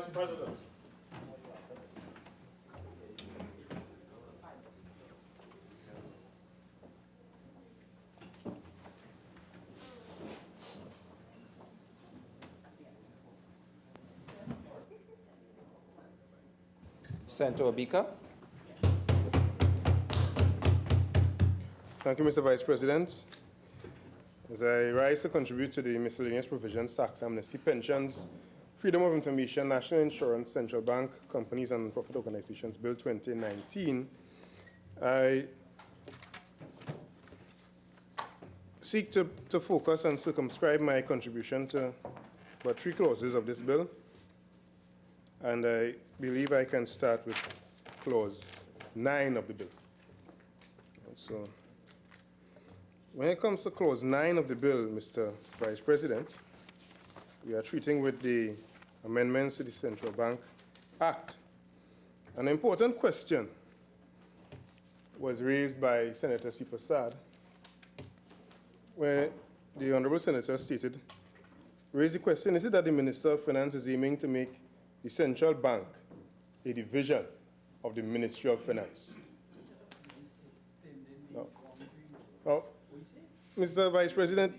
Vice President. Senator Obika. Thank you, Mr. Vice President. As I rise to contribute to the Miscellaneous Provisions, Tax Amnesty, Pensions, Freedom of Information, National Insurance, Central Bank, Companies and Non-Profit Organizations Bill 2019, I seek to focus and circumscribe my contribution to about 3 clauses of this bill. And I believe I can start with clause 9 of the bill. And so, when it comes to clause 9 of the bill, Mr. Vice President, we are treating with the amendments to the Central Bank Act. An important question was raised by Senator C. Prasad, where the Honorable Senator raised the question, is it that the Minister of Finance is aiming to make the Central Bank a division of the Ministry of Finance? No. No. Mr. Vice President,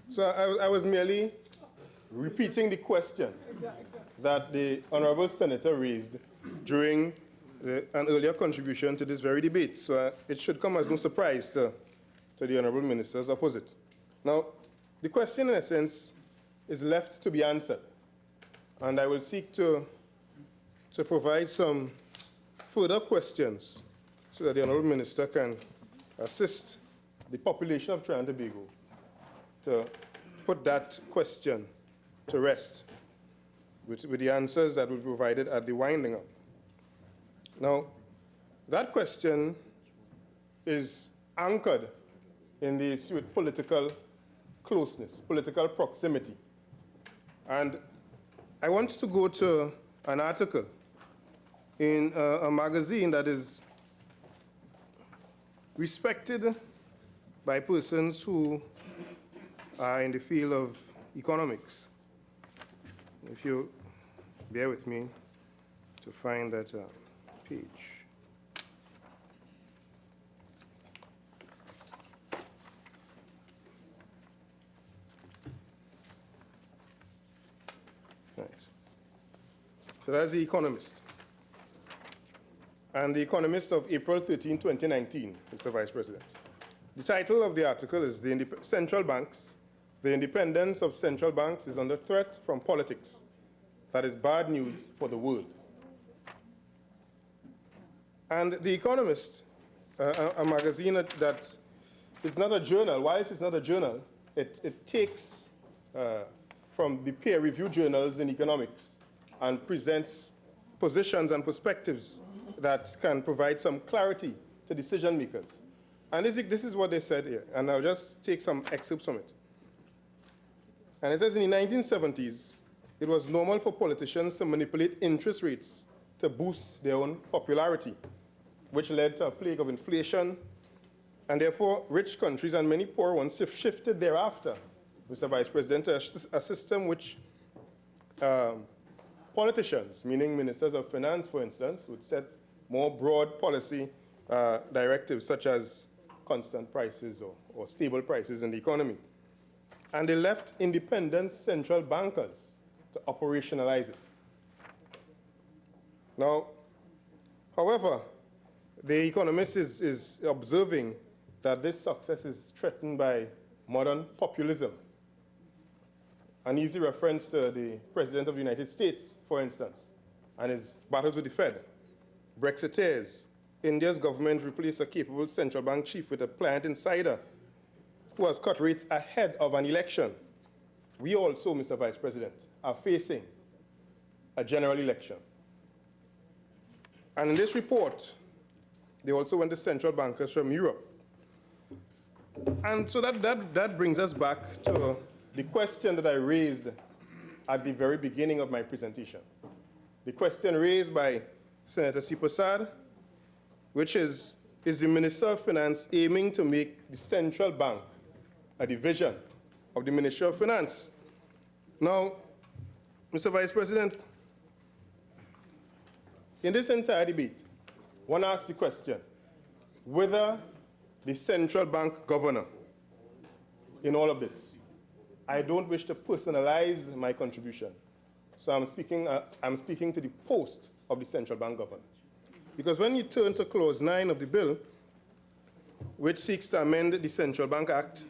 so I was merely repeating the question that the Honorable Senator raised during an earlier contribution to this very debate. So it should come as no surprise to the Honorable Minister's opposite. Now, the question in a sense is left to be answered. And I will seek to provide some further questions so that the Honorable Minister can assist the population of Trinidad and Tobago to put that question to rest with the answers that will be provided at the winding up. Now, that question is anchored in the issue with political closeness, political proximity. And I want to go to an article in a magazine that is respected by persons who are in the field of economics. If you bear with me to find that page. Right. So that's The Economist. And The Economist of April 13, 2019, Mr. Vice President. The title of the article is Central Banks. The independence of central banks is under threat from politics. That is bad news for the world. And The Economist, a magazine that it's not a journal. Whilst it's not a journal, it takes from the peer-reviewed journals in economics and presents positions and perspectives that can provide some clarity to decision makers. And this is what they said here, and I'll just take some excerpts from it. And it says, in the 1970s, it was normal for politicians to manipulate interest rates to boost their own popularity, which led to a plague of inflation, and therefore rich countries and many poor ones shifted thereafter, Mr. Vice President, to a system which politicians, meaning ministers of finance, for instance, would set more broad policy directives such as constant prices or stable prices in the economy. And they left independent central bankers to operationalize it. Now, however, the Economist is observing that this success is threatened by modern populism. An easy reference to the President of the United States, for instance, and his battles with the Fed. Brexiteers. India's government replaced a capable central bank chief with a pliant insider who has cut rates ahead of an election. We also, Mr. Vice President, are facing a general election. And in this report, they also went to central bankers from Europe. And so that brings us back to the question that I raised at the very beginning of my presentation. The question raised by Senator C. Prasad, which is the Minister of Finance aiming to make the central bank a division of the Ministry of Finance? Now, Mr. Vice President, in this entire debate, one asks the question whether the central bank governor in all of this, I don't wish to personalize my contribution, so I'm speaking to the post of the central bank governor. Because when you turn to clause 9 of the bill, which seeks to amend the Central Bank Act,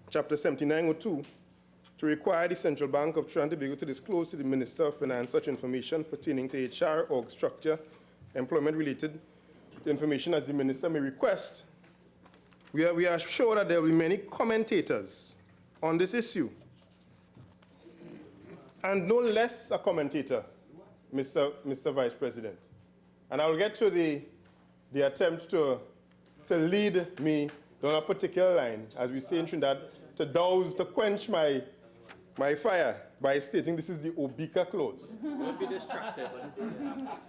Chapter 7902, to require the Central Bank of Trinidad and Tobago to disclose to the Minister of Finance such information pertaining to HR, org structure, employment-related information as the Minister may request, we are sure that there will be many commentators on this issue. And no less a commentator, Mr. Vice President. And I will get to the attempt to lead me down a particular line, as we say in Trinidad, to quench my fire by stating this is the Obika clause. Don't be distracted.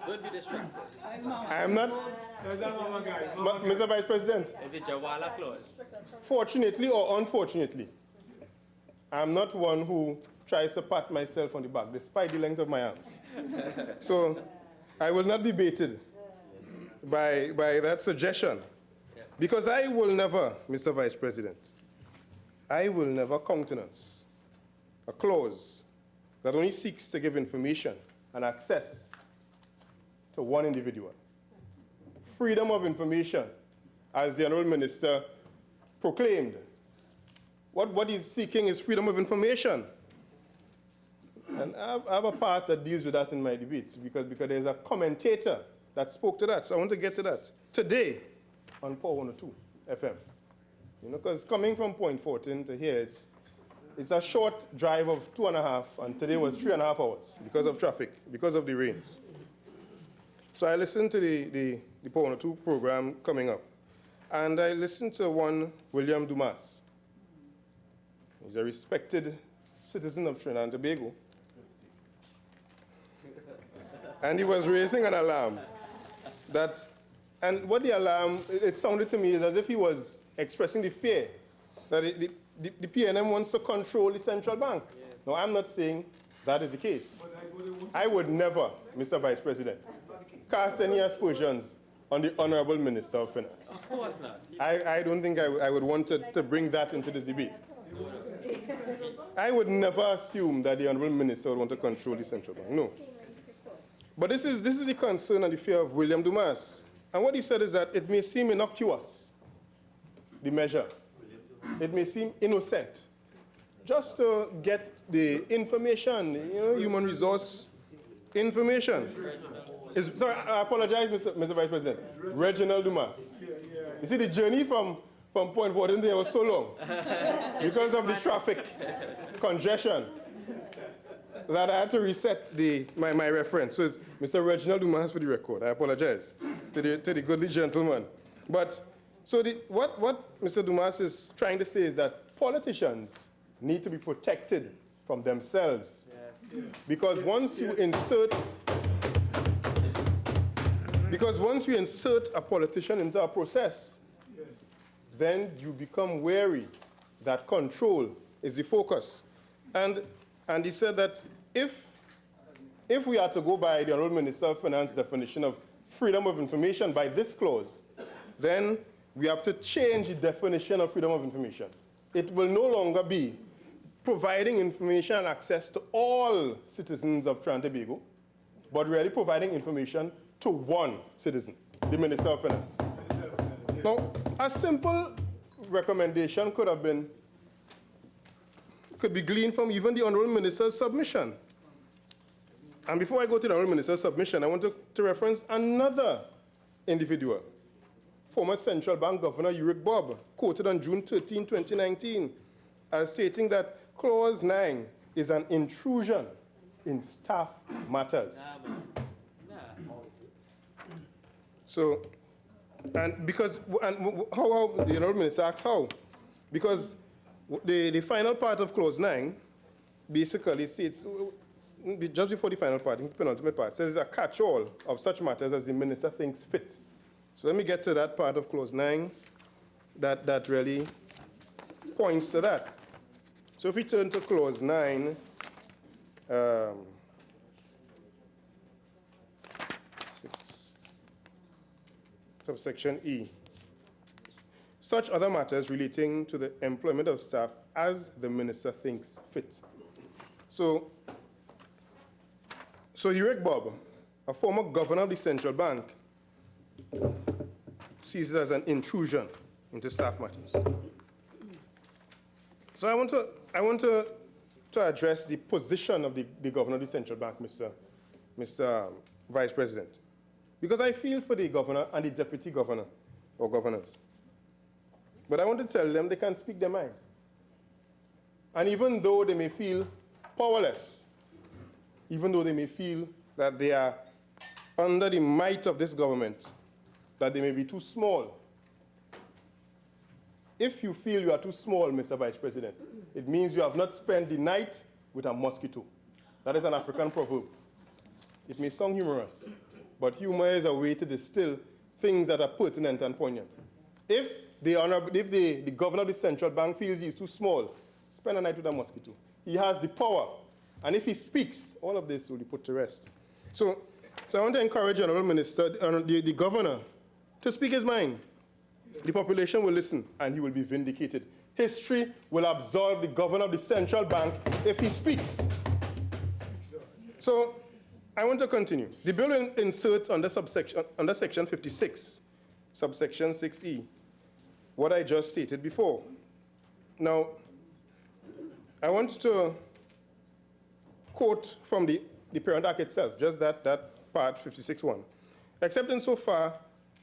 Don't be distracted. I am not, Mr. Vice President. Is it Jawala clause? Fortunately or unfortunately, I'm not one who tries to pat myself on the back, despite the length of my arms. So I will not be baited by that suggestion. Because I will never, Mr. Vice President, I will never countenance a clause that only seeks to give information and access to one individual. Freedom of information, as the Honorable Minister proclaimed. What he's seeking is freedom of information. And I have a part that deals with that in my debates because there's a commentator that spoke to that. So I want to get to that. Today, on Power 102 FM. You know, because coming from Point 14 to here, it's a short drive of 2.5, and today was 3.5 hours because of traffic, because of the rains. So I listened to the Power 102 program coming up, and I listened to one William Dumas. He's a respected citizen of Trinidad and Tobago. And he was raising an alarm that, and what the alarm, it sounded to me is as if he was expressing the fear that the PNM wants to control the central bank. Yes. Now, I'm not saying that is the case. I would never, Mr. Vice President, cast any aspersions on the Honorable Minister of Finance. Of course not. I don't think I would want to bring that into this debate. I would never assume that the Honorable Minister would want to control the central bank. No. But this is the concern and the fear of William Dumas. And what he said is that it may seem innocuous, the measure. It may seem innocent. Just to get the information, you know, human resource information. Sorry, I apologize, Mr. Vice President. Reginald Dumas. You see, the journey from Point 14 there was so long because of the traffic congestion that I had to reset my reference. So it's Mr. Reginald Dumas for the record. I apologize to the goodly gentleman. But so what Mr. Dumas is trying to say is that politicians need to be protected from themselves. Yes. Because once you insert a politician into a process, then you become wary that control is the focus. And he said that if we are to go by the Honorable Minister of Finance definition of freedom of information by this clause, then we have to change the definition of freedom of information. It will no longer be providing information and access to all citizens of Trinidad and Tobago, but really providing information to one citizen, the Minister of Finance. Now, a simple recommendation could be gleaned from even the Honorable Minister's submission. And before I go to the Honorable Minister's submission, I want to reference another individual, former Central Bank Governor Uric Bob, quoted on June 13, 2019, as stating that Clause 9 is an intrusion in staff matters. So, how the Honorable Minister asks how? Because the final part of Clause 9 basically states, just before the final part, the penultimate part, says it's a catch-all of such matters as the Minister thinks fit. So let me get to that part of Clause 9 that really points to that. So if we turn to Clause 9, subsection E. Such other matters relating to the employment of staff as the minister thinks fit. So Eric Bob, a former governor of the central bank, sees it as an intrusion into staff matters. So I want to address the position of the governor of the central bank, Mr. Vice President, because I feel for the governor and the deputy governor or governors. But I want to tell them they can speak their mind. And even though they may feel powerless, even though they may feel that they are under the might of this government, that they may be too small. If you feel you are too small, Mr. Vice President, it means you have not spent the night with a mosquito. That is an African proverb. It may sound humorous, but humor is a way to distill things that are pertinent and poignant. If the governor of the central bank feels he's too small, spend a night with a mosquito. He has the power. And if he speaks, all of this will be put to rest. So I want to encourage the Honorable Minister, the governor, to speak his mind. The population will listen, and he will be vindicated. History will absolve the governor of the central bank if he speaks. So I want to continue. The bill will insert under section 56, subsection 6E, what I just stated before. Now, I want to quote from the Parent Act itself, just that part 56.1. Except insofar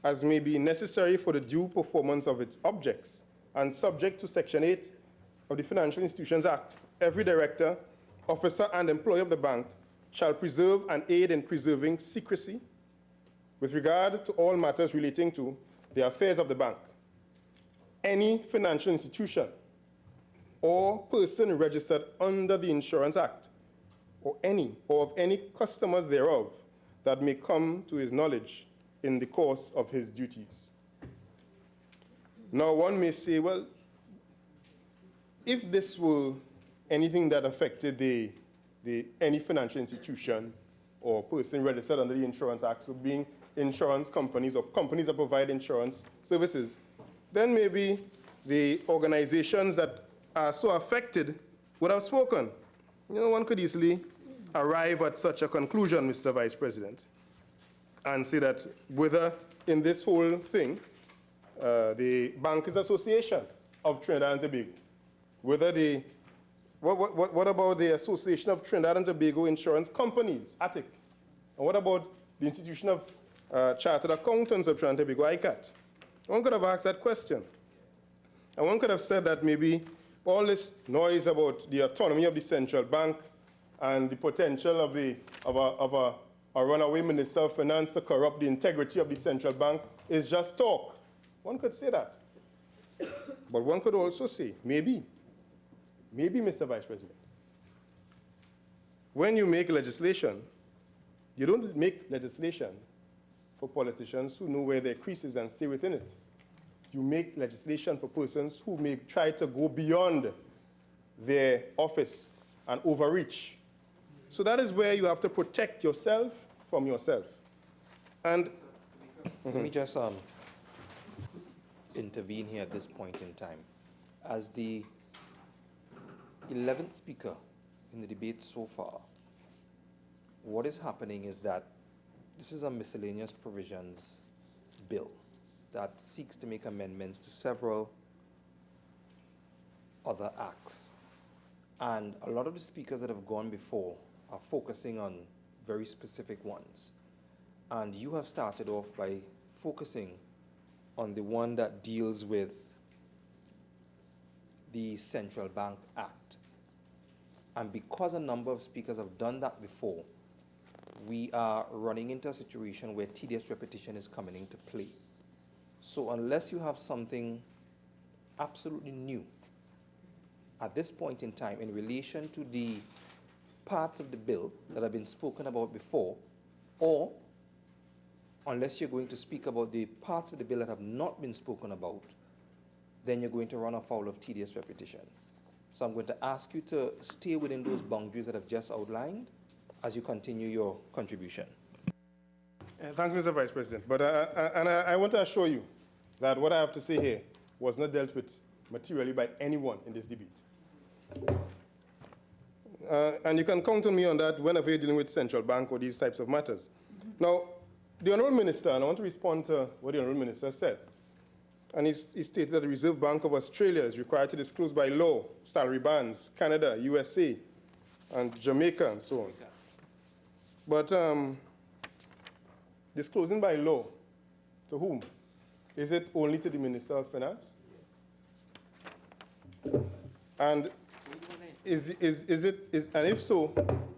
as may be necessary for the due performance of its objects and subject to Section 8 of the Financial Institutions Act, every director, officer, and employee of the bank shall preserve and aid in preserving secrecy with regard to all matters relating to the affairs of the bank. Any financial institution or person registered under the Insurance Act or of any customers thereof that may come to his knowledge in the course of his duties. Now, one may say, well, if this were anything that affected any financial institution or person registered under the Insurance Act, so being insurance companies or companies that provide insurance services, then maybe the organizations that are so affected would have spoken. You know, one could easily arrive at such a conclusion, Mr. Vice President, and say that whether in this whole thing, the Bankers Association of Trinidad and Tobago, whether what about the Association of Trinidad and Tobago Insurance Companies, ATIC, and what about the Institution of Chartered Accountants of Trinidad and Tobago, ICAT? One could have asked that question. And one could have said that maybe all this noise about the autonomy of the central bank and the potential of a runaway minister of finance to corrupt the integrity of the central bank is just talk. One could say that. But one could also say, maybe, Mr. Vice President, when you make legislation, you don't make legislation for politicians who know where their crease is and stay within it. You make legislation for persons who may try to go beyond their office and overreach. So that is where you have to protect yourself from yourself. And let me just intervene here at this point in time. As the 11th speaker in the debate so far, what is happening is that this is a miscellaneous provisions bill that seeks to make amendments to several other acts. And a lot of the speakers that have gone before are focusing on very specific ones. And you have started off by focusing on the one that deals with the Central Bank Act. And because a number of speakers have done that before, we are running into a situation where tedious repetition is coming into play. So unless you have something absolutely new at this point in time in relation to the parts of the bill that have been spoken about before, or unless you're going to speak about the parts of the bill that have not been spoken about, then you're going to run afoul of tedious repetition. So I'm going to ask you to stay within those boundaries that I've just outlined as you continue your contribution. Thank you, Mr. Vice President. But I want to assure you that what I have to say here was not dealt with materially by anyone in this debate. And you can count on me on that whenever you're dealing with central bank or these types of matters. Now, the Honourable Minister, and I want to respond to what the Honourable Minister said, and he stated that the Reserve Bank of Australia is required to disclose by law salary bands, Canada, USA, and Jamaica, and so on. But disclosing by law, to whom? Is it only to the Minister of Finance? And and if so,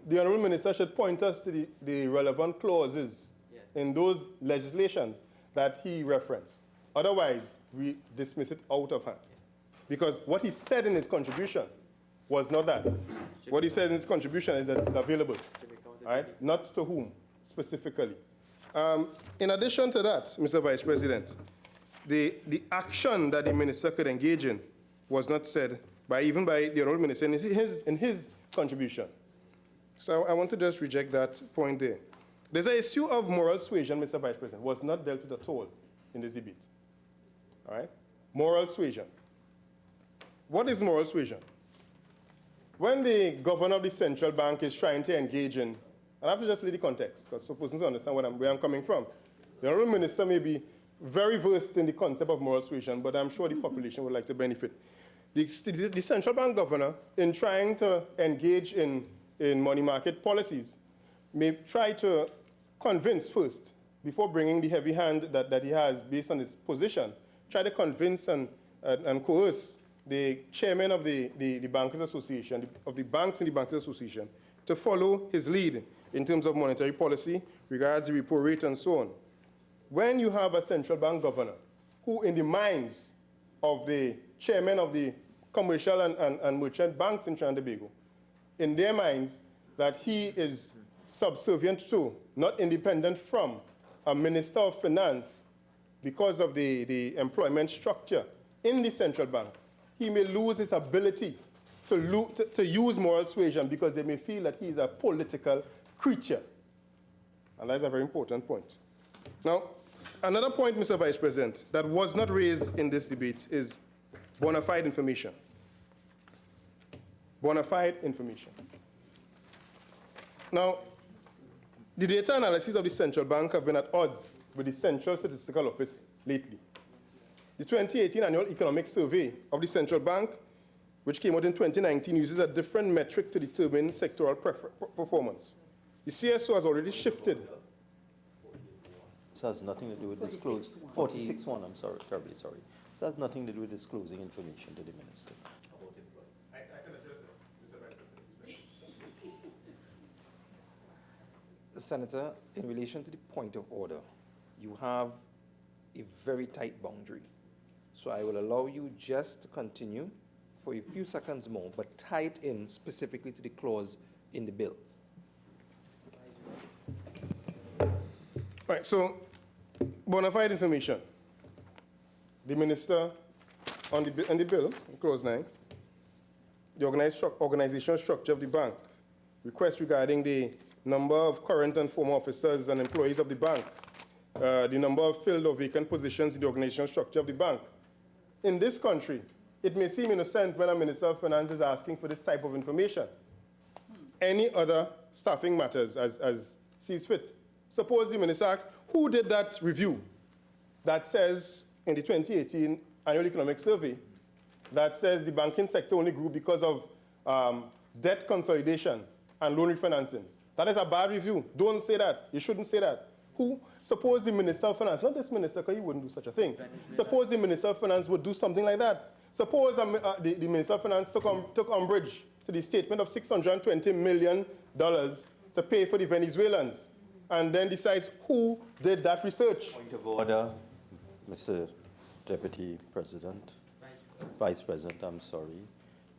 the Honourable Minister should point us to the relevant clauses in those legislations that he referenced. Otherwise, we dismiss it out of hand. Because what he said in his contribution was not that. What he said in his contribution is that it's available, right? Not to whom specifically. In addition to that, Mr. Vice President, the action that the minister could engage in was not said even by the Honourable Minister in his contribution. So I want to just reject that point there. There's an issue of moral suasion, Mr. Vice President, was not dealt with at all in this debate. All right? Moral suasion. What is moral suasion? When the governor of the central bank is trying to engage in, and I have to just lay the context, because for persons to understand where I'm coming from. The Honourable Minister may be very versed in the concept of moral suasion, but I'm sure the population would like to benefit. The central bank governor, in trying to engage in money market policies, may try to convince first, before bringing the heavy hand that he has based on his position, try to convince and coerce the chairman of the Bankers Association, of the banks in the Bankers Association, to follow his lead in terms of monetary policy, regards the repo rate and so on. When you have a central bank governor who, in the minds of the chairman of the commercial and merchant banks in Trinidad and Tobago, in their minds that he is subservient to, not independent from, a minister of finance because of the employment structure in the central bank, he may lose his ability to use moral suasion because they may feel that he is a political creature. And that's a very important point. Now, another point, Mr. Vice President, that was not raised in this debate is bona fide information. Bona fide information. Now, the data analysis of the central bank have been at odds with the Central Statistical Office lately. The 2018 annual economic survey of the central bank, which came out in 2019, uses a different metric to determine sectoral performance. The CSO has already shifted. This has nothing to do with disclosing. 46-1, I'm sorry, terribly sorry. This has nothing to do with disclosing information to the minister. I can address that, Mr. Vice President. Senator, in relation to the point of order, you have a very tight boundary. So I will allow you just to continue for a few seconds more, but tie it in specifically to the clause in the bill. Right, so bona fide information. The minister on the bill, clause 9, the organizational structure of the bank, request regarding the number of current and former officers and employees of the bank, the number of filled or vacant positions in the organizational structure of the bank. In this country, it may seem innocent when a Minister of Finance is asking for this type of information. Any other staffing matters as sees fit. Suppose the minister asks, who did that review that says in the 2018 annual economic survey that says the banking sector only grew because of debt consolidation and loan refinancing? That is a bad review. Don't say that. You shouldn't say that. Who? Suppose the Minister of Finance, not this minister, because he wouldn't do such a thing. Suppose the Minister of Finance would do something like that. Suppose the Minister of Finance took umbrage to the statement of $620 million to pay for the Venezuelans, and then decides who did that research. Point of order, Mr. Deputy President, Vice President, I'm sorry.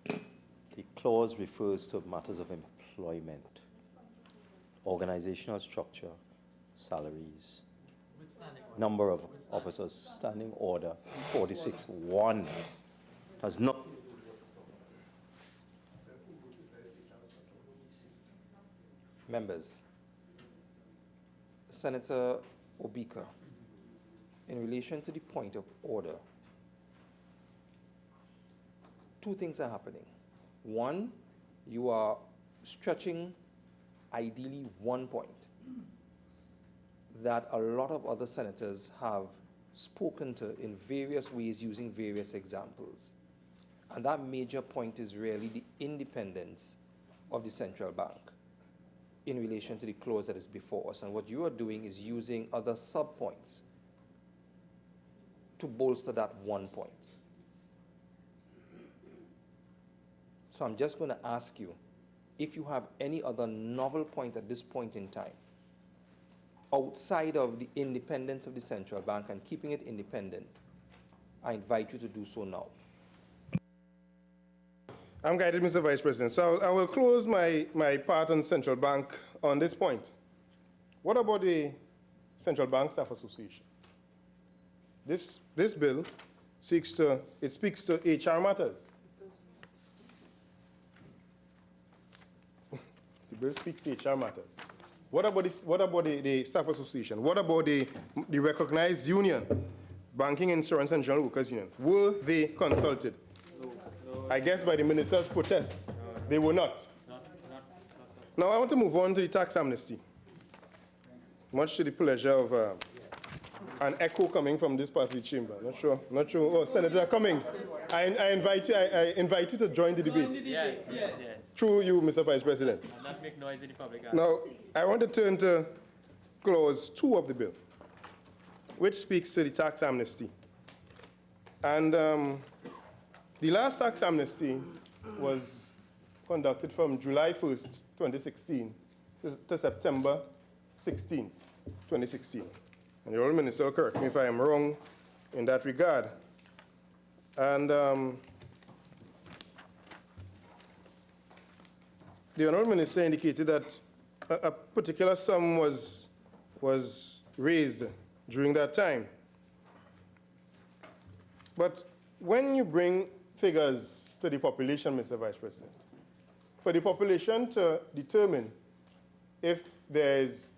The clause refers to matters of employment, organizational structure, salaries, number of officers, standing order 46-1 has not. Members, Senator Obika, in relation to the point of order, two things are happening. One, you are stretching ideally one point that a lot of other senators have spoken to in various ways using various examples. And that major point is really the independence of the central bank in relation to the clause that is before us. And what you are doing is using other sub-points to bolster that one point. So I'm just going to ask you if you have any other novel point at this point in time, outside of the independence of the central bank and keeping it independent. I invite you to do so now. I'm guided, Mr. Vice President. So I will close my part on central bank on this point. What about the Central Bank Staff Association? This bill speaks to HR matters. The bill speaks to HR matters. What about the Staff Association? What about the recognized union, Banking, Insurance, and General Workers Union? Were they consulted? I guess by the minister's protest, they were not. Now I want to move on to the tax amnesty. Much to the pleasure of an echo coming from this part of the chamber. Not sure. Oh, Senator Cummings, I invite you to join the debate. Yes. Through you, Mr. Vice President. And not make noise in the public eye. Now, I want to turn to clause 2 of the bill, which speaks to the tax amnesty. And the last tax amnesty was conducted from July 1st, 2016 to September 16th, 2016. And the Honourable Minister will correct me if I am wrong in that regard. And the Honourable Minister indicated that a particular sum was raised during that time. But when you bring figures to the population, Mr. Vice President, for the population to determine if there is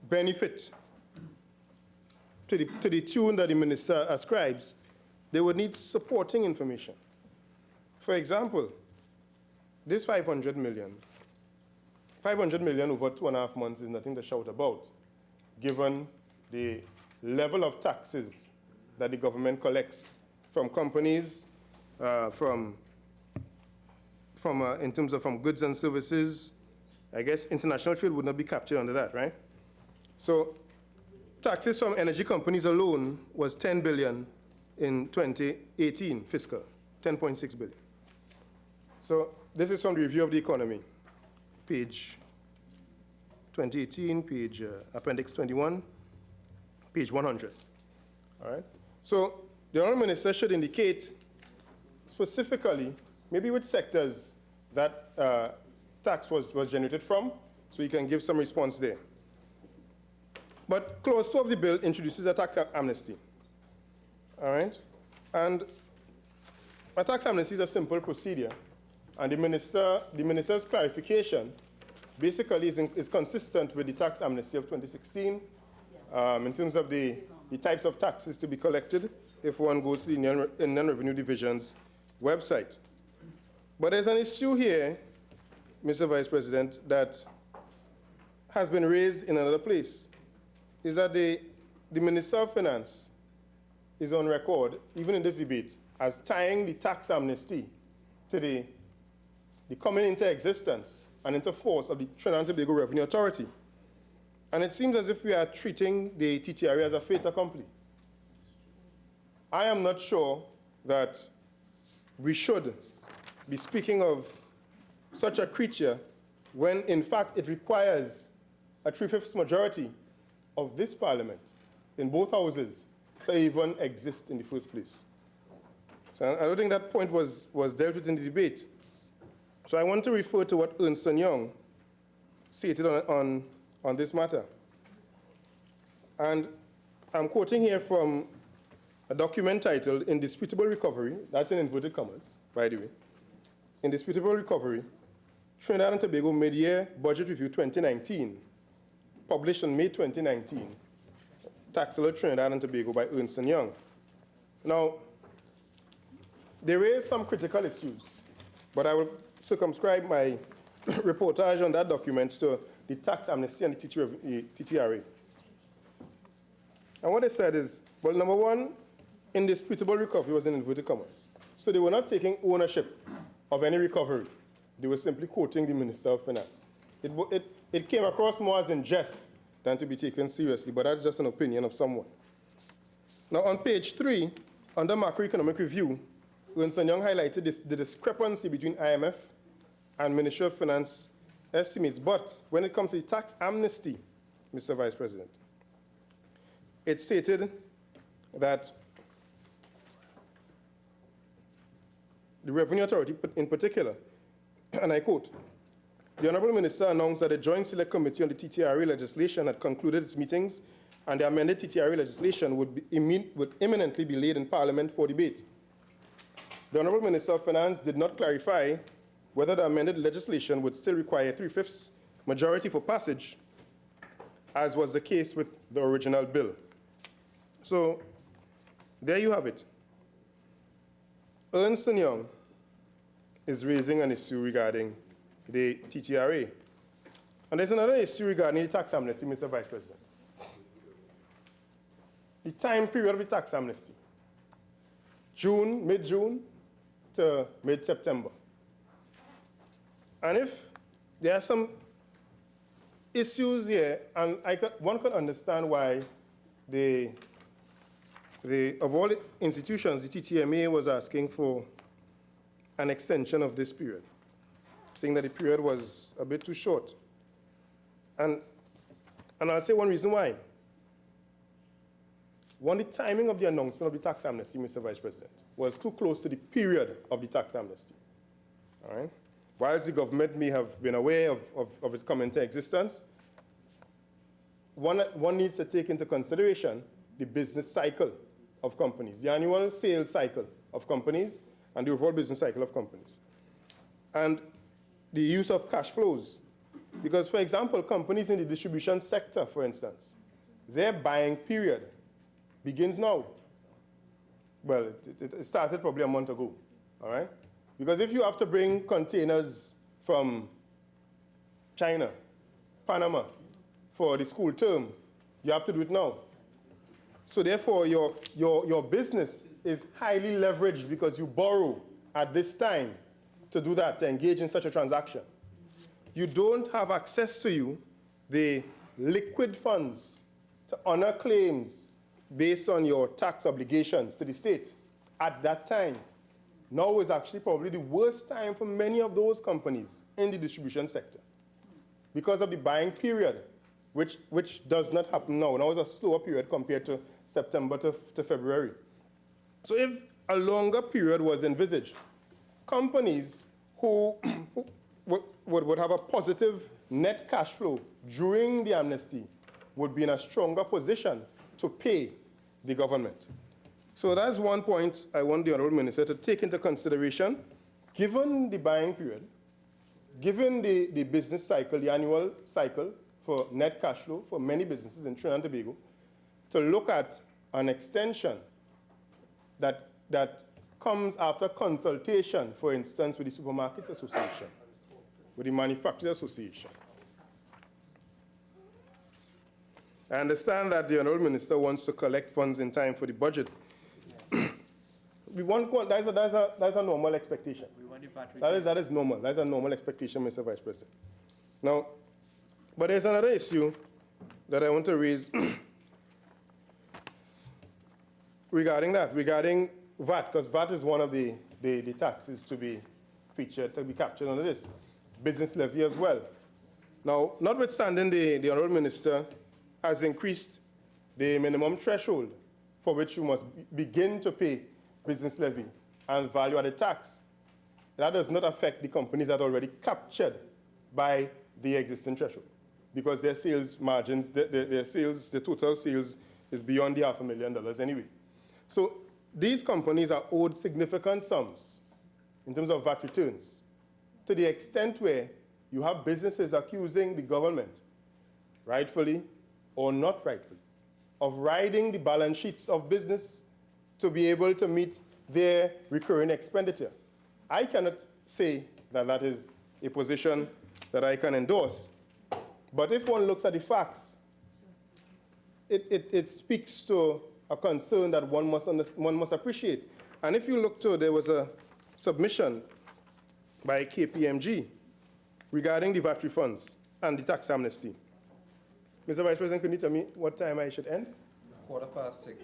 benefit to the tune that the minister ascribes, they would need supporting information. For example, this 500 million over 2.5 months is nothing to shout about, given the level of taxes that the government collects from companies, in terms of from goods and services. I guess international trade would not be captured under that, right? So taxes from energy companies alone was 10 billion in 2018 fiscal, 10.6 billion. So this is from the review of the economy, page 2018, page appendix 21, page 100. All right. So the Honourable Minister should indicate specifically, maybe which sectors that tax was generated from, so you can give some response there. But clause 2 of the bill introduces a tax amnesty. All right? And a tax amnesty is a simple procedure, and the minister's clarification basically is consistent with the tax amnesty of 2016 in terms of the types of taxes to be collected if one goes to the Inland Revenue Division's website. But there's an issue here, Mr. Vice President, that has been raised in another place, is that the Minister of Finance is on record, even in this debate, as tying the tax amnesty to the coming into existence and into force of the Trinidad and Tobago Revenue Authority. And it seems as if we are treating the TTRA as a fait accompli. I am not sure that we should be speaking of such a creature when, in fact, it requires a 3/5 majority of this Parliament in both houses to even exist in the first place. So I don't think that point was dealt with in the debate. So I want to refer to what Ernst & Young stated on this matter. And I'm quoting here from a document titled Indisputable Recovery, that's in inverted commas, by the way, Indisputable Recovery, Trinidad and Tobago Mid-Year Budget Review 2019, published in May 2019, Tax Alert Trinidad and Tobago by Ernst & Young. Now, there is some critical issues, but I will circumscribe my reportage on that document to the tax amnesty and the TTRA. And what they said is, well, number one, indisputable recovery was in inverted commas. So they were not taking ownership of any recovery. They were simply quoting the Minister of Finance. It came across more as in jest than to be taken seriously, but that's just an opinion of someone. Now, on page 3, under macroeconomic review, Ernst & Young highlighted the discrepancy between IMF and Ministry of Finance estimates. But when it comes to the tax amnesty, Mr. Vice President, it stated that the Revenue Authority in particular, and I quote, the Honorable Minister announced that a Joint Select Committee on the TTRA legislation had concluded its meetings and the amended TTRA legislation would imminently be laid in Parliament for debate. The Honorable Minister of Finance did not clarify whether the amended legislation would still require a 3/5 majority for passage, as was the case with the original bill. So there you have it. Ernst & Young is raising an issue regarding the TTRA. And there's another issue regarding the tax amnesty, Mr. Vice President. The time period of the tax amnesty, mid-June to mid-September. And if there are some issues here, and one could understand why of all the institutions, the TTMA was asking for an extension of this period, saying that the period was a bit too short. And I'll say one reason why. One, the timing of the announcement of the tax amnesty, Mr. Vice President, was too close to the period of the tax amnesty. All right? Whilst the government may have been aware of its coming into existence, one needs to take into consideration the business cycle of companies, the annual sales cycle of companies, and the overall business cycle of companies. And the use of cash flows. Because, for example, companies in the distribution sector, for instance, their buying period begins now. Well, it started probably a month ago, all right? Because if you have to bring containers from China, Panama, for the school term, you have to do it now. So therefore, your business is highly leveraged because you borrow at this time to do that, to engage in such a transaction. You don't have access to the liquid funds to honor claims based on your tax obligations to the state at that time. Now is actually probably the worst time for many of those companies in the distribution sector because of the buying period, which does not happen now. Now is a slower period compared to September to February. So if a longer period was envisaged, companies who would have a positive net cash flow during the amnesty would be in a stronger position to pay the government. So that's one point I want the Honorable Minister to take into consideration, given the buying period, given the business cycle, the annual cycle for net cash flow for many businesses in Trinidad and Tobago, to look at an extension that comes after consultation, for instance, with the Supermarkets Association, with the Manufacturers Association. I understand that the Honorable Minister wants to collect funds in time for the budget. That's a normal expectation. That is normal. That's a normal expectation, Mr. Vice President. Now, but there's another issue that I want to raise regarding VAT, because VAT is one of the taxes to be featured, to be captured under this. Business levy as well. Now, notwithstanding the Honorable Minister has increased the minimum threshold for which you must begin to pay business levy and value-added tax. That does not affect the companies that are already captured by the existing threshold because their sales margins, the total sales is beyond the $500,000 anyway. So these companies are owed significant sums in terms of VAT returns to the extent where you have businesses accusing the government, rightfully or not rightfully, of riding the balance sheets of business to be able to meet their recurring expenditure. I cannot say that that is a position that I can endorse. But if one looks at the facts, it speaks to a concern that one must appreciate. And if you look to, there was a submission by KPMG regarding the VAT refunds and the tax amnesty. Mr. Vice President, can you tell me what time I should end? 6:15.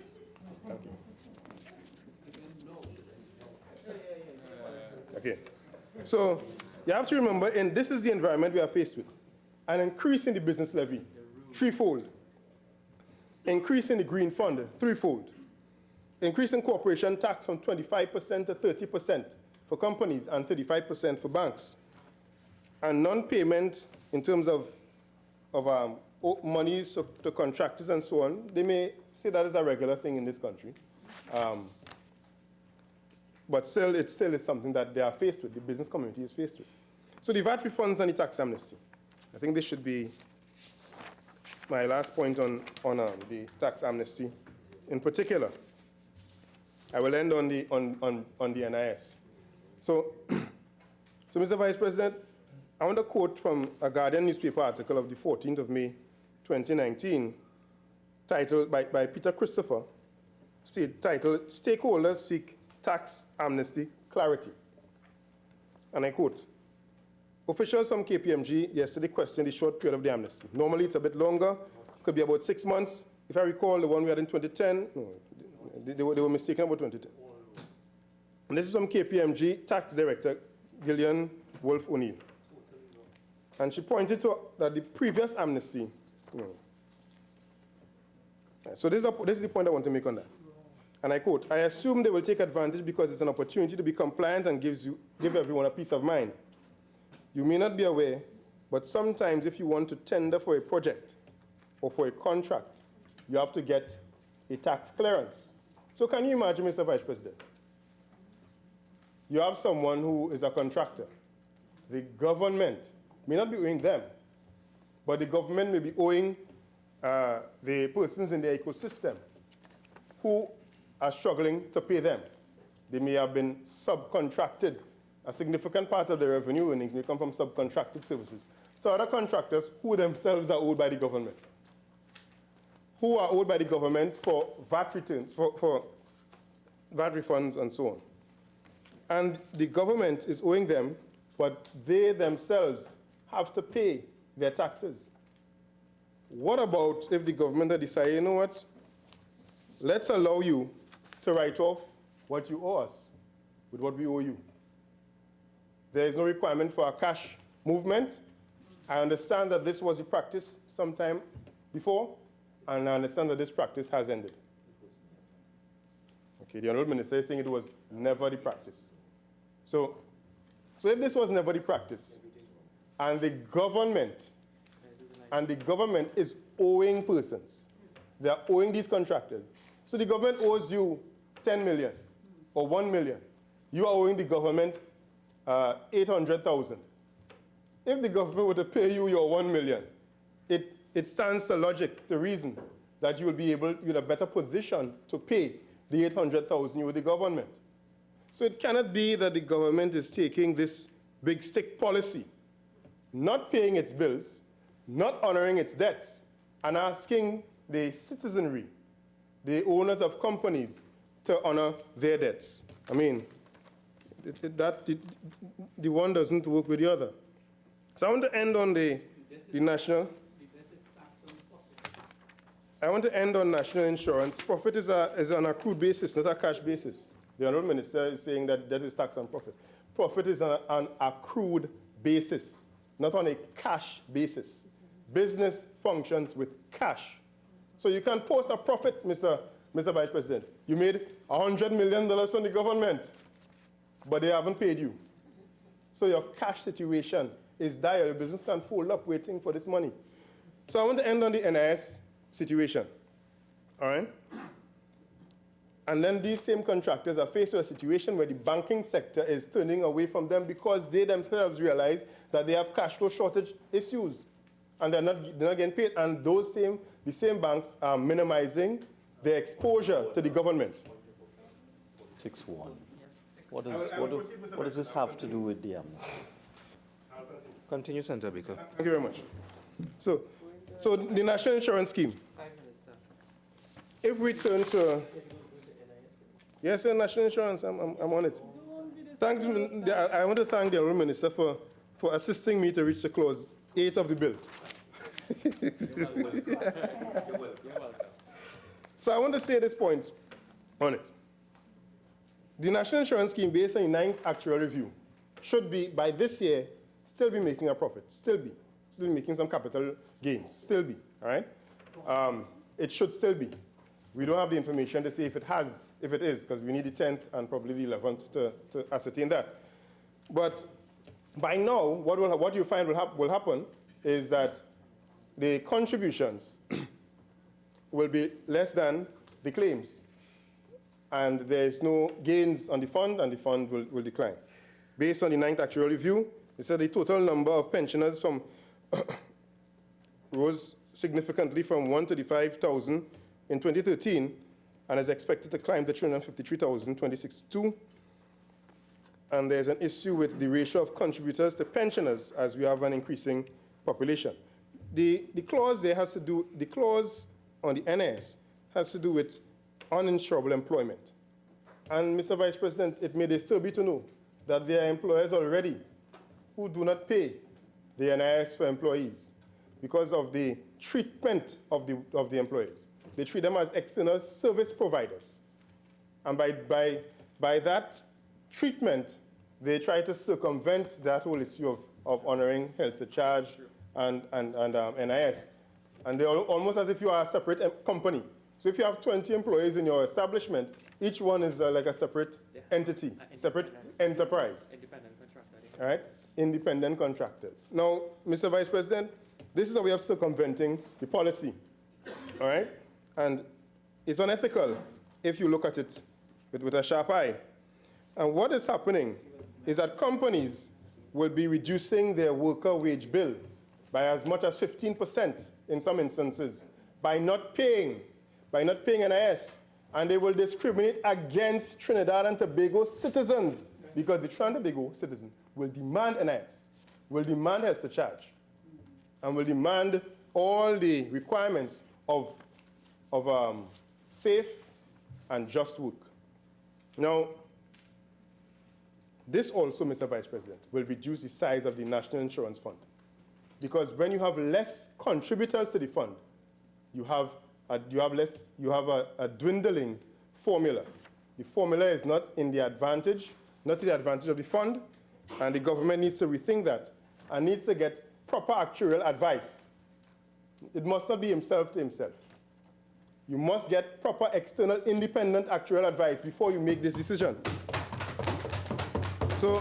Thank you. Okay. So you have to remember, and this is the environment we are faced with. An increase in the business levy, threefold. Increase in the green fund, threefold. Increase in corporation tax from 25% to 30% for companies and 35% for banks. And non-payment in terms of monies to contractors and so on, they may say that is a regular thing in this country. But still, it still is something that they are faced with, the business community is faced with. So the VAT refunds and the tax amnesty. I think this should be my last point on the tax amnesty in particular. I will end on the NIS. So, Mr. Vice President, I want to quote from a Guardian newspaper article of the 14th of May, 2019, titled by Peter Christopher, titled, "Stakeholders Seek Tax Amnesty Clarity." And I quote, "Officials from KPMG yesterday questioned the short period of the amnesty. Normally it's a bit longer, could be about 6 months. If I recall, the one we had in 2010, no, they were mistaken about 2010. And this is from KPMG Tax Director Gillian Wolfe O'Neill. And she pointed to that the previous amnesty, so this is the point I want to make on that. And I quote, "I assume they will take advantage because it's an opportunity to be compliant and give everyone a peace of mind. You may not be aware, but sometimes if you want to tender for a project or for a contract, you have to get a tax clearance." So can you imagine, Mr. Vice President? You have someone who is a contractor. The government may not be owing them, but the government may be owing the persons in the ecosystem who are struggling to pay them. They may have been subcontracted. A significant part of the revenue earnings may come from subcontracted services to other contractors who themselves are owed by the government, who are owed by the government for VAT returns, for VAT refunds and so on. And the government is owing them, but they themselves have to pay their taxes. What about if the government had decided, you know what, let's allow you to write off what you owe us with what we owe you. There is no requirement for a cash movement. I understand that this was a practice sometime before, and I understand that this practice has ended. Okay, the Honourable Minister is saying it was never the practice. So if this was never the practice, and the government is owing persons, they are owing these contractors. So the government owes you 10 million or 1 million. You are owing the government 800,000. If the government were to pay you your 1 million, it stands to logic, to reason, that you will be able, you're in a better position to pay the 800,000 you owe the government. So it cannot be that the government is taking this big stick policy, not paying its bills, not honoring its debts, and asking the citizenry, the owners of companies, to honor their debts. I mean, the one doesn't work with the other. So I want to end on the national. I want to end on national insurance. Profit is on an accrued basis, not a cash basis. The Honourable Minister is saying that that is tax on profit. Profit is on an accrued basis, not on a cash basis. Business functions with cash. So you can post a profit, Mr. Vice President. You made $100 million from the government, but they haven't paid you. So your cash situation is dire. Your business can fold up waiting for this money. So I want to end on the NIS situation. All right? And then these same contractors are faced with a situation where the banking sector is turning away from them because they themselves realize that they have cash flow shortage issues and they're not getting paid. And the same banks are minimizing their exposure to the government. 6-1. What does this have to do with the amnesty? Continue, Senator Baker. Thank you very much. So the National Insurance Scheme. If we turn to, yes, sir, National Insurance, I'm on it. Thanks, I want to thank the Honourable Minister for assisting me to reach the clause 8 of the bill. So I want to say this point on it. The National Insurance Scheme, based on the 9th actual review, should be, by this year, still be making a profit, still be making some capital gains, still be, all right? It should still be. We don't have the information to say if it is, because we need the 10th and probably the 11th to ascertain that. But by now, what you find will happen is that the contributions will be less than the claims. And there's no gains on the fund, and the fund will decline. Based on the 9th actual review, it said the total number of pensioners rose significantly from 135,000 in 2013 and is expected to climb to 353,000 in 2062. And there's an issue with the ratio of contributors to pensioners as we have an increasing population. The clause there has to do, the clause on the NS has to do with uninsurable employment. And Mr. Vice President, it may still be to know that there are employers already who do not pay the NIS for employees because of the treatment of the employees. They treat them as external service providers. And by that treatment, they try to circumvent that whole issue of honoring health surcharge and NIS. And they're almost as if you are a separate company. So if you have 20 employees in your establishment, each one is like a separate entity, separate enterprise. Independent contractor. All right? Independent contractors. Now, Mr. Vice President, this is a way of circumventing the policy. All right? And it's unethical if you look at it with a sharp eye. And what is happening is that companies will be reducing their worker wage bill by as much as 15% in some instances by not paying NIS. And they will discriminate against Trinidad and Tobago citizens because the Trinidad and Tobago citizen will demand NIS, will demand health surcharge, and will demand all the requirements of safe and just work. Now, this also, Mr. Vice President, will reduce the size of the National Insurance Fund. Because when you have less contributors to the fund, you have a dwindling formula. The formula is not to the advantage of the fund, and the government needs to rethink that and needs to get proper actuarial advice. It must not be himself to himself. You must get proper external independent actuarial advice before you make this decision. So,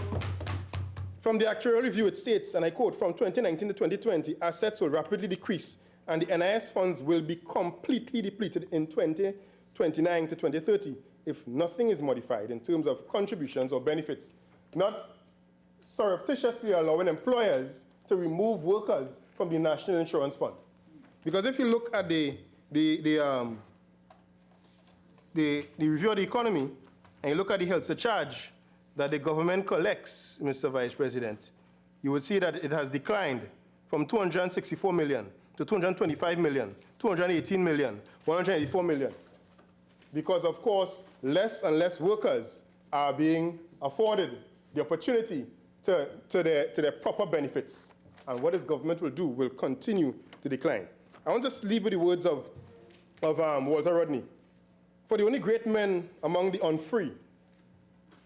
from the actuarial review, it states, and I quote, from 2019 to 2020, assets will rapidly decrease and the NIS funds will be completely depleted in 2029 to 2030 if nothing is modified in terms of contributions or benefits, not surreptitiously allowing employers to remove workers from the National Insurance Fund. Because if you look at the review of the economy and you look at the health surcharge that the government collects, Mr. Vice President, you will see that it has declined from 264 million to 225 million, 218 million, 184 million. Because, of course, less and less workers are being afforded the opportunity to their proper benefits. And what this government will do will continue to decline. I want to leave with the words of Walter Rodney. For the only great men among the unfree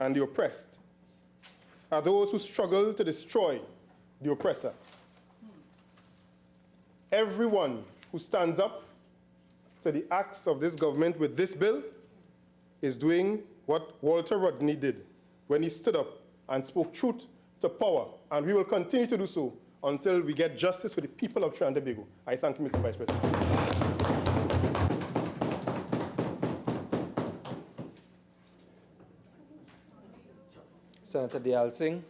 and the oppressed are those who struggle to destroy the oppressor. Everyone who stands up to the acts of this government with this bill is doing what Walter Rodney did when he stood up and spoke truth to power. And we will continue to do so until we get justice for the people of Trinidad and Tobago. I thank you, Mr. Vice President. Senator Deyalsingh.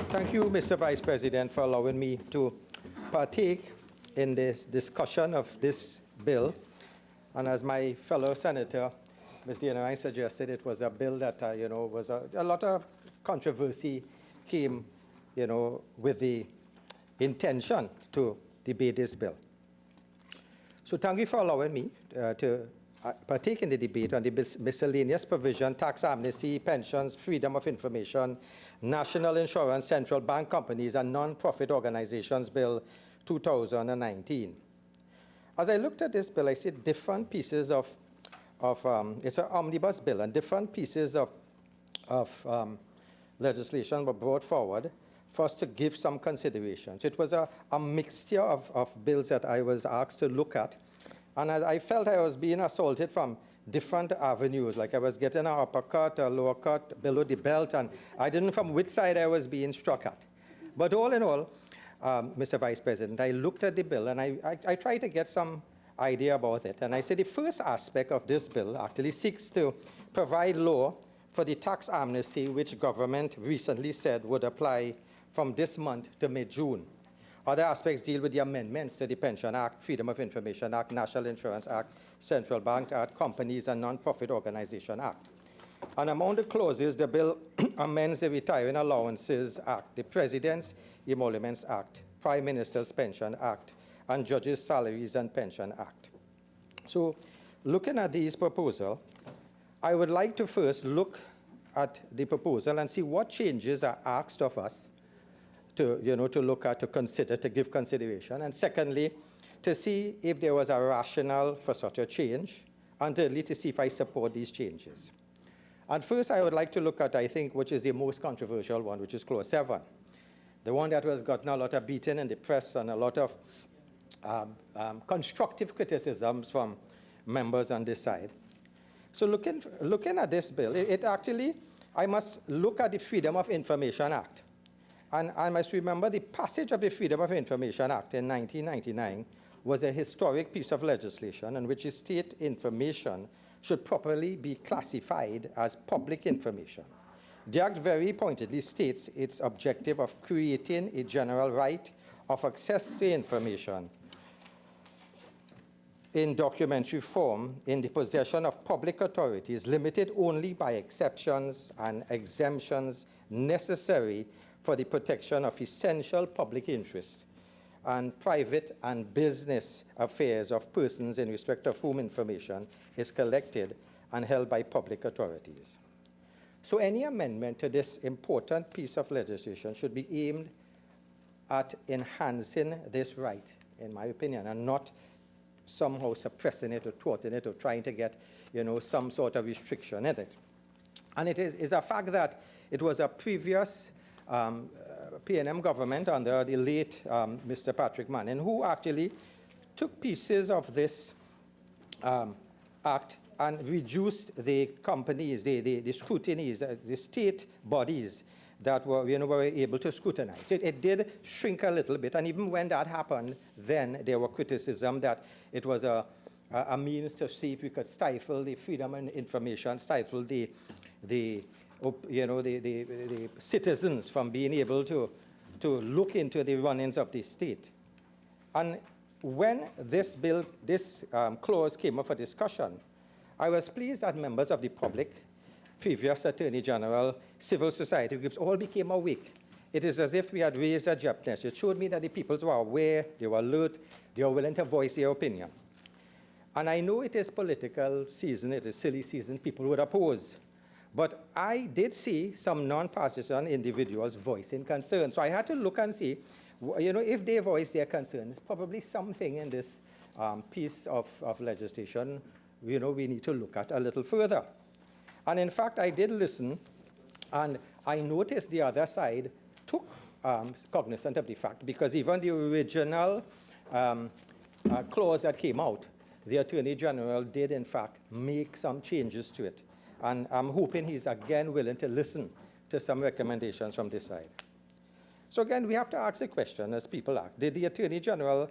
Thank you, Mr. Vice President, for allowing me to partake in this discussion of this bill. And as my fellow senator, Ms. Anita Haynes, suggested, it was a bill that, was a lot of controversy came, with the intention to debate this bill. So thank you for allowing me to partake in the debate on the miscellaneous provision, tax amnesty, pensions, freedom of information, national insurance, central bank companies, and non-profit organizations Bill 2019. As I looked at this bill, I see different pieces of it's an omnibus bill, and different pieces of legislation were brought forward for us to give some consideration. So it was a mixture of bills that I was asked to look at. And as I felt I was being assaulted from different avenues, like I was getting an uppercut, a lower cut, below the belt, and I didn't know from which side I was being struck at. But all in all, Mr. Vice President, I looked at the bill and I tried to get some idea about it. And I said the first aspect of this bill actually seeks to provide law for the tax amnesty which government recently said would apply from this month to mid-June. Other aspects deal with the amendments to the Pension Act, Freedom of Information Act, National Insurance Act, Central Bank Act, Companies and Non-Profit Organization Act. And among the clauses, the bill amends the Retiring Allowances Act, the President's Emoluments Act, Prime Minister's Pension Act, and Judges' Salaries and Pension Act. So looking at these proposals, I would like to first look at the proposal and see what changes are asked of us to look at, to consider, to give consideration. And secondly, to see if there was a rationale for such a change. And thirdly, to see if I support these changes. And first, I would like to look at, I think, which is the most controversial one, which is Clause 7. The one that has gotten a lot of beating in the press and a lot of constructive criticisms from members on this side. So looking at this bill, it actually, I must look at the Freedom of Information Act. And I must remember the passage of the Freedom of Information Act in 1999 was a historic piece of legislation in which state information should properly be classified as public information. The Act very pointedly states its objective of creating a general right of access to information in documentary form in the possession of public authorities, limited only by exceptions and exemptions necessary for the protection of essential public interests and private and business affairs of persons in respect of whom information is collected and held by public authorities. So any amendment to this important piece of legislation should be aimed at enhancing this right, in my opinion, and not somehow suppressing it or thwarting it or trying to get, some sort of restriction in it. And it is a fact that it was a previous PNM government under the late Mr. Patrick Manning who actually took pieces of this act and reduced the companies, the scrutinies, the state bodies that were, were able to scrutinize. It did shrink a little bit, and even when that happened, then there were criticism that it was a means to see if we could stifle the freedom of information, stifle the citizens from being able to look into the runnings of the state. And when this bill, this clause came up for discussion, I was pleased that members of the public, previous Attorney General, civil society groups, all became awake. It is as if we had raised a jeopardy. It showed me that the people were aware, they were alert, they were willing to voice their opinion. And I know it is political season, it is silly season, people would oppose. But I did see some non-partisan individuals voicing concern. So I had to look and see, if they voice their concerns, probably something in this piece of legislation, we need to look at a little further. And in fact, I did listen, and I noticed the other side took cognizance of the fact, because even the original clause that came out, the Attorney General did, in fact, make some changes to it. And I'm hoping he's again willing to listen to some recommendations from this side. So again, we have to ask the question, as people ask, did the Attorney General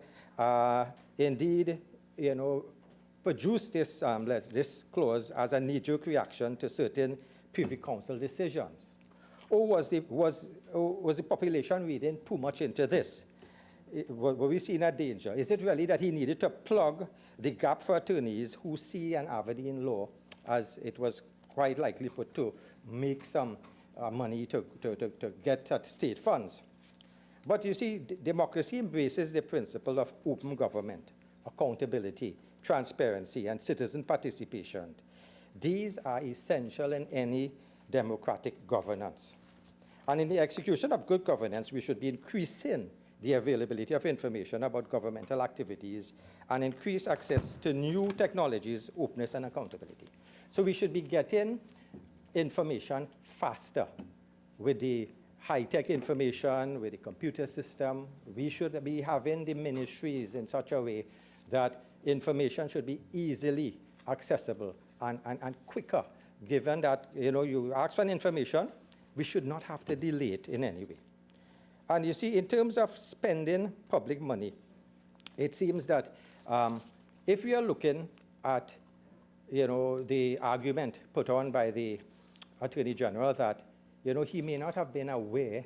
indeed, produced this clause as a knee-jerk reaction to certain Privy Council decisions? Or was the population reading too much into this? Were we seeing a danger? Is it really that he needed to plug the gap for attorneys who see an avenue in law, as it was quite likely put, to make some money to get at state funds? But you see, democracy embraces the principle of open government, accountability, transparency, and citizen participation. These are essential in any democratic governance. And in the execution of good governance, we should be increasing the availability of information about governmental activities and increase access to new technologies, openness, and accountability. So we should be getting information faster with the high-tech information, with the computer system. We should be having the ministries in such a way that information should be easily accessible and quicker, given that you ask for information, we should not have to delay it in any way. And you see, in terms of spending public money, it seems that if we are looking at the argument put on by the Attorney General that he may not have been aware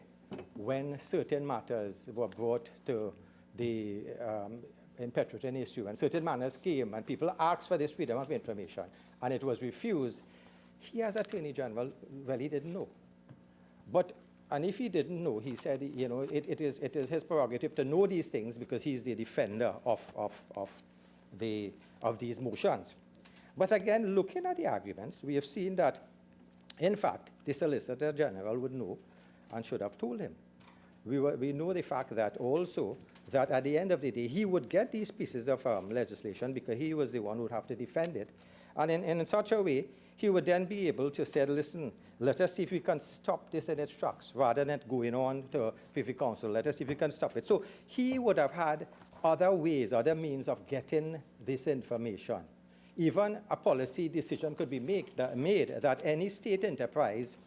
when certain matters were brought to the impetrating issue, and certain matters came, and people asked for this freedom of information, and it was refused, he as Attorney General really didn't know. And if he didn't know, he said, it is his prerogative to know these things because he's the defender of these motions. But again, looking at the arguments, we have seen that, in fact, the Solicitor General would know and should have told him. We know the fact that also that at the end of the day, he would get these pieces of legislation because he was the one who would have to defend it. And in such a way, he would then be able to say, listen, let us see if we can stop this in its tracks, rather than it going on to Privy Council. Let us see if we can stop it. So he would have had other ways, other means of getting this information. Even a policy decision could be made that any state enterprise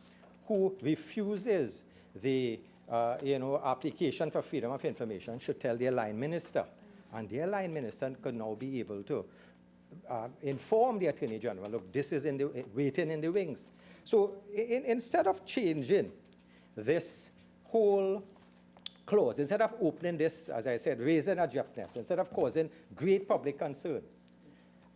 who refuses the application for freedom of information should tell their line minister. And their line minister could now be able to inform the Attorney General, look, this is waiting in the wings. So instead of changing this whole clause, instead of opening this, as I said, raising abruptness, instead of causing great public concern,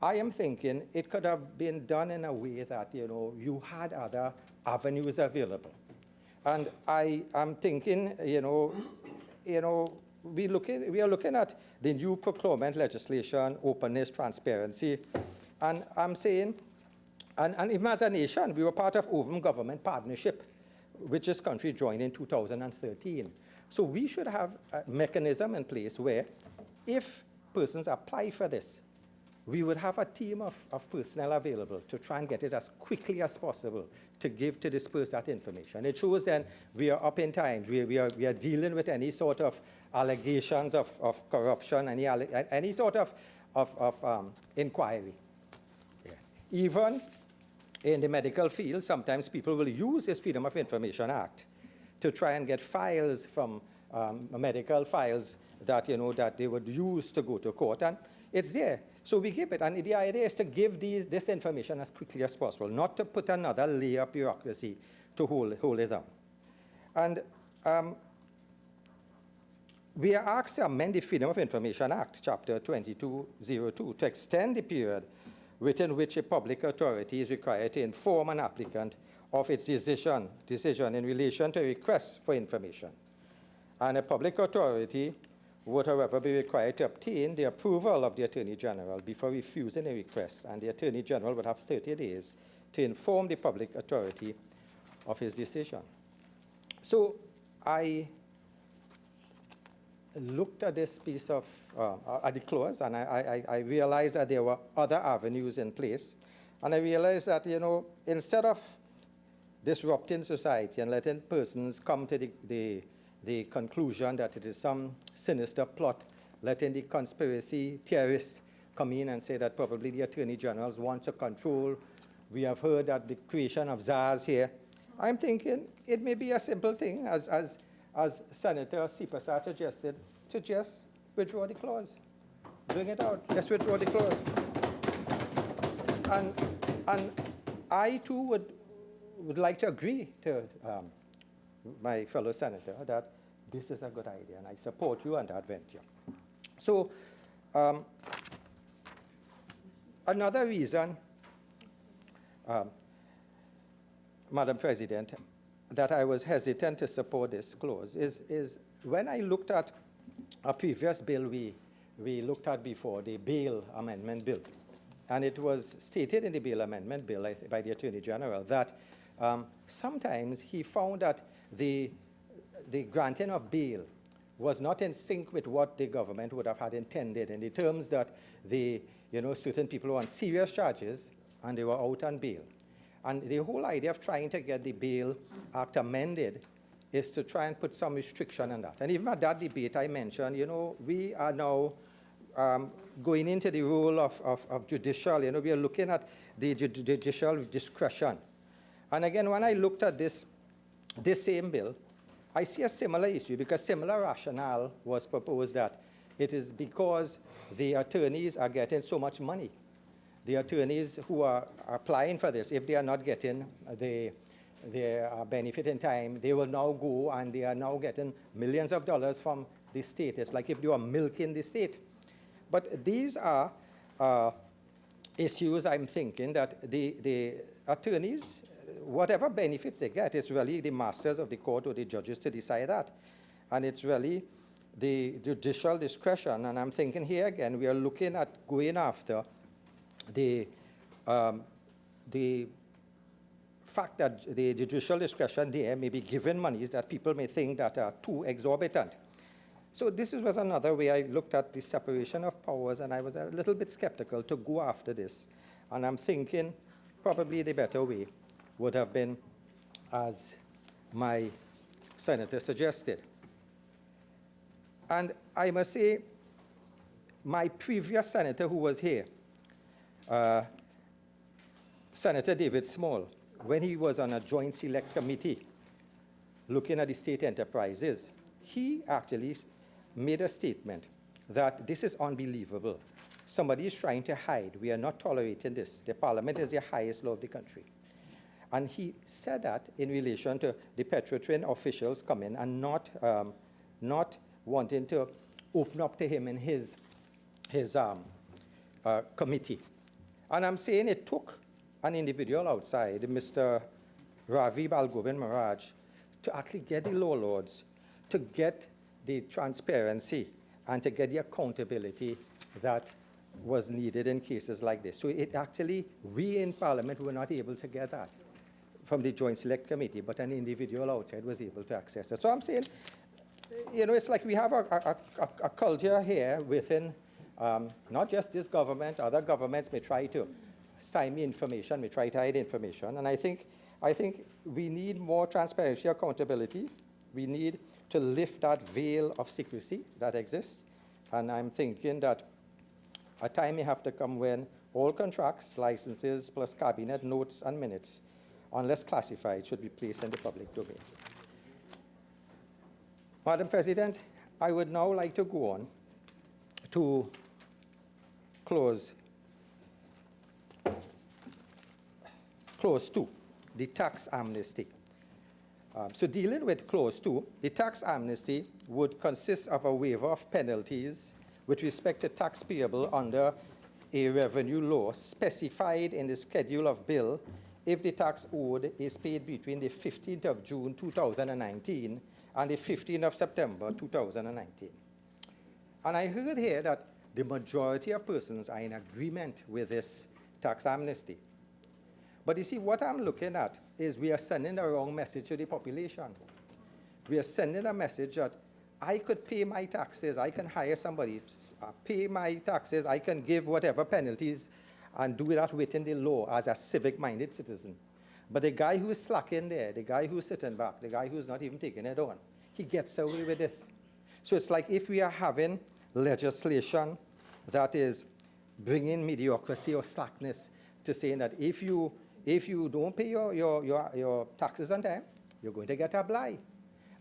I am thinking it could have been done in a way that, you had other avenues available. And I am thinking, we are looking at the new procurement legislation, openness, transparency, and I'm saying, and even as a nation, we were part of Open Government Partnership, which this country joined in 2013. So we should have a mechanism in place where if persons apply for this, we would have a team of personnel available to try and get it as quickly as possible to give to disperse that information. It shows then we are up in time. We are dealing with any sort of allegations of corruption, any sort of inquiry. Yeah. Even in the medical field, sometimes people will use this Freedom of Information Act to try and get files from medical files that, that they would use to go to court. And it's there. So we give it, and the idea is to give this information as quickly as possible, not to put another layer of bureaucracy to hold it down. And we are asked to amend the Freedom of Information Act, Chapter 2202, to extend the period within which a public authority is required to inform an applicant of its decision in relation to requests for information. And a public authority would, however, be required to obtain the approval of the Attorney General before refusing a request, and the Attorney General would have 30 days to inform the public authority of his decision. So I looked at this piece of, at the clause, and I realized that there were other avenues in place, and I realized that, instead of disrupting society and letting persons come to the conclusion that it is some sinister plot, letting the conspiracy theorists come in and say that probably the Attorney Generals want to control. We have heard that the creation of czars here. I'm thinking it may be a simple thing, as Senator Sipasa suggested, to just withdraw the clause. Bring it out. Just withdraw the clause. and I too would like to agree to my fellow senator that this is a good idea, and I support you on that venture. So another reason, Madam President, that I was hesitant to support this clause is when I looked at a previous bill we looked at before, the bail amendment bill. And it was stated in the bail amendment bill by the Attorney General that sometimes he found that the granting of bail was not in sync with what the government would have had intended in the terms that certain people were on serious charges and they were out on bail. And the whole idea of trying to get the Bail Act amended is to try and put some restriction on that. And even at that debate I mentioned, we are now going into the role of judicial, we are looking at the judicial discretion. And again, when I looked at this same bill, I see a similar issue because similar rationale was proposed that it is because the attorneys are getting so much money. The attorneys who are applying for this, if they are not getting their benefit in time, they will now go and they are now getting millions of dollars from the state. It's like if they were milking the state. But these are issues I'm thinking that the attorneys, whatever benefits they get, it's really the masters of the court or the judges to decide that. And it's really the judicial discretion. And I'm thinking here again, we are looking at going after the fact that the judicial discretion there may be given monies that people may think that are too exorbitant. So this was another way I looked at the separation of powers, and I was a little bit skeptical to go after this. And I'm thinking probably the better way would have been as my senator suggested. And I must say, my previous senator who was here, Senator David Small, when he was on a joint select committee looking at the state enterprises, he actually made a statement that this is unbelievable. Somebody is trying to hide. We are not tolerating this. The parliament is the highest law of the country. And he said that in relation to the Petrotrin officials coming and not wanting to open up to him in his committee. And I'm saying it took an individual outside, Mr. Ravi Balgobin Maharaj, to actually get the law lords, to get the transparency, and to get the accountability that was needed in cases like this. So it actually, we in Parliament were not able to get that from the Joint Select Committee, but an individual outside was able to access it. So I'm saying, it's like we have a culture here within not just this government, other governments may try to stymie information, may try to hide information. And I think we need more transparency, accountability. We need to lift that veil of secrecy that exists. And I'm thinking that a time may have to come when all contracts, licenses, plus cabinet notes and minutes, unless classified, should be placed in the public domain. Madam President, I would now like to go on to clause 2, the tax amnesty. So dealing with clause 2, the tax amnesty would consist of a waiver of penalties with respect to tax payable under a revenue law specified in the schedule of bill if the tax owed is paid between the 15th of June 2019 and the 15th of September 2019. And I heard here that the majority of persons are in agreement with this tax amnesty. But you see, what I'm looking at is we are sending the wrong message to the population. We are sending a message that I could pay my taxes, I can hire somebody, pay my taxes, I can give whatever penalties and do that within the law as a civic-minded citizen. But the guy who's slacking there, the guy who's sitting back, the guy who's not even taking it on, he gets away with this. So it's like if we are having legislation that is bringing mediocrity or slackness to saying that if you don't pay your taxes on time, you're going to get a blight.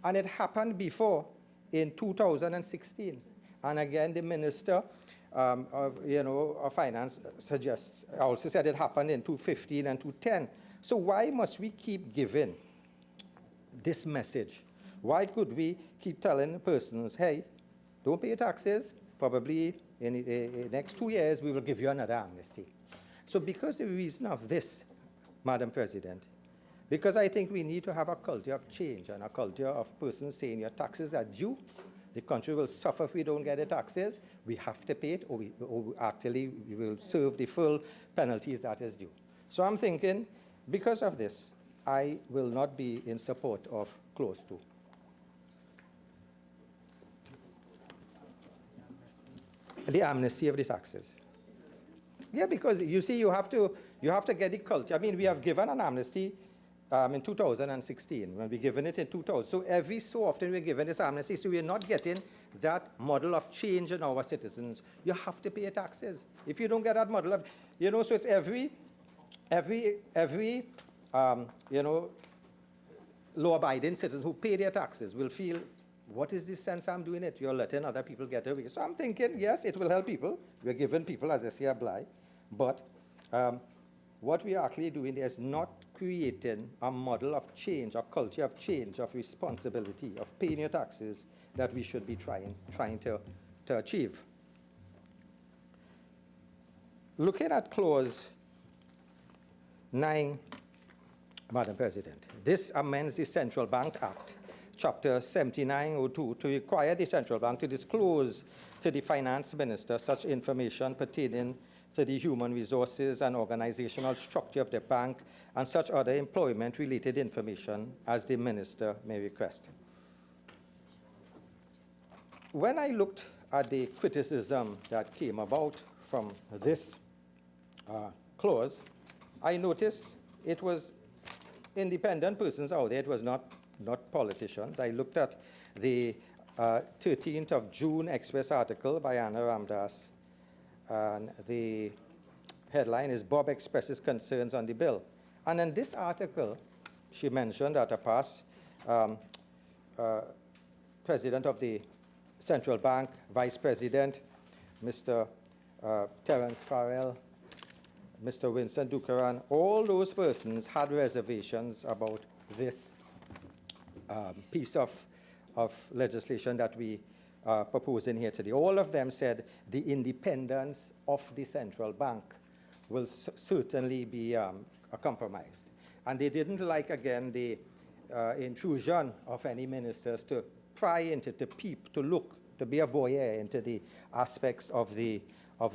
And it happened before in 2016. And again, the minister of Finance suggests, also said it happened in 2015 and 2010. So why must we keep giving this message? Why could we keep telling persons, hey, don't pay your taxes, probably in the next 2 years we will give you another amnesty. So because the reason of this, Madam President, because I think we need to have a culture of change and a culture of persons saying your taxes are due, the country will suffer if we don't get the taxes, we have to pay it, or actually we will serve the full penalties that is due. So I'm thinking, because of this, I will not be in support of clause 2. The amnesty of the taxes. Yeah, because you see, you have to get the culture. I mean, we have given an amnesty in 2016, when we given it in 2000. So every so often we're given this amnesty, so we're not getting that model of change in our citizens. You have to pay your taxes. If you don't get that model of, so it's every law-abiding citizen who pay their taxes will feel, what is the sense I'm doing it? You're letting other people get away. So I'm thinking, yes, it will help people. We're giving people, as I say, a blight. But what we are actually doing is not creating a model of change, a culture of change, of responsibility, of paying your taxes that we should be trying to achieve. Looking at clause 9, Madam President, this amends the Central Bank Act, Chapter 7902, to require the Central Bank to disclose to the Finance Minister such information pertaining to the human resources and organizational structure of the bank and such other employment-related information as the Minister may request. When I looked at the criticism that came about from this clause, I noticed it was independent persons out there. It was not politicians. I looked at the 13th of June Express article by Anna Ramdas, and the headline is Bob expresses concerns on the bill. And in this article, she mentioned that a past president of the Central Bank, Vice President, Mr. Terence Farrell, Mr. Winston Dukaran, all those persons had reservations about this piece of legislation that we are proposing here today. All of them said the independence of the central bank will certainly be compromised. And they didn't like, again, the intrusion of any ministers to pry into, to peep, to look, to be a voyeur into the aspects of the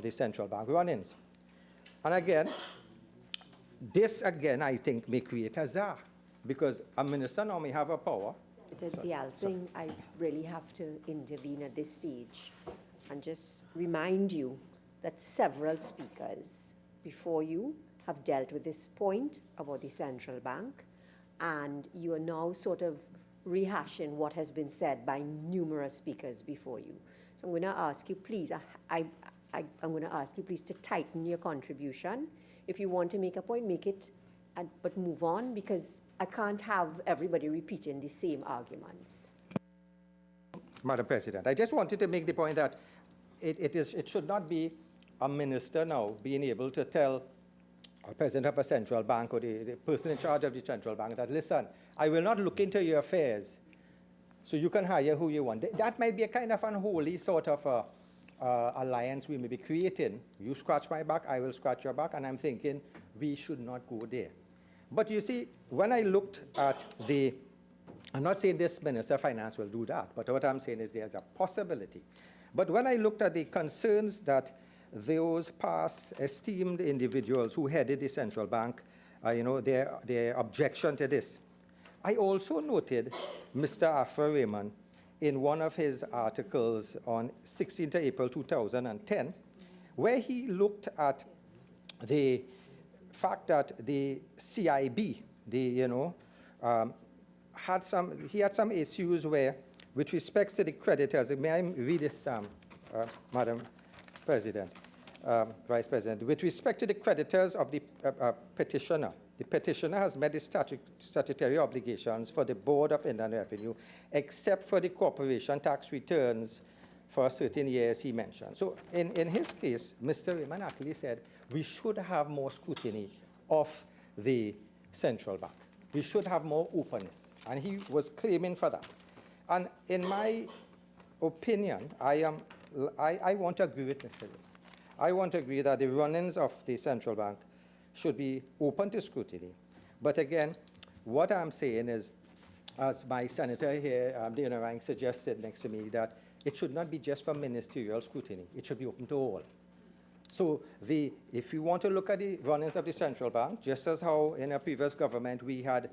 central bank run-ins. And again, this again, I think, may create a hazard, because a minister now may have a power. Deyalsingh, I really have to intervene at this stage and just remind you that several speakers before you have dealt with this point about the central bank, and you are now sort of rehashing what has been said by numerous speakers before you. So I'm going to ask you, please, I'm going to ask you, please, to tighten your contribution. If you want to make a point, make it, but move on, because I can't have everybody repeating the same arguments. Madam President, I just wanted to make the point that it should not be a minister now being able to tell a president of a central bank or the person in charge of the central bank that, listen, I will not look into your affairs, so you can hire who you want. That might be a kind of unholy sort of alliance we may be creating. You scratch my back, I will scratch your back, and I'm thinking we should not go there. But you see, when I looked at I'm not saying this Minister of Finance will do that, but what I'm saying is there's a possibility. But when I looked at the concerns that those past esteemed individuals who headed the central bank, their objection to this, I also noted Mr. Afra Raymond in one of his articles on 16th April 2010, where he looked at the fact that the CIB, he had some issues where, with respect to the creditors, may I read this, Madam President, Vice President, with respect to the creditors of the petitioner, the petitioner has met the statutory obligations for the Board of Inland Revenue, except for the corporation tax returns for certain years he mentioned. So in his case, Mr. Raymond actually said we should have more scrutiny of the central bank. We should have more openness. And he was claiming for that. And in my opinion, I want to agree with Mr. Raymond. I want to agree that the run-ins of the central bank should be open to scrutiny. But again, what I'm saying is, as my senator here, Dana Rank, suggested next to me, that it should not be just for ministerial scrutiny. It should be open to all. So if you want to look at the run-ins of the central bank, just as how in a previous government we had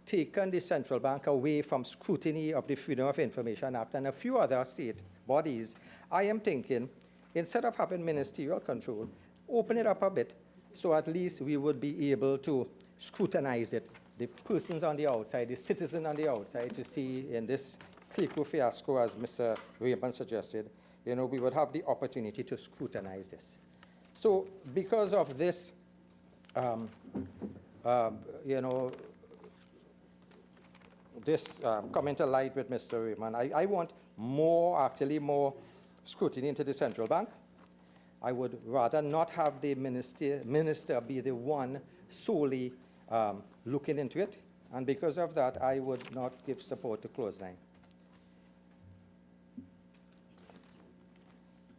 taken the central bank away from scrutiny of the Freedom of Information Act and a few other state bodies, I am thinking, instead of having ministerial control, open it up a bit so at least we would be able to scrutinize it, the persons on the outside, the citizen on the outside, to see in this Clico fiasco, as Mr. Raymond suggested, we would have the opportunity to scrutinize this. So because of this, this coming to light with Mr. Raymond, I want actually more scrutiny into the central bank. I would rather not have the minister be the one solely looking into it. And because of that, I would not give support to Clause 9.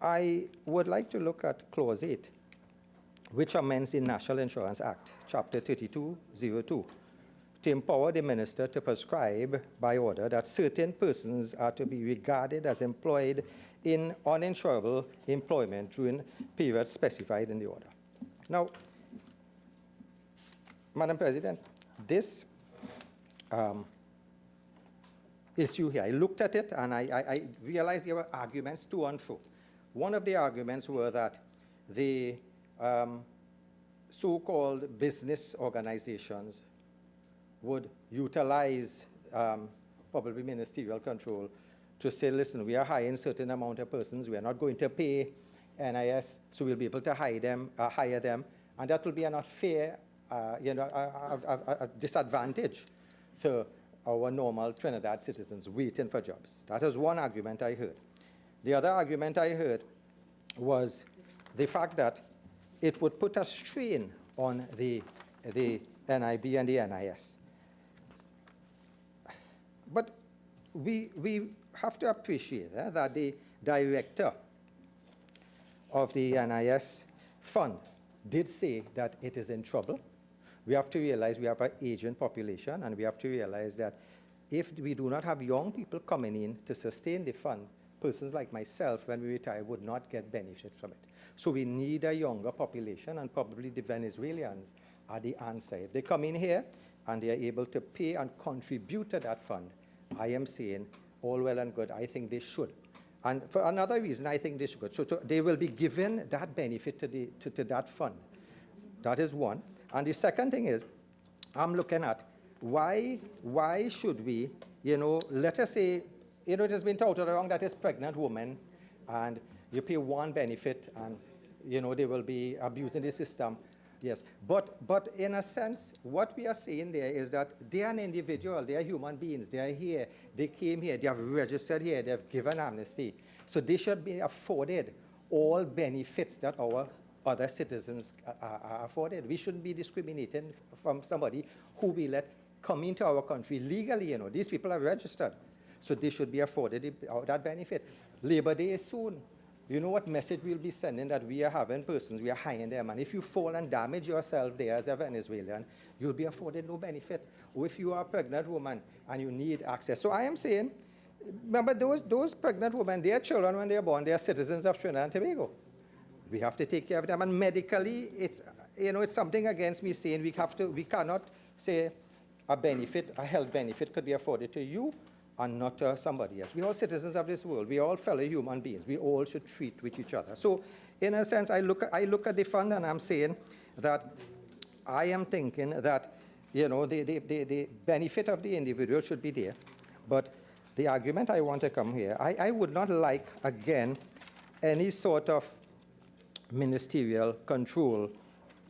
I would like to look at Clause 8, which amends the National Insurance Act, Chapter 3202, to empower the minister to prescribe by order that certain persons are to be regarded as employed in uninsurable employment during periods specified in the order. Now, Madam President, this issue here, I looked at it and I realized there were arguments to and fro. One of the arguments were that the so-called business organizations would utilize probably ministerial control to say, listen, we are hiring a certain amount of persons, we are not going to pay NIS, so we'll be able to hire them, and that will be an unfair, a disadvantage to our normal Trinidad citizens waiting for jobs. That is one argument I heard. The other argument I heard was the fact that it would put a strain on the NIB and the NIS. But we have to appreciate that the director of the NIS fund did say that it is in trouble. We have to realize we have an aging population, and we have to realize that if we do not have young people coming in to sustain the fund, persons like myself, when we retire, would not get benefit from it. So we need a younger population, and probably the Venezuelans are the answer. If they come in here and they are able to pay and contribute to that fund, I am saying all well and good. I think they should. And for another reason, I think they should. So they will be given that benefit to that fund. That is one. And the second thing is, I'm looking at why should we, let us say, it has been touted around that is pregnant woman, and you pay one benefit, and they will be abusing the system. Yes, but in a sense, what we are saying there is that they are an individual, they are human beings, they are here, they came here, they have registered here, they have given amnesty. So they should be afforded all benefits that our other citizens are afforded. We shouldn't be discriminating from somebody who we let come into our country legally. These people are registered. So they should be afforded that benefit. Labor Day is soon. You know what message we'll be sending, that we are having persons, we are hiring them, and if you fall and damage yourself there as a Venezuelan, you'll be afforded no benefit. Or if you are a pregnant woman and you need access. So I am saying, remember those pregnant women, their children when they are born, they are citizens of Trinidad and Tobago. We have to take care of them, and medically, it's something against me saying we cannot say a health benefit could be afforded to you and not somebody else. We're all citizens of this world. We're all fellow human beings. We all should treat with each other. So in a sense, I look at the fund and I'm saying that I am thinking that, the benefit of the individual should be there. But the argument I want to come here, I would not like, again, any sort of ministerial control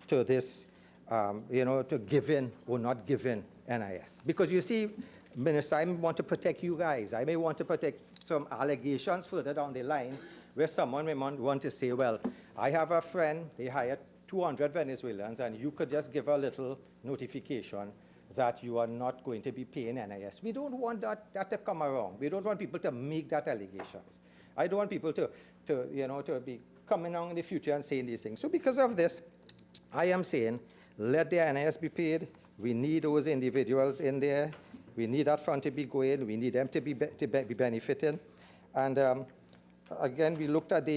to this, to giving or not giving NIS. Because you see, Minister, I want to protect you guys. I may want to protect some allegations further down the line where someone may want to say, well, I have a friend, they hired 200 Venezuelans, and you could just give a little notification that you are not going to be paying NIS. We don't want that to come around. We don't want people to make that allegations. I don't want people to be coming on in the future and saying these things. So because of this, I am saying, let the NIS be paid. We need those individuals in there. We need that fund to be going. We need them to be benefiting. And again, we looked at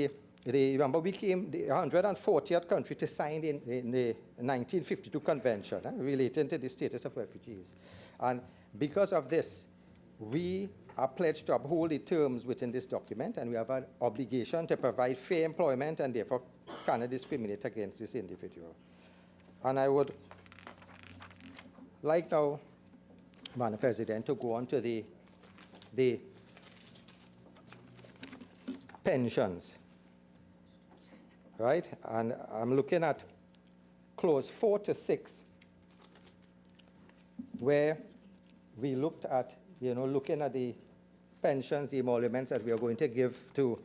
remember we came the 140th country to sign in the 1952 convention relating to the status of refugees. And because of this, we are pledged to uphold the terms within this document, and we have an obligation to provide fair employment and therefore cannot discriminate against this individual. And I would like now, Madam President, to go on to the pensions, right? And I'm looking at clause 4 to 6, where we looked at, looking at the pensions, the emoluments that we are going to give to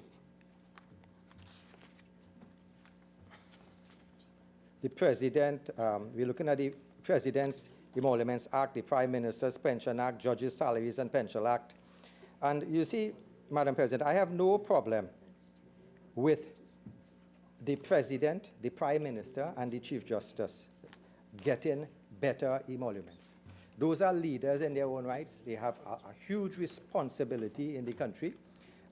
the President. We're looking at the President's Emoluments Act, the Prime Minister's Pension Act, Judges' Salaries and Pension Act. And you see, Madam President, I have no problem with the President, the Prime Minister, and the Chief Justice getting better emoluments. Those are leaders in their own rights. They have a huge responsibility in the country.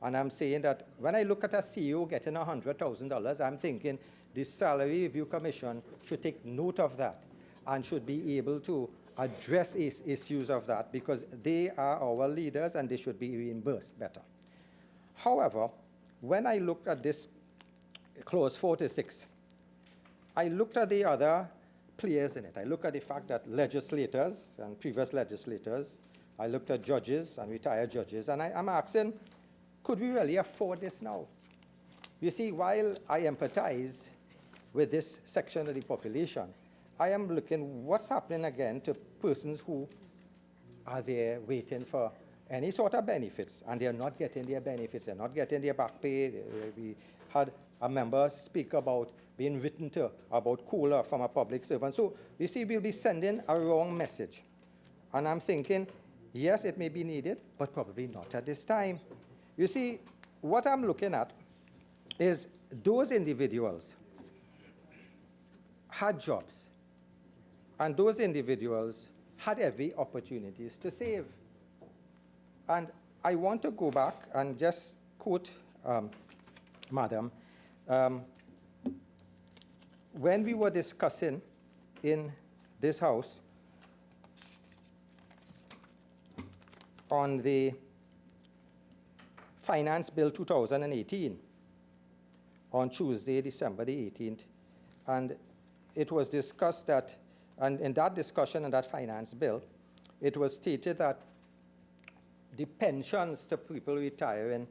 And I'm saying that when I look at a CEO getting $100,000, I'm thinking the Salary Review Commission should take note of that and should be able to address issues of that, because they are our leaders and they should be reimbursed better. However, when I looked at this clause 4 to 6, I looked at the other players in it. I looked at the fact that legislators and previous legislators, I looked at judges and retired judges, and I'm asking, could we really afford this now? You see, while I empathize with this section of the population, I am looking what's happening again to persons who are there waiting for any sort of benefits, and they're not getting their benefits, they're not getting their back pay. We had a member speak about being written to about COLA from a public servant. So you see, we'll be sending a wrong message. And I'm thinking, yes, it may be needed, but probably not at this time. You see, what I'm looking at is those individuals had jobs, and those individuals had every opportunities to save. And I want to go back and just quote, Madam, when we were discussing in this House on the Finance Bill 2018 on Tuesday, December the 18th, and it was discussed that, and in that discussion on that finance bill, it was stated that the pensions to people retiring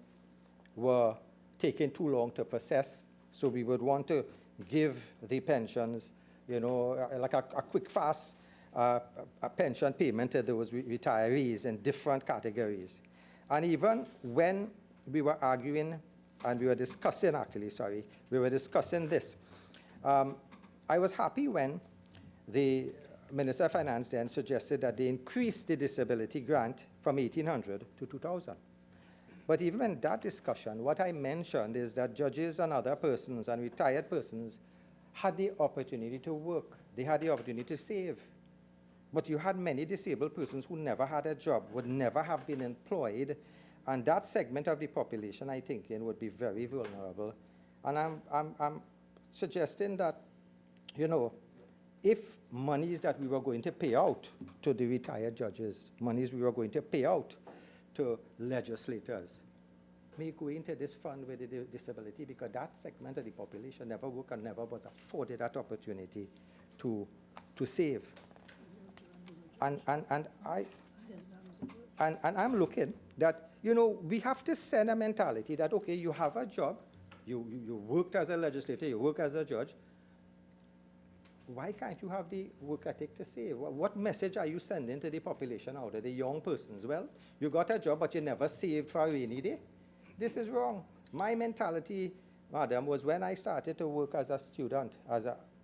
were taking too long to process, so we would want to give the pensions, like a quick, fast a pension payment to those retirees in different categories. And even when we were arguing, and we were discussing, we were discussing this, I was happy when the Minister of Finance then suggested that they increase the disability grant from 1,800 to 2,000. But even in that discussion, what I mentioned is that judges and other persons and retired persons had the opportunity to work. They had the opportunity to save. But you had many disabled persons who never had a job, would never have been employed, and that segment of the population, I think, would be very vulnerable. And I'm suggesting that, if monies that we were going to pay out to the retired judges, monies we were going to pay out to legislators, may go into this fund with the disability, because that segment of the population never worked and never was afforded that opportunity to save. And I'm looking that, we have to send a mentality that, okay, you have a job, you worked as a legislator, you work as a judge, why can't you have the work ethic to save? What message are you sending to the population out there, the young persons? Well, you got a job, but you never saved for a rainy day. This is wrong. My mentality, madam, was when I started to work as a student,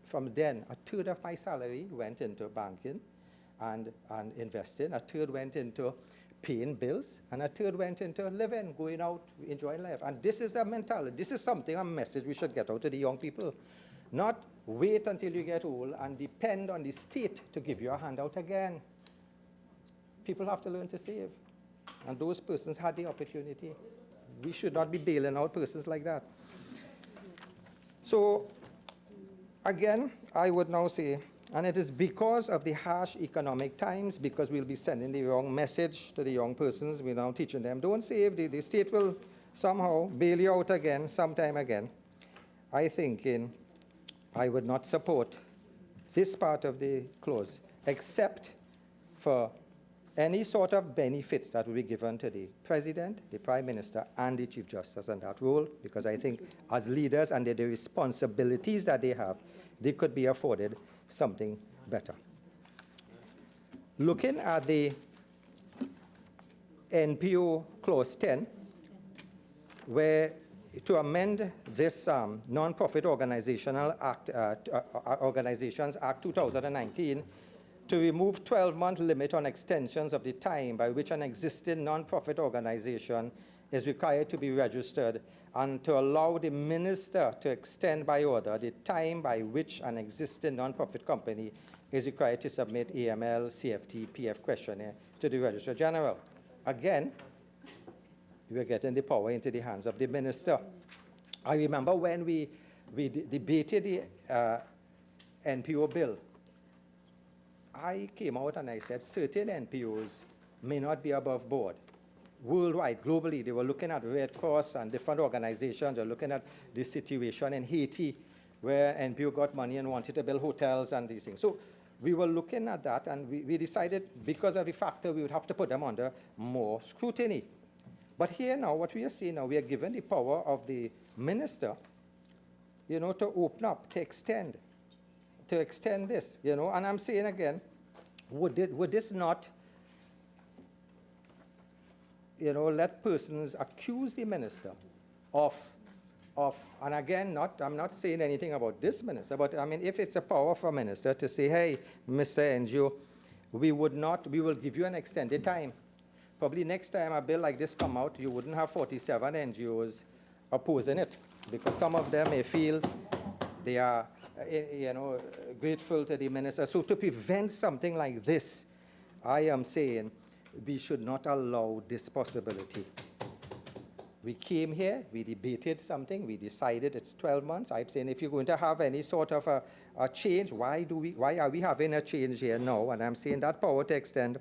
from then, a third of my salary went into banking and investing, a third went into paying bills, and a third went into living, going out, enjoying life. And this is a mentality. This is something, a message we should get out to the young people. Not wait until you get old and depend on the state to give you a handout again. People have to learn to save. And those persons had the opportunity. We should not be bailing out persons like that. So, again, I would now say, and it is because of the harsh economic times, because we'll be sending the wrong message to the young persons, we're now teaching them, don't save, the state will somehow bail you out again, sometime again. I think I would not support this part of the clause, except for any sort of benefits that will be given to the President, the Prime Minister, and the Chief Justice in that role, because I think as leaders under the responsibilities that they have, they could be afforded something better. Looking at the NPO Clause 10, where to amend this Non-Profit Organizational Act, Organizations Act 2019, to remove 12-month limit on extensions of the time by which an existing non-profit organization is required to be registered, and to allow the minister to extend by order the time by which an existing non-profit company is required to submit AML, CFT, PF questionnaire to the Registrar General. Again, we're getting the power into the hands of the minister. I remember when we debated the NPO bill, I came out and I said certain NPOs may not be above board. Worldwide, globally, they were looking at Red Cross and different organizations. They were looking at the situation in Haiti, where NPO got money and wanted to build hotels and these things. So we were looking at that, and we decided, because of the factor, we would have to put them under more scrutiny. But here now, what we are seeing now, we are given the power of the minister, you know, to open up, to extend this, you know. And I'm saying again, would this not, you know, let persons accuse the minister of, and again, I'm not saying anything about this minister, but I mean, if it's a power for a minister to say, hey, Mr. NGO, we will give you an extended time. Probably next time a bill like this come out, you wouldn't have 47 NGOs opposing it, because some of them may feel they are, you know, grateful to the minister. So to prevent something like this, I am saying we should not allow this possibility. We came here, we debated something, we decided it's 12 months. I'm saying if you're going to have any sort of a change, why are we having a change here now? And I'm saying that power to extend,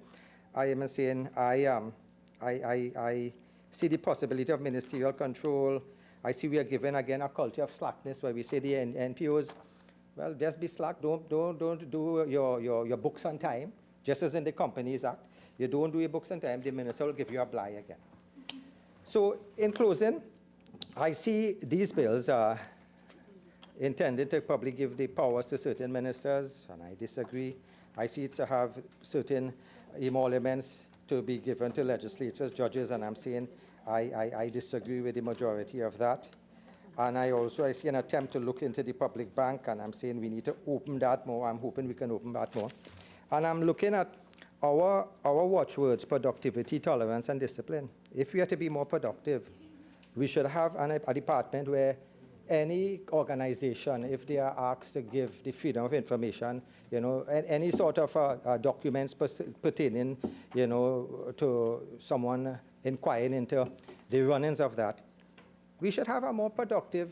I am saying I see the possibility of ministerial control. I see we are given again a culture of slackness where we say the NPOs, well, just be slack, don't do your books on time, just as in the Companies Act. You don't do your books on time, the minister will give you a bly again. So in closing, I see these bills are intended to probably give the powers to certain ministers, and I disagree. I see it to have certain emoluments to be given to legislators, judges, and I'm saying I disagree with the majority of that. And I see an attempt to look into the public bank, and I'm saying we need to open that more. I'm hoping we can open that more. And I'm looking at our watchwords, productivity, tolerance, and discipline. If we are to be more productive, we should have a department where any organization, if they are asked to give the freedom of information, you know, any sort of documents pertaining, you know, to someone inquiring into the runnings of that, we should have more productive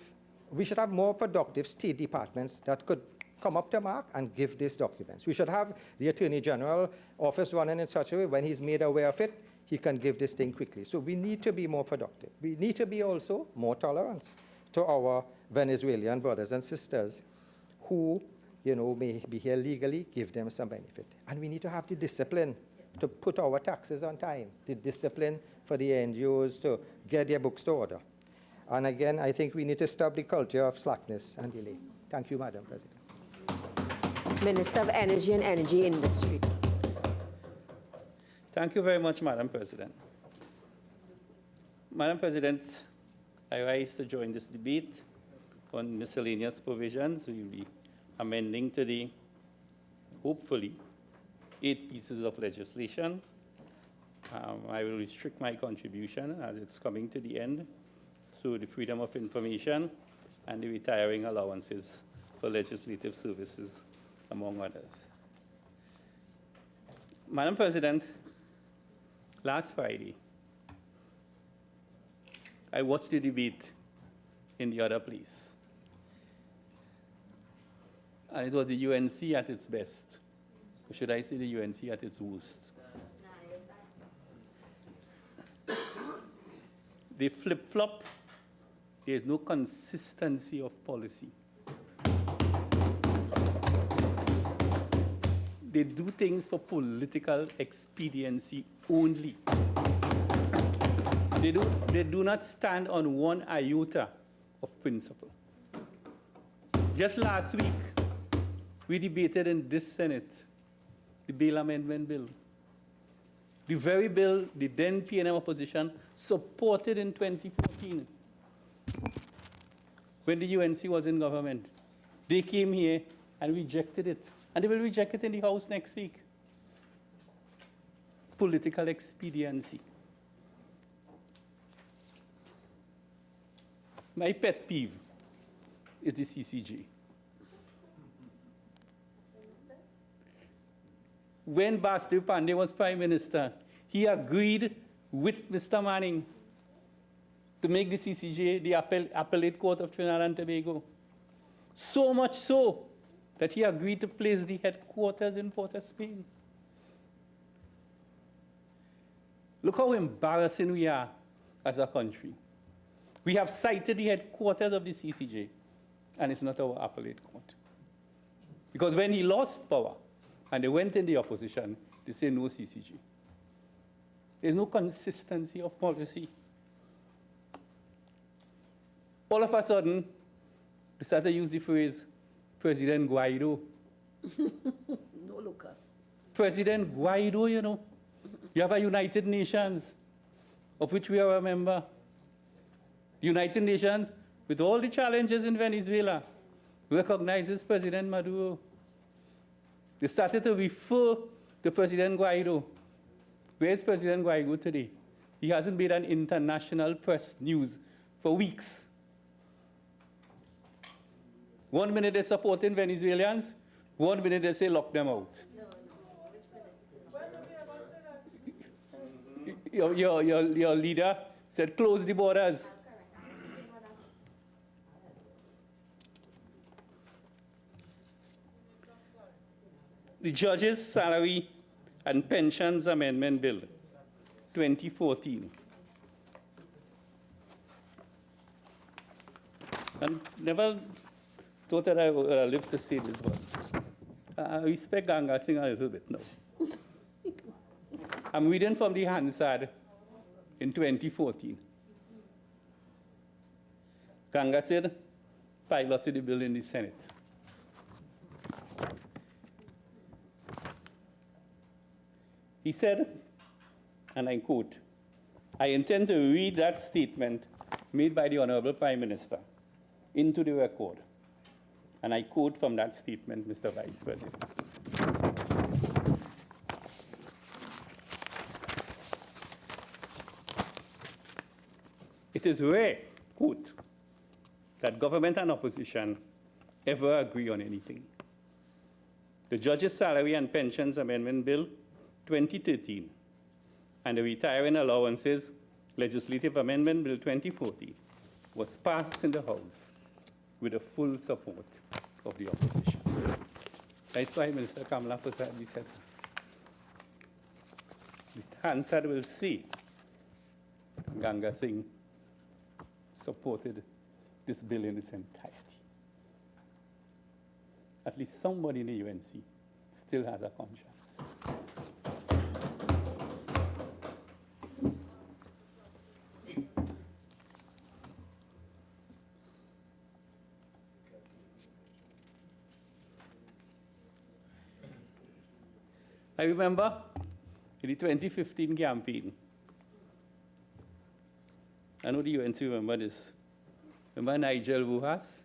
state departments that could come up to mark and give these documents. We should have the Attorney General office running in such a way when he's made aware of it, he can give this thing quickly. So we need to be more productive. We need to be also more tolerant to our Venezuelan brothers and sisters who, you know, may be here legally, give them some benefit. And we need to have the discipline to put our taxes on time, the discipline for the NGOs to get their books to order. And again, I think we need to stop the culture of slackness and delay. Thank you, Madam President. Minister of Energy and Energy Industry. Thank you very much, Madam President. Madam President, I rise to join this debate on miscellaneous provisions. We will be amending today, hopefully, 8 pieces of legislation. I will restrict my contribution as it's coming to the end to the freedom of information and the retiring allowances for legislative services, among others. Madam President, last Friday, I watched the debate in the other place. And it was the UNC at its best. Or should I say the UNC at its worst? They flip-flop. There is no consistency of policy. They do things for political expediency only. They do not stand on one iota of principle. Just last week, we debated in this Senate the bail amendment bill. The very bill the then PNM opposition supported in 2014 when the UNC was in government. They came here and rejected it. And they will reject it in the House next week. Political expediency. My pet peeve is the CCJ. When Basti Pandey was Prime Minister, he agreed with Mr. Manning to make the CCJ the Appellate Court of Trinidad and Tobago. So much so that he agreed to place the headquarters in Port of Spain. Look how embarrassing we are as a country. We have cited the headquarters of the CCJ, and it's not our appellate court. Because when he lost power, and they went in the opposition, they say no CCJ. There's no consistency of policy. All of a sudden, they started to use the phrase, President Guaido. No, Lucas. President Guaido, you know. You have a United Nations, of which we are a member. United Nations, with all the challenges in Venezuela, recognizes President Maduro. They started to refer to President Guaido. Where is President Guaido today? He hasn't made an international press news for weeks. 1 minute they're supporting Venezuelans, 1 minute they say lock them out. Your leader said close the borders. The Judges' Salary and Pensions Amendment Bill, 2014. And never thought that I would live to see this one. I respect Ganga Singh a little bit now. I'm reading from the Hansard in 2014. Ganga said, piloted the bill in the Senate. He said, and I quote, I intend to read that statement made by the Honorable Prime Minister into the record. And I quote from that statement, Mr. Vice President. It is rare, quote, that government and opposition ever agree on anything. The Judges' Salary and Pensions Amendment Bill, 2013, and the Retiring Allowances Legislative Amendment Bill 2014 was passed in the House with the full support of the opposition. Vice Prime Minister Kamala Prasad says, the Hansard will say Ganga Singh supported this bill in its entirety. At least somebody in the UNC still has a conscience. I remember in the 2015 campaign, I know the UNC remember this, Remember Nigel Wuhas?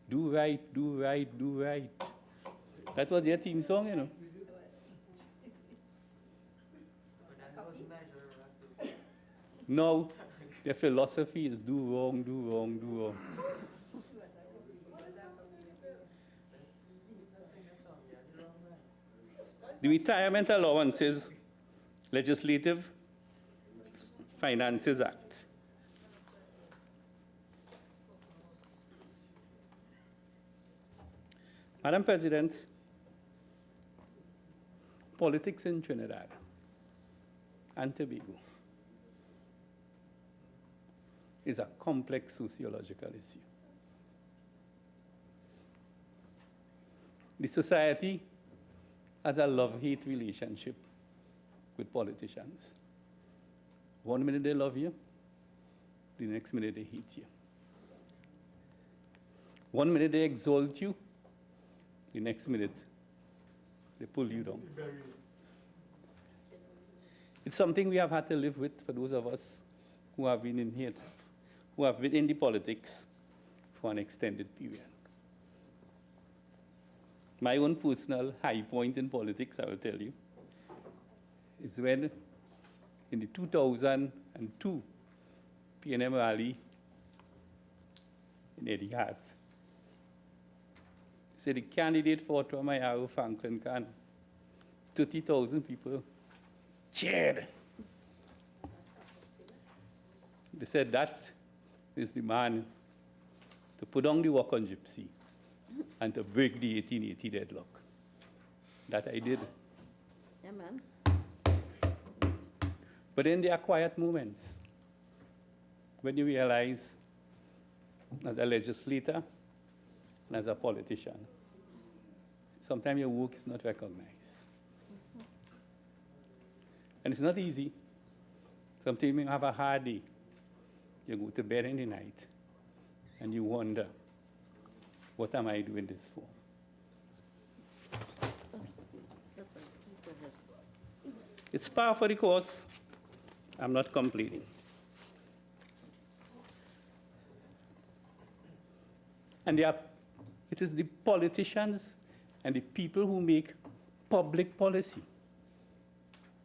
Do right, do right, do right. That was their theme song, you know. No, their philosophy is do wrong, do wrong, do wrong. The Retirement Allowances Legislative Finances Act. Madam President, politics in Trinidad and Tobago is a complex sociological issue. The society has a love-hate relationship with politicians. One minute they love you, the next minute they hate you. One minute they exalt you, the next minute they pull you down. It's something we have had to live with for those of us who have been in here, who have been in the politics for an extended period. My own personal high point in politics, I will tell you, is when in the 2002 PNM rally in Eddie Hart, said the candidate for Mayaro Franklin Khan, 30,000 people cheered. They said that is the man to put on the walk on gypsy and to break the 1880 deadlock. That I did. Yeah, man. But then there are quiet moments when you realize, as a legislator and as a politician, sometimes your work is not recognized. And it's not easy. Sometimes you have a hard day. You go to bed in the night and you wonder, what am I doing this for? That's fine. Go ahead. It's par for the course. I'm not complaining. And it is the politicians and the people who make public policy,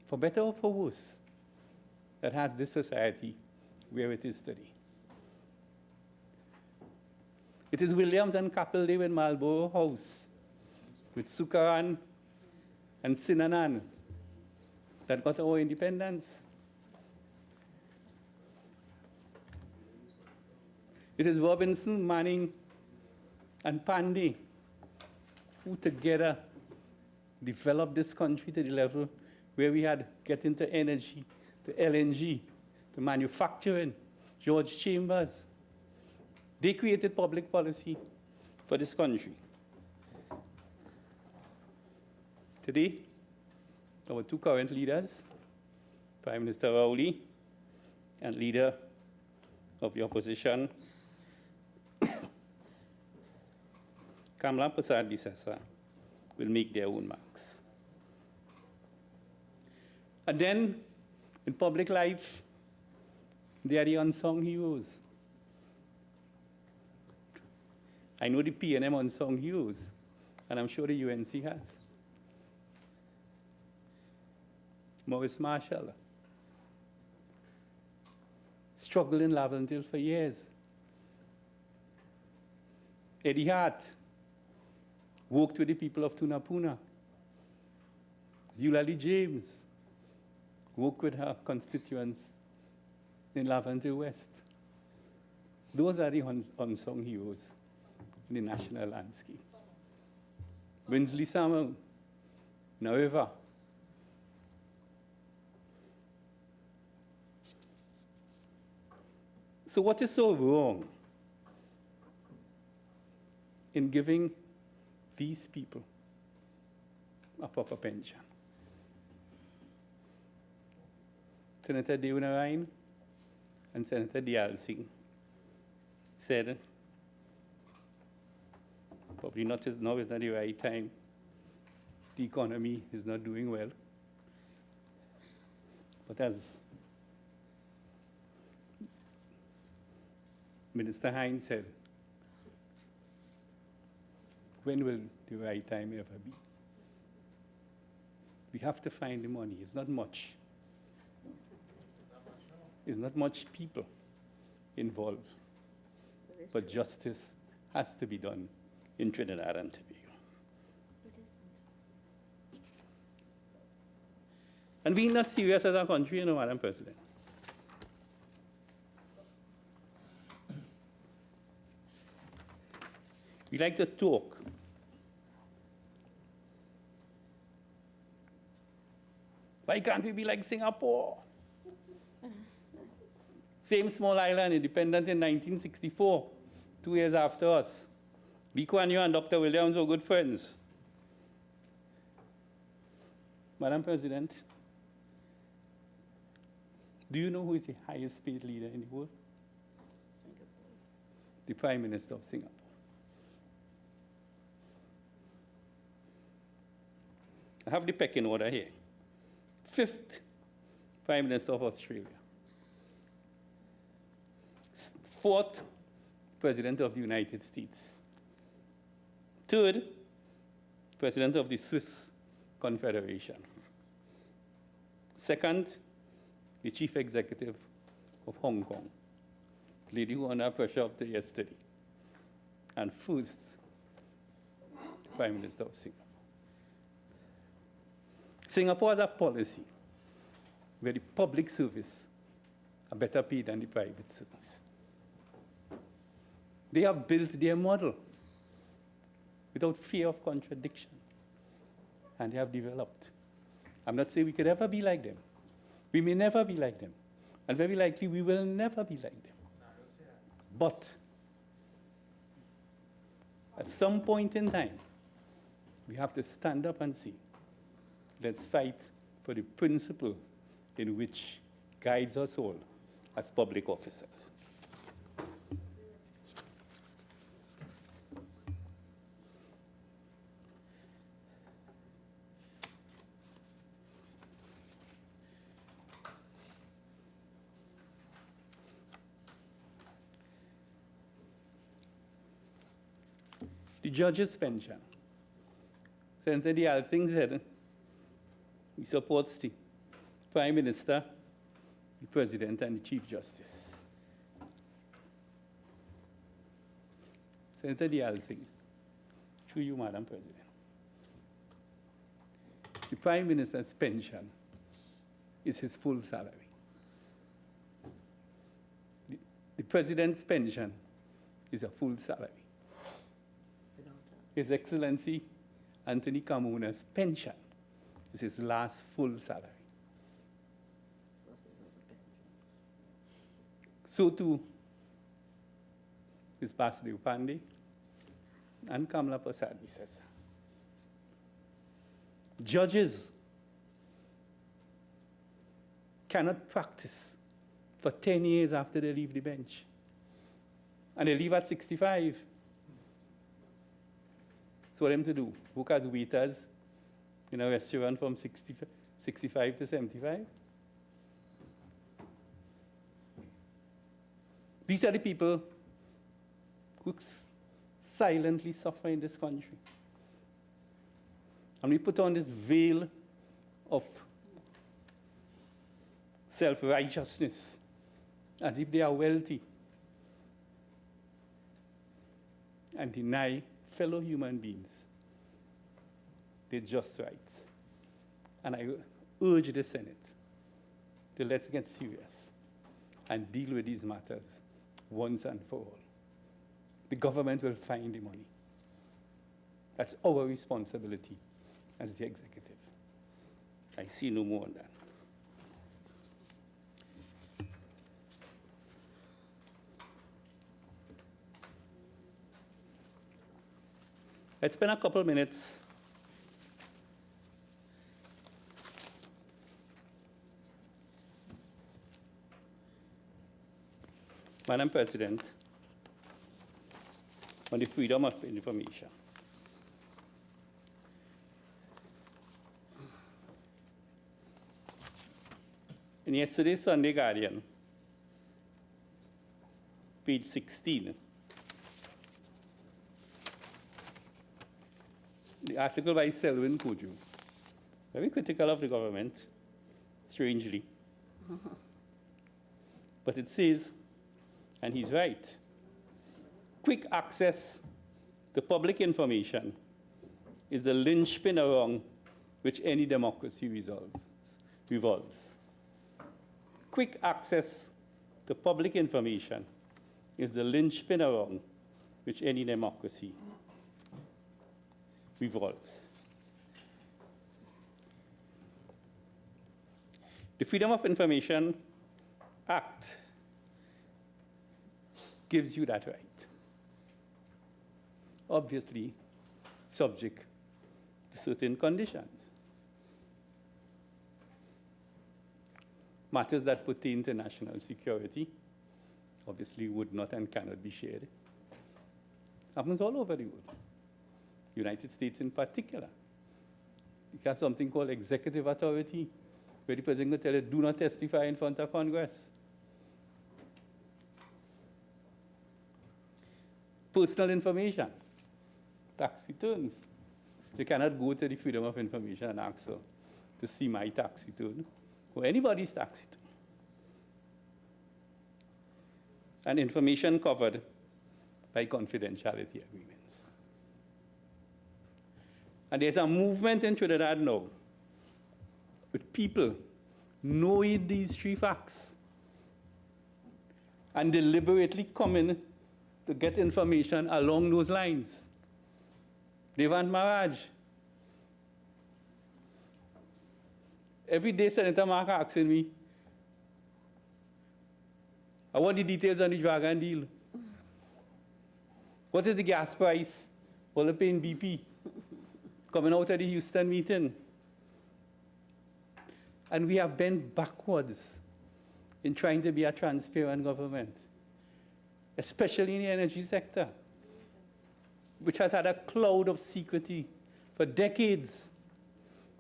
for better or for worse, that has this society where it is today. It is Williams and Capaldi in Marlborough House with Sukaran and Sinanan that got our independence. It is Robinson, Manning, and Pandey who together developed this country to the level where we had get into energy, to LNG, to manufacturing, George Chambers. They created public policy for this country. Today, our two current leaders, Prime Minister Rowley and leader of the opposition, Kamla Persad-Bissessar, will make their own marks. And then, in public life, they are the unsung heroes. I know the PNM unsung heroes, and I'm sure the UNC has. Maurice Marshall struggled in Laventille for years. Eddie Hart worked with the people of Tunapuna. Eulalie James worked with her constituents in Laventille West. Those are the unsung heroes in the national landscape. Winsley Samuel, Nareva. So what is so wrong in giving these people a proper pension? Senator Deonarine and Senator Deyalsingh said, probably now is not the right time. The economy is not doing well. But as Minister Haynes said, when will the right time ever be? We have to find the money. It's not much. There's not much people involved. But justice has to be done in Trinidad and Tobago. It isn't. And we're not serious as a country, you know, Madam President. We like to talk. Why can't we be like Singapore? Same small island, independent in 1964, 2 years after us. Lee Kuan Yew and Dr. Williams were good friends. Madam President, do you know who is the highest paid leader in the world? The Prime Minister of Singapore. I have the pecking order here. 5th Prime Minister of Australia. 4th President of the United States. 3rd President of the Swiss Confederation. 2nd, the Chief Executive of Hong Kong, lady who under pressure up to yesterday. And 1st, the Prime Minister of Singapore. Singapore has a policy where the public service are better paid than the private service. They have built their model without fear of contradiction, and they have developed. I'm not saying we could ever be like them. We may never be like them, and very likely we will never be like them. But at some point in time, we have to stand up and say, let's fight for the principle in which guides us all as public officers. The judge's pension. Senator Deyalsingh said he supports the Prime Minister, the President, and the Chief Justice. Senator Deyalsingh, through you, Madam President, the Prime Minister's pension is his full salary. The President's pension is a full salary. His Excellency Anthony Carmona's pension is his last full salary. So too is Basudev Pandey and Kamala Prasad Visesa. Judges cannot practice for 10 years after they leave the bench. And they leave at 65. So what them to do? Work as waiters in a restaurant from 65 to 75? These are the people who silently suffer in this country. And we put on this veil of self-righteousness as if they are wealthy and deny fellow human beings their just rights. And I urge the Senate to let's get serious and deal with these matters once and for all. The government will find the money. That's our responsibility as the executive. I see no more on that. Let's spend a couple minutes Madam President, on the freedom of information. In yesterday's Sunday Guardian, page 16. The article by Selwyn Kojo, very critical of the government, strangely. But it says, and he's right, quick access to public information is the linchpin around which any democracy revolves. Quick access to public information is the linchpin around which any democracy revolves. The Freedom of Information Act gives you that right. Obviously, subject to certain conditions. Matters that pertain to national security obviously would not and cannot be shared. Happens all over the world. United States in particular. You have something called executive authority, where the president will tell you, do not testify in front of Congress. Personal information, tax returns. You cannot go to the Freedom of Information and ask for to see my tax return or anybody's tax return. And information covered by confidentiality agreements. And there's a movement in Trinidad now with people knowing these three facts and deliberately coming to get information along those lines. Devant Maharaj. Every day, Senator Mark asking me, I want the details on the Dragon deal. What is the gas price? What are paying BP? Coming out of the Houston meeting. And we have bent backwards in trying to be a transparent government, especially in the energy sector, which has had a cloud of secrecy for decades.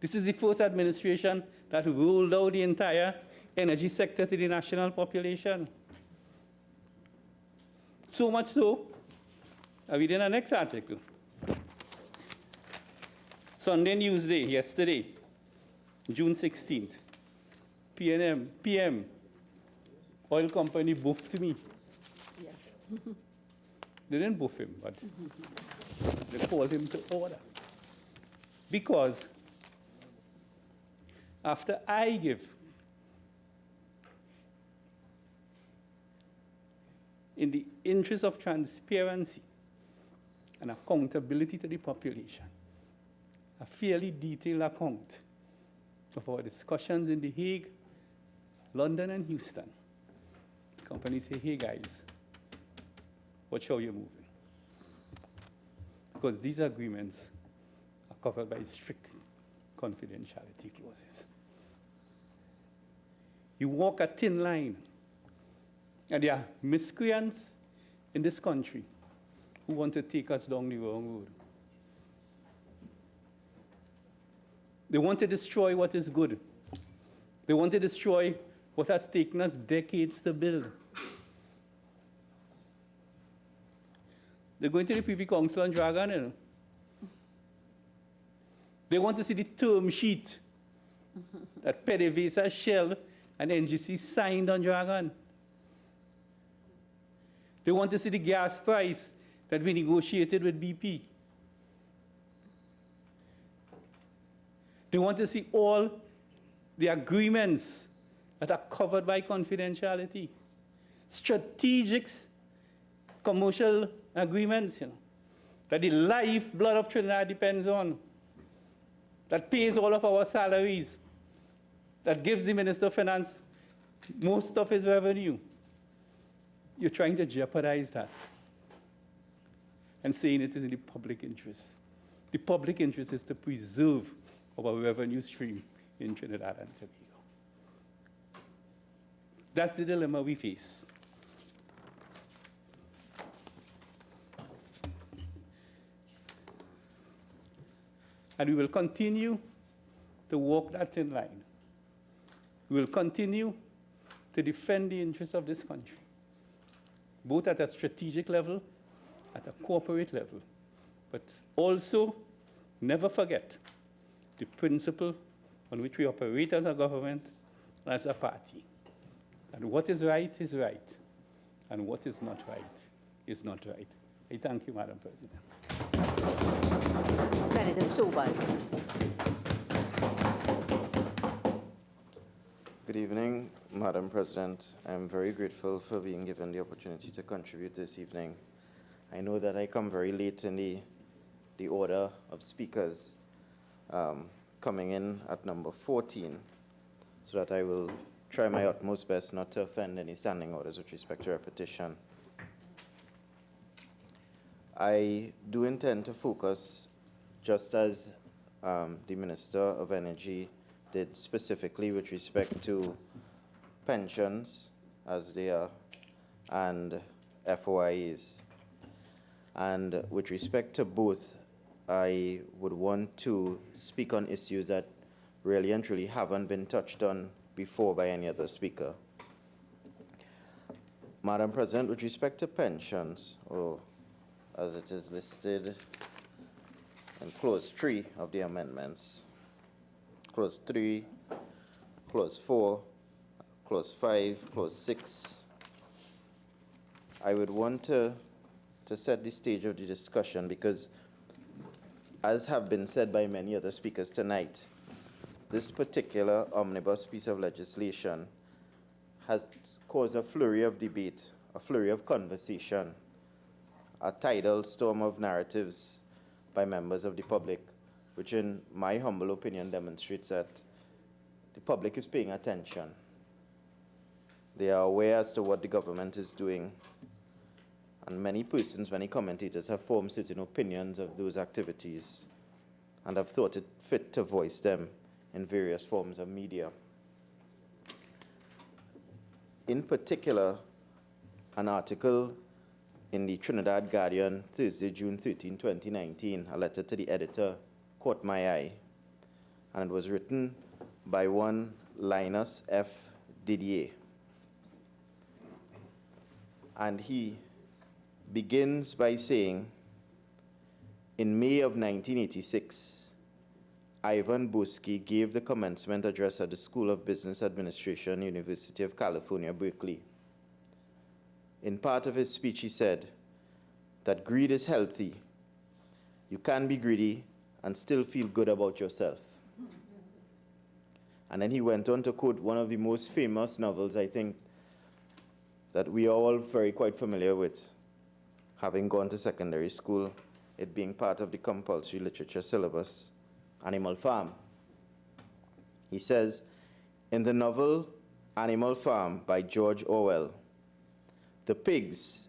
This is the first administration that rolled out the entire energy sector to the national population. So much so, I read in the next article. Sunday Newsday, yesterday, June 16th, PM, oil company boofed me. Yeah. They didn't boof him, but they called him to order. Because after I give in the interest of transparency and accountability to the population, a fairly detailed account of our discussions in The Hague, London, and Houston. The company say, hey guys, watch how you're moving. Because these agreements are covered by strict confidentiality clauses. You walk a thin line, and there are miscreants in this country who want to take us down the wrong road. They want to destroy what is good. They want to destroy what has taken us decades to build. They're going to the Privy Council on Dragon, you know. They want to see the term sheet that PDVSA, Shell, and NGC signed on Dragon. They want to see the gas price that we negotiated with BP. They want to see all the agreements that are covered by confidentiality. Strategic commercial agreements, you know, that the lifeblood of Trinidad depends on, that pays all of our salaries, that gives the Minister of Finance most of his revenue. You're trying to jeopardize that and saying it is in the public interest. The public interest is to preserve our revenue stream in Trinidad and Tobago. That's the dilemma we face. And we will continue to walk that thin line. We will continue to defend the interests of this country both at a strategic level, at a corporate level, but also never forget the principle on which we operate as a government and as a party. And what is right, and what is not right. I thank you, Madam President. Senator Sobers. Good evening, Madam President. I'm very grateful for being given the opportunity to contribute this evening. I know that I come very late in the order of speakers, coming in at number 14, so that I will try my utmost best not to offend any standing orders with respect to repetition. I do intend to focus, just as the Minister of Energy did specifically with respect to pensions, as they are, and FOIAs. And with respect to both, I would want to speak on issues that really and truly haven't been touched on before by any other speaker. Madam President, with respect to pensions, or as it is listed in Clause 3 of the amendments, Clause 3, Clause 4, Clause 5, Clause 6, I would want to set the stage of the discussion because, as have been said by many other speakers tonight, this particular omnibus piece of legislation has caused a flurry of debate, a flurry of conversation, a tidal storm of narratives by members of the public, which in my humble opinion demonstrates that the public is paying attention. They are aware as to what the government is doing, and many persons, many commentators have formed certain opinions of those activities and have thought it fit to voice them in various forms of media. In particular, an article in the Trinidad Guardian, Thursday, June 13, 2019, a letter to the editor, caught my eye, and it was written by one Linus F. Didier. And he begins by saying, in May of 1986, Ivan Boesky gave the commencement address at the School of Business Administration, University of California, Berkeley. In part of his speech, he said that greed is healthy. You can be greedy and still feel good about yourself. And then he went on to quote one of the most famous novels, I think, that we are all quite familiar with, having gone to secondary school, it being part of the compulsory literature syllabus, Animal Farm. He says, in the novel Animal Farm by George Orwell, the pigs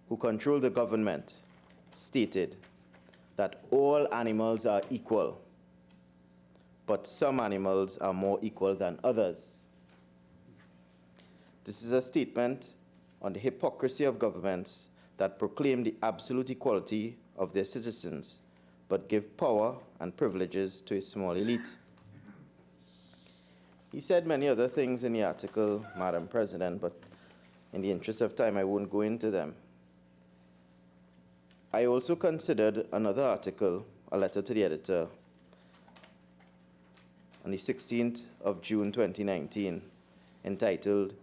who control the government stated that all animals are equal, but some animals are more equal than others. This is a statement on the hypocrisy of governments that proclaim the absolute equality of their citizens, but give power and privileges to a small elite. He said many other things in the article, Madam President, but in the interest of time, I won't go into them. I also considered another article, a letter to the editor, on the 16th of June 2019, entitled,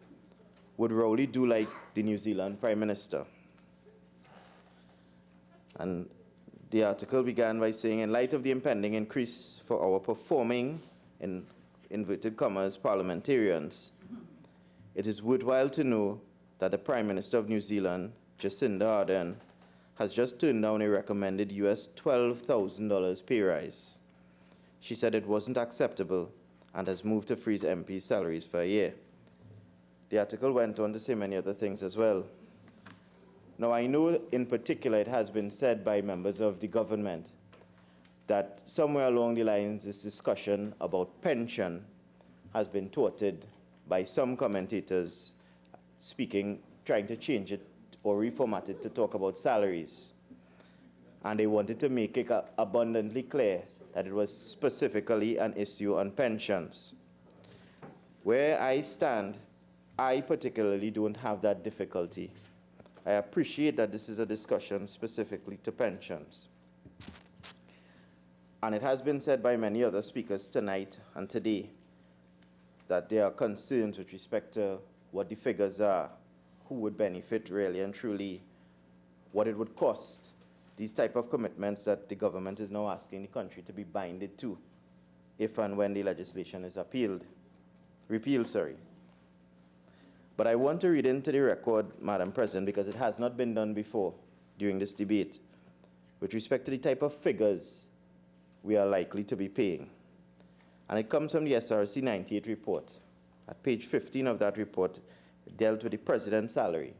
Would Rowley Do Like the New Zealand Prime Minister? And the article began by saying, in light of the impending increase for our performing, in inverted commas, parliamentarians, it is worthwhile to know that the Prime Minister of New Zealand, Jacinda Ardern, has just turned down a recommended US $12,000 pay rise. She said it wasn't acceptable and has moved to freeze MPs' salaries for a year. The article went on to say many other things as well. Now, I know in particular it has been said by members of the government that somewhere along the lines this discussion about pension has been thwarted by some commentators speaking, trying to change it or reformat it to talk about salaries. And they wanted to make it abundantly clear that it was specifically an issue on pensions. Where I stand, I particularly don't have that difficulty. I appreciate that this is a discussion specifically to pensions. And it has been said by many other speakers tonight and today that there are concerns with respect to what the figures are, who would benefit really and truly, what it would cost, these type of commitments that the government is now asking the country to be binded to if and when the legislation is repealed. But I want to read into the record, Madam President, because it has not been done before during this debate, with respect to the type of figures we are likely to be paying. And it comes from the SRC 98 report. At page 15 of that report, it dealt with the president's salary,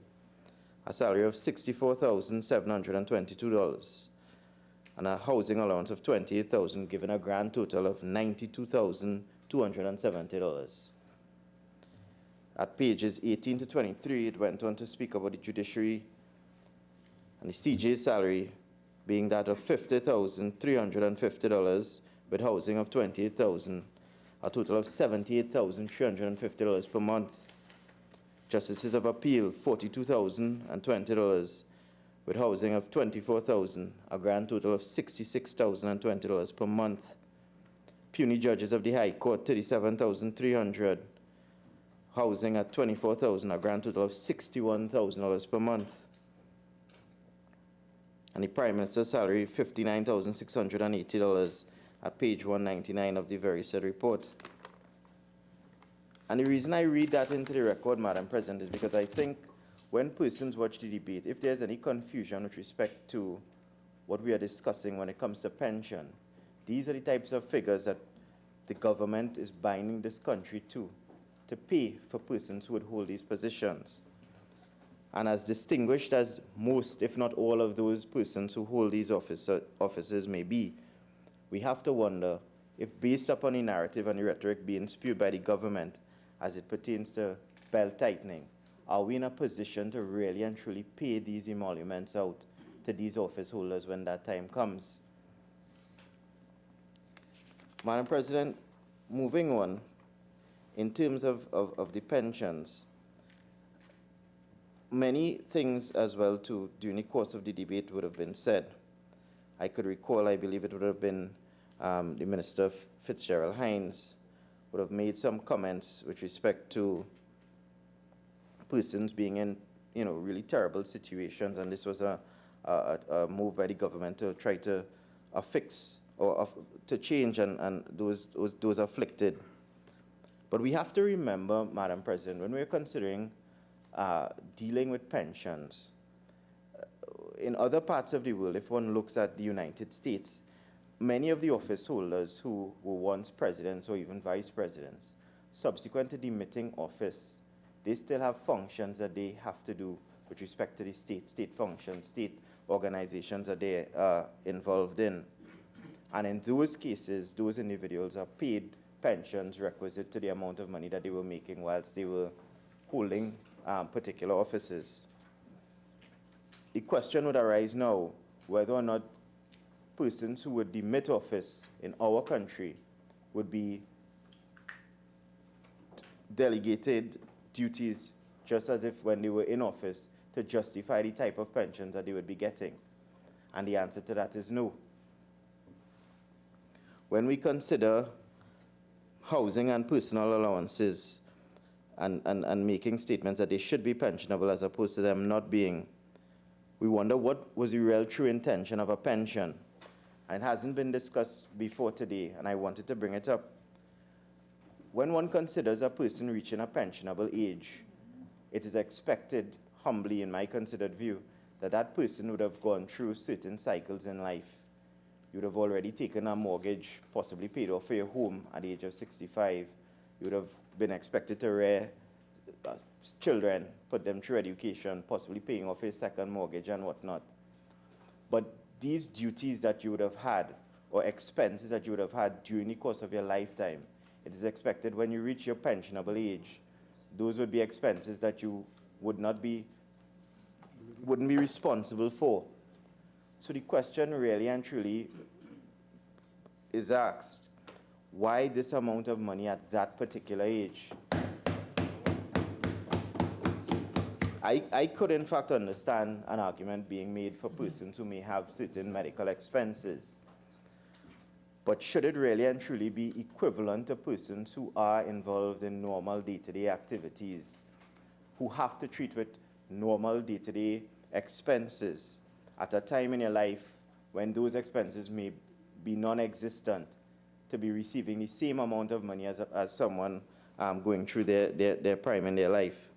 a salary of $64,722, and a housing allowance of $28,000, giving a grand total of $92,270. At pages 18 to 23, it went on to speak about the judiciary and the CJ's salary being that of $50,350, with housing of $28,000, a total of $78,350 per month. Justices of Appeal, $42,020, with housing of $24,000, a grand total of $66,020 per month. Puisne judges of the High Court, $37,300, housing at $24,000, a grand total of $61,000 per month. And the Prime Minister's salary, $59,680, at page 199 of the very said report. And the reason I read that into the record, Madam President, is because I think when persons watch the debate, if there's any confusion with respect to what we are discussing when it comes to pension, these are the types of figures that the government is binding this country to pay for persons who would hold these positions. And as distinguished as most, if not all, of those persons who hold these offices may be, we have to wonder if, based upon the narrative and the rhetoric being spewed by the government as it pertains to belt tightening, are we in a position to really and truly pay these emoluments out to these office holders when that time comes? Madam President, moving on, in terms of the pensions, many things as well too during the course of the debate would have been said. I could recall, I believe it would have been the Minister Fitzgerald Haynes would have made some comments with respect to persons being in, really terrible situations, and this was a move by the government to try to fix or to change and those afflicted. But we have to remember, Madam President, when we're considering dealing with pensions, in other parts of the world, if one looks at the United States, many of the office holders who were once presidents or even vice presidents, subsequent to demitting office, they still have functions that they have to do with respect to the state functions, state organizations that they are involved in. And in those cases, those individuals are paid pensions requisite to the amount of money that they were making whilst they were holding particular offices. The question would arise now whether or not persons who would demit office in our country would be delegated duties just as if when they were in office to justify the type of pensions that they would be getting. And the answer to that is no. When we consider housing and personal allowances and making statements that they should be pensionable as opposed to them not being, we wonder what was the real true intention of a pension. And it hasn't been discussed before today, and I wanted to bring it up. When one considers a person reaching a pensionable age, it is expected, humbly in my considered view, that that person would have gone through certain cycles in life. You would have already taken a mortgage, possibly paid off for your home at the age of 65. You would have been expected to rear children, put them through education, possibly paying off a second mortgage and whatnot. But these duties that you would have had, or expenses that you would have had during the course of your lifetime, it is expected when you reach your pensionable age, those would be expenses that you wouldn't be responsible for. So the question really and truly is asked, why this amount of money at that particular age? I could in fact understand an argument being made for persons who may have certain medical expenses. But should it really and truly be equivalent to persons who are involved in normal day-to-day activities, who have to treat with normal day-to-day expenses at a time in your life when those expenses may be non-existent, to be receiving the same amount of money as someone going through their prime in their life?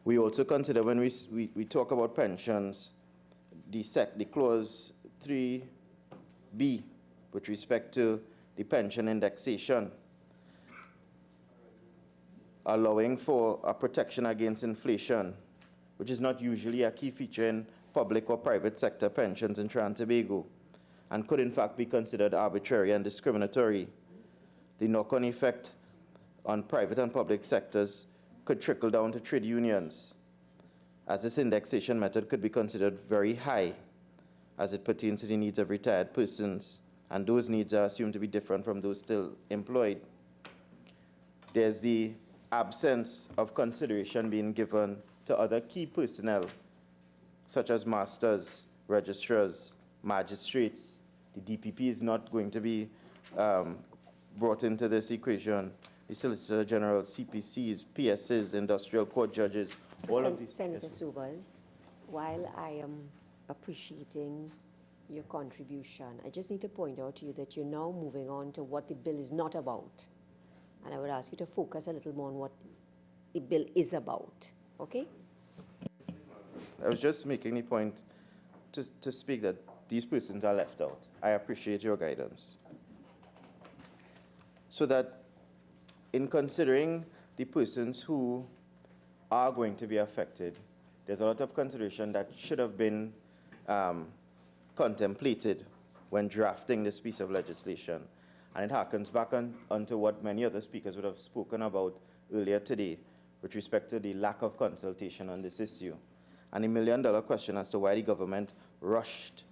We also consider, when we talk about pensions, the clause 3B with respect to the pension indexation, allowing for a protection against inflation, which is not usually a key feature in public or private sector pensions in Trinidad and Tobago, and could in fact be considered arbitrary and discriminatory. The knock-on effect on private and public sectors could trickle down to trade unions, as this indexation method could be considered very high as it pertains to the needs of retired persons, and those needs are assumed to be different from those still employed. There's the absence of consideration being given to other key personnel, such as masters, registrars, magistrates. The DPP is not going to be brought into this equation. The Solicitor General, CPCs, PSs, industrial court judges, So all of these. Senator Yes, Subas, while I am appreciating your contribution, I just need to point out to you that you're now moving on to what the bill is not about. And I would ask you to focus a little more on what the bill is about, okay? I was just making the point to speak that these persons are left out. I appreciate your guidance. So that in considering the persons who are going to be affected, there's a lot of consideration that should have been contemplated when drafting this piece of legislation. And it harkens back onto what many other speakers would have spoken about earlier today with respect to the lack of consultation on this issue. And the million-dollar question as to why the government rushed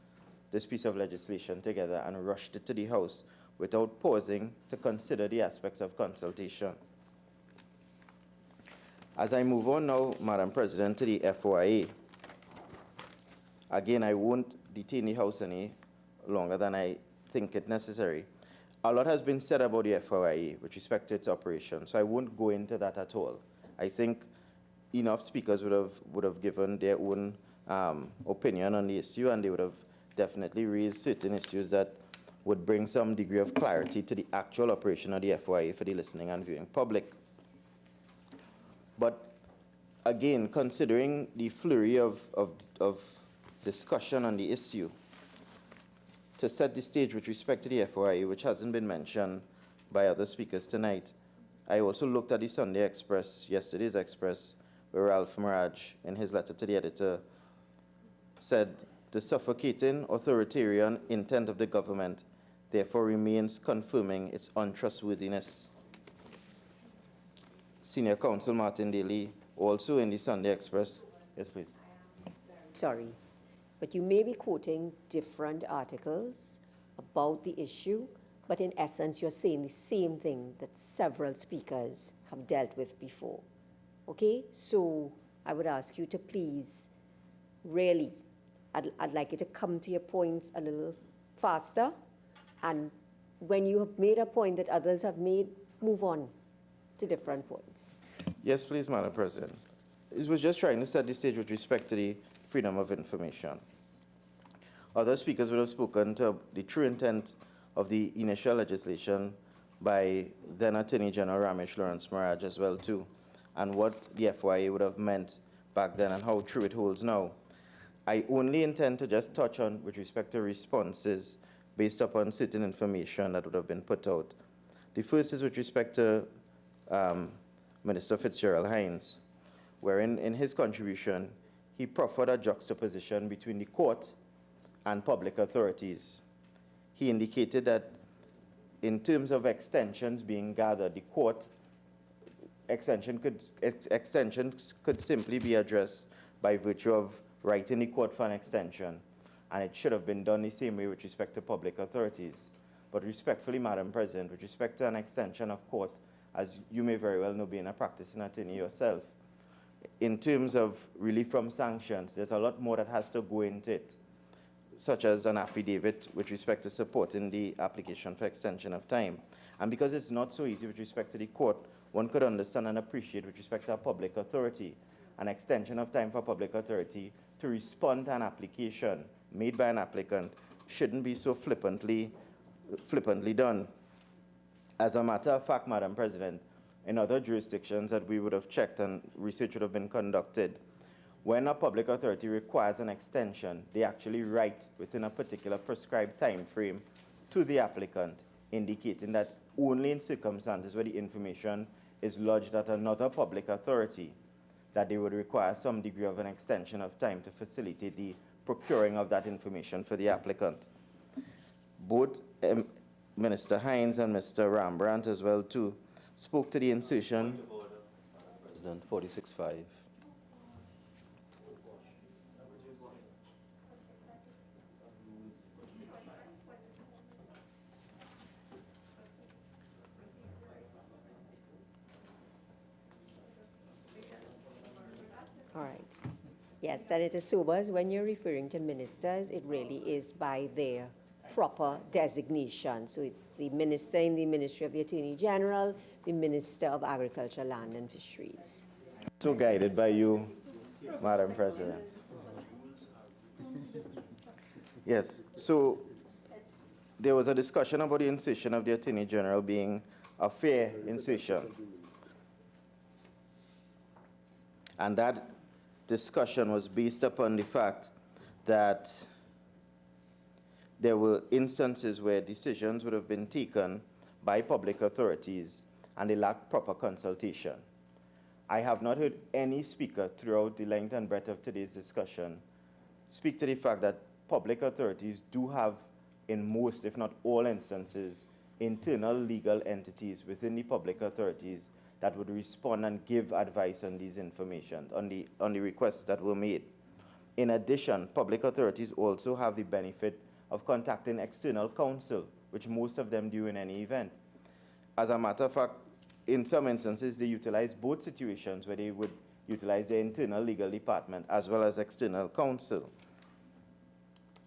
this piece of legislation together and rushed it to the House without pausing to consider the aspects of consultation. As I move on now, Madam President, to the FOIA, again, I won't detain the House any longer than I think it necessary. A lot has been said about the FOIA with respect to its operation, so I won't go into that at all. I think enough speakers would have given their own opinion on the issue, and they would have definitely raised certain issues that would bring some degree of clarity to the actual operation of the FOIA for the listening and viewing public. But again, considering the flurry of discussion on the issue, to set the stage with respect to the FOIA, which hasn't been mentioned by other speakers tonight, I also looked at the Sunday Express, yesterday's Express, where Ralph Maraj, in his letter to the editor, said, "The suffocating authoritarian intent of the government therefore remains confirming its untrustworthiness." Senior Counsel Martin Daly, also in the Sunday Express. Yes, please. Sorry, but you may be quoting different articles about the issue, but in essence, you're saying the same thing that several speakers have dealt with before. Okay? So I would ask you to please, really, I'd like you to come to your points a little faster, and when you have made a point that others have made, move on to different points. Yes, please, Madam President. It was just trying to set the stage with respect to the freedom of information. Other speakers would have spoken to the true intent of the initial legislation by then Attorney General Ramesh Lawrence Maraj as well too, and what the FOIA would have meant back then and how true it holds now. I only intend to just touch on with respect to responses based upon certain information that would have been put out. The first is with respect to Minister Fitzgerald Haynes, wherein in his contribution, he proffered a juxtaposition between the court and public authorities. He indicated that in terms of extensions being gathered, the court extensions could simply be addressed by virtue of writing the court for an extension, and it should have been done the same way with respect to public authorities. But respectfully, Madam President, with respect to an extension of court, as you may very well know, being a practicing attorney yourself, in terms of relief from sanctions, there's a lot more that has to go into it, such as an affidavit with respect to supporting the application for extension of time. And because it's not so easy with respect to the court, one could understand and appreciate with respect to a public authority, an extension of time for public authority to respond to an application made by an applicant shouldn't be so flippantly done. As a matter of fact, Madam President, in other jurisdictions that we would have checked and research would have been conducted, when a public authority requires an extension, they actually write within a particular prescribed time frame to the applicant, indicating that only in circumstances where the information is lodged at another public authority that they would require some degree of an extension of time to facilitate the procuring of that information for the applicant. Both Minister Haynes and Mr. Rembrandt as well too spoke to the insertion. President, 46.5. All right. Yes, Senator Sobers, when you're referring to ministers, it really is by their proper designation. So it's the minister in the Ministry of the Attorney General, the Minister of Agriculture, Land and Fisheries. So guided by you, Madam President. Yes, so there was a discussion about the insertion of the Attorney General being a fair insertion. And that discussion was based upon the fact that there were instances where decisions would have been taken by public authorities and they lacked proper consultation. I have not heard any speaker throughout the length and breadth of today's discussion speak to the fact that public authorities do have, in most, if not all instances, internal legal entities within the public authorities that would respond and give advice on these information, on the requests that were made. In addition, public authorities also have the benefit of contacting external counsel, which most of them do in any event. As a matter of fact, in some instances, they utilize both situations where they would utilize their internal legal department as well as external counsel.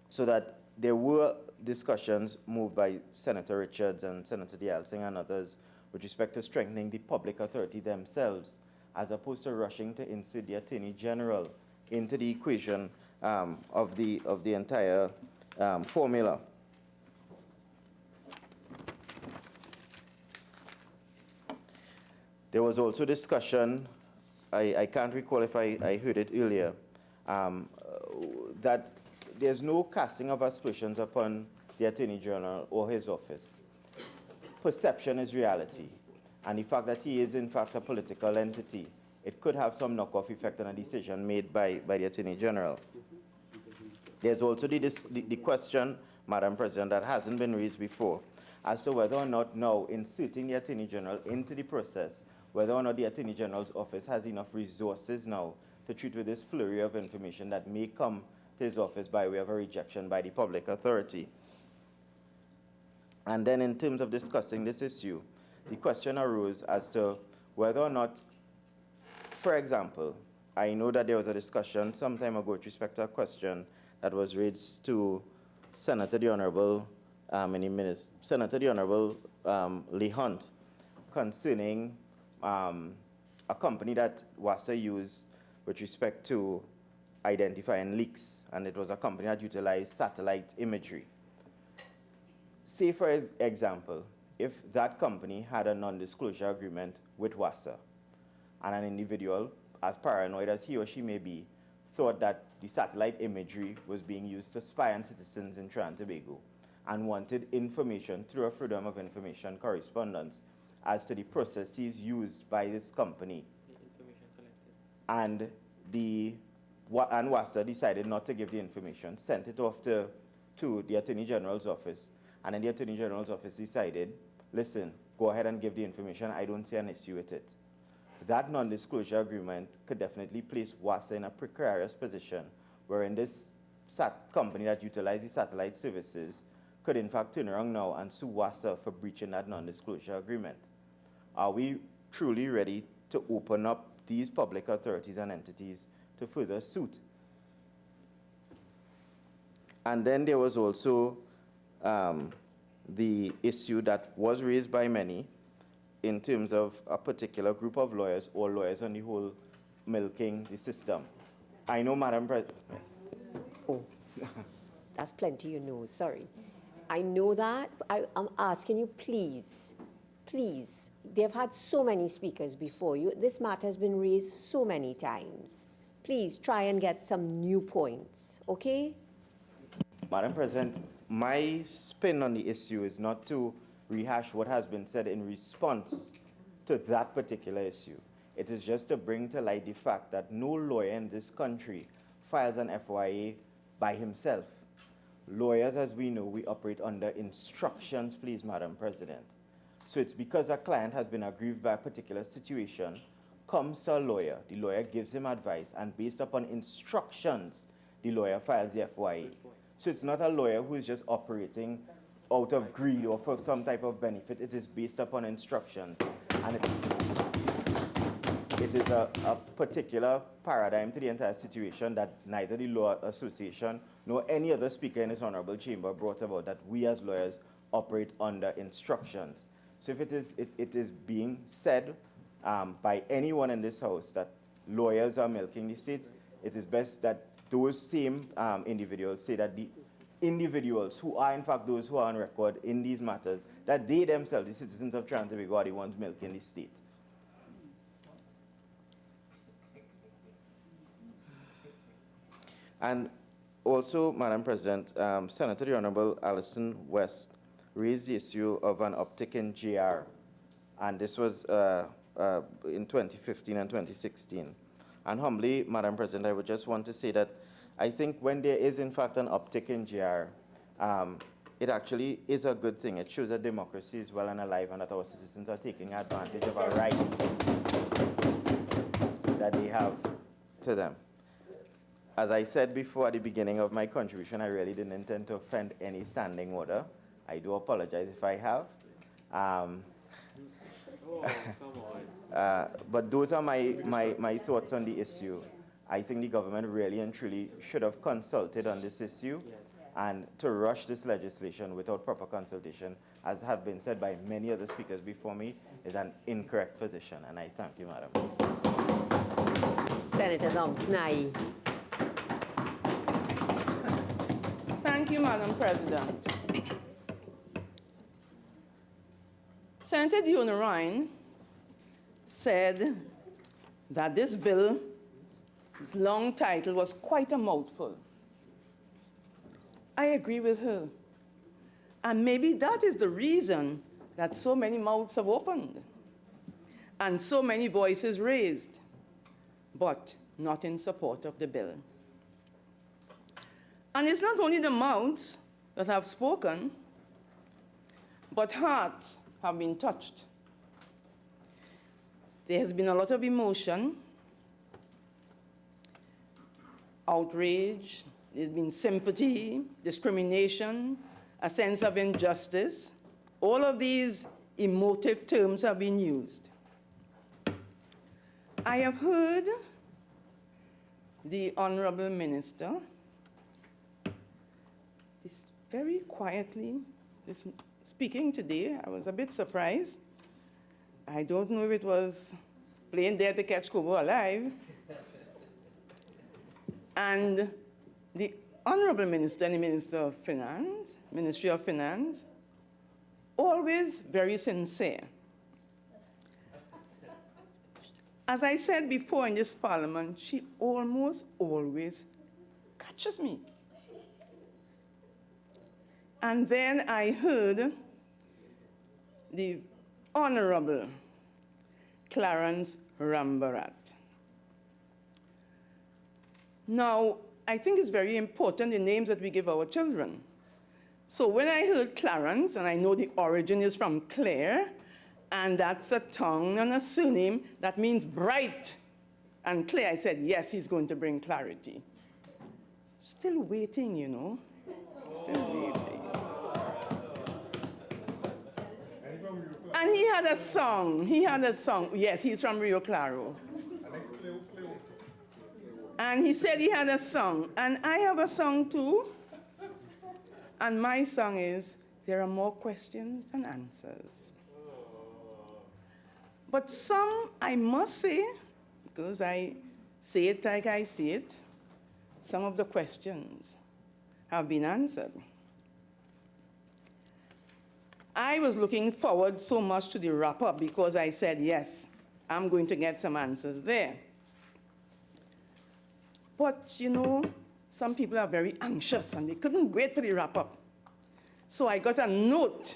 So that there were discussions moved by Senator Richards and Senator Deyalsingh and others with respect to strengthening the public authority themselves, as opposed to rushing to insert the Attorney General into the equation of the entire formula. There was also discussion, I can't recall if I heard it earlier, that there's no casting of aspersions upon the Attorney General or his office. Perception is reality. And the fact that he is, in fact, a political entity, it could have some knock-off effect on a decision made by the Attorney General. There's also the question, Madam President, that hasn't been raised before, as to whether or not now inserting the Attorney General into the process, whether or not the Attorney General's office has enough resources now to treat with this flurry of information that may come to his office by way of a rejection by the public authority. And then in terms of discussing this issue, the question arose as to whether or not, for example, I know that there was a discussion some time ago with respect to a question that was raised to Senator the Honorable, Senator the Honorable Lee Hunt concerning a company that WASA used with respect to identifying leaks, and it was a company that utilized satellite imagery. Say, for example, if that company had a non-disclosure agreement with WASA, and an individual, as paranoid as he or she may be, thought that the satellite imagery was being used to spy on citizens in Trinidad and Tobago, and wanted information through a Freedom of Information correspondence as to the processes used by this company. And WASA decided not to give the information, sent it off to the Attorney General's office, and then the Attorney General's office decided, listen, go ahead and give the information, I don't see an issue with it. That non-disclosure agreement could definitely place WASA in a precarious position, wherein this company that utilizes satellite services could in fact turn around now and sue WASA for breaching that non-disclosure agreement. Are we truly ready to open up these public authorities and entities to further suit. And then there was also the issue that was raised by many in terms of a particular group of lawyers or lawyers on the whole milking the system. I know, Madam President. Oh, that's plenty you know, sorry. I know that. I'm asking you, please, please. They've had so many speakers before you. This matter has been raised so many times. Please try and get some new points, okay? Madam President, my spin on the issue is not to rehash what has been said in response to that particular issue. It is just to bring to light the fact that no lawyer in this country files an FOIA by himself. Lawyers, as we know, we operate under instructions, please, Madam President. So it's because a client has been aggrieved by a particular situation, comes to a lawyer, the lawyer gives him advice, and based upon instructions, the lawyer files the FOIA. So it's not a lawyer who is just operating out of greed or for some type of benefit. It is based upon instructions. And it is a particular paradigm to the entire situation that neither the Law Association nor any other speaker in this honorable chamber brought about, that we as lawyers operate under instructions. So if it is being said by anyone in this house that lawyers are milking the states, it is best that those same individuals say that the individuals who are in fact those who are on record in these matters, that they themselves, the citizens of Trinidad and Tobago, are the ones milking the state. And also, Madam President, Senator the Honorable Alison West raised the issue of an uptick in GR, and this was in 2015 and 2016. And humbly, Madam President, I would just want to say that I think when there is in fact an uptick in GR, it actually is a good thing. It shows that democracy is well and alive and that our citizens are taking advantage of our rights that they have to them. As I said before at the beginning of my contribution, I really didn't intend to offend any standing order. I do apologize if I have. Oh, come on. But those are my thoughts on the issue. I think the government really and truly should have consulted on this issue, and to rush this legislation without proper consultation, as have been said by many other speakers before me, is an incorrect position, and I thank you, Madam. Senator Thompson-Ahye. Thank you, Madam President. Senator Diona said that this bill's long title was quite a mouthful. I agree with her. And maybe that is the reason that so many mouths have opened and so many voices raised, but not in support of the bill. And it's not only the mouths that have spoken, but hearts have been touched. There has been a lot of emotion, outrage, there's been sympathy, discrimination, a sense of injustice. All of these emotive terms have been used. I have heard the Honorable Minister very quietly speaking today. I was a bit surprised. I don't know if it was playing there to catch Kobo alive. And the Honorable Minister and the Minister of Finance, Ministry of Finance, always very sincere. As I said before in this Parliament, she almost always catches me. And then I heard the Honorable Clarence Rambarat. Now, I think it's very important the names that we give our children. So when I heard Clarence, and I know the origin is from Claire, and that's a tongue and a surname that means bright. And Claire, I said, yes, he's going to bring clarity. Still waiting, you know. Still waiting. And he had a song. Yes, he's from Rio Claro. And he said he had a song, and I have a song too. And my song is, there are more questions than answers. But some, I must say, because I say it like I see it, some of the questions have been answered. I was looking forward so much to the wrap-up because I said, yes, I'm going to get some answers there. But, you know, some people are very anxious and they couldn't wait for the wrap-up. So I got a note.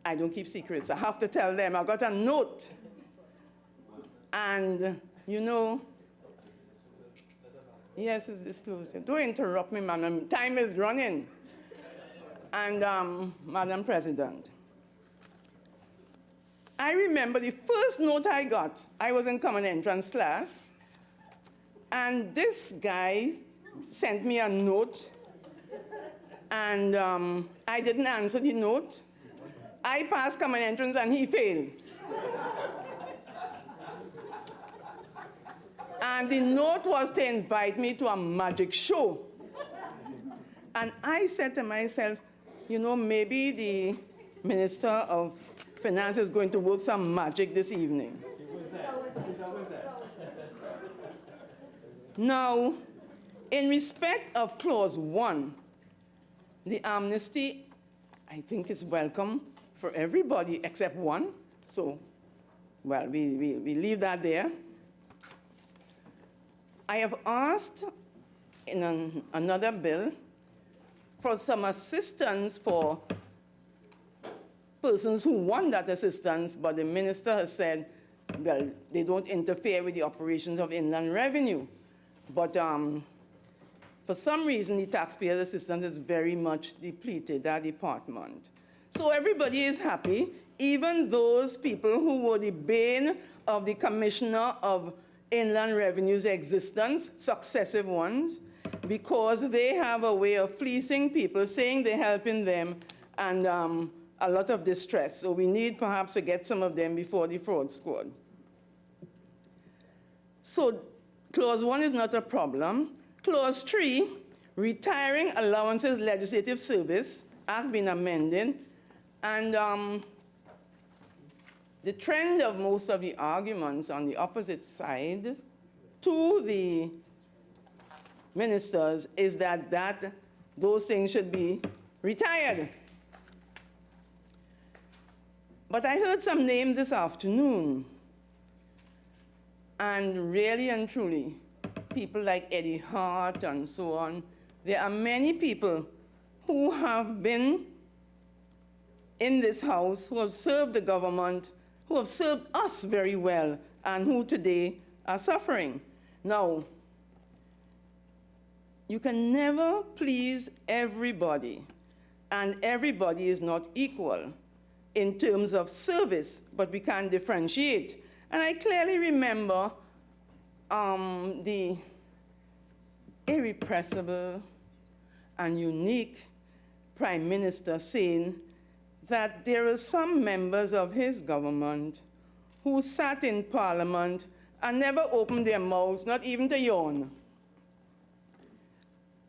I don't keep secrets. I have to tell them. I got a note. And, you know, yes, it's disclosed. Don't interrupt me, madam. Time is running. And, Madam President, I remember the first note I got. I was in common entrance class. And this guy sent me a note. And I didn't answer the note. I passed common entrance and he failed. And the note was to invite me to a magic show. And I said to myself, you know, maybe the Minister of Finance is going to work some magic this evening. Now, in respect of Clause 1, the amnesty, I think, is welcome for everybody except one. So, well, we leave that there. I have asked in another bill for some assistance for persons who want that assistance, but the minister has said, well, they don't interfere with the operations of Inland Revenue. But for some reason, the taxpayer assistance is very much depleted, that department. So everybody is happy, even those people who were the bane of the Commissioner of Inland Revenue's existence, successive ones, because they have a way of fleecing people, saying they're helping them, and a lot of distress. So we need perhaps to get some of them before the fraud squad. So Clause 1 is not a problem. Clause 3, retiring allowances legislative service, Act been amended, and the trend of most of the arguments on the opposite side to the ministers is that those things should be retired. But I heard some names this afternoon, and really and truly, people like Eddie Hart and so on, there are many people who have been in this House, who have served the government, who have served us very well, and who today are suffering. Now, you can never please everybody, and everybody is not equal in terms of service, but we can differentiate. And I clearly remember the irrepressible and unique Prime Minister saying that there are some members of his government who sat in Parliament and never opened their mouths, not even to yawn.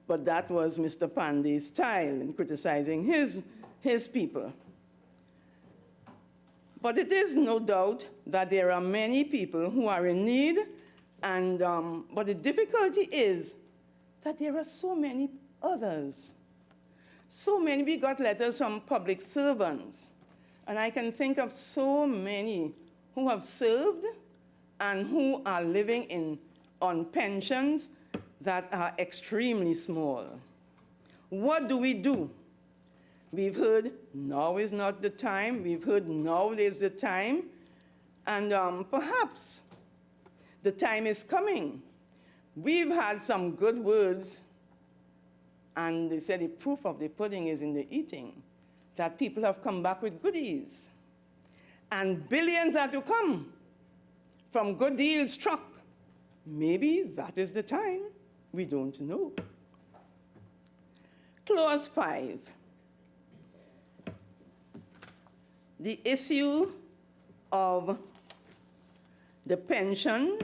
But that was Mr. Pandey's style in criticizing his people. But it is no doubt that there are many people who are in need, and but the difficulty is that there are so many others. So many, we got letters from public servants, and I can think of so many who have served and who are living on pensions that are extremely small. What do we do? We've heard now is not the time. We've heard now is the time. And perhaps the time is coming. We've had some good words, and they said the proof of the pudding is in the eating, that people have come back with goodies. And billions are to come from good deals struck. Maybe that is the time. We don't know. Clause 5. The issue of the pension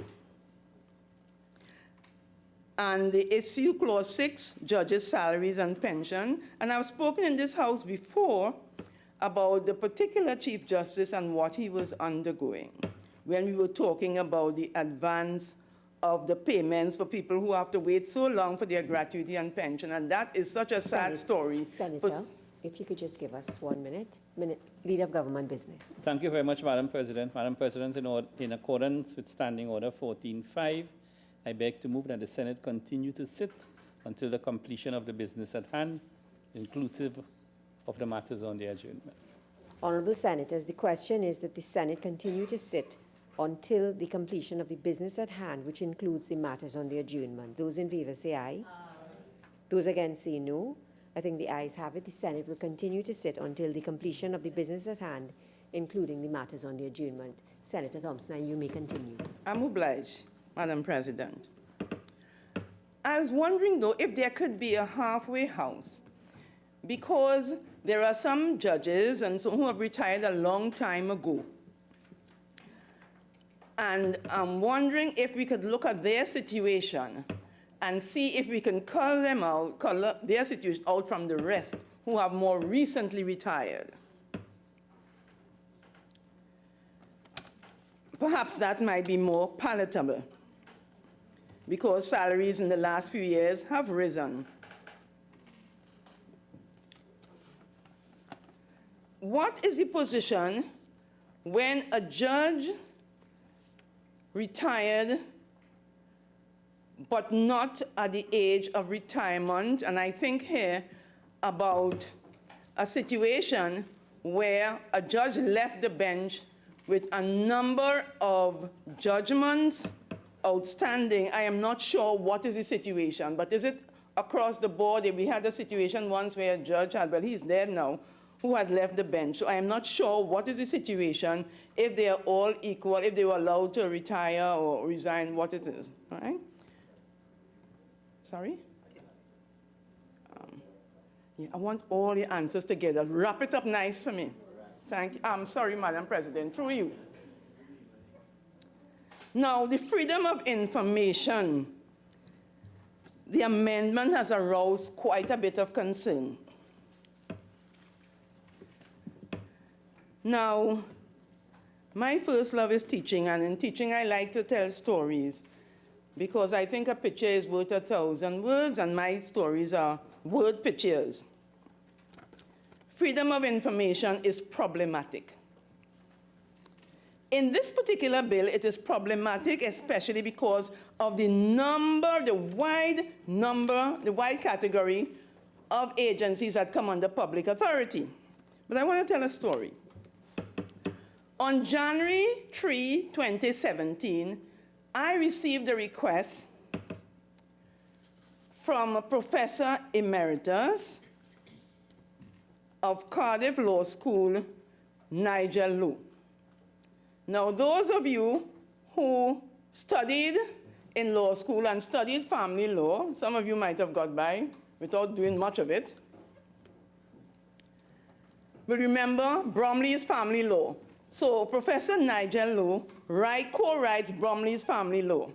and the issue clause 6, judges' salaries and pension. And I've spoken in this House before about the particular Chief Justice and what he was undergoing when we were talking about the advance of the payments for people who have to wait so long for their gratuity and pension. And that is such a sad story. Senator, if you could just give us 1 minute. Leader of Government Business. Thank you very much, Madam President. Madam President, in accordance with Standing Order 14.5, I beg to move that the Senate continue to sit until the completion of the business at hand, inclusive of the matters on the adjournment. Honourable Senators, the question is that the Senate continue to sit until the completion of the business at hand, which includes the matters on the adjournment. Those in favour say aye. Those against say no. I think the ayes have it. The Senate will continue to sit until the completion of the business at hand, including the matters on the adjournment. Senator Thompson, you may continue. I'm obliged, Madam President. I was wondering, though, if there could be a halfway house, because there are some judges and so who have retired a long time ago. And I'm wondering if we could look at their situation and see if we can cull their situation out from the rest who have more recently retired. Perhaps that might be more palatable, because salaries in the last few years have risen. What is the position when a judge retired but not at the age of retirement? And I think here about a situation where a judge left the bench with a number of judgments outstanding. I am not sure what is the situation, but is it across the board? We had a situation once where a judge had, well, he's dead now, who had left the bench. So I am not sure what is the situation, if they are all equal, if they were allowed to retire or resign, what it is, all right? Sorry? Yeah, I want all the answers together. Wrap it up nice for me. Thank you. I'm sorry, Madam President, through you. Now, the freedom of information, the amendment has aroused quite a bit of concern. Now, my first love is teaching, and in teaching I like to tell stories, because I think a picture is worth 1,000 words, and my stories are word pictures. Freedom of information is problematic. In this particular bill, it is problematic, especially because of the wide category of agencies that come under public authority. But I want to tell a story. On January 3, 2017, I received a request from a Professor Emeritus of Cardiff Law School, Nigel Lowe. Now, those of you who studied in law school and studied family law, some of you might have got by without doing much of it, will remember Bromley's family law. So Professor Nigel Lowe co-writes Bromley's family law.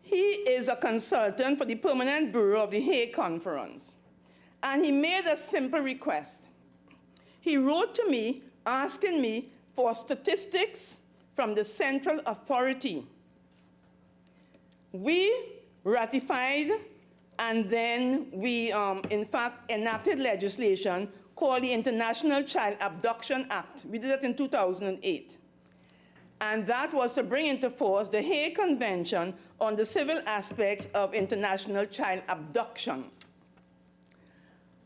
He is a consultant for the Permanent Bureau of the Hague Conference, and he made a simple request. He wrote to me asking me for statistics from the central authority. We ratified, and then we, in fact, enacted legislation called the International Child Abduction Act. We did it in 2008. And that was to bring into force the Hague Convention on the civil aspects of international child abduction.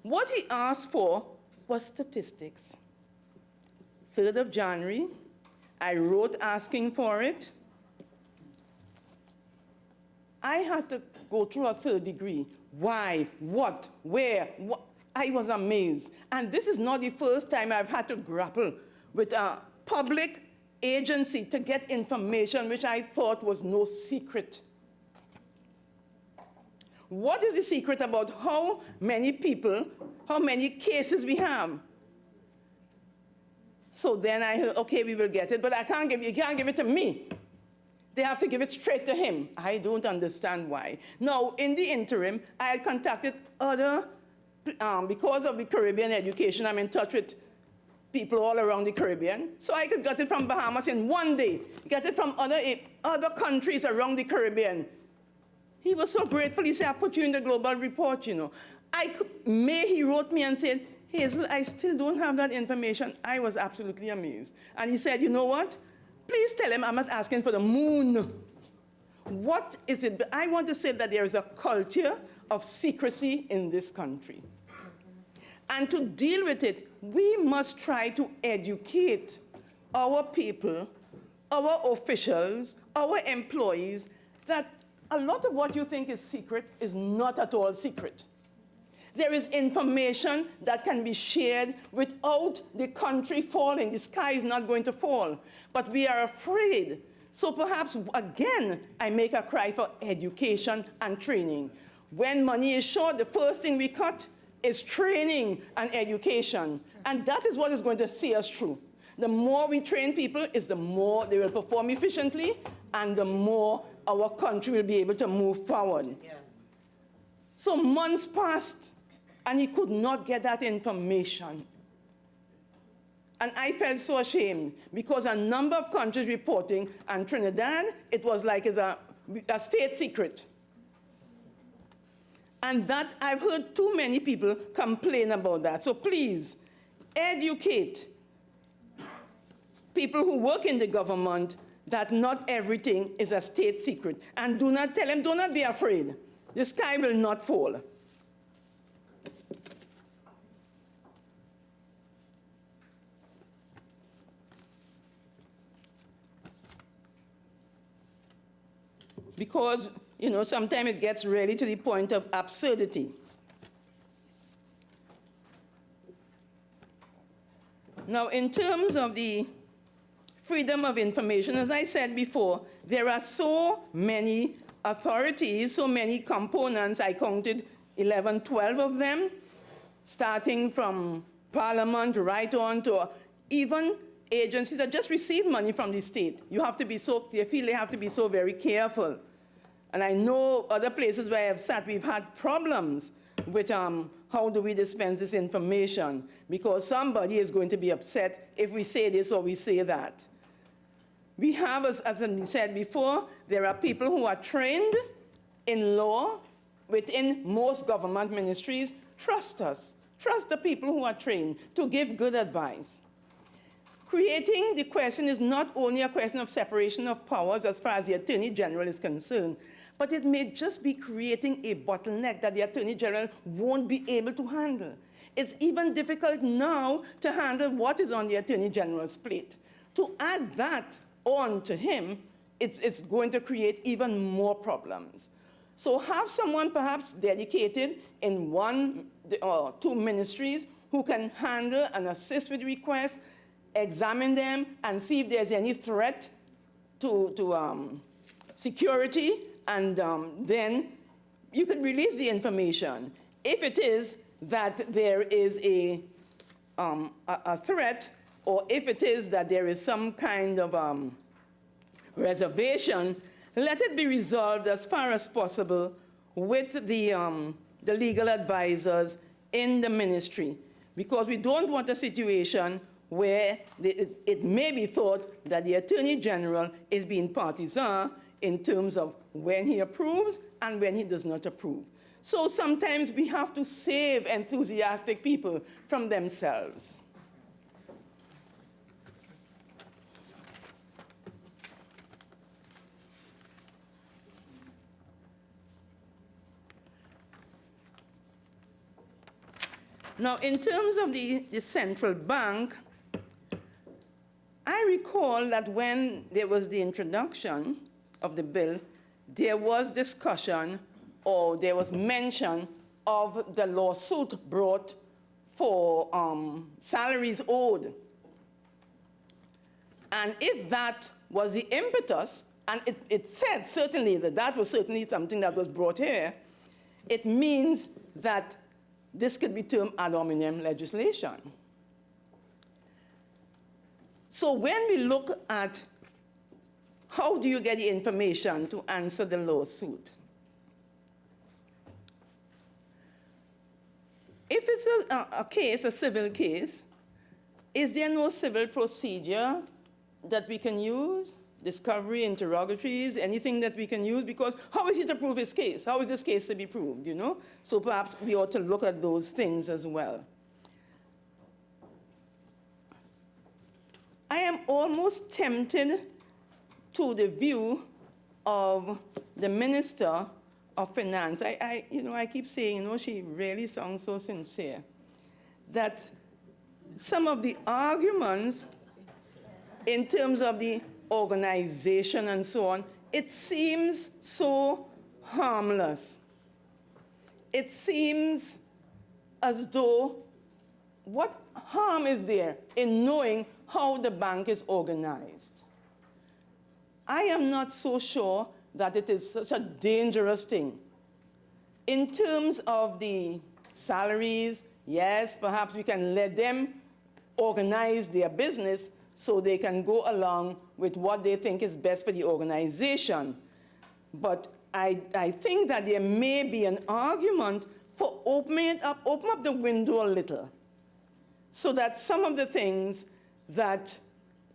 What he asked for was statistics. 3rd of January, I wrote asking for it. I had to go through a 3rd degree. Why? What? Where? What? I was amazed. And this is not the first time I've had to grapple with a public agency to get information which I thought was no secret. What is the secret about how many people, how many cases we have? So then I heard, okay, we will get it, but you can't give it to me. They have to give it straight to him. I don't understand why. Now, in the interim, I had contacted other, because of the Caribbean education, I'm in touch with people all around the Caribbean. So I could get it from Bahamas in one day, get it from other countries around the Caribbean. He was so grateful. He said, I put you in the global report, you know. He wrote me and said, Hazel, I still don't have that information. I was absolutely amazed. And he said, you know what? Please tell him I'm not asking for the moon. What is it? I want to say that there is a culture of secrecy in this country. And to deal with it, we must try to educate our people, our officials, our employees, that a lot of what you think is secret is not at all secret. There is information that can be shared without the country falling. The sky is not going to fall, but we are afraid. So perhaps, again, I make a cry for education and training. When money is short, the first thing we cut is training and education. And that is what is going to see us through. The more we train people is the more they will perform efficiently and the more our country will be able to move forward. Yeah. So months passed and he could not get that information. And I felt so ashamed because a number of countries reporting, and Trinidad, it was like it's a state secret. And that, I've heard too many people complain about that. So please, educate people who work in the government that not everything is a state secret. And do not tell them, do not be afraid. The sky will not fall. Because, you know, sometimes it gets really to the point of absurdity. Now, in terms of the freedom of information, as I said before, there are so many authorities, so many components. I counted 11, 12 of them, starting from Parliament right on to even agencies that just receive money from the state. You have to be so, they feel they have to be so very careful. And I know other places where I have sat, we've had problems with how do we dispense this information, because somebody is going to be upset if we say this or we say that. We have, as I said before, there are people who are trained in law within most government ministries. Trust us. Trust the people who are trained to give good advice. Creating the question is not only a question of separation of powers as far as the Attorney General is concerned, but it may just be creating a bottleneck that the Attorney General won't be able to handle. It's even difficult now to handle what is on the Attorney General's plate. To add that on to him, it's going to create even more problems. So have someone perhaps dedicated in one or two ministries who can handle and assist with requests, examine them, and see if there's any threat to security, and then you could release the information. If it is that there is a threat, or if it is that there is some kind of reservation, let it be resolved as far as possible with the legal advisors in the ministry, because we don't want a situation where it may be thought that the Attorney General is being partisan in terms of when he approves and when he does not approve. So sometimes we have to save enthusiastic people from themselves. Now, in terms of the central bank, I recall that when there was the introduction of the bill, there was discussion or there was mention of the lawsuit brought for salaries owed. And if that was the impetus, and it said certainly that that was certainly something that was brought here, it means that this could be termed ad hominem legislation. So when we look at how do you get the information to answer the lawsuit? If it's a case, a civil case, is there no civil procedure that we can use? Discovery, interrogatories, anything that we can use? Because how is he to prove his case? How is this case to be proved, you know? So perhaps we ought to look at those things as well. I am almost tempted to the view of the Minister of Finance. I keep saying, she really sounds so sincere, that some of the arguments in terms of the organization and so on, it seems so harmless. It seems as though what harm is there in knowing how the bank is organized? I am not so sure that it is such a dangerous thing. In terms of the salaries, yes, perhaps we can let them organize their business so they can go along with what they think is best for the organization. But I think that there may be an argument for open up the window a little, so that some of the things that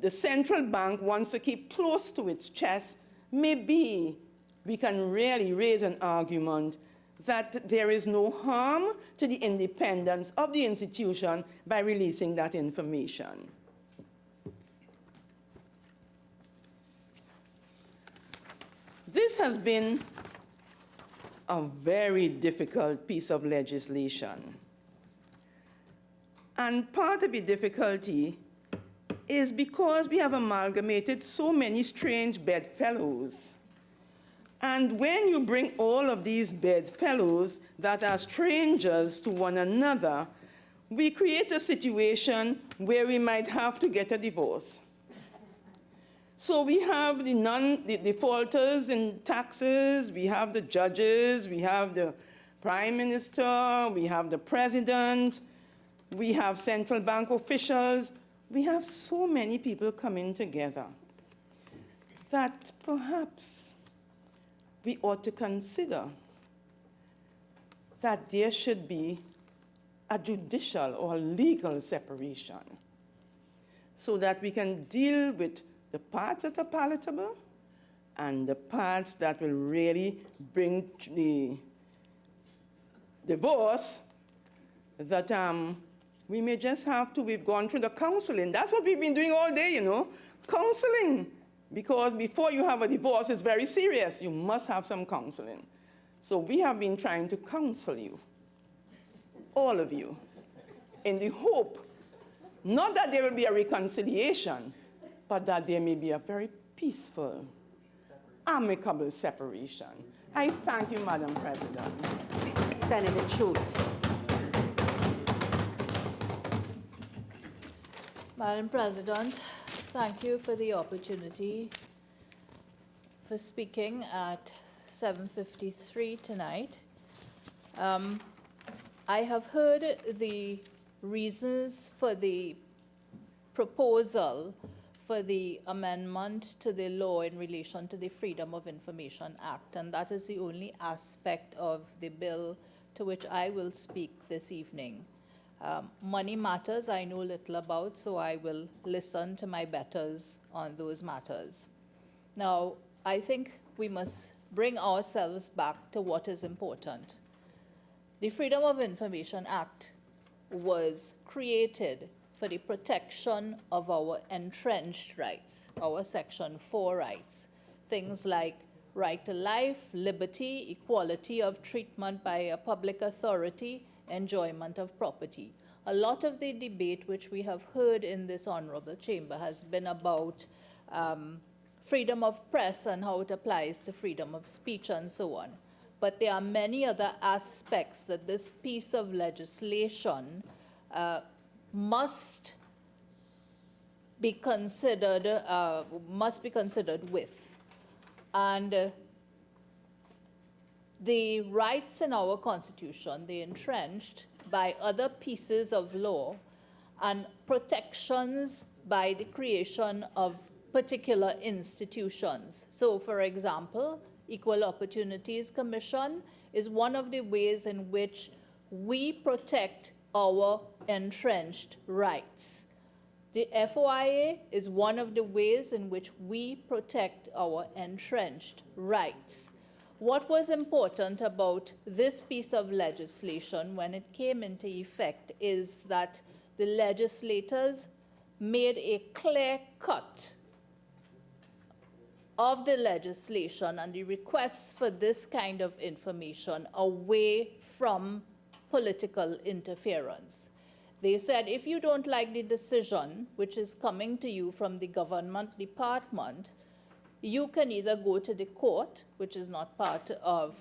the central bank wants to keep close to its chest, maybe we can really raise an argument that there is no harm to the independence of the institution by releasing that information. This has been a very difficult piece of legislation. And part of the difficulty is because we have amalgamated so many strange bedfellows. And when you bring all of these bedfellows that are strangers to one another, we create a situation where we might have to get a divorce. So we have the defaulters in taxes, we have the judges, we have the prime minister, we have the president, we have central bank officials. We have so many people coming together that perhaps we ought to consider that there should be a judicial or legal separation so that we can deal with the parts that are palatable and the parts that will really bring the divorce that we may just have to, we've gone through the counseling. That's what we've been doing all day, counseling. Because before you have a divorce, it's very serious. You must have some counseling. So we have been trying to counsel you, all of you, in the hope, not that there will be a reconciliation, but that there may be a very peaceful, amicable separation. I thank you, Madam President. Senator Chote. Madam President, thank you for the opportunity for speaking at 7:53 tonight. I have heard the reasons for the proposal for the amendment to the law in relation to the Freedom of Information Act, and that is the only aspect of the bill to which I will speak this evening. Money matters I know little about, so I will listen to my betters on those matters. Now, I think we must bring ourselves back to what is important. The Freedom of Information Act was created for the protection of our entrenched rights, our Section 4 rights, things like right to life, liberty, equality of treatment by a public authority, enjoyment of property. A lot of the debate which we have heard in this honorable chamber has been about freedom of press and how it applies to freedom of speech and so on. But there are many other aspects that this piece of legislation must be considered with. And the rights in our Constitution, they're entrenched by other pieces of law and protections by the creation of particular institutions. So, for example, Equal Opportunities Commission is one of the ways in which we protect our entrenched rights. The FOIA is one of the ways in which we protect our entrenched rights. What was important about this piece of legislation when it came into effect is that the legislators made a clear cut of the legislation and the requests for this kind of information away from political interference. They said, if you don't like the decision which is coming to you from the government department, you can either go to the court, which is not part of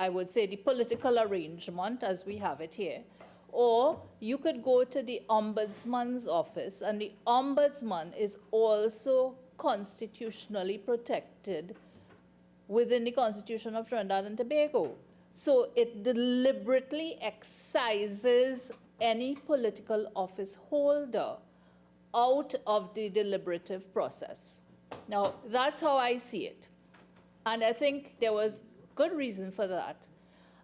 I would say, the political arrangement as we have it here, or you could go to the Ombudsman's office, and the Ombudsman is also constitutionally protected within the Constitution of Trinidad and Tobago. So it deliberately excises any political office holder out of the deliberative process. Now, that's how I see it. And I think there was good reason for that.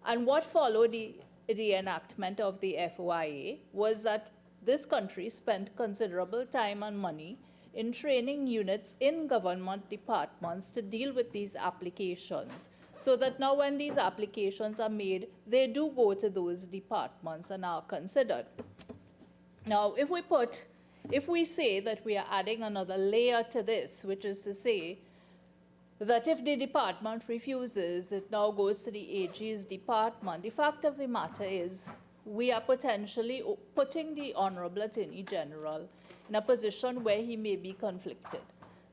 And what followed the enactment of the FOIA was that this country spent considerable time and money in training units in government departments to deal with these applications, so that now when these applications are made, they do go to those departments and are considered. Now, if we say that we are adding another layer to this, which is to say that if the department refuses, it now goes to the AG's department, the fact of the matter is we are potentially putting the Honorable Attorney General in a position where he may be conflicted,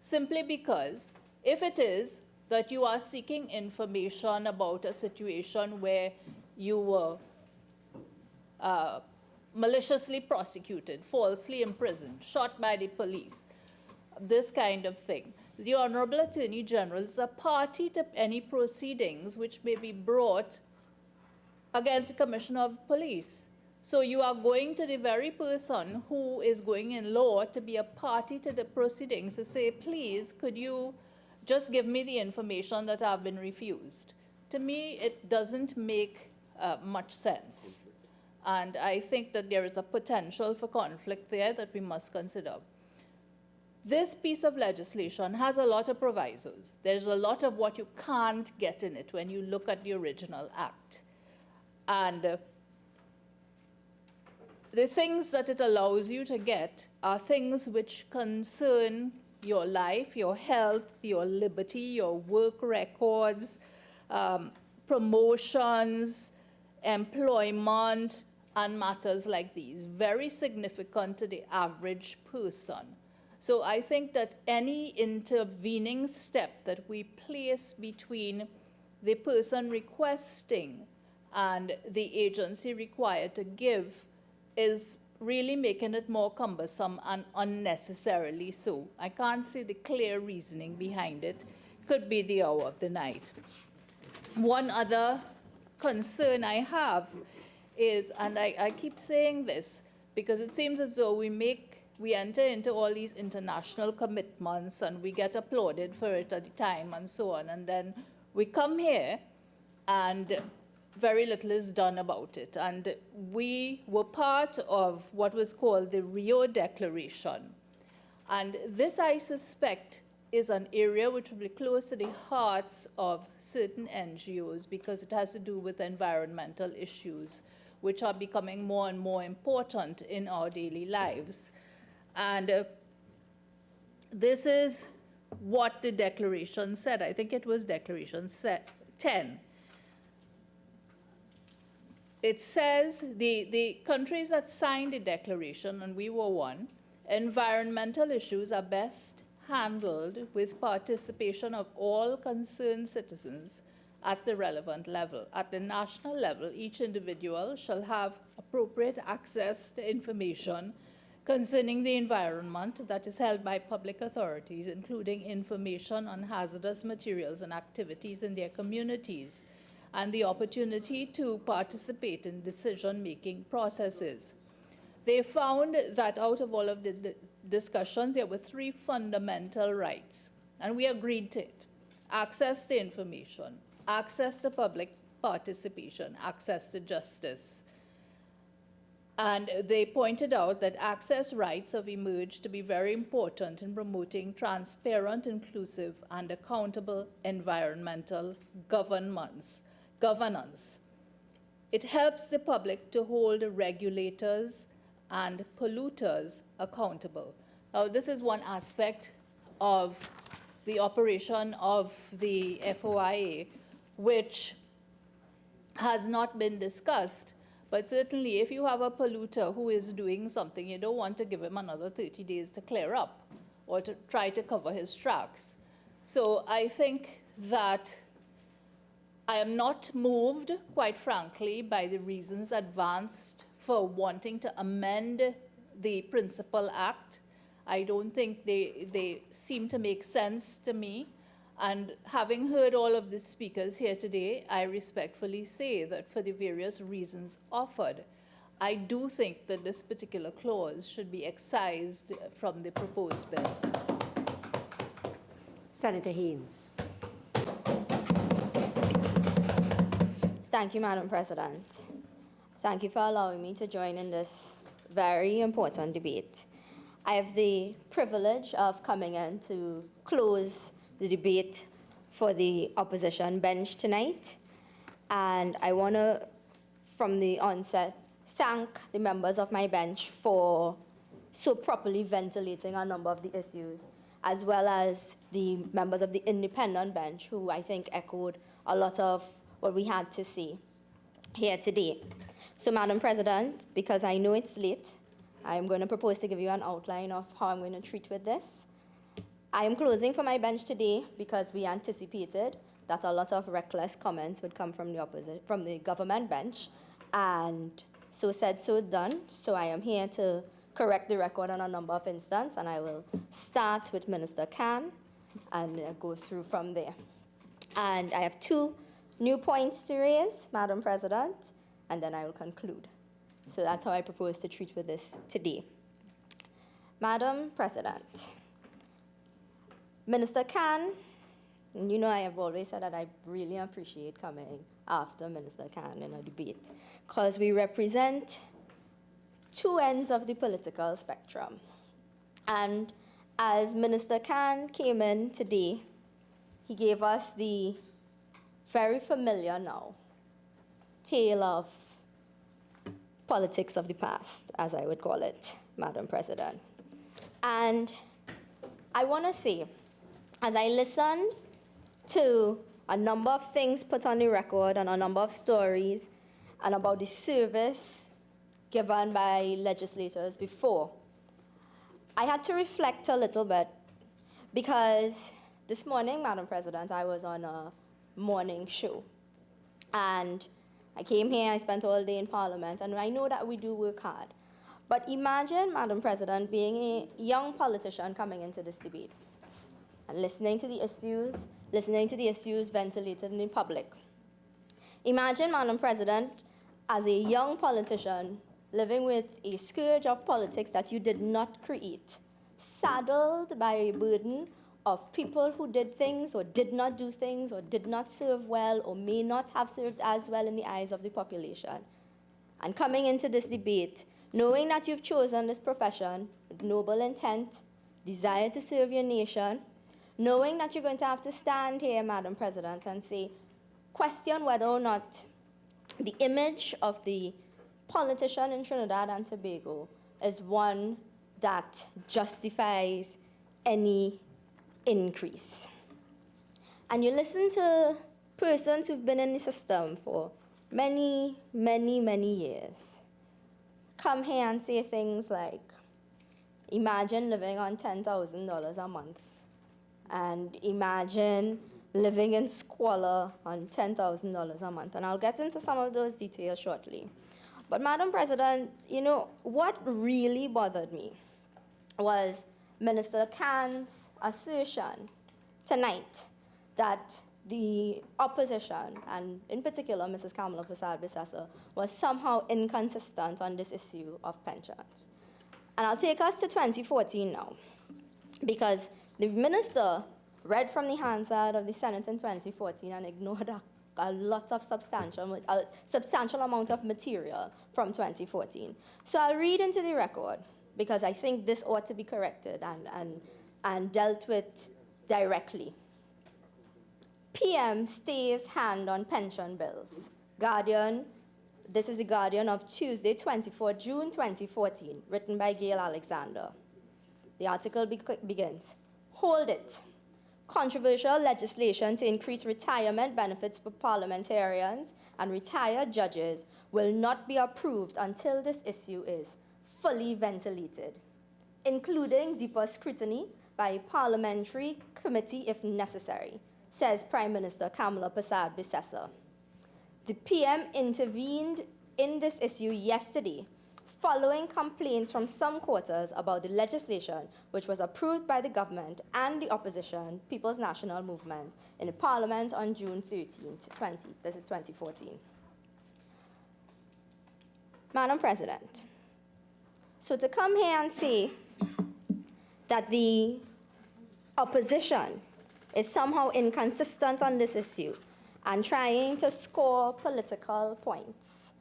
simply because if it is that you are seeking information about a situation where you were maliciously prosecuted, falsely imprisoned, shot by the police, this kind of thing, the Honorable Attorney General is a party to any proceedings which may be brought against the Commissioner of Police. So you are going to the very person who is going in law to be a party to the proceedings to say, please, could you just give me the information that I've been refused? To me, it doesn't make much sense. And I think that there is a potential for conflict there that we must consider. This piece of legislation has a lot of provisos. There's a lot of what you can't get in it when you look at the original act. And the things that it allows you to get are things which concern your life, your health, your liberty, your work records, promotions, employment, and matters like these. Very significant to the average person. So I think that any intervening step that we place between the person requesting and the agency required to give is really making it more cumbersome and unnecessarily so. I can't see the clear reasoning behind it. Could be the hour of the night. One other concern I have is, and I keep saying this because it seems as though we enter into all these international commitments and we get applauded for it at the time and so on, and then we come here and very little is done about it. And we were part of what was called the Rio Declaration. And this, I suspect, is an area which will be close to the hearts of certain NGOs because it has to do with environmental issues, which are becoming more and more important in our daily lives. And this is what the declaration said. I think it was Declaration 10. It says the countries that signed the declaration, and we were one, environmental issues are best handled with participation of all concerned citizens at the relevant level. At the national level, each individual shall have appropriate access to information concerning the environment that is held by public authorities, including information on hazardous materials and activities in their communities, and the opportunity to participate in decision-making processes. They found that out of all of the discussion, there were three fundamental rights, and we agreed to it. Access to information, access to public participation, access to justice. And they pointed out that access rights have emerged to be very important in promoting transparent, inclusive, and accountable environmental governance. It helps the public to hold regulators and polluters accountable. Now, this is one aspect of the operation of the FOIA, which has not been discussed. But certainly, if you have a polluter who is doing something, you don't want to give him another 30 days to clear up or to try to cover his tracks. So I think that I am not moved, quite frankly, by the reasons advanced for wanting to amend the Principal Act. I don't think they seem to make sense to me. And having heard all of the speakers here today, I respectfully say that for the various reasons offered, I do think that this particular clause should be excised from the proposed bill. Senator Haynes. Thank you, Madam President. Thank you for allowing me to join in this very important debate. I have the privilege of coming in to close the debate for the opposition bench tonight. And I want to, from the onset, thank the members of my bench for so properly ventilating a number of the issues, as well as the members of the independent bench, who I think echoed a lot of what we had to see here today. So, Madam President, because I know it's late, I'm going to propose to give you an outline of how I'm going to treat with this. I am closing for my bench today because we anticipated that a lot of reckless comments would come from the government bench, and so said, so done. So I am here to correct the record on a number of instances, and I will start with Minister Khan and go through from there. And I have two new points to raise, Madam President, and then I will conclude. So that's how I propose to treat with this today. Madam President, Minister Khan, and you know I have always said that I really appreciate coming after Minister Khan in a debate, because we represent two ends of the political spectrum. And as Minister Khan came in today, he gave us the very familiar now tale of politics of the past, as I would call it, Madam President. And I want to say, as I listened to a number of things put on the record and a number of stories and about the service given by legislators before, I had to reflect a little bit, because this morning, Madam President, I was on a morning show. And I came here, I spent all day in Parliament, and I know that we do work hard. But imagine, Madam President, being a young politician coming into this debate and listening to the issues ventilated in the public. Imagine, Madam President, as a young politician living with a scourge of politics that you did not create, saddled by a burden of people who did things or did not do things or did not serve well or may not have served as well in the eyes of the population. And coming into this debate, knowing that you've chosen this profession with noble intent, desire to serve your nation, knowing that you're going to have to stand here, Madam President, and say, question whether or not the image of the politician in Trinidad and Tobago is one that justifies any increase. And you listen to persons who've been in the system for many, many, many years come here and say things like, imagine living on $10,000 a month, and imagine living in squalor on $10,000 a month. And I'll get into some of those details shortly. But Madam President, you know, what really bothered me was Minister Khan's assertion tonight that the opposition, and in particular Mrs. Kamala Prasad-Bissessar, was somehow inconsistent on this issue of pensions. And I'll take us to 2014 now, because the minister read from the Hansard of the Senate in 2014 and ignored a lot of substantial amount of material from 2014. So I'll read into the record, because I think this ought to be corrected and dealt with directly. PM stays hand on pension bills. Guardian, this is the Guardian of Tuesday, 24 June 2014, written by Gail Alexander. The article begins, "Hold it. Controversial legislation to increase retirement benefits for parliamentarians and retired judges will not be approved until this issue is fully ventilated, including deeper scrutiny by a parliamentary committee if necessary," says Prime Minister Kamala Persad-Bissessar. The PM intervened in this issue yesterday, following complaints from some quarters about the legislation which was approved by the government and the opposition People's National Movement in the Parliament on June 13th, 2014. Madam President, so to come here and say that the opposition is somehow inconsistent on this issue and trying to score political points,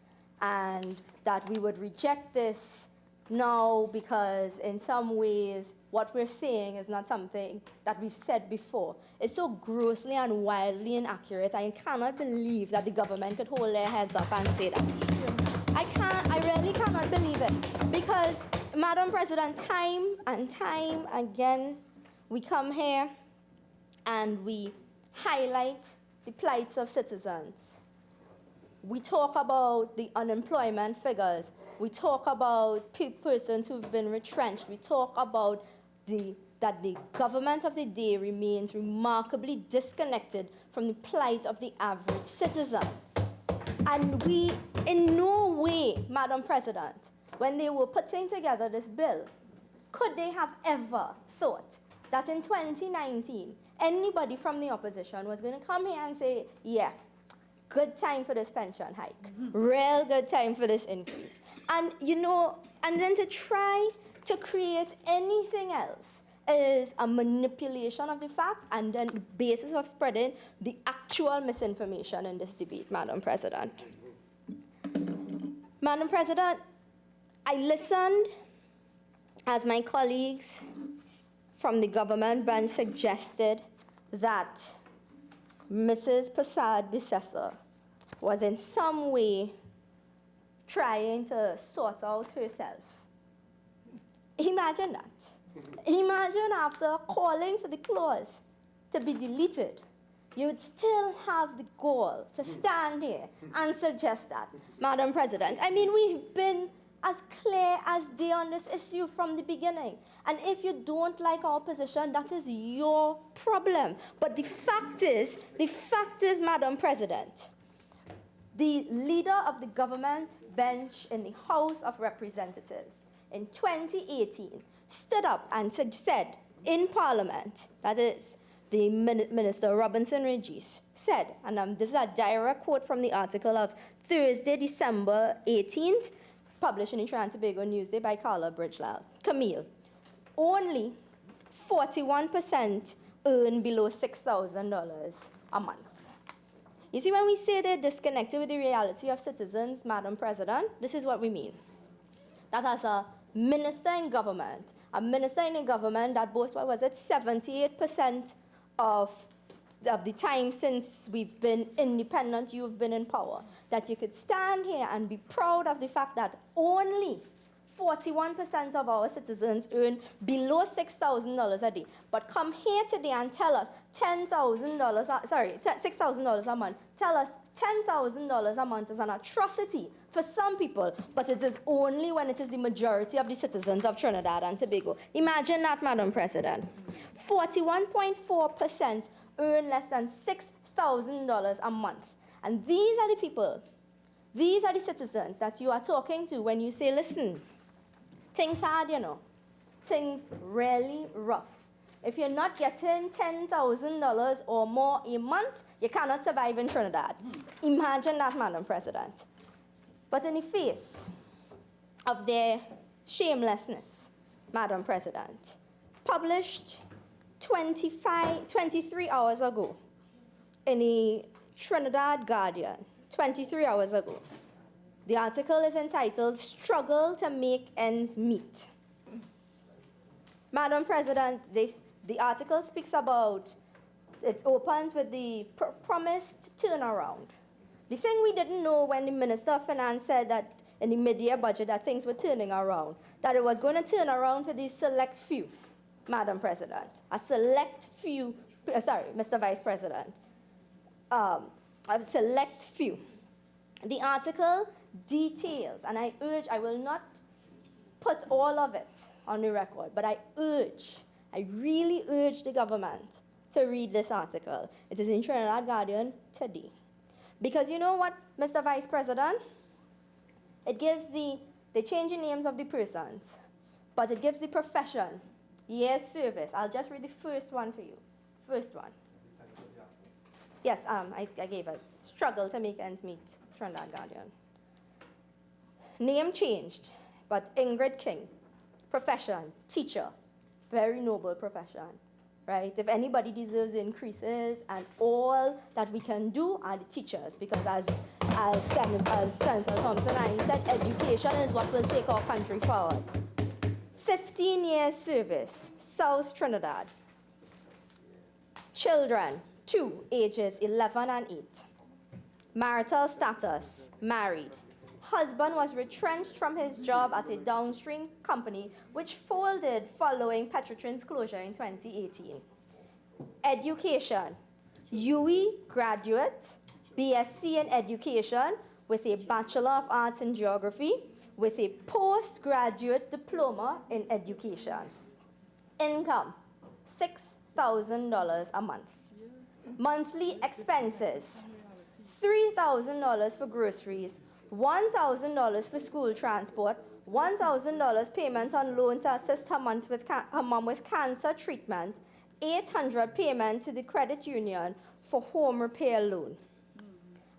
and that we would reject this now because in some ways what we're saying is not something that we've said before, is so grossly and wildly inaccurate. I cannot believe that the government could hold their heads up and say that. I really cannot believe it, because, Madam President, time and time again, we come here and we highlight the plights of citizens. We talk about the unemployment figures. We talk about persons who've been retrenched. We talk about that the government of the day remains remarkably disconnected from the plight of the average citizen. And we, in no way, Madam President, when they were putting together this bill, could they have ever thought that in 2019, anybody from the opposition was going to come here and say, yeah, good time for this pension hike, real good time for this increase. And, you know, and then to try to create anything else is a manipulation of the fact and then the basis of spreading the actual misinformation in this debate, Madam President. Madam President, I listened as my colleagues from the government bench suggested that Mrs. Persad-Bissessar was in some way trying to sort out herself. Imagine that. Imagine after calling for the clause to be deleted, you would still have the gall to stand here and suggest that. Madam President, I mean, we've been as clear as day on this issue from the beginning. And if you don't like our position, that is your problem. But the fact is, Madam President, the leader of the government bench in the House of Representatives in 2018 stood up and said in Parliament, that is, the Minister Robinson Regis said, and this is a direct quote from the article of Thursday, December 18th, published in the Trinidad and Tobago Newsday by Carla Bridgelal. Camille, only 41% earn below $6,000 a month. You see, when we say they're disconnected with the reality of citizens, Madam President, this is what we mean. That as a minister in government that boasts, what was it, 78% of the time since we've been independent, you've been in power, that you could stand here and be proud of the fact that only 41% of our citizens earn below $6,000 a day. But come here today and tell us $6,000 a month. Tell us $10,000 a month is an atrocity for some people, but it is only when it is the majority of the citizens of Trinidad and Tobago. Imagine that, Madam President. 41.4% earn less than $6,000 a month. And these are the people, these are the citizens that you are talking to when you say, listen, things hard, you know, things really rough. If you're not getting $10,000 or more a month, you cannot survive in Trinidad. Imagine that, Madam President. But in the face of their shamelessness, Madam President, published 23 hours ago in the Trinidad Guardian, 23 hours ago. The article is entitled, "Struggle to Make Ends Meet." Madam President, the article speaks about, it opens with the promised turnaround. The thing we didn't know when the Minister of Finance said that in the mid-year budget that things were turning around, that it was going to turn around for these select few, Madam President. A select few, sorry, Mr. Vice President. A select few. The article details, and I will not put all of it on the record, but I really urge the government to read this article. It is in Trinidad Guardian today. Because you know what, Mr. Vice President? It gives they change the names of the persons, but it gives the profession years service. I'll just read the first one for you. First one. Yes, I gave it. Struggle to make ends meet, Trinidad Guardian. Name changed, but Ingrid King. Profession, teacher. Very noble profession, right? If anybody deserves increases, and all that we can do are the teachers, because as Senator Thompson-Ahye said, education is what will take our country forward. 15 years service, South Trinidad. Children, 2, ages 11 and 8. Marital status, married. Husband was retrenched from his job at a downstream company which folded following Petrotrin's closure in 2018. Education, UE graduate, BSc in education with a Bachelor of Arts in Geography with a postgraduate diploma in education. Income, $6,000 a month. Monthly expenses, $3,000 for groceries, $1,000 for school transport, $1,000 payment on loan to assist her mom with cancer treatment, $800 payment to the credit union for home repair loan.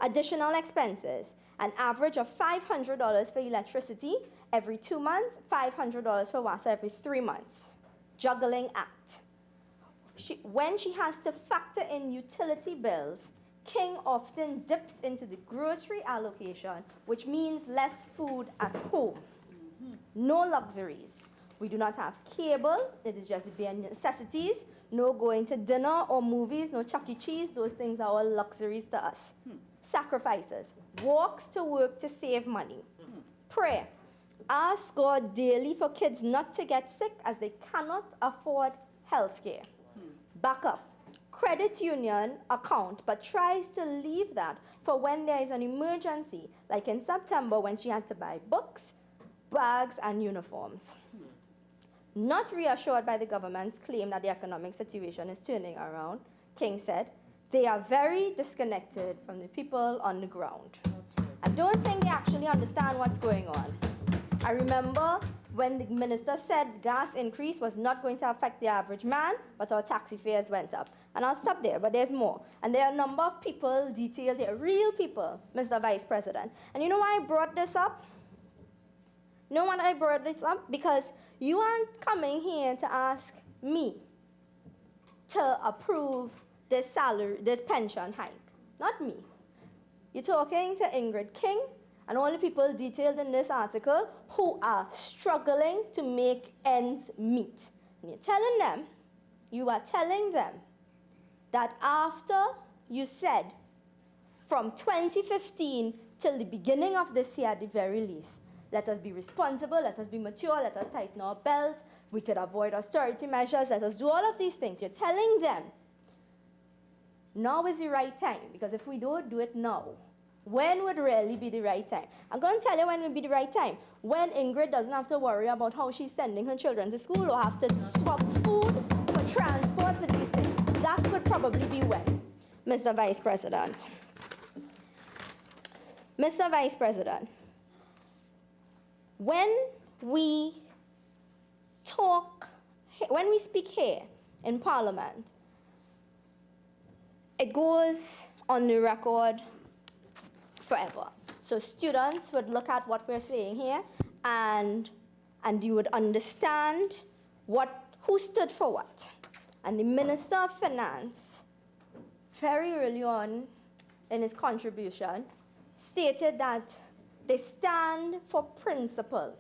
Additional expenses, an average of $500 for electricity every 2 months, $500 for water every 3 months. Juggling act. When she has to factor in utility bills, King often dips into the grocery allocation, which means less food at home. No luxuries. We do not have cable. It is just the bare necessities. No going to dinner or movies, no Chuck E. Cheese. Those things are all luxuries to us. Sacrifices. Walks to work to save money. Prayer. Ask God daily for kids not to get sick as they cannot afford health care. Backup. Credit union account, but tries to leave that for when there is an emergency, like in September when she had to buy books, bags, and uniforms. Not reassured by the government's claim that the economic situation is turning around, King said, they are very disconnected from the people on the ground. I don't think they actually understand what's going on. I remember when the minister said gas increase was not going to affect the average man, but our taxi fares went up. And I'll stop there, but there's more. And there are a number of people detailed here, real people, Mr. Vice President. And you know why I brought this up? You know why I brought this up? Because you aren't coming here to ask me to approve this pension hike. Not me. You're talking to Ingrid King and all the people detailed in this article who are struggling to make ends meet. And you are telling them that after you said from 2015 till the beginning of this year at the very least, let us be responsible, let us be mature, let us tighten our belt, we could avoid austerity measures, let us do all of these things. You're telling them now is the right time, because if we don't do it now, when would really be the right time? I'm going to tell you when would be the right time. When Ingrid doesn't have to worry about how she's sending her children to school or have to swap food for transport for these things. That could probably be when, Mr. Vice President. Mr. Vice President, when we speak here in Parliament, it goes on the record forever. So students would look at what we're saying here, and and you would understand who stood for what. And the Minister of Finance, very early on in his contribution, stated that they stand for principle,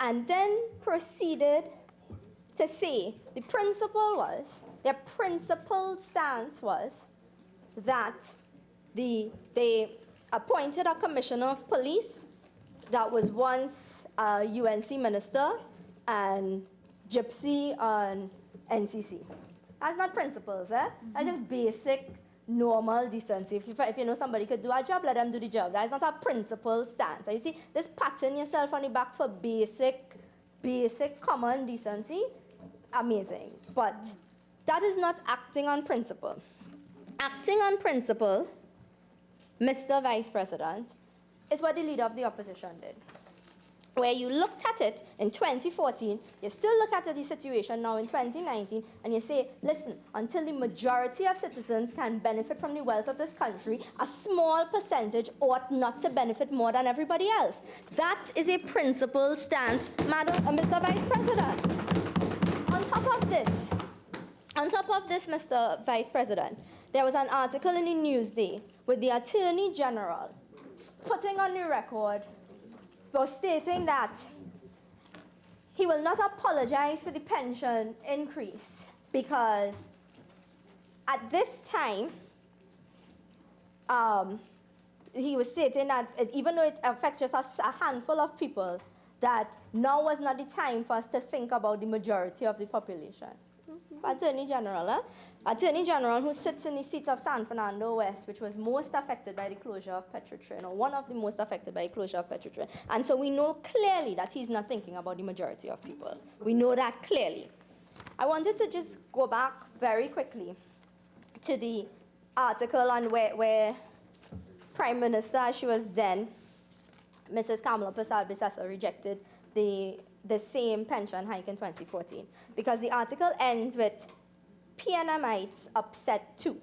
and then proceeded to say their principled stance was that they appointed a commissioner of police that was once a UNC minister and gypsy on NCC. That's not principles, eh? That's just basic, normal decency. If you know somebody could do a job, let them do the job. That's not a principled stance. You see, this patting yourself on the back for basic common decency, amazing. But that is not acting on principle. Acting on principle, Mr. Vice President, is what the leader of the opposition did. Where you looked at it in 2014, you still look at the situation now in 2019, and you say, listen, until the majority of citizens can benefit from the wealth of this country, a small percentage ought not to benefit more than everybody else. That is a principled stance, Mr. Vice President. On top of this, Mr. Vice President, there was an article in the Newsday with the Attorney General putting on the record, was stating that he will not apologize for the pension increase because at this time, he was stating that even though it affects just a handful of people, that now was not the time for us to think about the majority of the population. Attorney General, Attorney General who sits in the seat of San Fernando West, which was most affected by the closure of Petrotrin, or one of the most affected by the closure of Petrotrin. And so we know clearly that he's not thinking about the majority of people. We know that clearly. I wanted to just go back very quickly to the article on where Prime Minister, as she was then, Mrs. Kamala Persad-Bissessar, rejected the same pension hike in 2014, because the article ends with PNMites upset too.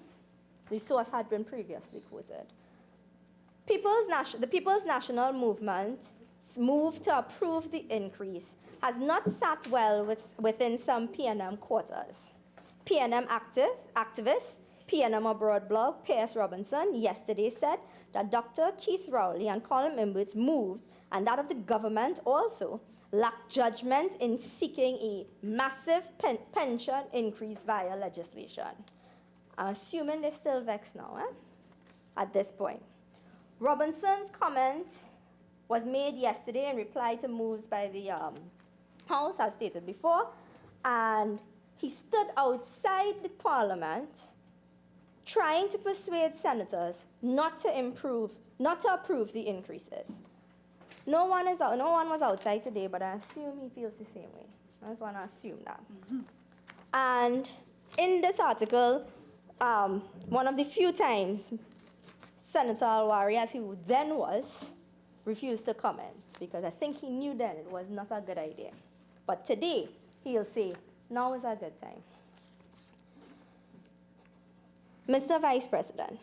The source had been previously quoted. The People's National Movement's move to approve the increase has not sat well within some PNM quarters. PNM activists, PNM Abroad blog, P.S. Robinson, yesterday said that Dr. Keith Rowley and Colm Imbert's move, and that of the government also, lack judgment in seeking a massive pension increase via legislation. I'm assuming they're still vexed now, at this point. Robinson's comment was made yesterday in reply to moves by the House, as stated before, and he stood outside the Parliament trying to persuade senators not to approve the increases. No one was outside today, but I assume he feels the same way. I just want to assume that. And in this article, one of the few times Senator Alwari, as he then was, refused to comment, because I think he knew then it was not a good idea. But today, he'll say, now is a good time. Mr. Vice President,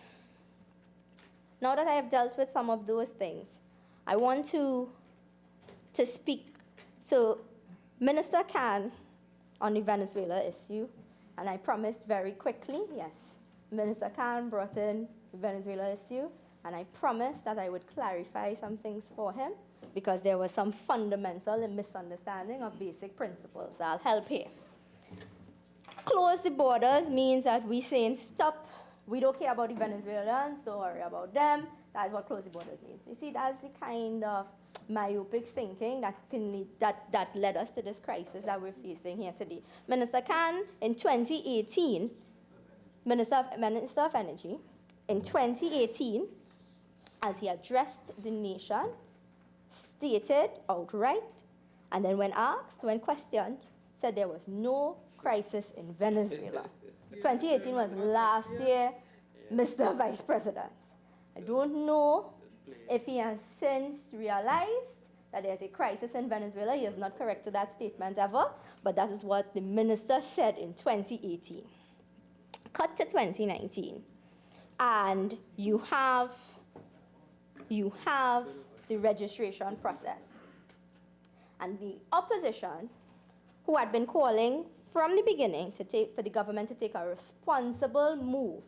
now that I have dealt with some of those things, I want to speak to Minister Khan on the Venezuela issue, and I promised very quickly, yes, Minister Khan brought in the Venezuela issue, and I promised that I would clarify some things for him, because there was some fundamental misunderstanding of basic principles. So I'll help here. Close the borders means that we saying stop, we don't care about the Venezuelans, don't worry about them. That's what close the borders means. You see, that's the kind of myopic thinking that led us to this crisis that we're facing here today. Minister Khan, in 2018, Minister of Energy, in 2018, as he addressed the nation, stated outright, and then when questioned, said there was no crisis in Venezuela. 2018 was last year, Mr. Vice President. I don't know if he has since realized that there's a crisis in Venezuela. He has not corrected that statement ever, but that is what the minister said in 2018. Cut to 2019, and you have the registration process. And the opposition, who had been calling from the beginning for the government to take a responsible move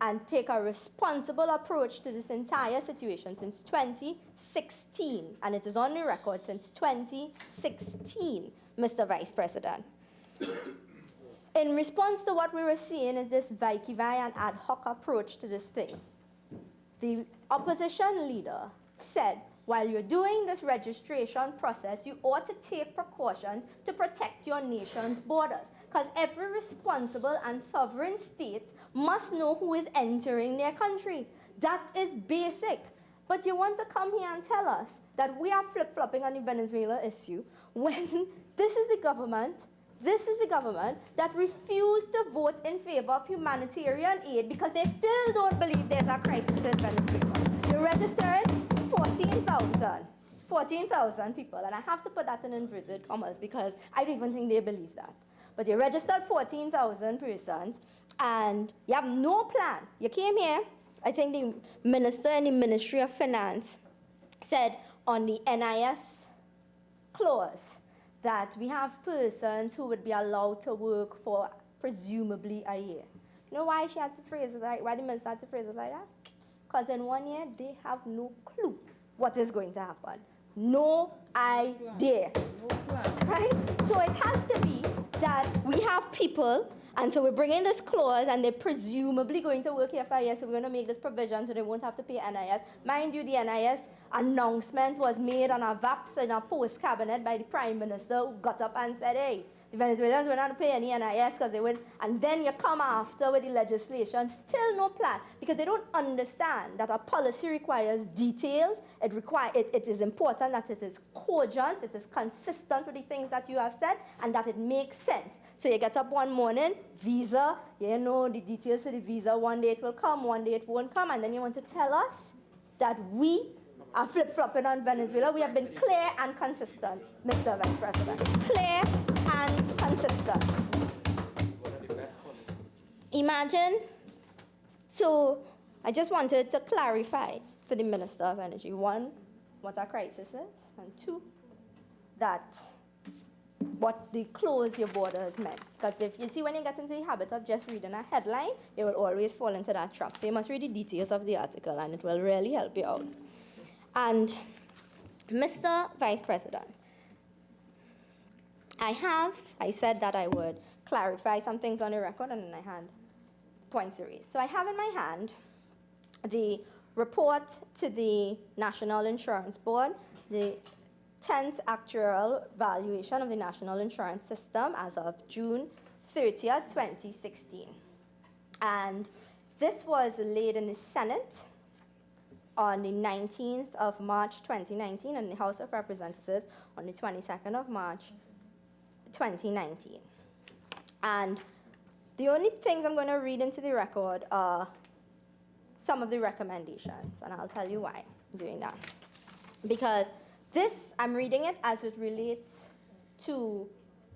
and take a responsible approach to this entire situation since 2016, and it is on the record since 2016, Mr. Vice President. In response to what we were seeing is this vai-ki-vai and ad hoc approach to this thing. The opposition leader said, while you're doing this registration process, you ought to take precautions to protect your nation's borders, because every responsible and sovereign state must know who is entering their country. That is basic. But you want to come here and tell us that we are flip-flopping on the Venezuela issue when this is the government that refused to vote in favor of humanitarian aid because they still don't believe there's a crisis in Venezuela. You registered 14,000 people, and I have to put that in inverted commas because I don't even think they believe that. But you registered 14,000 persons, and you have no plan. You came here, I think the minister in the Ministry of Finance said on the NIS clause that we have persons who would be allowed to work for presumably a year. You know why she had to phrase it like, why the minister had to phrase it like that? Because in 1 year, they have no clue what is going to happen. No idea. Right? So it has to be that we have people, and so we're bringing this clause, and they're presumably going to work here for a year, so we're going to make this provision so they won't have to pay NIS. Mind you, the NIS announcement was made on a VAPS in a post-cabinet by the Prime Minister, who got up and said, hey, the Venezuelans will not pay any NIS because they will, and then you come after with the legislation, still no plan, because they don't understand that a policy requires details. It is important that it is cogent, it is consistent with the things that you have said, and that it makes sense. So you get up one morning, visa, you know the details for the visa, one day it will come, one day it won't come, and then you want to tell us that we are flip-flopping on Venezuela. We have been clear and consistent, Mr. Vice President. Clear and consistent. Imagine, so I just wanted to clarify for the Minister of Energy, one, what a crisis is, and two, that what the close your borders meant. Because if you see, when you get into the habit of just reading a headline, you will always fall into that trap. So you must read the details of the article, and it will really help you out. And Mr. Vice President, I said that I would clarify some things on the record, and then I had points to raise. So I have in my hand the report to the National Insurance Board, the 10th actuarial valuation of the national insurance system as of June 30th, 2016. And this was laid in the Senate on the 19th of March 2019 and the House of Representatives on the 22nd of March 2019. And the only things I'm going to read into the record are some of the recommendations, and I'll tell you why I'm doing that. Because this, I'm reading it as it relates to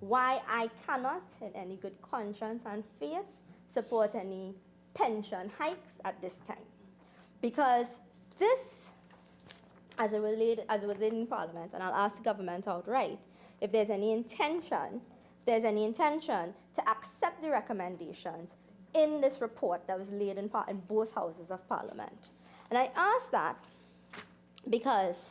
why I cannot, in any good conscience and faith, support any pension hikes at this time. Because this, as it was laid in Parliament, and I'll ask the government outright, if there's any intention to accept the recommendations in this report that was laid in both houses of Parliament. And I ask that because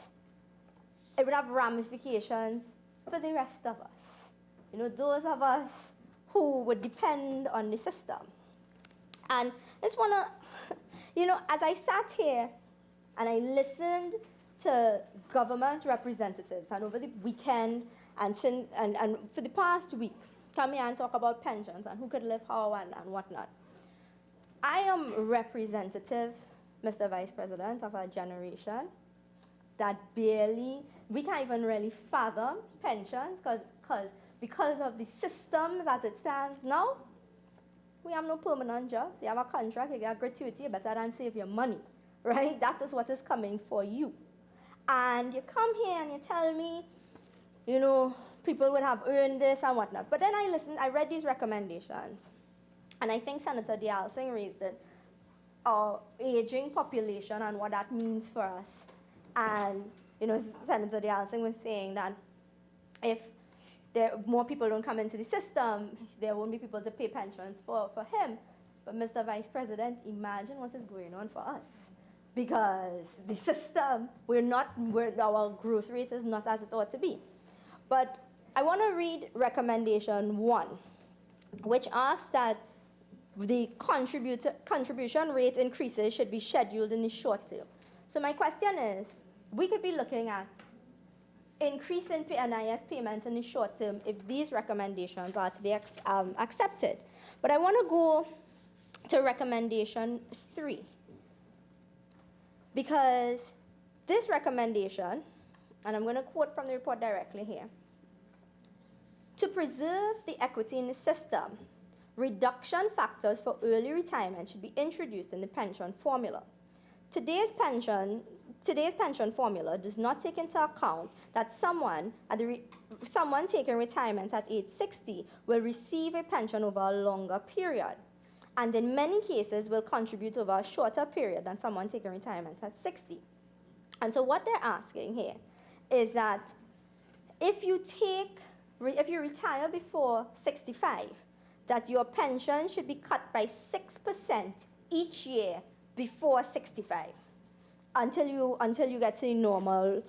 it would have ramifications for the rest of us. You know, those of us who would depend on the system. And I just want to, you know, as I sat here and I listened to government representatives, and over the weekend and for the past week, come here and talk about pensions and who could live how and whatnot. I am representative, Mr. Vice President, of a generation that we can't even really fathom pensions because of the systems as it stands now. We have no permanent jobs. You have a contract, you get gratuity, you better than save your money, right? That is what is coming for you. And you come here and you tell me, you know, people would have earned this and whatnot. But then I read these recommendations, and I think Senator Deyalsingh raised it, our aging population and what that means for us. And, you know, Senator Deyalsingh was saying that if more people don't come into the system, there won't be people to pay pensions for him. But Mr. Vice President, imagine what is going on for us. Because the system, our growth rate is not as it ought to be. But I want to read recommendation 1, which asks that the contribution rate increases should be scheduled in the short term. So my question is, we could be looking at increasing NIS payments in the short term if these recommendations are to be accepted. But I want to go to recommendation 3. Because this recommendation, and I'm going to quote from the report directly here, to preserve the equity in the system, reduction factors for early retirement should be introduced in the pension formula. Today's pension formula does not take into account that someone taking retirement at age 60 will receive a pension over a longer period, and in many cases will contribute over a shorter period than someone taking retirement at 60. And so what they're asking here is that if you retire before 65, that your pension should be cut by 6% each year before 65 until you get to the normal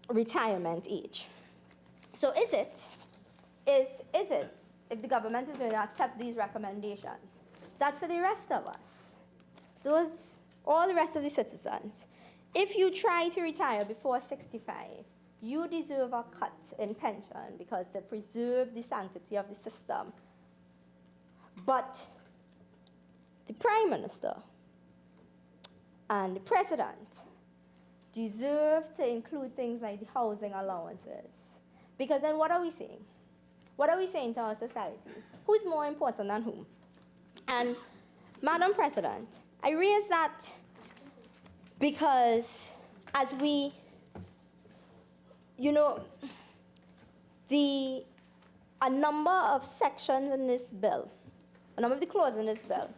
retirement age. So is it, if the government is going to accept these recommendations, that for the rest of us, all the rest of the citizens, if you try to retire before 65, you deserve a cut in pension because they preserve the sanctity of the system. But the Prime Minister and the President deserve to include things like the housing allowances. Because then what are we saying? What are we saying to our society? Who's more important than whom? And Madam President, I raise that because as we, a number of sections in this bill, a number of the clauses in this bill,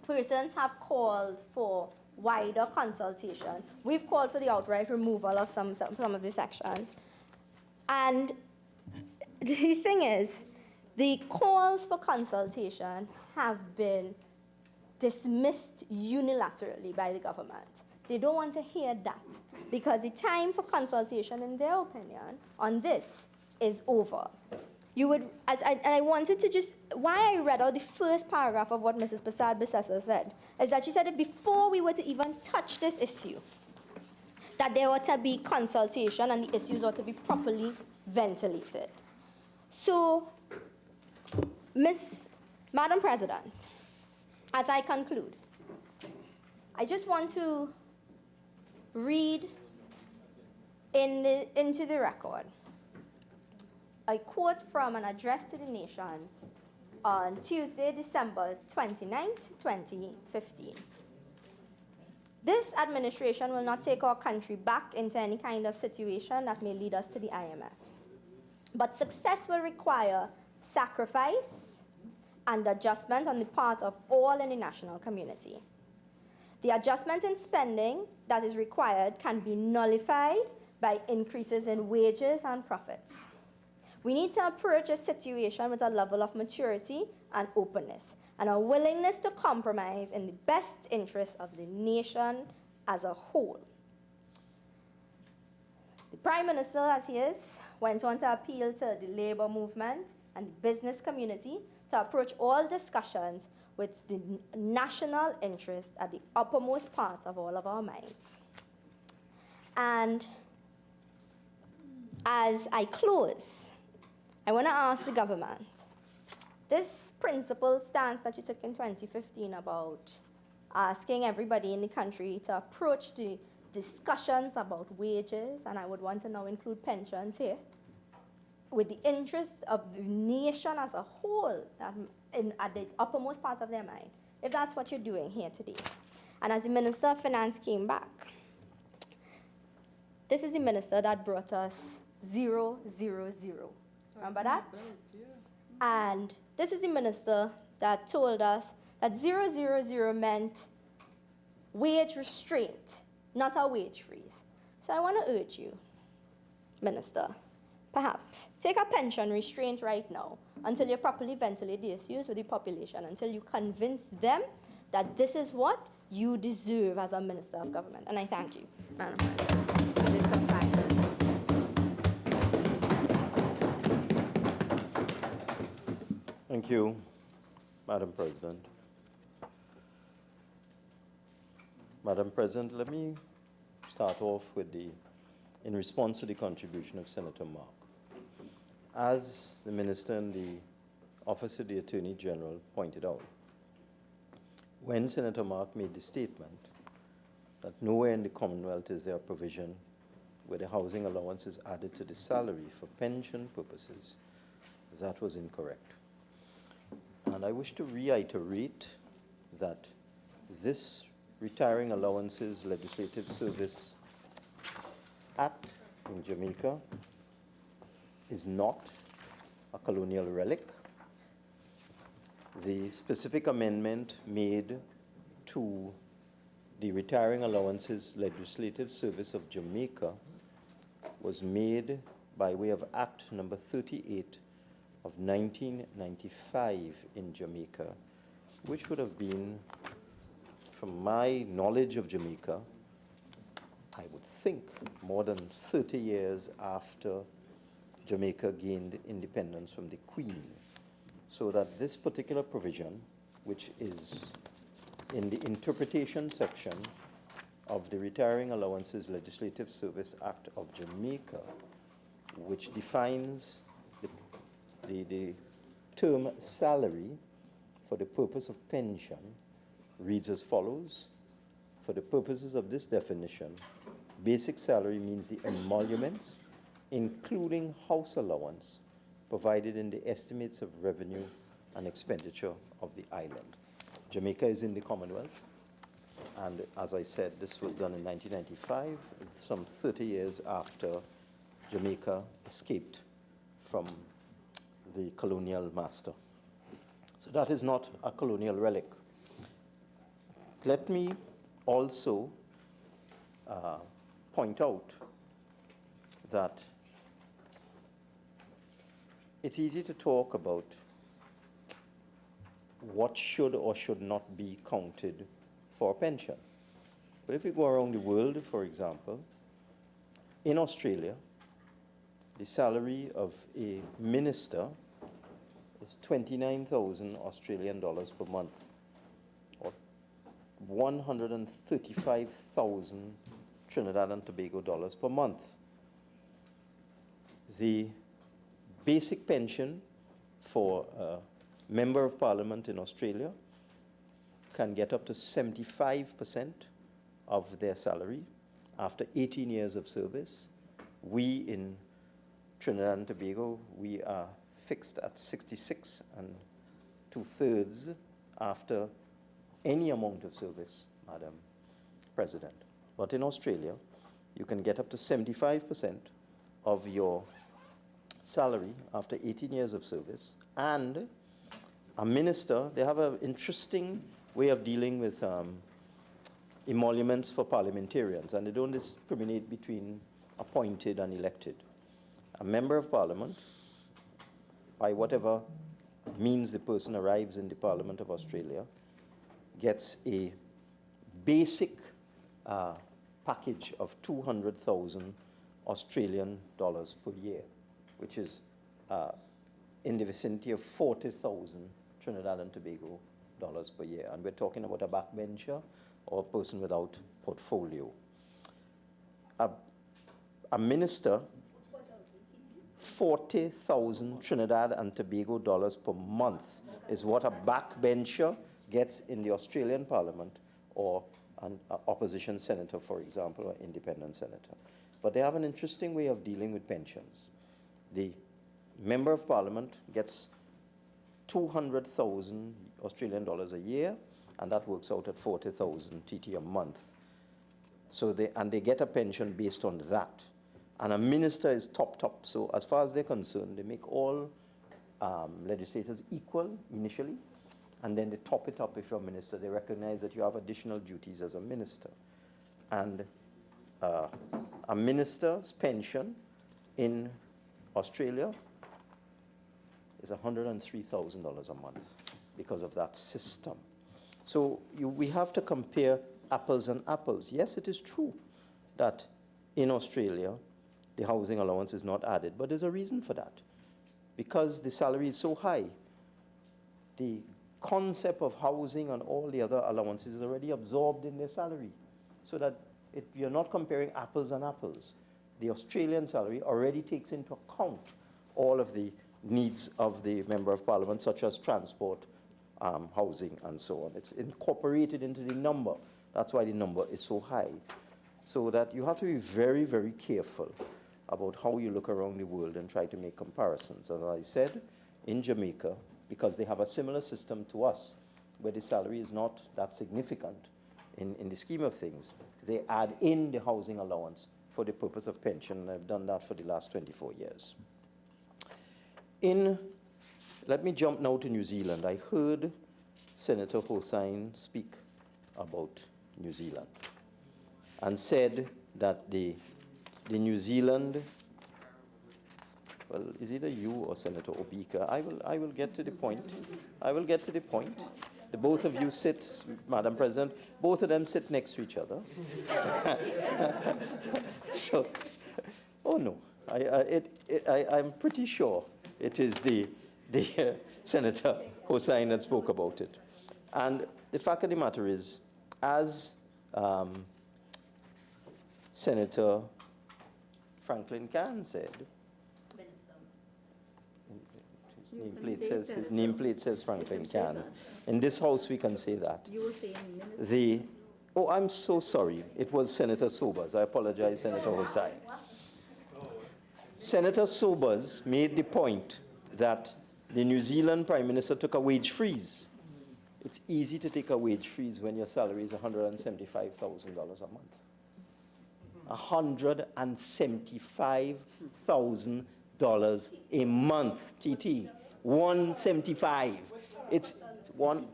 persons have called for wider consultation. We've called for the outright removal of some of the sections. And the thing is, the calls for consultation have been dismissed unilaterally by the government. They don't want to hear that because the time for consultation, in their opinion, on this is over. I wanted to why I read out the first paragraph of what Mrs. Prasad-Bissessar said, is that she said that before we were to even touch this issue, that there ought to be consultation and the issues ought to be properly ventilated. So, Madam President, as I conclude, I just want to read into the record a quote from an address to the nation on Tuesday, December 29th, 2015. This administration will not take our country back into any kind of situation that may lead us to the IMF. But success will require sacrifice and adjustment on the part of all in the national community. The adjustment in spending that is required can be nullified by increases in wages and profits. We need to approach a situation with a level of maturity and openness, and a willingness to compromise in the best interest of the nation as a whole. The Prime Minister, as he is, went on to appeal to the labor movement and the business community to approach all discussions with the national interest at the uppermost part of all of our minds. And as I close, I want to ask the government, this principled stance that you took in 2015 about asking everybody in the country to approach the discussions about wages, and I would want to now include pensions here, with the interest of the nation as a whole at the uppermost part of their mind, if that's what you're doing here today. And as the Minister of Finance came back, this is the minister that brought us 000. Remember that? And this is the minister that told us that 000 meant wage restraint, not a wage freeze. So I want to urge you, Minister, perhaps take a pension restraint right now until you properly ventilate the issues with the population, until you convince them that this is what you deserve as a Minister of Government. And I thank you, Madam President. Minister of Finance. Thank you, Madam President. Madam President, let me start off with in response to the contribution of Senator Mark. As the Minister and the Office of the Attorney General pointed out, when Senator Mark made the statement that nowhere in the Commonwealth is there a provision where the housing allowance is added to the salary for pension purposes, that was incorrect. And I wish to reiterate that this Retiring Allowances Legislative Service Act in Jamaica is not a colonial relic. The specific amendment made to the Retiring Allowances Legislative Service of Jamaica was made by way of Act number 38 of 1995 in Jamaica, which would have been, from my knowledge of Jamaica, I would think more than 30 years after Jamaica gained independence from the Queen. So that this particular provision, which is in the interpretation section of the Retiring Allowances Legislative Service Act of Jamaica, which defines the term salary for the purpose of pension, reads as follows. For the purposes of this definition, basic salary means the emoluments, including house allowance, provided in the estimates of revenue and expenditure of the island. Jamaica is in the Commonwealth, and as I said, this was done in 1995, some 30 years after Jamaica escaped from the colonial master. So that is not a colonial relic. Let me also point out that it's easy to talk about what should or should not be counted for a pension. But if we go around the world, for example, in Australia, the salary of a minister is 29,000 Australian dollars per month, or 135,000 Trinidad and Tobago dollars per month. The basic pension for a member of parliament in Australia can get up to 75% of their salary after 18 years of service. We in Trinidad and Tobago, we are fixed at 66 2/3 after any amount of service, Madam President. But in Australia, you can get up to 75% of your salary after 18 years of service. And a minister, they have an interesting way of dealing with emoluments for parliamentarians, and they don't discriminate between appointed and elected. A member of parliament, by whatever means the person arrives in the Parliament of Australia, gets a basic package of 200,000 Australian dollars per year, which is in the vicinity of 40,000 Trinidad and Tobago dollars per year. And we're talking about a backbencher or a person without portfolio. A minister, 40,000 Trinidad and Tobago dollars per month is what a backbencher gets in the Australian Parliament, or an opposition senator, for example, or independent senator. But they have an interesting way of dealing with pensions. The member of parliament gets 200,000 Australian dollars a year, and that works out at 40,000 TT a month. So they get a pension based on that. And a minister is top. So as far as they're concerned, they make all legislators equal initially, and then they top it up if you're a minister. They recognize that you have additional duties as a minister. And a minister's pension in Australia is $103,000 a month because of that system. So we have to compare apples and apples. Yes, it is true that in Australia, the housing allowance is not added, but there's a reason for that. Because the salary is so high, the concept of housing and all the other allowances is already absorbed in their salary. So that you're not comparing apples and apples. The Australian salary already takes into account all of the needs of the Member of Parliament, such as transport, housing, and so on. It's incorporated into the number. That's why the number is so high. So that you have to be very, very careful about how you look around the world and try to make comparisons. As I said, in Jamaica, because they have a similar system to us, where the salary is not that significant in the scheme of things, they add in the housing allowance for the purpose of pension, and I've done that for the last 24 years. Let me jump now to New Zealand. I heard Senator Hossain speak about New Zealand and said that the New Zealand, well, is either you or Senator Obika? I will get to the point. I will get to the point. The both of you sit, Madam President, both of them sit next to each other. So, oh no, I'm pretty sure it is the Senator Hossain that spoke about it. And the fact of the matter is, as Senator Franklin Can said, his nameplate says Franklin Can. In this house, we can say that. You were saying oh, I'm so sorry. It was Senator Sobers. I apologize, Senator Hossain. Senator Sobers made the point that the New Zealand Prime Minister took a wage freeze. It's easy to take a wage freeze when your salary is $175,000 a month. $175,000 a month, TT. 175. It's one.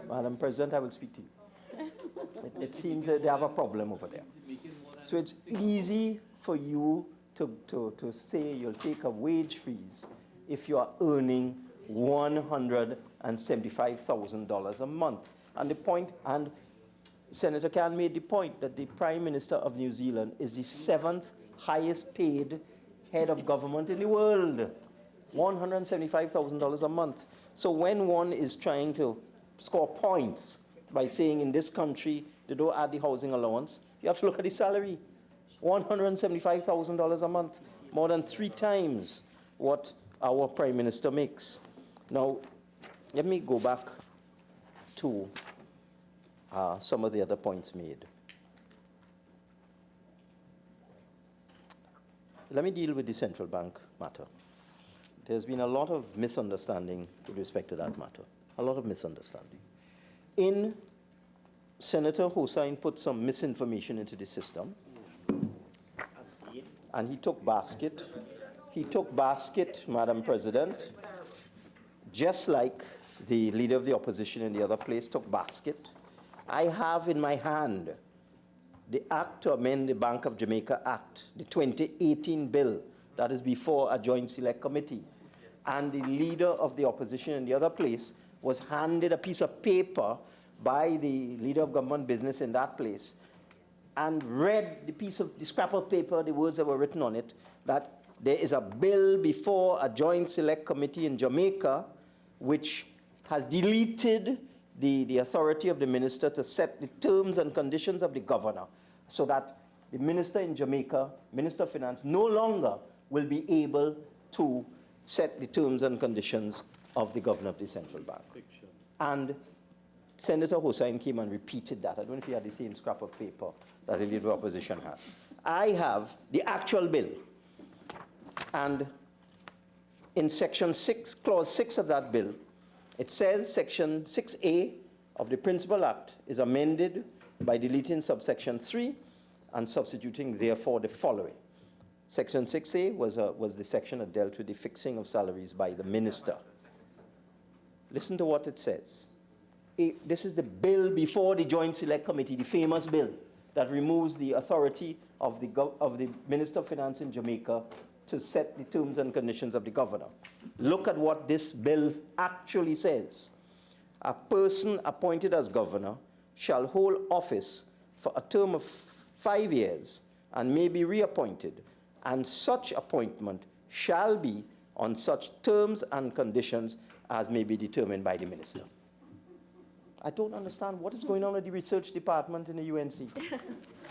Madam President, I will speak to you. It seems that they have a problem over there. So it's easy for you to say you'll take a wage freeze if you are earning $175,000 a month. And the point, and Senator Can made the point that the Prime Minister of New Zealand is the 7th highest paid head of government in the world. $175,000 a month. So when one is trying to score points by saying in this country they don't add the housing allowance, you have to look at the salary. $175,000 a month, more than 3 times what our Prime Minister makes. Now, let me go back to some of the other points made. Let me deal with the central bank matter. There's been a lot of misunderstanding with respect to that matter, a lot of misunderstanding. Senator Hossain put some misinformation into the system, and he took basket. He took basket, Madam President, just like the leader of the opposition in the other place took basket. I have in my hand the Act to amend the Bank of Jamaica Act, the 2018 bill that is before a joint select committee. And the leader of the opposition in the other place was handed a piece of paper by the leader of government business in that place and read the scrap of paper, the words that were written on it, that there is a bill before a joint select committee in Jamaica which has deleted the authority of the minister to set the terms and conditions of the governor, so that the minister in Jamaica, Minister of Finance, no longer will be able to set the terms and conditions of the governor of the central bank. And Senator Hossain came and repeated that. I don't know if he had the same scrap of paper that the leader of the opposition had. I have the actual bill. And in Section 6, Clause 6 of that bill, it says Section 6A of the Principal Act is amended by deleting subsection 3 and substituting therefore the following. Section 6A was the section that dealt with the fixing of salaries by the minister. Listen to what it says. This is the bill before the Joint Select Committee, the famous bill that removes the authority of the Minister of Finance in Jamaica to set the terms and conditions of the governor. Look at what this bill actually says. A person appointed as governor shall hold office for a term of 5 years and may be reappointed, and such appointment shall be on such terms and conditions as may be determined by the minister. I don't understand what is going on with the research department in the UNC.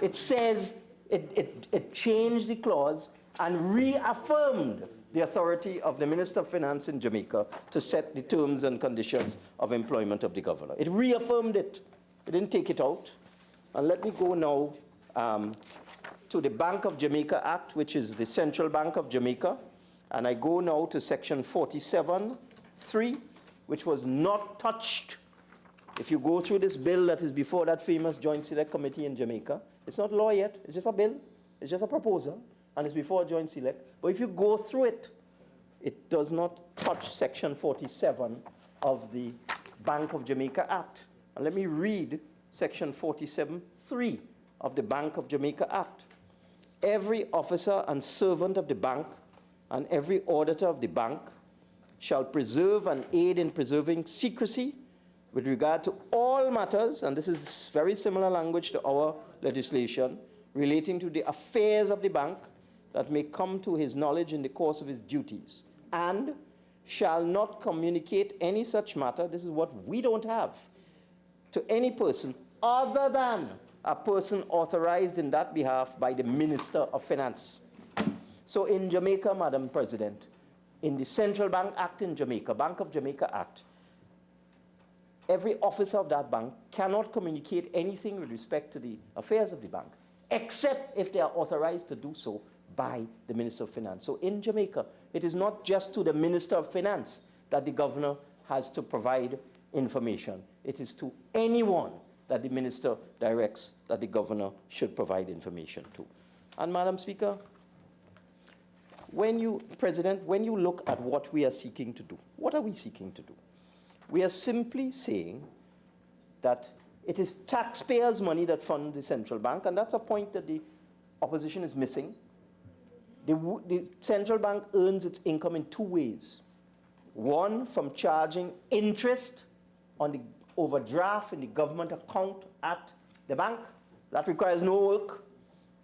It says it changed the clause and reaffirmed the authority of the Minister of Finance in Jamaica to set the terms and conditions of employment of the governor. It reaffirmed it. It didn't take it out. And let me go now to the Bank of Jamaica Act, which is the Central Bank of Jamaica. And I go now to section 47(3), which was not touched. If you go through this bill that is before that famous Joint Select Committee in Jamaica, it's not law yet, it's just a bill, it's just a proposal, and it's before Joint Select. But if you go through it, it does not touch section 47 of the Bank of Jamaica Act. And let me read section 47(3) of the Bank of Jamaica Act. Every officer and servant of the bank and every auditor of the bank shall preserve and aid in preserving secrecy with regard to all matters, and this is very similar language to our legislation, relating to the affairs of the bank that may come to his knowledge in the course of his duties, and shall not communicate any such matter, this is what we don't have, to any person other than a person authorized in that behalf by the Minister of Finance. So in Jamaica, Madam President, in the Central Bank Act in Jamaica, Bank of Jamaica Act, every officer of that bank cannot communicate anything with respect to the affairs of the bank, except if they are authorized to do so by the Minister of Finance. So in Jamaica, it is not just to the Minister of Finance that the governor has to provide information. It is to anyone that the minister directs that the governor should provide information to. And Madam Speaker, when you look at what we are seeking to do, what are we seeking to do? We are simply saying that it is taxpayers' money that fund the central bank, and that's a point that the opposition is missing. The central bank earns its income in two ways. One, from charging interest on the overdraft in the government account at the bank. That requires no work.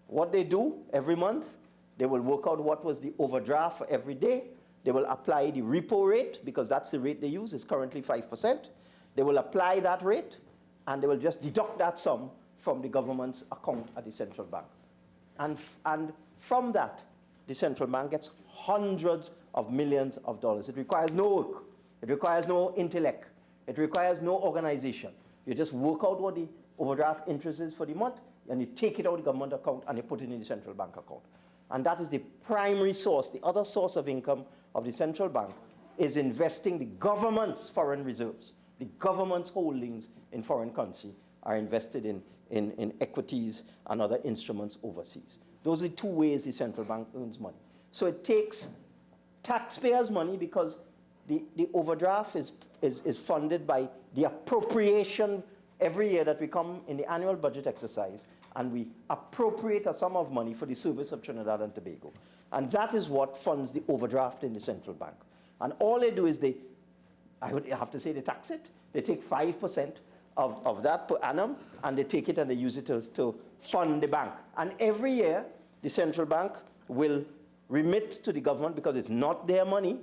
What they do every month, they will work out what was the overdraft for every day. They will apply the repo rate, because that's the rate they use. It's currently 5%. They will apply that rate, and they will just deduct that sum from the government's account at the central bank. And from that, the central bank gets hundreds of millions of dollars. It requires no work. It requires no intellect. It requires no organization. You just work out what the overdraft interest is for the month, and you take it out of the government account and you put it in the central bank account. And that is the primary source. The other source of income of the central bank is investing the government's foreign reserves. The government's holdings in foreign currency are invested in equities and other instruments overseas. Those are the two ways the central bank earns money. So it takes taxpayers' money, because the overdraft is funded by the appropriation every year that we come in the annual budget exercise, and we appropriate a sum of money for the service of Trinidad and Tobago. And that is what funds the overdraft in the central bank. And all they do is I would have to say they tax it. They take 5% of that per annum, and they take it and they use it to fund the bank. And every year, the central bank will remit to the government, because it's not their money.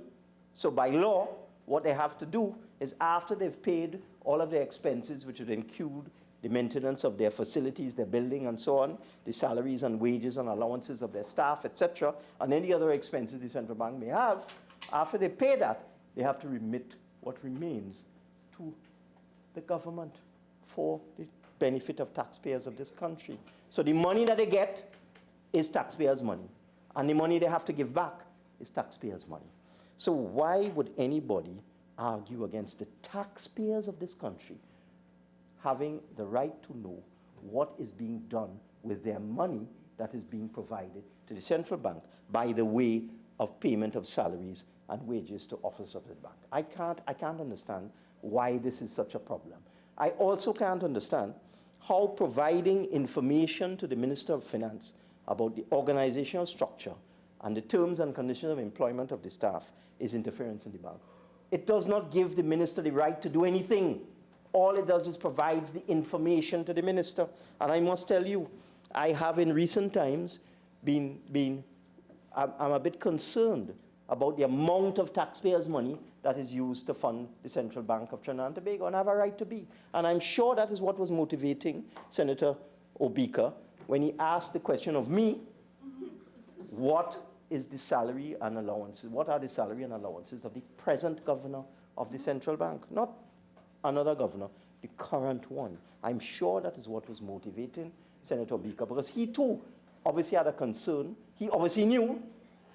So by law, what they have to do is, after they've paid all of their expenses, which would include the maintenance of their facilities, their building, and so on, the salaries and wages and allowances of their staff, etc., and any other expenses the central bank may have, after they pay that, they have to remit what remains to the government for the benefit of taxpayers of this country. So the money that they get is taxpayers' money, and the money they have to give back is taxpayers' money. So why would anybody argue against the taxpayers of this country having the right to know what is being done with their money that is being provided to the central bank by the way of payment of salaries and wages to officers of the bank? I can't understand why this is such a problem. I also can't understand how providing information to the Minister of Finance about the organizational structure and the terms and conditions of employment of the staff is interference in the bank. It does not give the minister the right to do anything. All it does is provides the information to the minister. And I must tell you, I have in recent times I'm a bit concerned about the amount of taxpayers' money that is used to fund the Central Bank of Trinidad and Tobago, and I have a right to be. And I'm sure that is what was motivating Senator Obika when he asked the question of me, what is the salary and allowances? What are the salary and allowances of the present governor of the Central Bank? Not another governor, the current one. I'm sure that is what was motivating Senator Obika, because he too obviously had a concern. He obviously knew,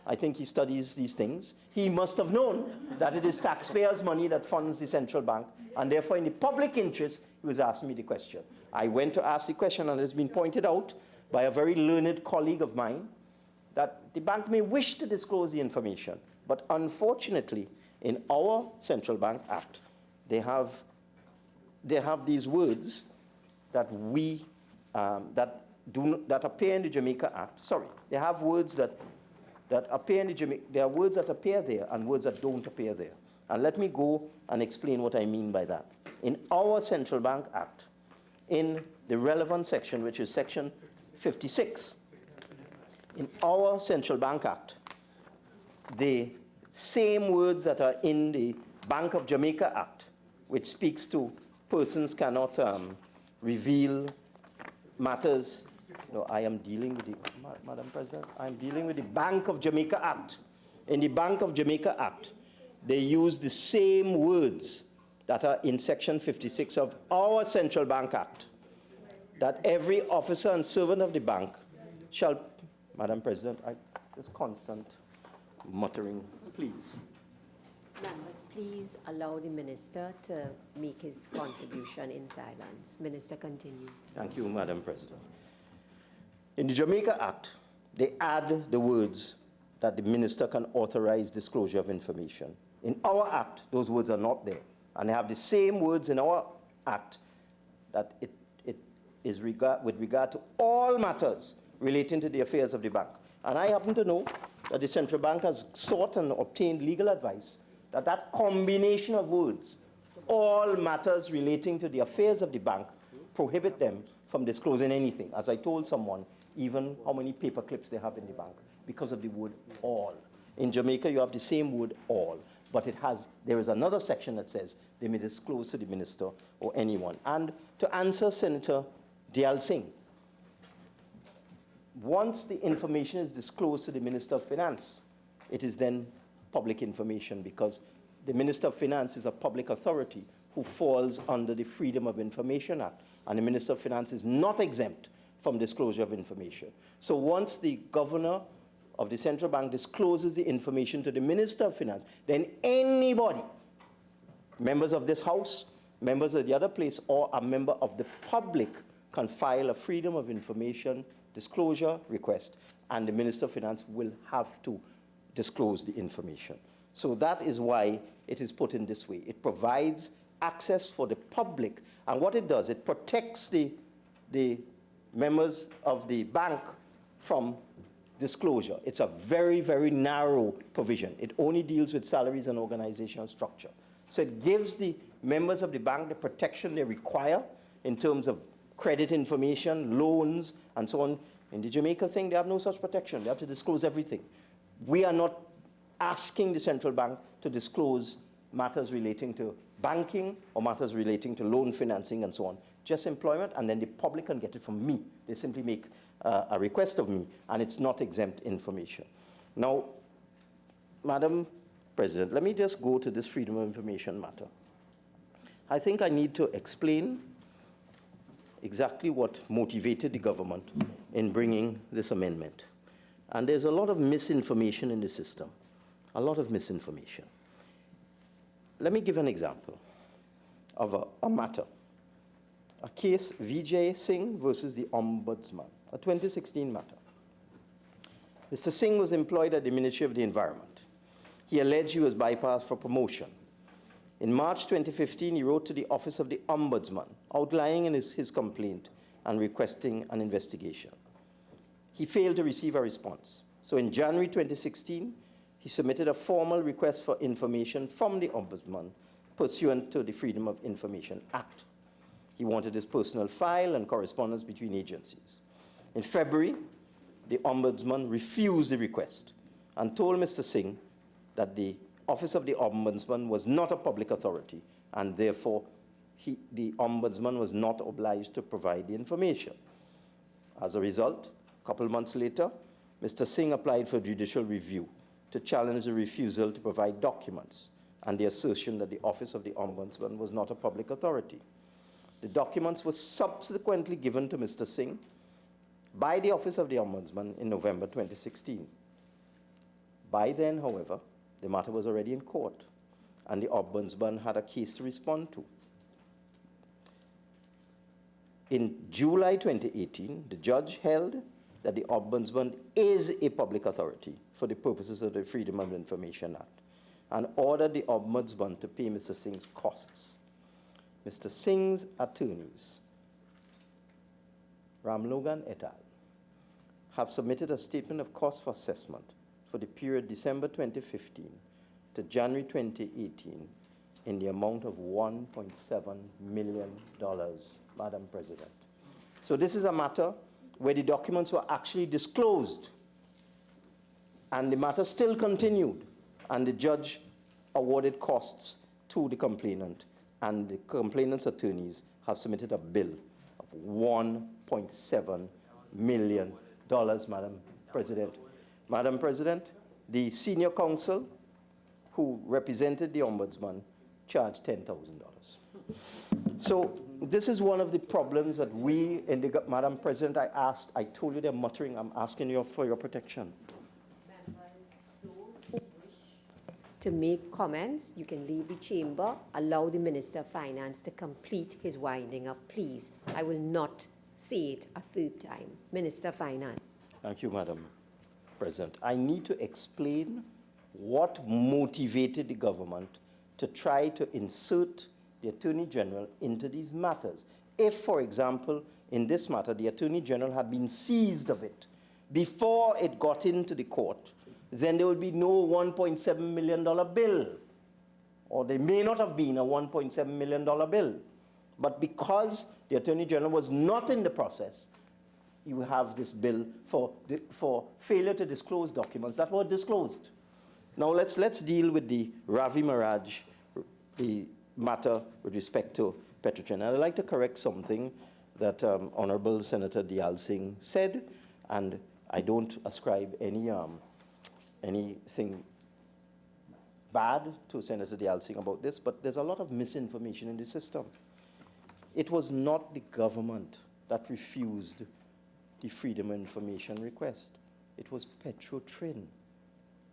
I think he studies these things, he must have known that it is taxpayers' money that funds the central bank, and therefore in the public interest, he was asking me the question. I went to ask the question, and it has been pointed out by a very learned colleague of mine that the bank may wish to disclose the information, but unfortunately, in our Central Bank Act, they have these words that that appear in the Jamaica Act. Sorry, they have words that appear in the Jamaica. There are words that appear there and words that don't appear there. And let me go and explain what I mean by that. In our Central Bank Act, in the relevant section, which is section 56, in our Central Bank Act, the same words that are in the Bank of Jamaica Act, which speaks to persons cannot reveal matters. No, I am dealing with the, Madam President, I'm dealing with the Bank of Jamaica Act. In the Bank of Jamaica Act, they use the same words that are in section 56 of our Central Bank Act, that every officer and servant of the bank shall, Madam President, this constant muttering, please. Members, please allow the minister to make his contribution in silence. Minister, continue. Thank you, Madam President. In the Jamaica Act, they add the words that the minister can authorize disclosure of information. In our Act, those words are not there. And they have the same words in our Act that it is with regard to all matters relating to the affairs of the bank. And I happen to know that the Central Bank has sought and obtained legal advice that combination of words, all matters relating to the affairs of the bank, prohibit them from disclosing anything. As I told someone, even how many paper clips they have in the bank, because of the word all. In Jamaica, you have the same word all, but there is another section that says they may disclose to the minister or anyone. And to answer Senator Deyalsingh, once the information is disclosed to the Minister of Finance, it is then public information, because the Minister of Finance is a public authority who falls under the Freedom of Information Act, and the Minister of Finance is not exempt from disclosure of information. So once the governor of the central bank discloses the information to the Minister of Finance, then anybody, members of this House, members of the other place, or a member of the public can file a Freedom of Information disclosure request, and the Minister of Finance will have to disclose the information. So that is why it is put in this way. It provides access for the public, and what it does, it protects the members of the bank from disclosure. It's a very, very narrow provision. It only deals with salaries and organizational structure. So it gives the members of the bank the protection they require in terms of credit information, loans, and so on. In the Jamaica thing, they have no such protection. They have to disclose everything. We are not asking the central bank to disclose matters relating to banking or matters relating to loan financing and so on. Just employment, and then the public can get it from me. They simply make a request of me, and it's not exempt information. Now, Madam President, let me just go to this freedom of information matter. I think I need to explain exactly what motivated the government in bringing this amendment. And there's a lot of misinformation in the system, a lot of misinformation. Let me give an example of a matter, a case Vijay Singh versus the Ombudsman, a 2016 matter. Mr. Singh was employed at the Ministry of the Environment. He alleged he was bypassed for promotion. In March 2015, he wrote to the Office of the Ombudsman, outlining in his complaint and requesting an investigation. He failed to receive a response. So in January 2016, he submitted a formal request for information from the Ombudsman pursuant to the Freedom of Information Act. He wanted his personal file and correspondence between agencies. In February, the Ombudsman refused the request and told Mr. Singh that the Office of the Ombudsman was not a public authority, and therefore the Ombudsman was not obliged to provide the information. As a result, a couple months later, Mr. Singh applied for judicial review to challenge the refusal to provide documents and the assertion that the Office of the Ombudsman was not a public authority. The documents were subsequently given to Mr. Singh by the Office of the Ombudsman in November 2016. By then, however, the matter was already in court, and the Ombudsman had a case to respond to. In July 2018, the judge held that the Ombudsman is a public authority for the purposes of the Freedom of Information Act, and ordered the Ombudsman to pay Mr. Singh's costs. Mr. Singh's attorneys, Ram Logan et al., have submitted a statement of cost for assessment for the period December 2015 to January 2018 in the amount of $1.7 million, Madam President. So this is a matter where the documents were actually disclosed, and the matter still continued, and the judge awarded costs to the complainant, and the complainant's attorneys have submitted a bill of $1.7 million, Madam President. Madam President, the senior counsel who represented the Ombudsman charged $10,000. So this is one of the problems that we in the, Madam President, I told you they're muttering, I'm asking you for your protection. To make comments, you can leave the chamber. Allow the Minister of Finance to complete his winding up, please. I will not say it a third time. Minister of Finance. Thank you, Madam President. I need to explain what motivated the government to try to insert the Attorney General into these matters. If, for example, in this matter, the Attorney General had been seized of it before it got into the court, then there would be no $1.7 million bill, or there may not have been a $1.7 million bill. But because the Attorney General was not in the process, you have this bill for failure to disclose documents that were disclosed. Now let's deal with the Ravi Maharaj, the matter with respect to Petrotrin. And I'd like to correct something that Honorable Senator Deyalsingh said, and I don't ascribe anything bad to Senator Deyalsingh about this, but there's a lot of misinformation in the system. It was not the government that refused the Freedom of Information request. It was Petrotrin.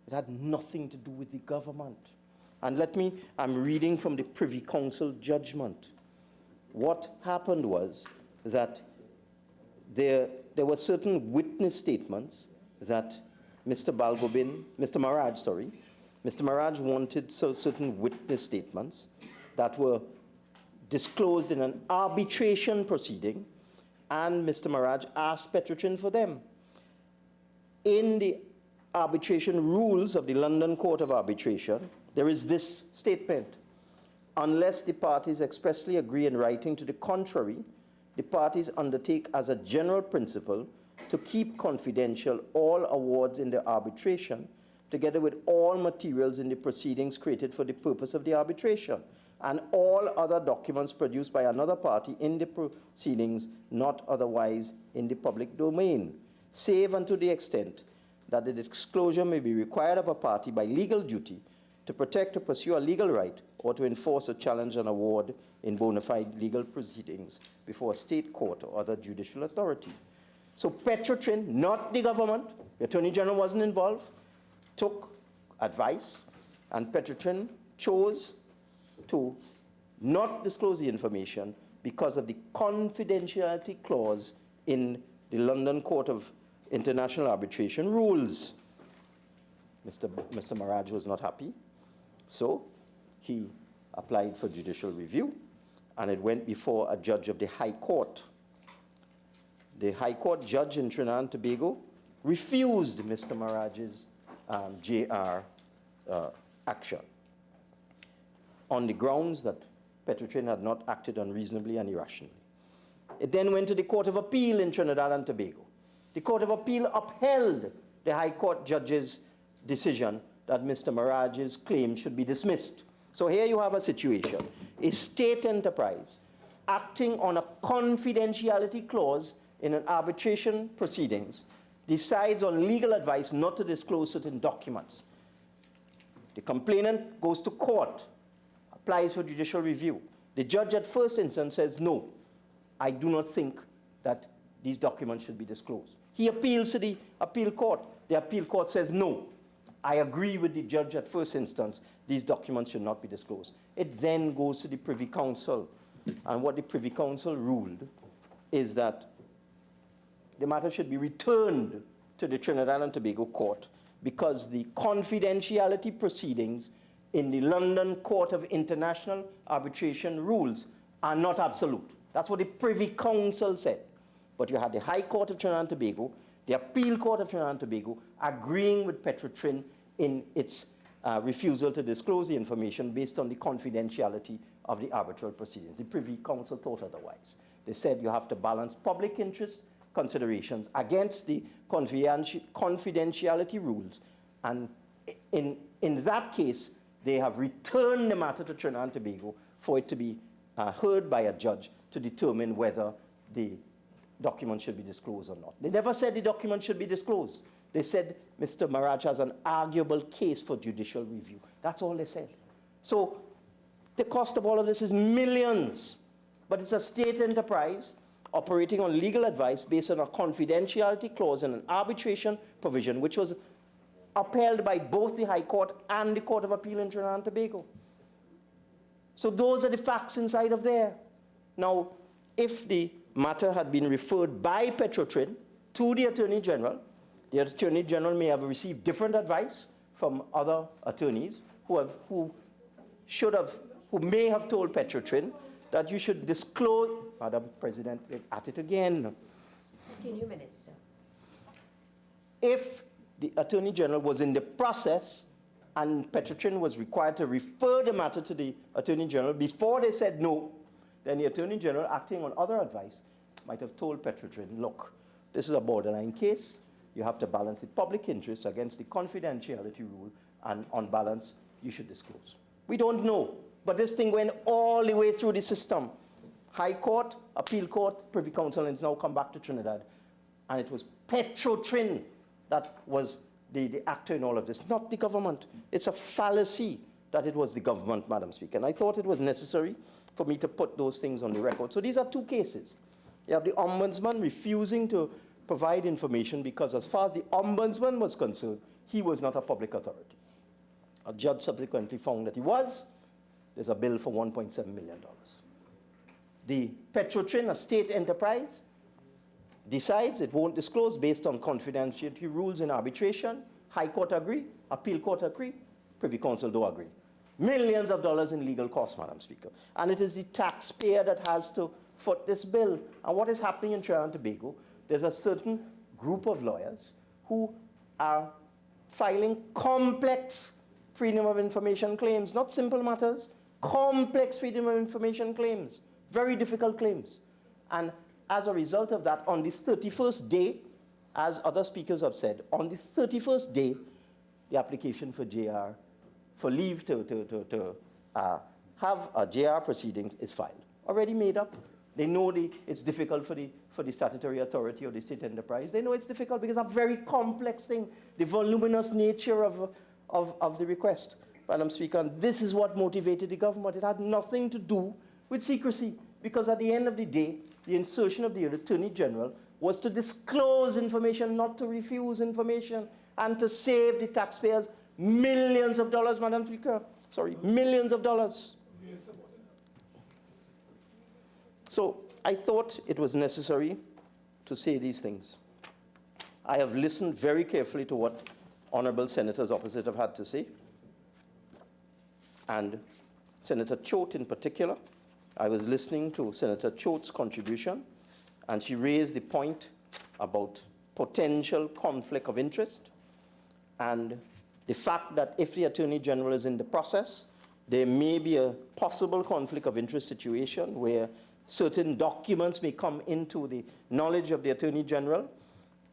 It had nothing to do with the government. And I'm reading from the Privy Council judgment. What happened was that there were certain witness statements that Mr. Maharaj wanted certain witness statements that were disclosed in an arbitration proceeding, and Mr. Maharaj asked Petrotrin for them. In the arbitration rules of the London Court of Arbitration, there is this statement: unless the parties expressly agree in writing to the contrary, the parties undertake as a general principle to keep confidential all awards in the arbitration, together with all materials in the proceedings created for the purpose of the arbitration, and all other documents produced by another party in the proceedings not otherwise in the public domain, save unto the extent that the disclosure may be required of a party by legal duty to protect or pursue a legal right, or to enforce or challenge an award in bona fide legal proceedings before a state court or other judicial authority. So Petrotrin, not the government, the Attorney General wasn't involved, took advice, and Petrotrin chose to not disclose the information because of the confidentiality clause in the London Court of International Arbitration rules. Mr. Maharaj was not happy, so he applied for judicial review, and it went before a judge of the High Court. the High Court judge in Trinidad and Tobago refused Mr. Maraj's JR action on the grounds that Petrotrin had not acted unreasonably and irrationally. It then went to the Court of Appeal in Trinidad and Tobago. The Court of Appeal upheld the High Court judge's decision that Mr. Maraj's claim should be dismissed. So here you have a situation, a state enterprise acting on a confidentiality clause in an arbitration proceedings decides on legal advice not to disclose certain documents. The complainant goes to court, applies for judicial review. The judge at first instance says, no, I do not think that these documents should be disclosed. He appeals to the appeal court. The appeal court says, no, I agree with the judge at first instance. These documents should not be disclosed. It then goes to the Privy Council. And what the Privy Council ruled is that the matter should be returned to the Trinidad and Tobago court because the confidentiality proceedings in the London Court of International Arbitration rules are not absolute. That's what the Privy Council said. But you had the High Court of Trinidad and Tobago, the Appeal Court of Trinidad and Tobago, agreeing with Petrotrin in its refusal to disclose the information based on the confidentiality of the arbitral proceedings. The Privy Council thought otherwise. They said you have to balance public interest considerations against the confidentiality rules. And in that case, they have returned the matter to Trinidad and Tobago for it to be heard by a judge to determine whether the document should be disclosed or not. They never said the document should be disclosed. They said Mr. Maraj has an arguable case for judicial review. That's all they said. So the cost of all of this is millions, but it's a state enterprise operating on legal advice based on a confidentiality clause and an arbitration provision, which was upheld by both the High Court and the Court of Appeal in Trinidad and Tobago. So those are the facts inside of there. Now, if the matter had been referred by Petrotrin to the Attorney General, the Attorney General may have received different advice from other attorneys who may have told Petrotrin that you should disclose, Madam President, at it again. Continue, Minister. If the Attorney General was in the process and Petrotrin was required to refer the matter to the Attorney General before they said no, then the Attorney General, acting on other advice, might have told Petrotrin, look, this is a borderline case. You have to balance the public interest against the confidentiality rule, and on balance, you should disclose. We don't know, but this thing went all the way through the system. High Court, Appeal Court, Privy Council, and it's now come back to Trinidad. And it was Petrotrin that was the actor in all of this, not the government. It's a fallacy that it was the government, Madam Speaker. And I thought it was necessary for me to put those things on the record. So these are two cases. You have the Ombudsman refusing to provide information because as far as the Ombudsman was concerned, he was not a public authority. A judge subsequently found that he was. There's a bill for $1.7 million. The Petrotrin, a state enterprise, decides it won't disclose based on confidentiality rules in arbitration. High Court agree, Appeal Court agree, Privy Council do agree. Millions of dollars in legal costs, Madam Speaker. And it is the taxpayer that has to foot this bill. And what is happening in Trinidad and Tobago, there's a certain group of lawyers who are filing complex freedom of information claims, not simple matters, complex freedom of information claims, very difficult claims. And as a result of that, on the 31st day, as other speakers have said, on the 31st day, the application for JR, for leave to have a JR proceedings is filed. Already made up. They know it's difficult for the statutory authority or the state enterprise. They know it's difficult because it's a very complex thing, the voluminous nature of the request. Madam Speaker, and this is what motivated the government. It had nothing to do with secrecy, because at the end of the day, the insertion of the Attorney General was to disclose information, not to refuse information, and to save the taxpayers millions of dollars, Madam Speaker. Sorry, millions of dollars. So I thought it was necessary to say these things. I have listened very carefully to what honorable senators opposite have had to say, and Senator Chote in particular. I was listening to Senator Chote's contribution, And she raised the point about potential conflict of interest and the fact that if the Attorney General is in the process, there may be a possible conflict of interest situation where certain documents may come into the knowledge of the Attorney General,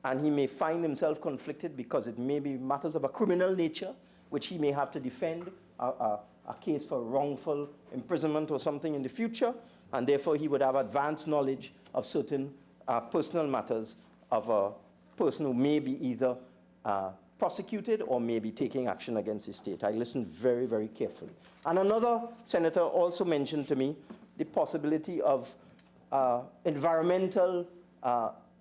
and he may find himself conflicted because it may be matters of a criminal nature, which he may have to defend, a case for wrongful imprisonment or something in the future, and therefore he would have advanced knowledge of certain personal matters of a person who may be either prosecuted or may be taking action against the state. I listened very, very carefully. And another senator also mentioned to me the possibility of environmental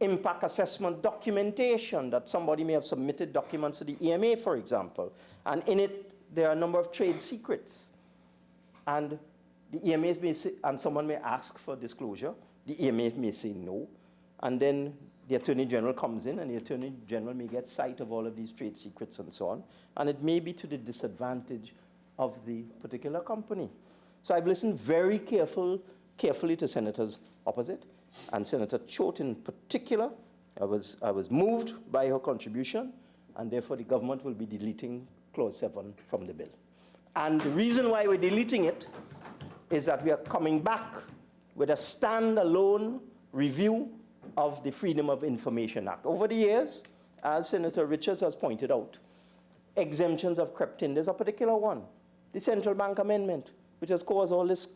impact assessment documentation, that somebody may have submitted documents to the EMA, for example, and in it there are a number of trade secrets. And the EMA may say, and someone may ask for disclosure, the EMA may say no, and then the Attorney General comes in, and the Attorney General may get sight of all of these trade secrets and so on, and it may be to the disadvantage of the particular company. So I've listened very carefully to senators opposite, and Senator Chote in particular. I was moved by her contribution, and therefore the government will be deleting Clause 7 from the bill. And the reason why we're deleting it is that we are coming back with a standalone review of the Freedom of Information Act. Over the years, as Senator Richards has pointed out, exemptions have crept in. There's a particular one, the Central Bank Amendment, which has caused all this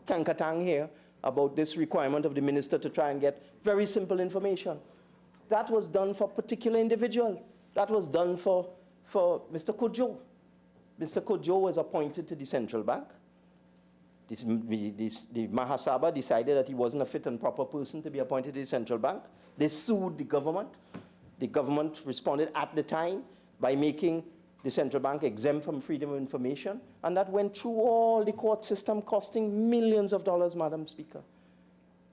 kankatang here about this requirement of the minister to try and get very simple information. That was done for a particular individual. That was done for Mr. Kodjo. Mr. Kodjo was appointed to the central bank. The Mahasabha decided that he wasn't a fit and proper person to be appointed to the central bank. They sued the government. The government responded at the time by making the central bank exempt from freedom of information, and that went through all the court system, costing millions of dollars, Madam Speaker.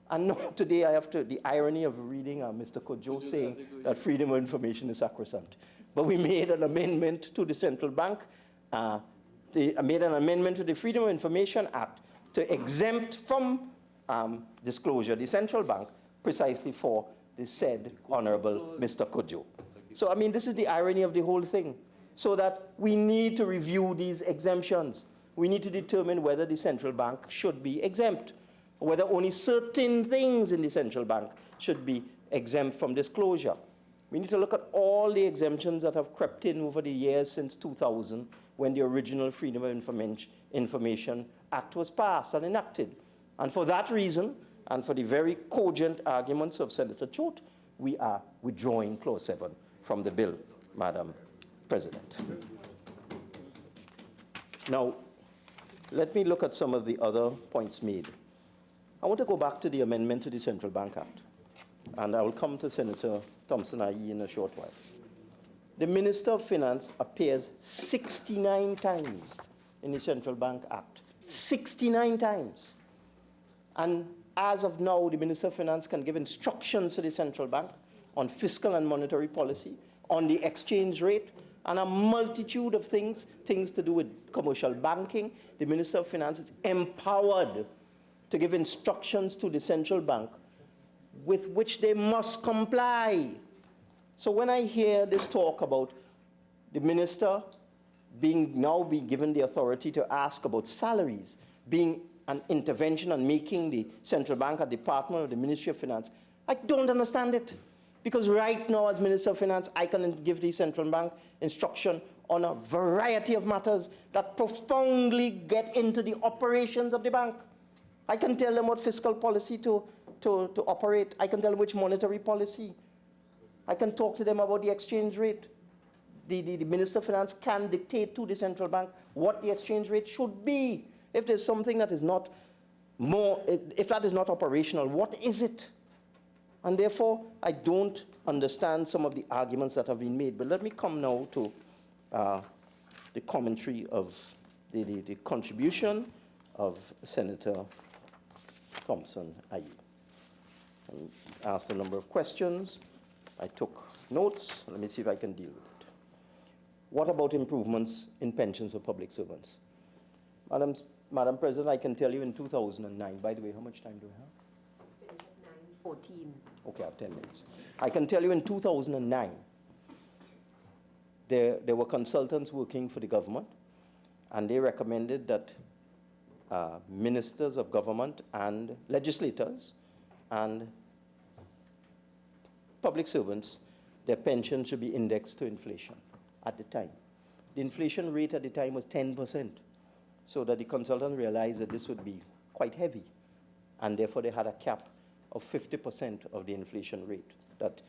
And now today I have the irony of reading Mr. Kodjo saying that freedom of information is sacrosanct. But we made an amendment to the central bank, made an amendment to the Freedom of Information Act to exempt from disclosure the central bank precisely for the said Honorable Mr. Kodjo. So, I mean, this is the irony of the whole thing. So that we need to review these exemptions. We need to determine whether the central bank should be exempt, or whether only certain things in the central bank should be exempt from disclosure. We need to look at all the exemptions that have crept in over the years since 2000, when the original Freedom of Information Act was passed and enacted. And for that reason, and for the very cogent arguments of Senator Chote, we are withdrawing Clause 7 from the bill, Madam President. Now, let me look at some of the other points made. I want to go back to the amendment to the Central Bank Act, and I will come to Senator Thompson-Ahye in a short while. The Minister of Finance appears 69 times in the Central Bank Act. 69 times. And as of now, the Minister of Finance can give instructions to the central bank on fiscal and monetary policy, on the exchange rate, and a multitude of things to do with commercial banking. The Minister of Finance is empowered to give instructions to the central bank with which they must comply. So when I hear this talk about the minister now being given the authority to ask about salaries, being an intervention and making the central bank a department of the Ministry of Finance, I don't understand it. Because right now, as Minister of Finance, I can give the central bank instruction on a variety of matters that profoundly get into the operations of the bank. I can tell them what fiscal policy to operate. I can tell them which monetary policy. I can talk to them about the exchange rate. The Minister of Finance can dictate to the central bank what the exchange rate should be. If there's something that is not if that is not operational, what is it? And therefore, I don't understand some of the arguments that have been made. But let me come now to the commentary of the contribution of Senator Thompson-Ahye. I asked a number of questions. I took notes. Let me see if I can deal with it. What about improvements in pensions for public servants? Madam President, I can tell you in 2009, by the way, how much time do we have? 14. Okay, I have 10 minutes. I can tell you in 2009, there were consultants working for the government, and they recommended that ministers of government and legislators and public servants, their pension should be indexed to inflation at the time. The inflation rate at the time was 10%, so that the consultant realized that this would be quite heavy, and therefore they had a cap of 50% of the inflation rate, that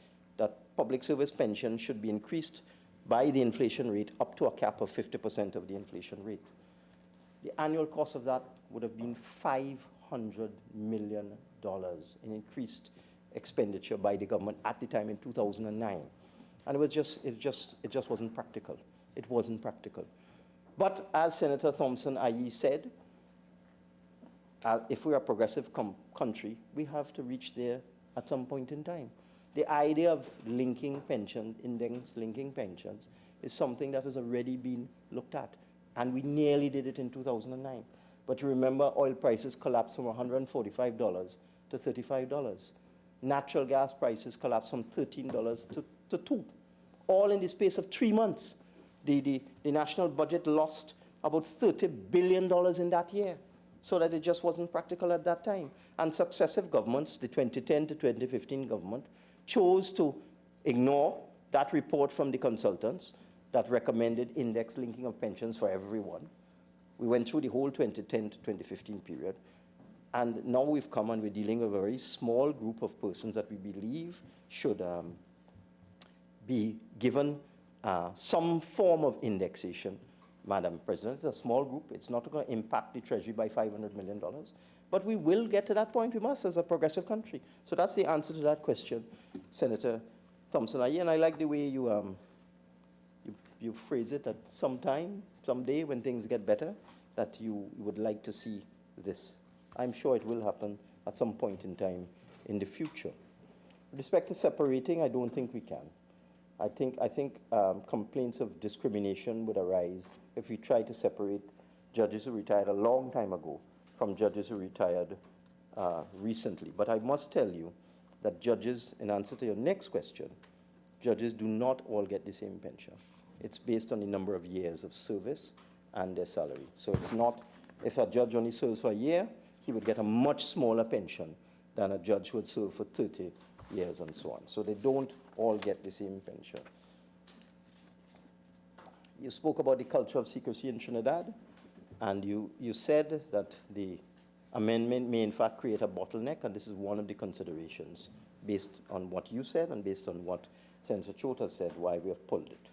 public service pension should be increased by the inflation rate up to a cap of 50% of the inflation rate. The annual cost of that would have been $500 million in increased expenditure by the government at the time in 2009. And it just wasn't practical. It wasn't practical. But as Senator Thompson-Ahye said, if we're a progressive country, we have to reach there at some point in time. The idea of linking pension, index linking pensions, is something that has already been looked at. And we nearly did it in 2009. But you remember oil prices collapsed from $145 to $35. Natural gas prices collapsed from $13 to $2, all in the space of 3 months. The national budget lost about $30 billion in that year, so that it just wasn't practical at that time. And successive governments, the 2010 to 2015 government, chose to ignore that report from the consultants that recommended index linking of pensions for everyone. We went through the whole 2010 to 2015 period, and now we've come and we're dealing with a very small group of persons that we believe should be given some form of indexation. Madam President, it's a small group. It's not going to impact the Treasury by $500 million. But we will get to that point, we must, as a progressive country. So that's the answer to that question, Senator Thompson-Ahye. And I like the way you phrase it, that sometime, someday, when things get better, that you would like to see this. I'm sure it will happen at some point in time in the future. With respect to separating, I don't think we can. I think complaints of discrimination would arise if we try to separate judges who retired a long time ago from judges who retired recently. But I must tell you that judges, in answer to your next question, judges do not all get the same pension. It's based on the number of years of service and their salary. So it's not, if a judge only serves for a year, he would get a much smaller pension than a judge who would serve for 30 years and so on. So they don't all get the same pension. You spoke about the culture of secrecy in Trinidad, and you said that the amendment may in fact create a bottleneck, and this is one of the considerations based on what you said and based on what Senator Chote said, why we have pulled it.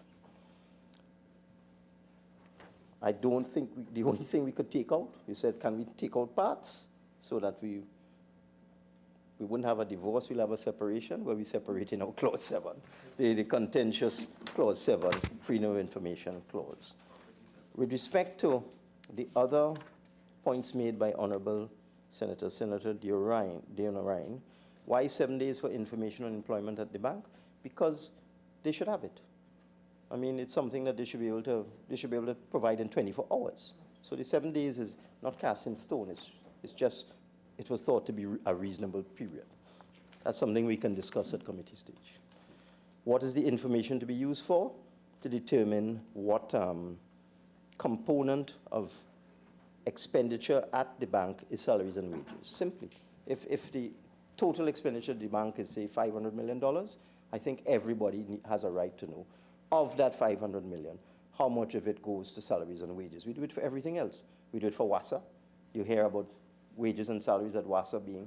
I don't think the only thing we could take out, you said, can we take out parts so that we wouldn't have a divorce, we'll have a separation, where we separate in our Clause 7, the contentious Clause 7, Freedom of Information Clause. With respect to the other points made by Honorable Senator Deonarine, why 7 days for information on employment at the bank? Because they should have it. I mean, it's something that they should be able to provide in 24 hours. So the 7 days is not cast in stone. It's just, it was thought to be a reasonable period. That's something we can discuss at committee stage. What is the information to be used for? To determine what component of expenditure at the bank is salaries and wages. Simply, if the total expenditure at the bank is, say, $500 million, I think everybody has a right to know, of that $500 million, how much of it goes to salaries and wages. We do it for everything else. We do it for WASA. You hear about wages and salaries at WASA being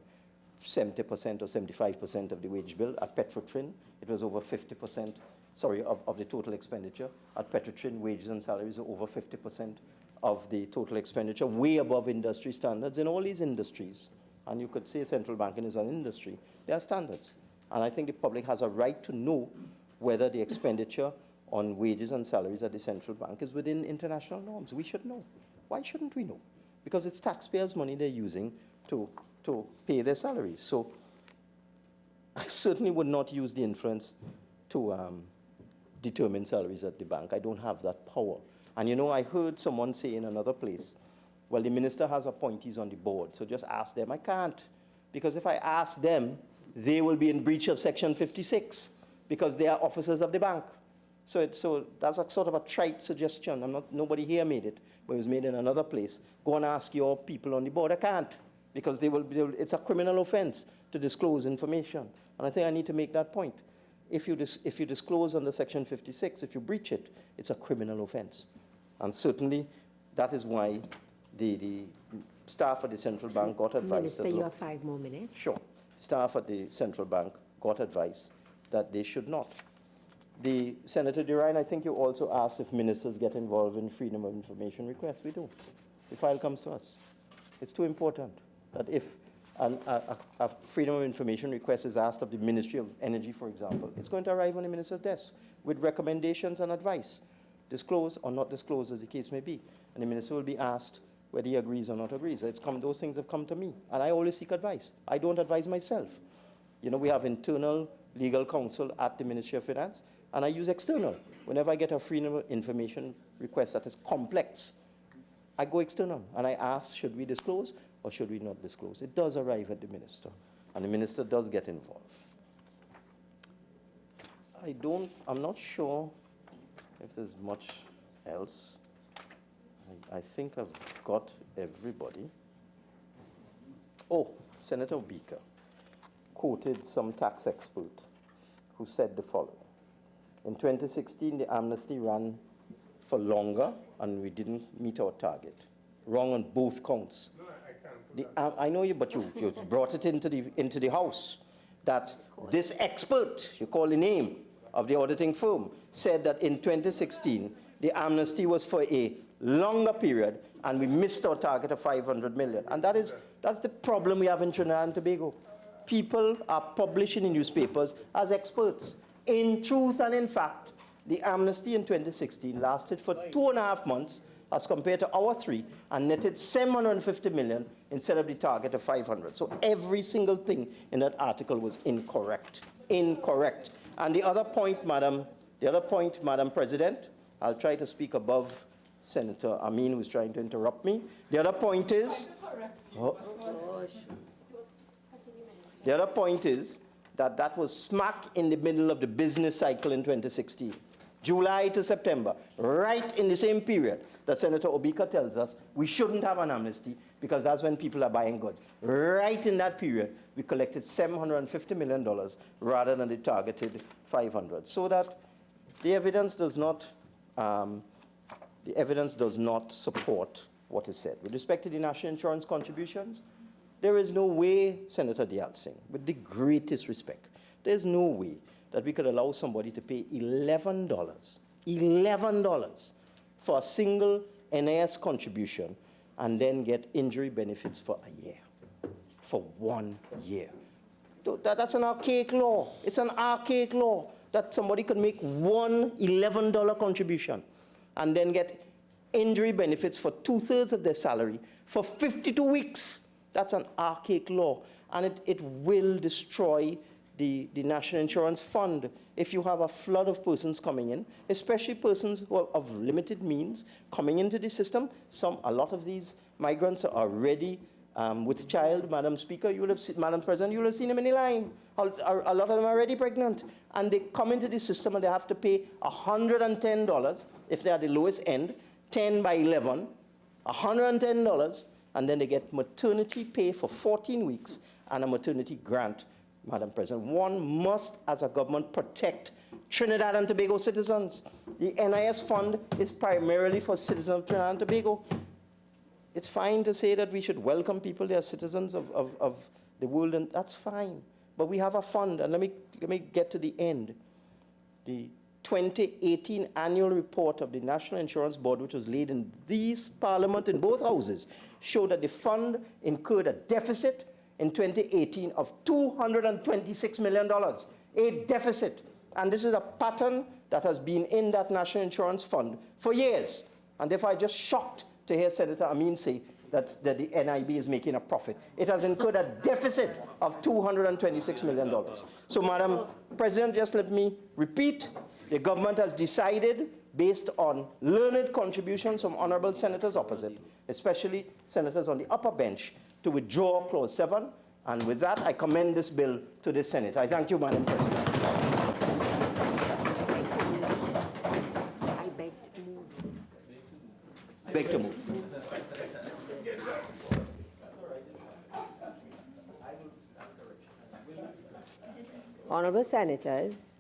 70% or 75% of the wage bill. At Petrotrin, it was over 50%, of the total expenditure. At Petrotrin, wages and salaries are over 50% of the total expenditure, way above industry standards in all these industries. And you could say central banking is an industry. There are standards. And I think the public has a right to know whether the expenditure on wages and salaries at the central bank is within international norms. We should know. Why shouldn't we know? Because it's taxpayers' money they're using to pay their salaries. So I certainly would not use the influence to determine salaries at the bank. I don't have that power. And you know, I heard someone say in another place, well, the minister has appointees on the board, so just ask them. I can't, because if I ask them, they will be in breach of Section 56 because they are officers of the bank. So that's a sort of a trite suggestion. Nobody here made it, but it was made in another place. Go and ask your people on the board. I can't, because it's a criminal offense to disclose information. And I think I need to make that point. If you disclose under Section 56, if you breach it, it's a criminal offense. And certainly, that is why the staff at the central bank got advice. Minister, you have 5 more minutes. Sure. Staff at the central bank got advice that they should not. Senator DeRine, I think you also asked if ministers get involved in freedom of information requests. We do. The file comes to us. It's too important that if a freedom of information request is asked of the Ministry of Energy, for example, it's going to arrive on the minister's desk with recommendations and advice, disclose or not disclose as the case may be. And the minister will be asked whether he agrees or not agrees. Those things have come to me, and I always seek advice. I don't advise myself. You know, we have internal legal counsel at the Ministry of Finance, and I use external. Whenever I get a freedom of information request that is complex, I go external, and I ask, should we disclose or should we not disclose? It does arrive at the minister, and the minister does get involved. I'm not sure if there's much else. I think I've got everybody. Oh, Senator Obika quoted some tax expert who said the following. In 2016, the amnesty ran for longer, and we didn't meet our target. Wrong on both counts. No, I cancel that. I know you, but you brought it into the House, that this expert, you call the name of the auditing firm, said that in 2016, the amnesty was for a longer period, and we missed our target of 500 million. And that's the problem we have in Trinidad and Tobago. People are publishing in newspapers as experts. In truth and in fact, the amnesty in 2016 lasted for 2.5 months as compared to our 3, and netted 750 million instead of the target of 500. So every single thing in that article was incorrect. Incorrect. And the other point, Madam President, I'll try to speak above Senator Amin, who's trying to interrupt me. The other point is, that was smack in the middle of the business cycle in 2016. July to September, right in the same period that Senator Obika tells us we shouldn't have an amnesty because that's when people are buying goods. Right in that period, we collected $750 million rather than the targeted 500. So that the evidence does not support what is said. With respect to the national insurance contributions, there is no way, Senator Deyalsingh, with the greatest respect, there's no way that we could allow somebody to pay $11 for a single NIS contribution and then get injury benefits for a year, for 1 year. That's an archaic law. It's an archaic law that somebody could make one $11 contribution and then get injury benefits for 2/3 of their salary for 52 weeks. That's an archaic law, and it will destroy the National Insurance Fund. If you have a flood of persons coming in, especially persons who are of limited means coming into the system, a lot of these migrants are already with child. Madam Speaker, Madam President, you will have seen them in the line. A lot of them are already pregnant, and they come into the system and they have to pay $110 if they are the lowest end, 10 by 11, $110. And then they get maternity pay for 14 weeks and a maternity grant, Madam President. One must, as a government, protect Trinidad and Tobago citizens. The NIS fund is primarily for citizens of Trinidad and Tobago. It's fine to say that we should welcome people, they are citizens of the world, and that's fine. But we have a fund, and let me get to the end. The 2018 annual report of the National Insurance Board, which was laid in this Parliament in both houses, showed that the fund incurred a deficit in 2018 of $226 million, a deficit. And this is a pattern that has been in that National Insurance Fund for years. And therefore, I'm just shocked to hear Senator Amin say that the NIB is making a profit. It has incurred a deficit of $226 million. So, Madam President, just let me repeat, the government has decided, based on learned contributions from honorable senators opposite, especially senators on the upper bench, to withdraw Clause 7. And with that, I commend this bill to the Senate. I thank you, Madam President. I beg to move. Beg to move. Honorable Senators,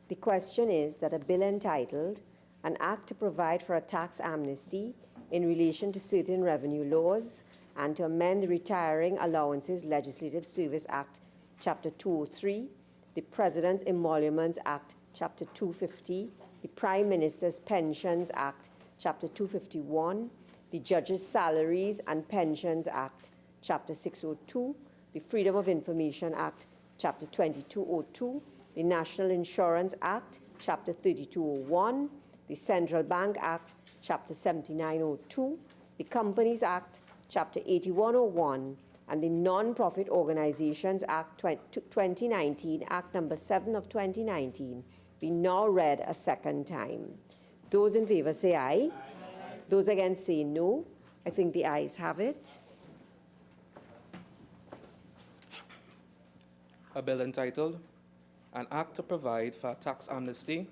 the question is that a bill entitled An Act to Provide for a Tax Amnesty in relation to certain revenue laws and to amend the Retiring Allowances Legislative Service Act, Chapter 203, the President's Emoluments Act, Chapter 250, the Prime Minister's Pensions Act, Chapter 251, the Judges' Salaries and Pensions Act, Chapter 602, the Freedom of Information Act, Chapter 2202, the National Insurance Act, Chapter 3201, the Central Bank Act, Chapter 7902, the Companies Act, Chapter 8101, and the Non-Profit Organizations Act 2019, Act Number 7 of 2019, be now read a second time. Those in favor say aye. Aye. Those against say no. I think the ayes have it. A bill entitled, An Act to Provide for a Tax Amnesty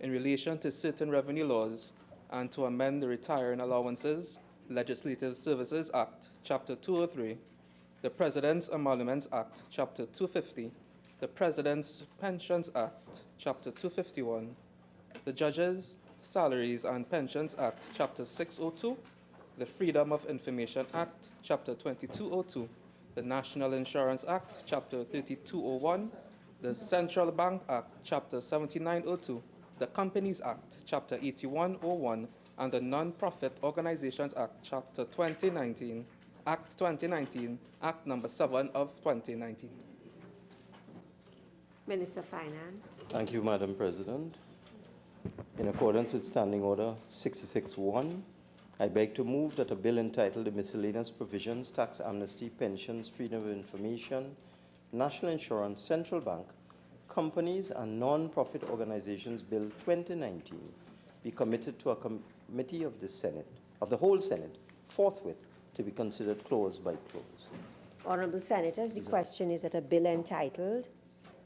in relation to certain revenue laws and to amend the Retiring Allowances Legislative Services Act, Chapter 203, the President's Emoluments Act, Chapter 250, the President's Pensions Act, Chapter 251, the Judges' Salaries and Pensions Act, Chapter 602, the Freedom of Information Act, Chapter 2202, the National Insurance Act, Chapter 3201, the Central Bank Act, Chapter 7902, the Companies Act, Chapter 8101, and the Non-Profit Organizations Act, Chapter 2019, Act 2019, Act Number 7 of 2019. Minister of Finance. Thank you, Madam President. In accordance with Standing Order 66-1, I beg to move that a bill entitled the Miscellaneous Provisions, Tax Amnesty, Pensions, Freedom of Information, National Insurance, Central Bank, Companies and Non-Profit Organizations Bill 2019 be committed to a committee of the Senate, of the whole Senate, forthwith to be considered clause by clause. Honorable Senators, the question is that a bill entitled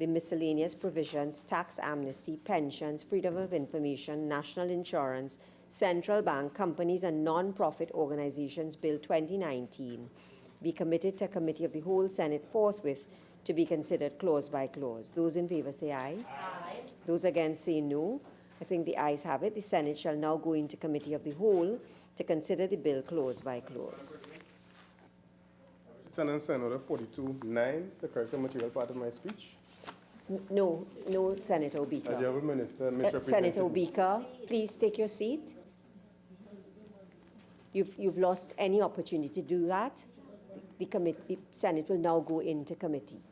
the Miscellaneous Provisions, Tax Amnesty, Pensions, Freedom of Information, National Insurance, Central Bank, Companies and Non-Profit Organizations Bill 2019 be committed to a committee of the whole Senate forthwith to be considered clause by clause. Those in favor say aye. Aye. Those against say no. I think the ayes have it. The Senate shall now go into committee of the whole to consider the bill clause by clause. Senate Order 42-9 to correct the material part of my speech. No, Senator Obika. As the Honourable Minister, misrepresented. Senator Obika, please take your seat. You've lost any opportunity to do that. The Senate will now go into committee.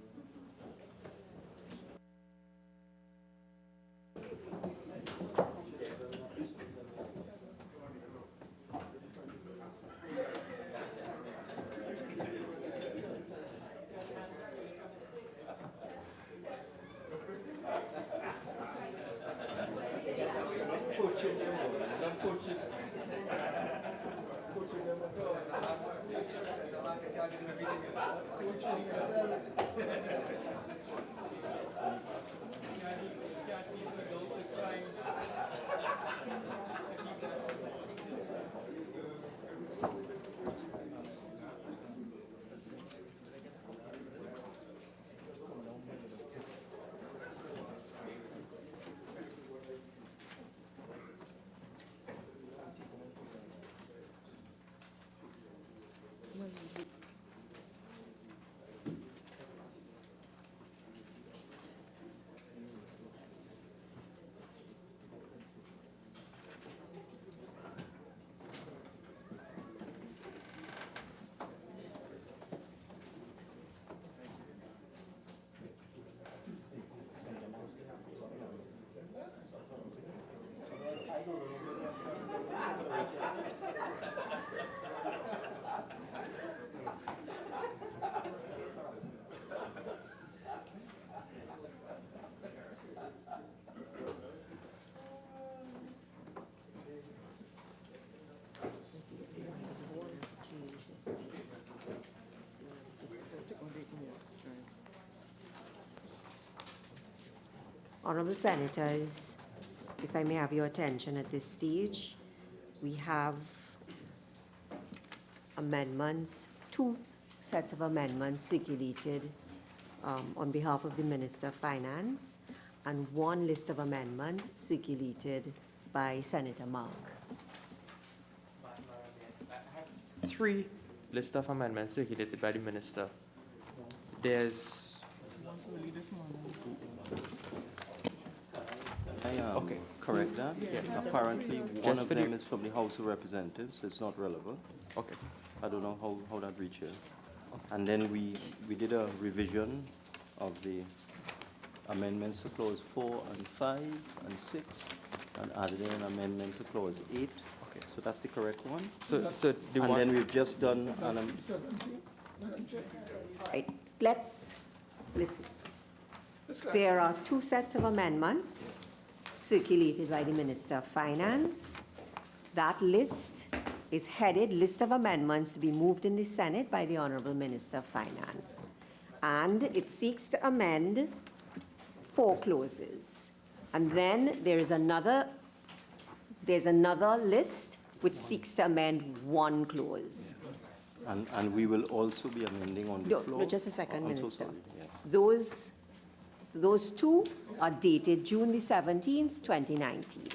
Honorable Senators, if I may have your attention at this stage, we have amendments, 2 sets of amendments circulated on behalf of the Minister of Finance, and 1 list of amendments circulated by Senator Mark. 3 list of amendments circulated by the minister. There's I correct that. Yeah. Apparently, one Just of for them the- is from the House of Representatives. It's not relevant. okay. I don't know how that reached here. And then we did a revision of the amendments to clause 4 and 5 and 6, and added in an amendment to clause 8. Okay. So that's the correct one. So the And one. then we've just done Right, let's listen. There are 2 sets of amendments circulated by the Minister of Finance. That list is headed List of Amendments to be moved in the Senate by the Honorable Minister of Finance. And it seeks to amend 4 clauses. And then there's another list which seeks to amend 1 clause. and we will also be amending on the No, floor. no, just a second, I'm so Minister. sorry. Yeah. Those 2 are dated June the 17th, 2019.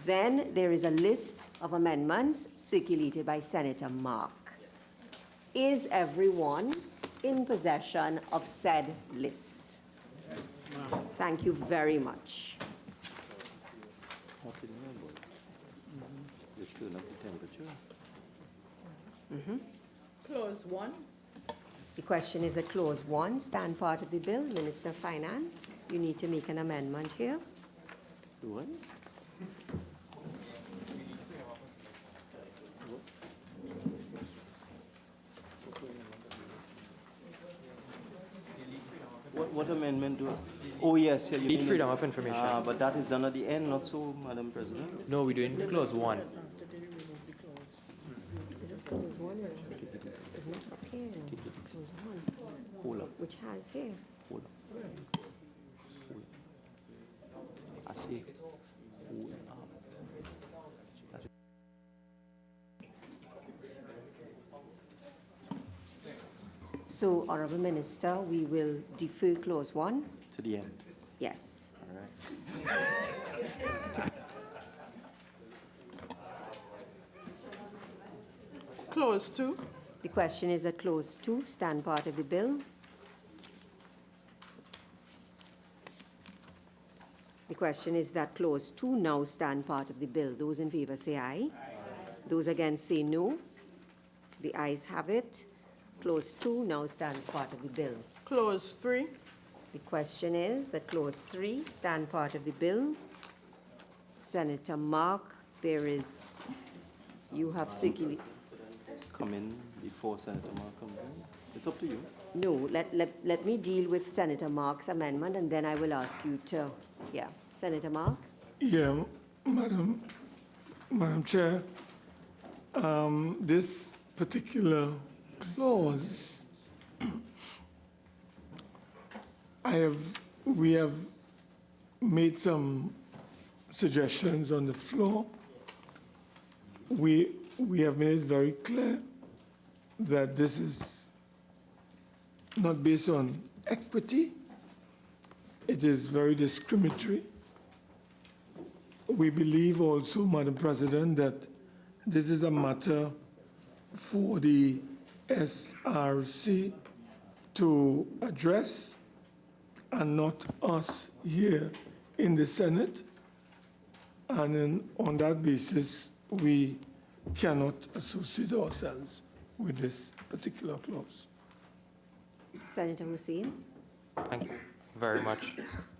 Then there is a list of amendments circulated by Senator Mark. Is everyone in possession of said lists? Thank you very much. What did you know about? Just turn up the temperature. Clause 1. The question is a clause 1, stand part of the bill. Minister of Finance, you need to make an amendment here. Do I? What amendment do I? Oh, yes. Yeah, you Need mean freedom of information. But that is done at the end, not so, Madam President. No, we're doing clause 1. Is this clause 1? It's not up here. It's clause 1, Hold up, which has here. hold up. I see. Hold up. So, Honorable Minister, we will defer clause 1. To the end. Yes. All right. Clause 2. The question is that clause 2 stand part of the bill. The question is that clause 2 now stand part of the bill. Those in favor say aye. Those against say no. The ayes have it. Clause 2 now stands part of the bill. Clause 3. The question is that clause 3 stand part of the bill. Senator Mark, you have circulated. Come in before Senator Mark comes in. It's up to you. No, let me deal with Senator Mark's amendment, and then I will ask you to, yeah. Senator Mark? Yeah, Madam Chair, this particular clause, we have made some suggestions on the floor. We have made it very clear that this is not based on equity. It is very discriminatory. We believe also, Madam President, that this is a matter for the SRC to address and not us here in the Senate. And on that basis, we cannot associate ourselves with this particular clause. Senator Hussain? Thank you very much,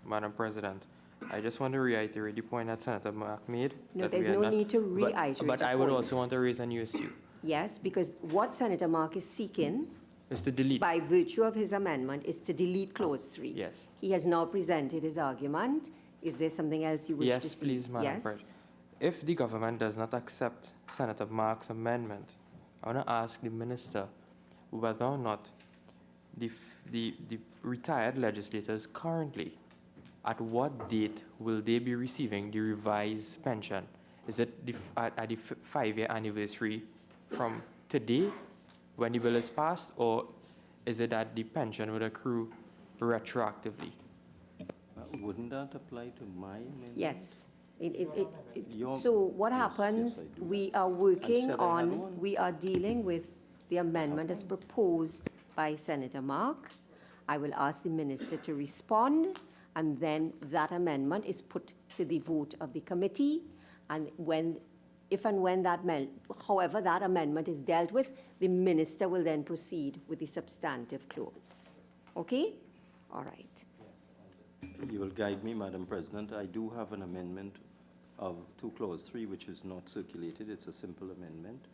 Madam President. I just want to reiterate the point that Senator Mark made. No, that there's we are no not- need to reiterate But the I would point. also want to raise a new issue. Yes, because what Senator Mark is seeking, Is to delete. by virtue of his amendment, is to delete clause 3. Yes. He has now presented his argument. Is there something else you wish to Yes, see? please, Madam Yes? President. If the government does not accept Senator Mark's amendment, I want to ask the minister whether or not the retired legislators currently at what date will they be receiving the revised pension? Is it at the 5-year anniversary from today when the bill is passed, or is it that the pension would accrue retroactively? Wouldn't that apply to my amendment? Yes. Your- So what Yes, happens, yes, I do. we are working said I had on, one. we are dealing with the amendment as proposed by Senator Mark. I will ask the minister to respond, and then that amendment is put to the vote of the committee. And if and when however that amendment is dealt with, the minister will then proceed with the substantive clause. Okay? All right. You will guide me, Madam President. I do have an amendment to Clause 3, which is not circulated. It's a simple amendment.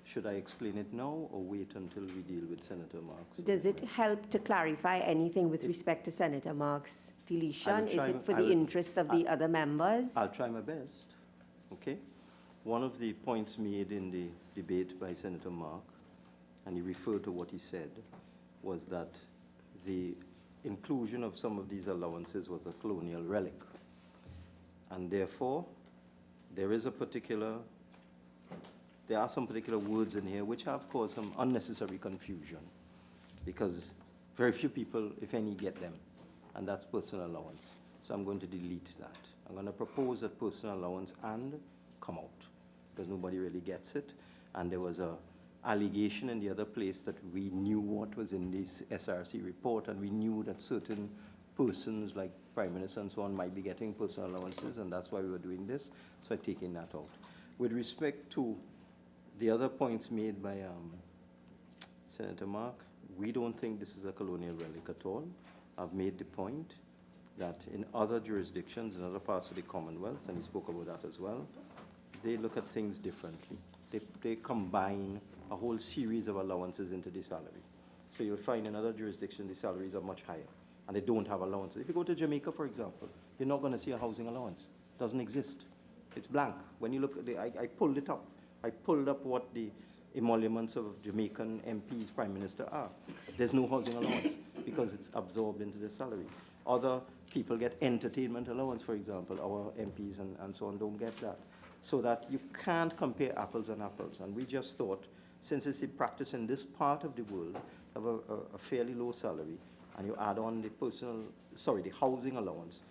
Should I explain it now or wait until we deal with Senator Mark's? Does it help to clarify anything with respect to Senator Mark's deletion? Is it for I the will- interest of the other members? I'll try my best. Okay? One of the points made in the debate by Senator Mark, and he referred to what he said, was that the inclusion of some of these allowances was a colonial relic. And therefore, there are some particular words in here which have caused some unnecessary confusion, because very few people, if any, get them, and that's personal allowance. So I'm going to delete that. I'm going to propose that personal allowance and come out, because nobody really gets it. And there was a allegation in the other place that we knew what was in this SRC report, and we knew that certain persons like Prime Minister and so on might be getting personal allowances, and that's why we were doing this. So I'm taking that out. With respect to the other points made by Senator Mark, we don't think this is a colonial relic at all. I've made the point that in other jurisdictions, in other parts of the Commonwealth, and he spoke about that as well, they look at things differently. They combine a whole series of allowances into the salary. So you'll find in other jurisdictions the salaries are much higher, and they don't have allowances. If you go to Jamaica, for example, you're not going to see a housing allowance. It doesn't exist. It's blank. When you look at I pulled it up. I pulled up what the emoluments of Jamaican MPs, Prime Minister are. There's no housing allowance because it's absorbed into the salary. Other people get entertainment allowance, for example. Our MPs and so on don't get that. So that you can't compare apples and apples. And we just thought, since it's a practice in this part of the world, have a fairly low salary, and you add on the housing allowance.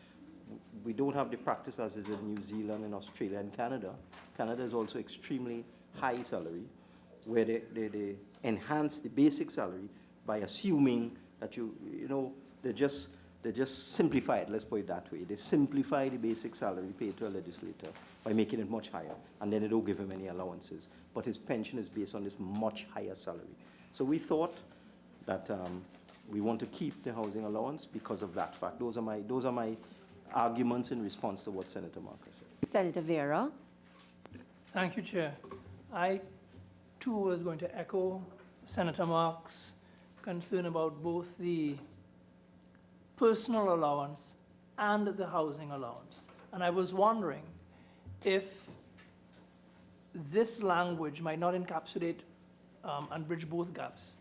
We don't have the practice as is in New Zealand and Australia and Canada. Canada is also extremely high salary, where they enhance the basic salary by assuming that they just simplify it, let's put it that way. They simplify the basic salary paid to a legislator by making it much higher, and then they don't give him any allowances. But his pension is based on this much higher salary. So we thought that we want to keep the housing allowance because of that fact. Those are my arguments in response to what Senator Mark said. Senator Vera. Thank you, Chair. I, too, was going to echo Senator Mark's concern about both the personal allowance and the housing allowance. And I was wondering if this language might not encapsulate and bridge both gaps,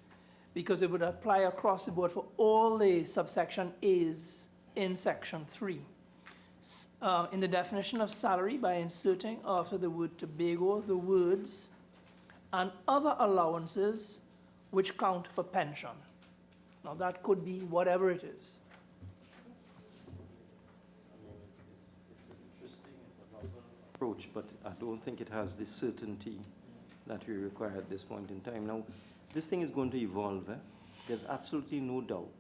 because it would apply across the board for all the subsection A's in Section 3. In the definition of salary, by inserting after the word Tobago the words and other allowances which count for pension. Now that could be whatever it is. Approach, but I don't think it has the certainty that we require at this point in time. Now, this thing is going to evolve. There's absolutely no doubt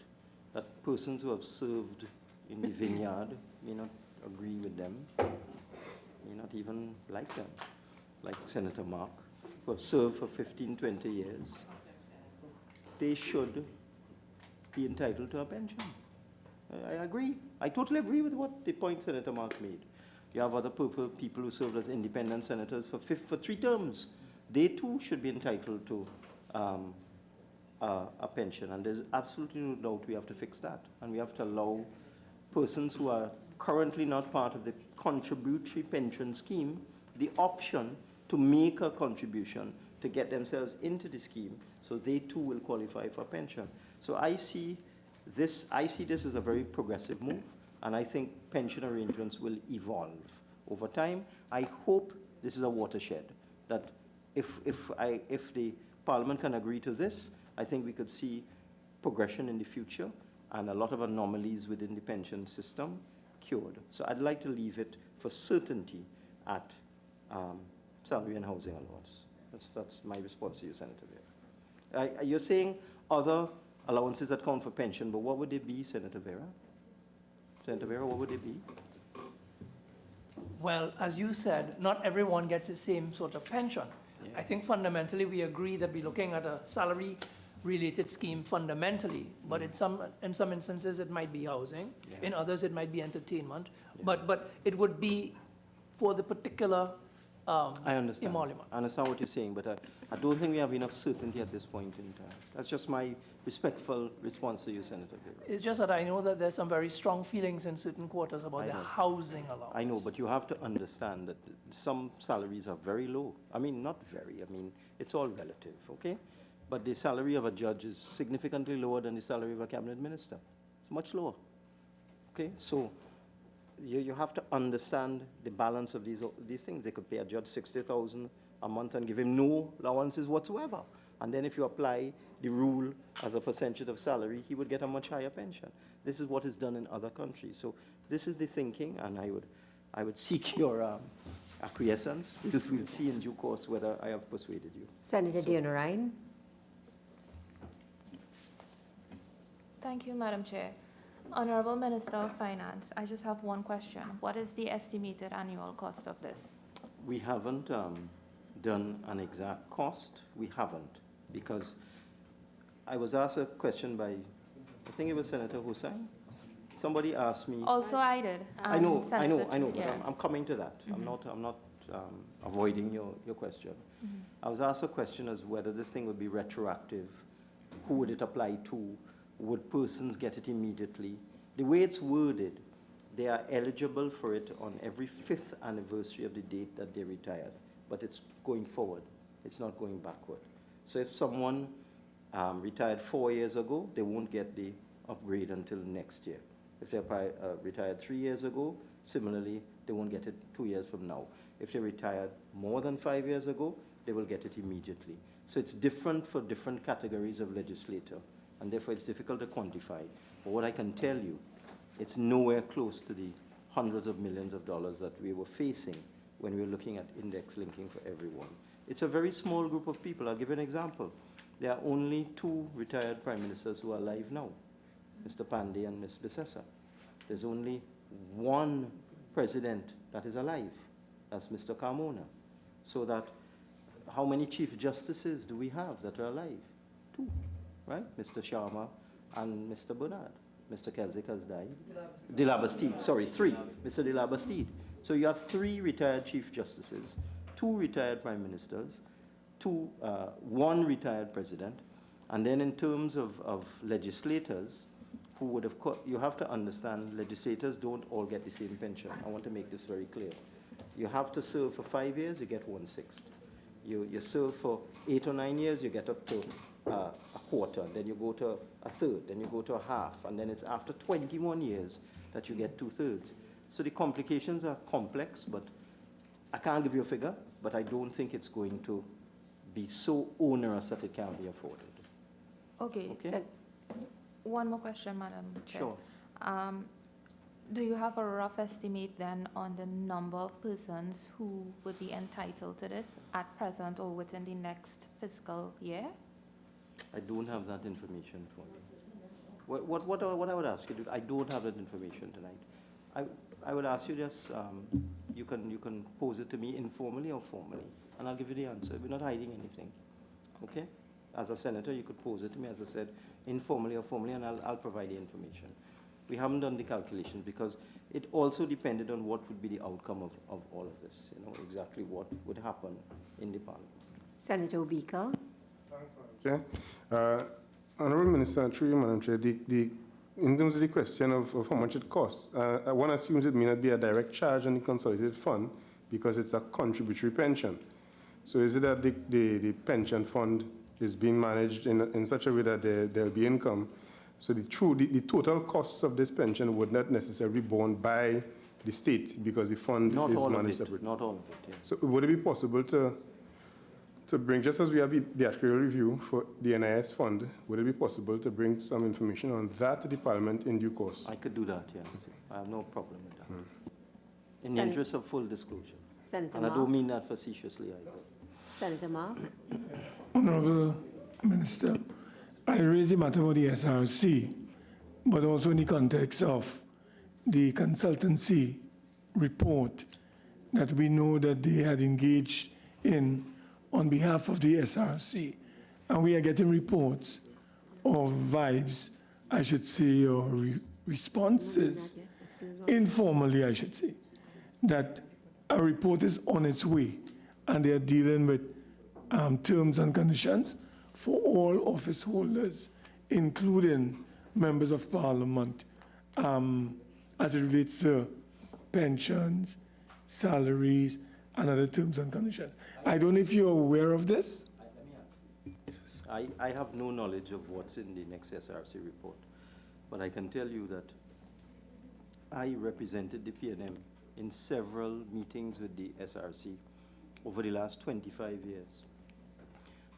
that persons who have served in the vineyard may not agree with them, may not even like them, like Senator Mark, who have served for 15, 20 years. They should be entitled to a pension. I agree. I totally agree with what the point Senator Mark made. You have other people who served as independent senators for 3 terms. They too should be entitled to a pension, and there's absolutely no doubt we have to fix that. And we have to allow persons who are currently not part of the contributory pension scheme the option to make a contribution to get themselves into the scheme, so they too will qualify for pension. So I see this as a very progressive move. And I think pension arrangements will evolve over time. I hope this is a watershed, that if the Parliament can agree to this, I think we could see progression in the future and a lot of anomalies within the pension system cured. So I'd like to leave it for certainty at salary and housing allowance. That's my response to you, Senator Vera. You're saying other allowances that count for pension, but what would they be, Senator Vera? Senator Vera, what would they be? Well, as you said, not everyone gets the same sort of pension. Yeah. I think fundamentally we agree that we're looking at a salary-related scheme fundamentally, but in some instances it might be housing, in others it might be entertainment, but it would be for the particular I understand. emolument. I understand what you're saying, but I don't think we have enough certainty at this point in time. That's just my respectful response to you, Senator Vera. It's just that I know that there's some very strong feelings in certain quarters about the housing allowance. I know, but you have to understand that some salaries are very low. I mean, not very. I mean, it's all relative, okay? But the salary of a judge is significantly lower than the salary of a cabinet minister. It's much lower, okay? So you have to understand the balance of these things. They could pay a judge $60,000 a month and give him no allowances whatsoever. And then if you apply the rule as a percentage of salary, he would get a much higher pension. This is what is done in other countries. So this is the thinking, and I would seek your acquiescence, because we'll see in due course whether I have persuaded you. Senator Diana Ryan. Thank you, Madam Chair. Honorable Minister of Finance, I just have one question. What is the estimated annual cost of this? We haven't done an exact cost. We haven't, because I was asked a question by, I think it was Senator Hussain. Somebody asked me. Also, I did. I know, Yeah. but I'm coming to that. I'm not avoiding your question. I was asked a question as whether this thing would be retroactive. Who would it apply to? Would persons get it immediately? The way it's worded, they are eligible for it on every 5th anniversary of the date that they retired, but it's going forward. It's not going backward. So if someone retired 4 years ago, they won't get the upgrade until next year. If they retired 3 years ago, similarly, they won't get it 2 years from now. If they retired more than 5 years ago, they will get it immediately. So it's different for different categories of legislator, and therefore it's difficult to quantify. But what I can tell you, it's nowhere close to the hundreds of millions of dollars that we were facing when we were looking at index linking for everyone. It's a very small group of people. I'll give you an example. There are only 2 retired prime ministers who are alive now, Mr. Pandey and Ms. Bissessa. There's only 1 president that is alive. That's Mr. Carmona. So that, how many chief justices do we have that are alive? 2, right? Mr. Sharma and Mr. Bernard. Mr. Kelzik has died. De la Bastide, sorry, 3. Mr. De la Bastide. So you have 3 retired chief justices, 2 retired prime ministers, 1 retired president, and then in terms of legislators, who would have, you have to understand, legislators don't all get the same pension. I want to make this very clear. You have to serve for 5 years, you get 1/6. You serve for 8 or 9 years, you get up to a quarter, then you go to a third, then you go to a half, and then it's after 21 years that you get 2/3. So the complications are complex, but I can't give you a figure, but I don't think it's going to be so onerous that it can't be afforded. Okay. So one more question, Madam Chair. Sure. Do you have a rough estimate then on the number of persons who would be entitled to this at present or within the next fiscal year? I don't have that information for you. What I would ask you to do, I don't have that information tonight. I would ask you just, you can pose it to me informally or formally, and I'll give you the answer. We're not hiding anything, okay? As a senator, you could pose it to me, as I said, informally or formally, and I'll provide the information. We haven't done the calculations because it also depended on what would be the outcome of all of this, exactly what would happen in the Parliament. Senator Obika. Thanks, Madam Chair. Honourable Minister, through you, Madam Chair, in terms of the question of how much it costs, one assumes it may not be a direct charge on the consolidated fund because it's a contributory pension. So is it that the pension fund is being managed in such a way that there'll be income So the total costs of this pension would not necessarily be borne by the state because the fund Not is all of managed it, separately. not all of it, yes. So would it be possible to bring, just as we have the actuarial review for the NIS fund, would it be possible to bring some information on that to the Parliament in due course? I could do that, yes. I have no problem with that. In the Sen- interest of full disclosure. Senator And I Mark? don't mean that facetiously either. Senator Mark? Honorable Minister, I raise the matter about the SRC, but also in the context of the consultancy report that we know that they had engaged in on behalf of the SRC. And we are getting reports or vibes, I should say, or responses, informally, I should say, that a report is on its way and they are dealing with terms and conditions for all office holders, including members of Parliament, as it relates to pensions, salaries, and other terms and conditions. I don't know if you're aware of this. Yes. I have no knowledge of what's in the next SRC report, but I can tell you that I represented the PNM in several meetings with the SRC over the last 25 years.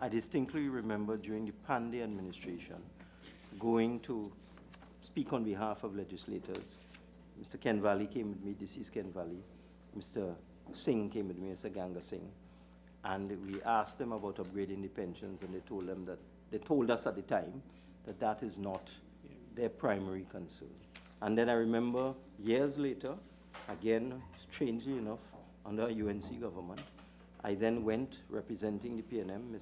I distinctly remember during the Pandey administration going to speak on behalf of legislators. Mr. Ken Valley came with me, deceased Ken Valley. Mr. Singh came with me, Mr. Ganga Singh. And we asked them about upgrading the pensions, and they told us at the time that that is not their primary concern. And then I remember years later, again, strangely enough, under a UNC government, I then went representing the PNM.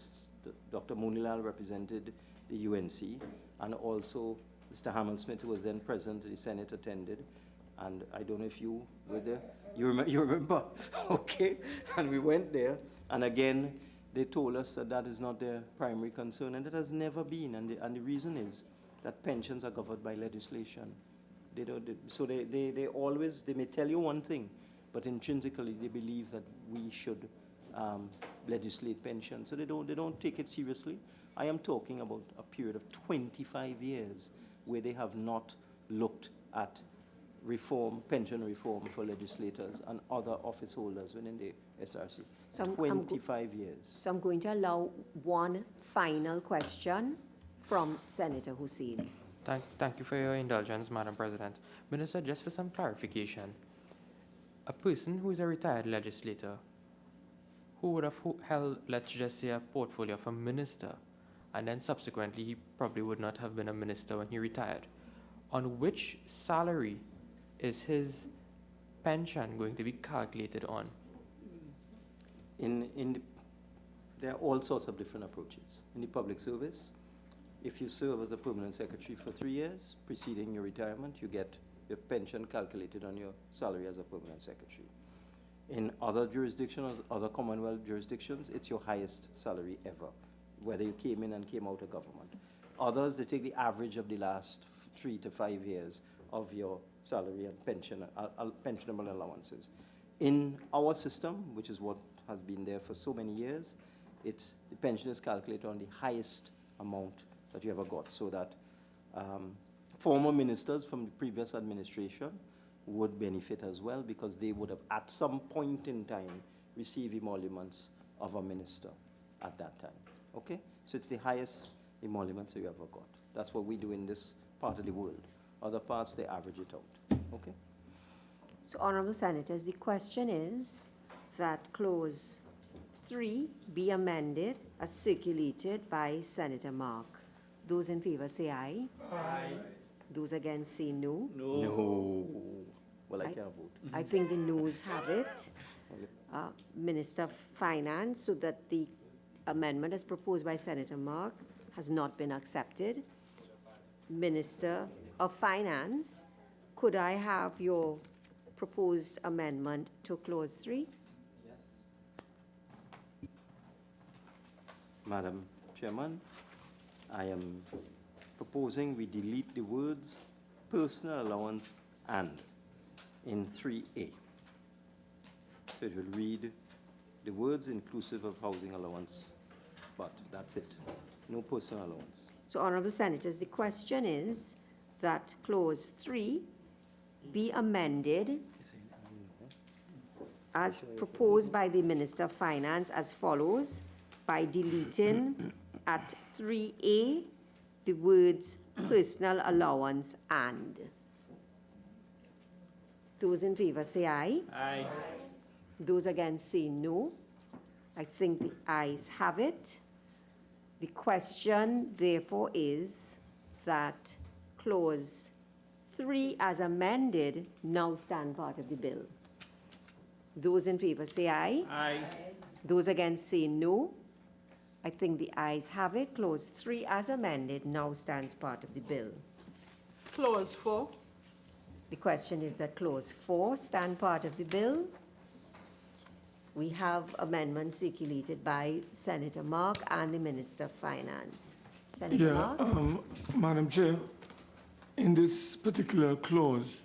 Dr. Moonilal represented the UNC, and also Mr. Hamel-Smith, who was then present, the Senate attended. And I don't know if you were there. You remember? Okay. And we went there, and again, they told us that that is not their primary concern, and it has never been. And the reason is that pensions are governed by legislation. They always, they may tell you one thing, but intrinsically they believe that we should legislate pensions. So they don't take it seriously. I am talking about a period of 25 years where they have not looked at pension reform for legislators and other office holders within the SRC. So 25 years. So I'm going to allow one final question from Senator Hussain. Thank you for your indulgence, Madam President. Minister, just for some clarification, a person who is a retired legislator who would have held, let's just say, a portfolio of a minister, and then subsequently he probably would not have been a minister when he retired, on which salary is his pension going to be calculated on? There are all sorts of different approaches. In the public service, if you serve as a permanent secretary for 3 years preceding your retirement, you get your pension calculated on your salary as a permanent secretary. In other jurisdictions, other Commonwealth jurisdictions, it's your highest salary ever, whether you came in and came out of government. Others, they take the average of the last 3 to 5 years of your salary and pensionable allowances. In our system, which is what has been there for so many years, the pension is calculated on the highest amount that you ever got, so that former ministers from the previous administration would benefit as well, because they would have at some point in time received emoluments of a minister at that time. Okay? So it's the highest emoluments you ever got. That's what we do in this part of the world. Other parts, they average it out. Okay? So, Honorable Senators, the question is that Clause 3 be amended as circulated by Senator Mark. Those in favor say aye. Aye. Those against say no. No. Well, I can't vote. I think the noes have it. Minister of Finance, so that the amendment as proposed by Senator Mark has not been accepted. Minister of Finance, could I have your proposed amendment to Clause 3? Yes. Madam Chairman, I am proposing we delete the words personal allowance and in 3A. So it will read the words inclusive of housing allowance, but that's it. No personal allowance. So, Honorable Senators, the question is that Clause 3 be amended as proposed by the Minister of Finance as follows, by deleting at 3A the words personal allowance and. Those in favor say aye. Aye. Those against say no. I think the ayes have it. The question, therefore, is that Clause 3 as amended now stand part of the bill. Those in favor say aye. Aye. Those against say no. I think the ayes have it. Clause 3 as amended now stands part of the bill. Clause 4. The question is that Clause 4 stand part of the bill. We have amendments circulated by Senator Mark and the Minister of Finance. Senator Mark? Madam Chair, in this particular clause,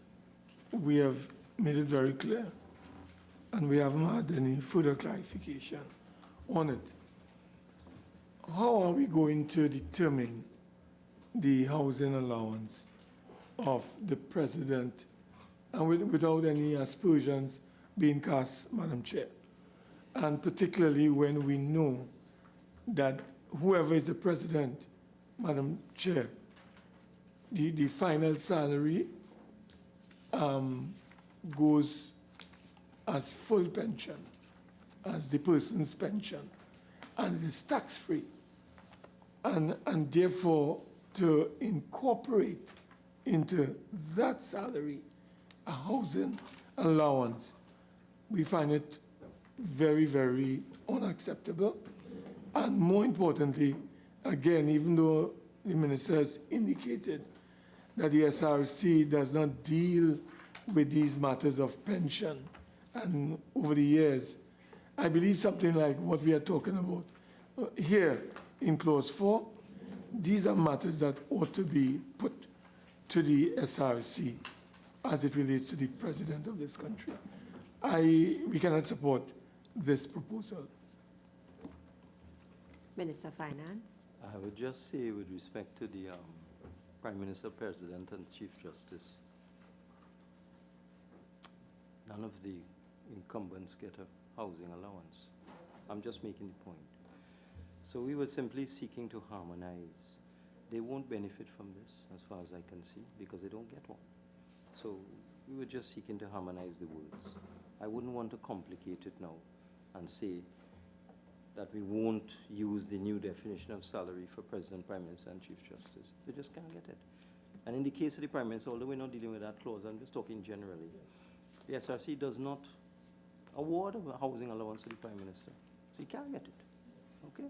we have made it very clear, and we haven't had any further clarification on it. How are we going to determine the housing allowance of the president, and without any aspersions being cast, Madam Chair? And particularly when we know that whoever is the president, Madam Chair, the final salary goes as full pension, as the person's pension, and it is tax-free. And therefore, to incorporate into that salary a housing allowance, we find it very, very unacceptable. And more importantly, again, even though the minister has indicated that the SRC does not deal with these matters of pension, and over the years, I believe something like what we are talking about here in Clause 4, these are matters that ought to be put to the SRC as it relates to the president of this country. We cannot support this proposal. Minister of Finance. I would just say, with respect to the Prime Minister, President, and Chief Justice, none of the incumbents get a housing allowance. I'm just making the point. So we were simply seeking to harmonize. They won't benefit from this, as far as I can see, because they don't get one. So we were just seeking to harmonize the words. I wouldn't want to complicate it now and say that we won't use the new definition of salary for President, Prime Minister, and Chief Justice. They just can't get it. And in the case of the Prime Minister, although we're not dealing with that clause, I'm just talking generally, the SRC does not award a housing allowance to the Prime Minister. So he can't get it. Okay?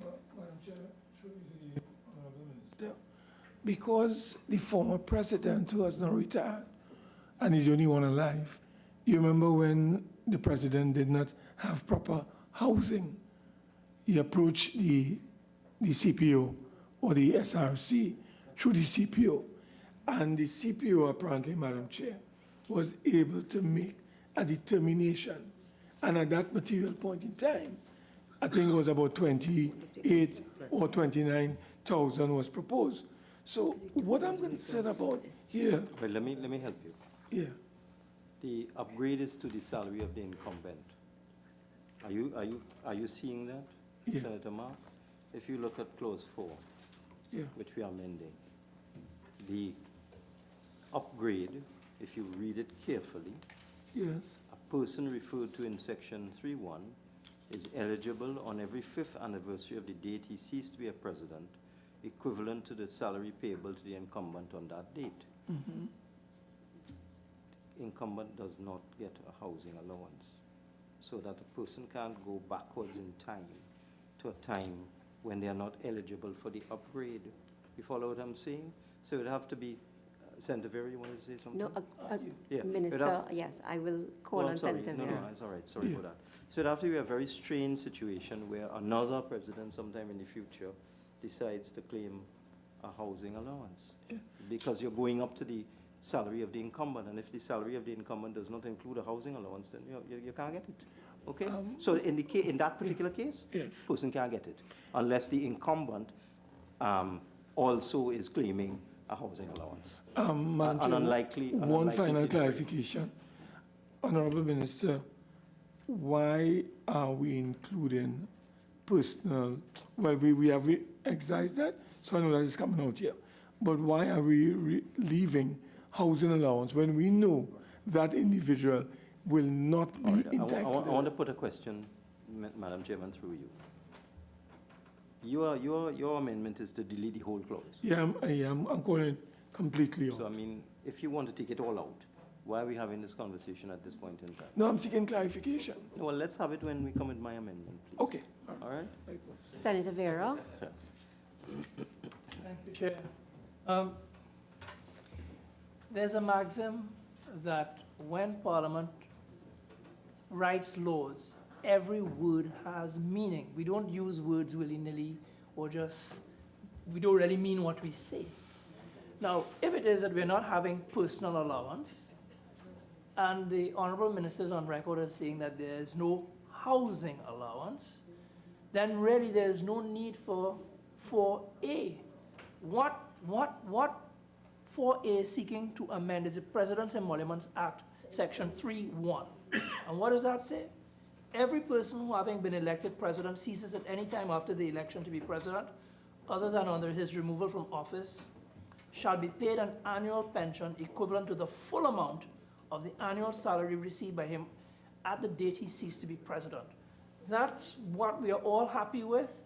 Madam Chair, should we the Honorable Minister? Because the former president, who has now retired and is the only one alive, you remember when the president did not have proper housing, he approached the CPO or the SRC through the CPO. And the CPO, apparently, Madam Chair, was able to make a determination. And at that material point in time, I think it was about 28 or 29,000 was proposed. So what I'm concerned about here... Well, let me help you. Yeah. The upgrade is to the salary of the incumbent. Are you seeing that, Yeah. Senator Mark? If you look at Clause 4, Yeah. which we are amending, the upgrade, if you read it carefully, Yes. a person referred to in Section 3.1 is eligible on every 5th anniversary of the date he ceased to be a president, equivalent to the salary payable to the incumbent on that date. Mm-hmm. Incumbent does not get a housing allowance, so that a person can't go backwards in time to a time when they are not eligible for the upgrade. You follow what I'm saying? So it would have to be, Senator Vera, you want to say something? No, Yeah, Minister, yes, I will call Oh, on I'm sorry. Senator No, Vera. it's all right. Sorry for that. So it have to be a very strange situation where another president sometime in the future decides to claim a housing allowance. Because you're going up to the salary of the incumbent, and if the salary of the incumbent does not include a housing allowance, then you can't get it. Okay? So in that particular case, person can't get it unless the incumbent also is claiming a housing allowance. Madam An Chair, unlikely one final situation. clarification. Honorable Minister, why are we including personal? Well, we have excised that, so I know that is coming out here. But why are we leaving housing allowance when we know that individual will not be entitled? I want to put a question, Madam Chairman, through you. Your amendment is to delete the whole clause. Yeah, I'm calling it completely out. So, I mean, if you want to take it all out, why are we having this conversation at this point in time? No, I'm seeking clarification. Well, let's have it when we come with my amendment, please. Okay. All right? Senator Vera. Yeah. Thank you, Chair. There's a maxim that when Parliament writes laws, every word has meaning. We don't use words willy-nilly or we don't really mean what we say. Now, if it is that we're not having personal allowance, and the Honorable Minister is on record as saying that there is no housing allowance, then really there is no need for 4A. What 4A is seeking to amend is the President's Emoluments Act, Section 3(1). And what does that say? Every person who, having been elected president, ceases at any time after the election to be president, other than under his removal from office, shall be paid an annual pension equivalent to the full amount of the annual salary received by him at the date he ceased to be president. That's what we are all happy with.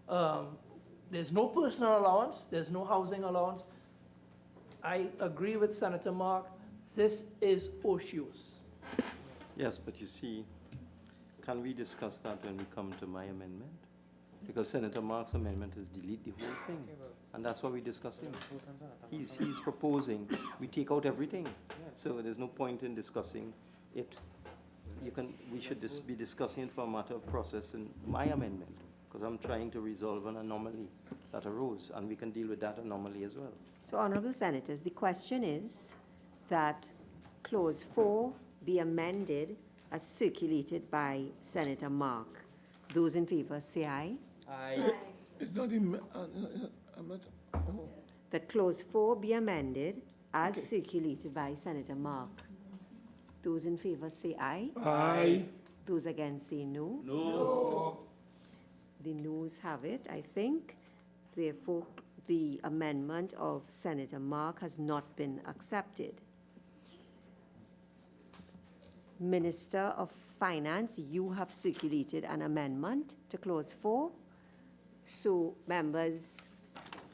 There's no personal allowance, there's no housing allowance. I agree with Senator Mark, this is otious. Yes, but you see, can we discuss that when we come to my amendment? Because Senator Mark's amendment is delete the whole thing, and that's what we're discussing. He's proposing we take out everything, so there's no point in discussing it. We should be discussing it for a matter of process in my amendment, because I'm trying to resolve an anomaly that arose, and we can deal with that anomaly as well. So, Honourable Senators, the question is that Clause 4 be amended as circulated by Senator Mark. Those in favour say aye. Aye. It's not in, I'm not, oh. That Clause 4 be amended as circulated by Senator Mark. Those in favour say aye. Aye. Those against say no. No. The noes have it, I think. Therefore, the amendment of Senator Mark has not been accepted. Minister of Finance, you have circulated an amendment to Clause 4. So, members,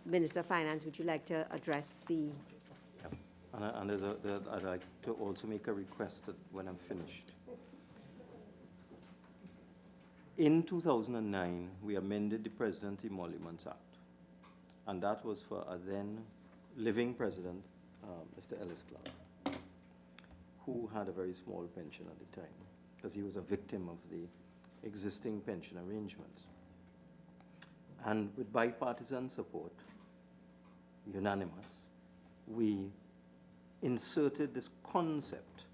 Minister of Finance, would you like to address the... And I'd like to also make a request that when I'm finished. In 2009, we amended the President's Emoluments Act, and that was for a then living president, Mr. Ellis Clark, who had a very small pension at the time, because he was a victim of the existing pension arrangements. And with bipartisan support, unanimous, we inserted this concept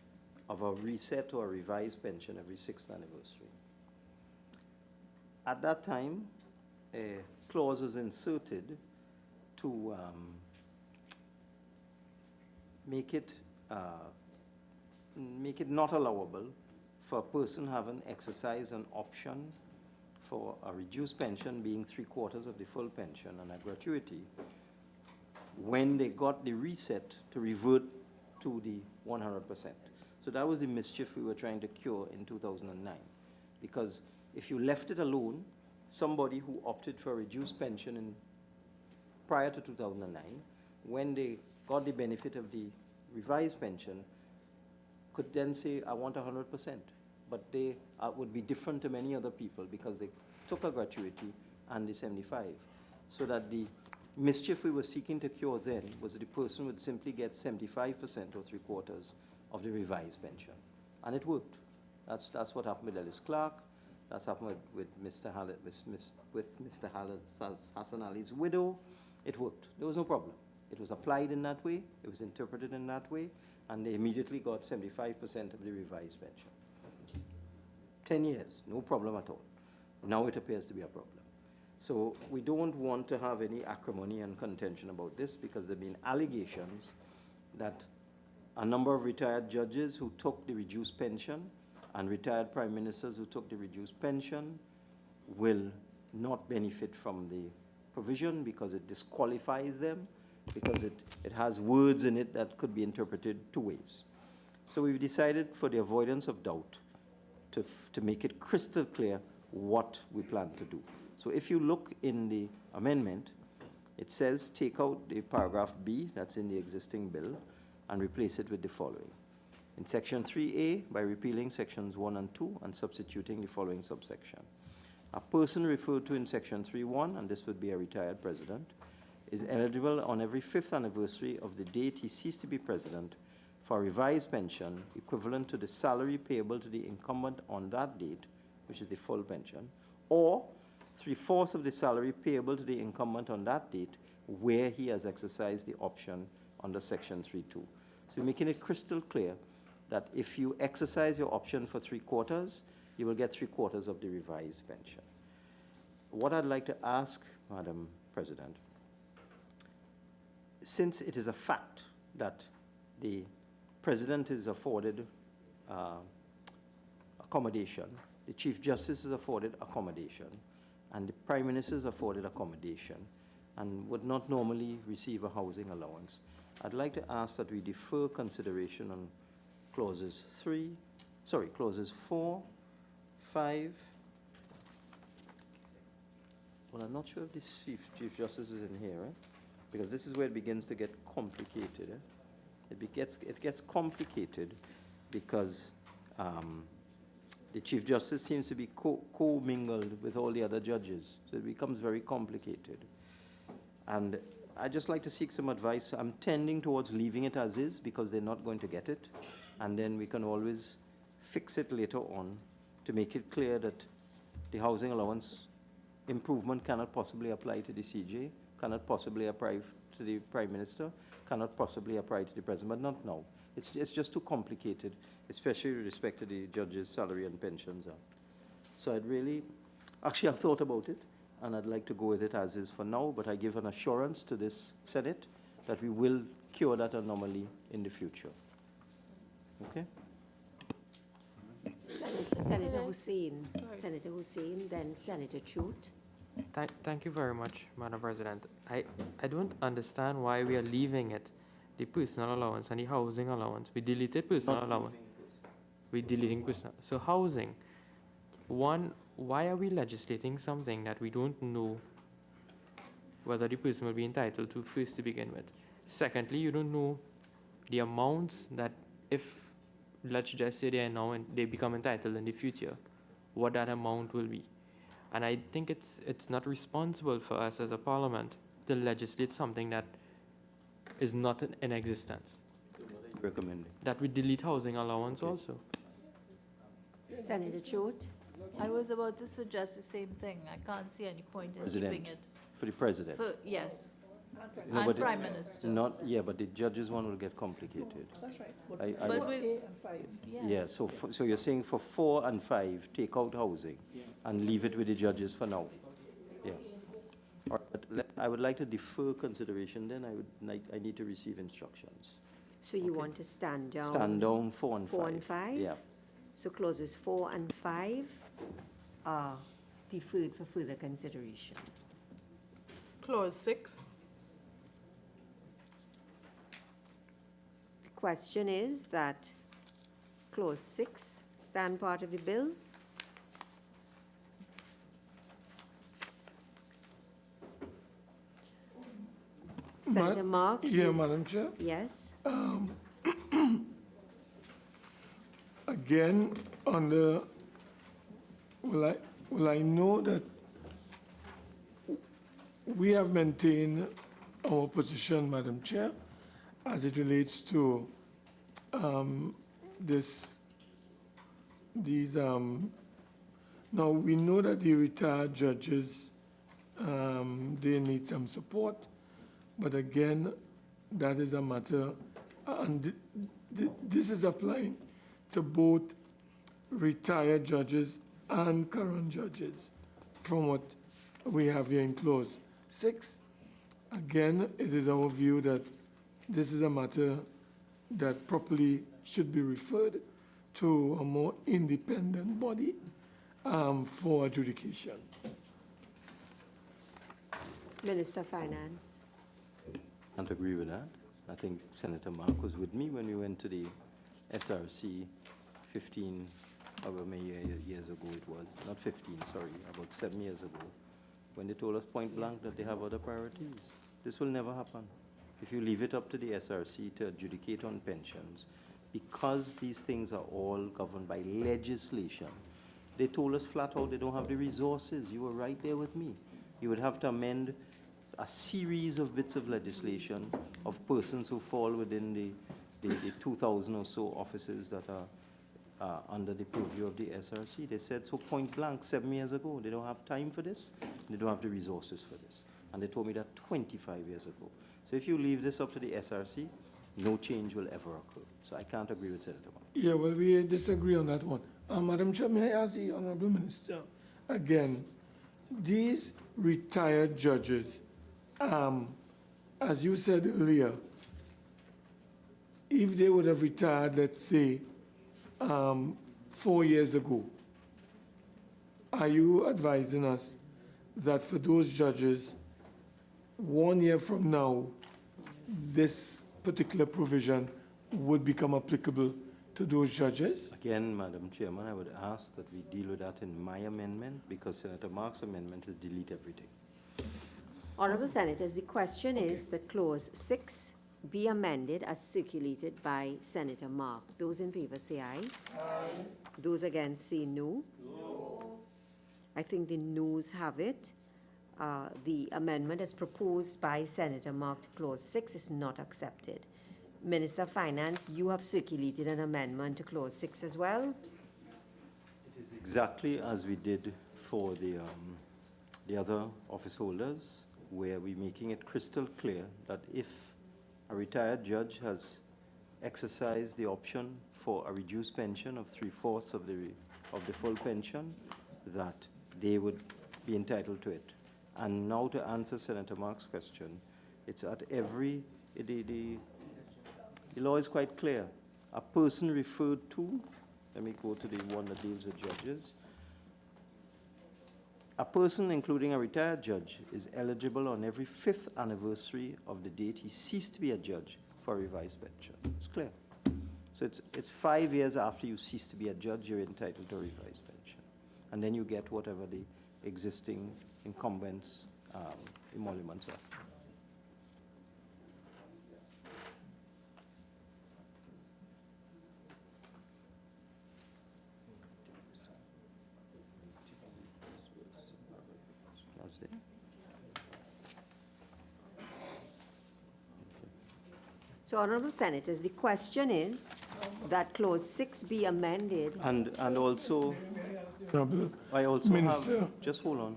of a reset or a revised pension every 6th anniversary. At that time, a clause was inserted to make it not allowable for a person having exercised an option for a reduced pension being 3/4 of the full pension and a gratuity, when they got the reset, to revert to the 100%. So that was the mischief we were trying to cure in 2009. Because if you left it alone, somebody who opted for a reduced pension prior to 2009, when they got the benefit of the revised pension, could then say, I want 100%. But they would be different to many other people because they took a gratuity and the 75. So that the mischief we were seeking to cure then was that the person would simply get 75% or 3/4 of the revised pension. And it worked. That's what happened with Ellis Clark. That's happened with Mr. Hallett, with Mr. Hassan Ali's widow. It worked. There was no problem. It was applied in that way. It was interpreted in that way. And they immediately got 75% of the revised pension. 10 years, no problem at all. Now it appears to be a problem. So we don't want to have any acrimony and contention about this because there have been allegations that a number of retired judges who took the reduced pension and retired prime ministers who took the reduced pension will not benefit from the provision because it disqualifies them, because it has words in it that could be interpreted two ways. So we've decided, for the avoidance of doubt, to make it crystal clear what we plan to do. So if you look in the amendment, it says take out the paragraph B that's in the existing bill and replace it with the following. In section 3A, by repealing sections 1 and 2 and substituting the following subsection. A person referred to in section 3.1, and this would be a retired president, is eligible on every 5th anniversary of the date he ceased to be president for a revised pension equivalent to the salary payable to the incumbent on that date, which is the full pension, or 3/4 of the salary payable to the incumbent on that date where he has exercised the option under section 3.2. So we're making it crystal clear that if you exercise your option for 3/4, you will get 3/4 of the revised pension. What I'd like to ask, Madam President, since it is a fact that the President is afforded accommodation, the Chief Justice is afforded accommodation, and the Prime Minister is afforded accommodation, and would not normally receive a housing allowance, I'd like to ask that we defer consideration on clauses 4, 5. Well, I'm not sure if the Chief Justice is in here, right? Because this is where it begins to get complicated. It gets complicated because the Chief Justice seems to be co-mingled with all the other judges. So it becomes very complicated. And I'd just like to seek some advice. I'm tending towards leaving it as is because they're not going to get it. And then we can always fix it later on to make it clear that the housing allowance improvement cannot possibly apply to the CJ, cannot possibly apply to the Prime Minister, cannot possibly apply to the President, but not now. It's just too complicated, especially with respect to the judges' salary and pensions. So I've thought about it, and I'd like to go with it as is for now, but I give an assurance to this Senate that we will cure that anomaly in the future. Okay? Senator Hussain. Senator Hussain, then Senator Chote. Thank you very much, Madam President. I don't understand why we are leaving it, the personal allowance and the housing allowance. We deleted personal allowance. We're deleting personal. So housing, one, why are we legislating something that we don't know whether the person will be entitled to first to begin with? Secondly, you don't know the amounts that if, let's just say they are now and they become entitled in the future, what that amount will be. And I think it's not responsible for us as a parliament to legislate something that is not in existence. So what are you recommending? That we delete housing allowance also. Senator Chote. I was about to suggest the same thing. I can't see any point in keeping it. For the President? Yes. No, And Prime Minister. But the judges one will get complicated. That's right. But we, Yeah, so you're saying for 4 and 5, take out housing and leave it with the judges for now? Yeah. All right, but I would like to defer consideration then. I need to receive instructions. So you want to stand down? Stand down 4 and 5. 4 and 5? Yeah. So clauses 4 and 5 are deferred for further consideration. Clause 6. The question is that clause 6 stand part of the bill. Senator Mark? Yeah, Madam Chair. Yes. Again, on the, well, I know that we have maintained our position, Madam Chair, as it relates to now we know that the retired judges, they need some support, but again, that is a matter, and this is applying to both retired judges and current judges, from what we have here in clause 6. Again, it is our view that this is a matter that properly should be referred to a more independent body for adjudication. Minister of Finance. I can't agree with that. I think Senator Mark was with me when we went to the SRC 15, however many years ago it was. Not 15, sorry, about 7 years ago, when they told us point blank that they have other priorities. This will never happen. If you leave it up to the SRC to adjudicate on pensions, because these things are all governed by legislation, they told us flat out they don't have the resources. You were right there with me. You would have to amend a series of bits of legislation of persons who fall within the 2,000 or so offices that are under the purview of the SRC. They said so point blank 7 years ago. They don't have time for this. They don't have the resources for this. And they told me that 25 years ago. So if you leave this up to the SRC, no change will ever occur. So I can't agree with Senator Mark. Yeah, well, we disagree on that one. Madam Chair, may I ask the Honorable Minister, again, these retired judges, as you said earlier, if they would have retired, let's say, 4 years ago, are you advising us that for those judges, 1 year from now, this particular provision would become applicable to those judges? Again, Madam Chairman, I would ask that we deal with that in my amendment, because Senator Mark's amendment is delete everything. Honourable Senators, the question is that clause 6 be amended as circulated by Senator Mark. Those in favour say aye. Aye. Those against say no. No. I think the noes have it. The amendment as proposed by Senator Mark to clause 6 is not accepted. Minister of Finance, you have circulated an amendment to clause 6 as well. It is exactly as we did for the other office holders, where we're making it crystal clear that if a retired judge has exercised the option for a reduced pension of 3/4 of the full pension, that they would be entitled to it. And now to answer Senator Mark's question, it's at every, the law is quite clear. A person referred to, let me go to the one that deals with judges. A person, including a retired judge, is eligible on every 5th anniversary of the date he ceased to be a judge for a revised pension. It's clear. So it's 5 years after you cease to be a judge, you're entitled to a revised pension. And then you get whatever the existing incumbents' emoluments are. So, Honourable Senators, the question is that clause 6 be amended. And also, I also Minister. have, just hold on.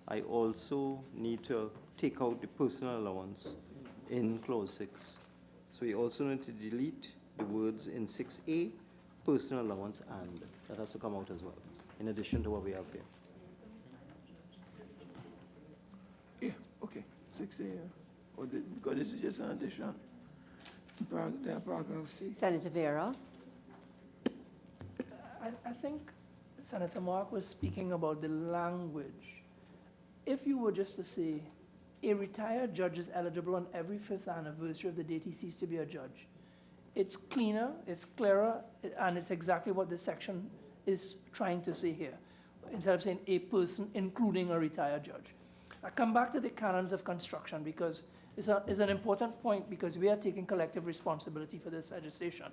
I also need to take out the personal allowance in clause 6. So we also need to delete the words in 6A, personal allowance, and that has to come out as well, in addition to what we have here. Yeah, okay. 6A, because this is just an addition. Paragraph C. Senator Vera. I think Senator Mark was speaking about the language. If you were just to say, a retired judge is eligible on every 5th anniversary of the date he ceased to be a judge, it's cleaner, it's clearer, and it's exactly what this section is trying to say here, instead of saying a person including a retired judge. I come back to the canons of construction because it's an important point, because we are taking collective responsibility for this legislation.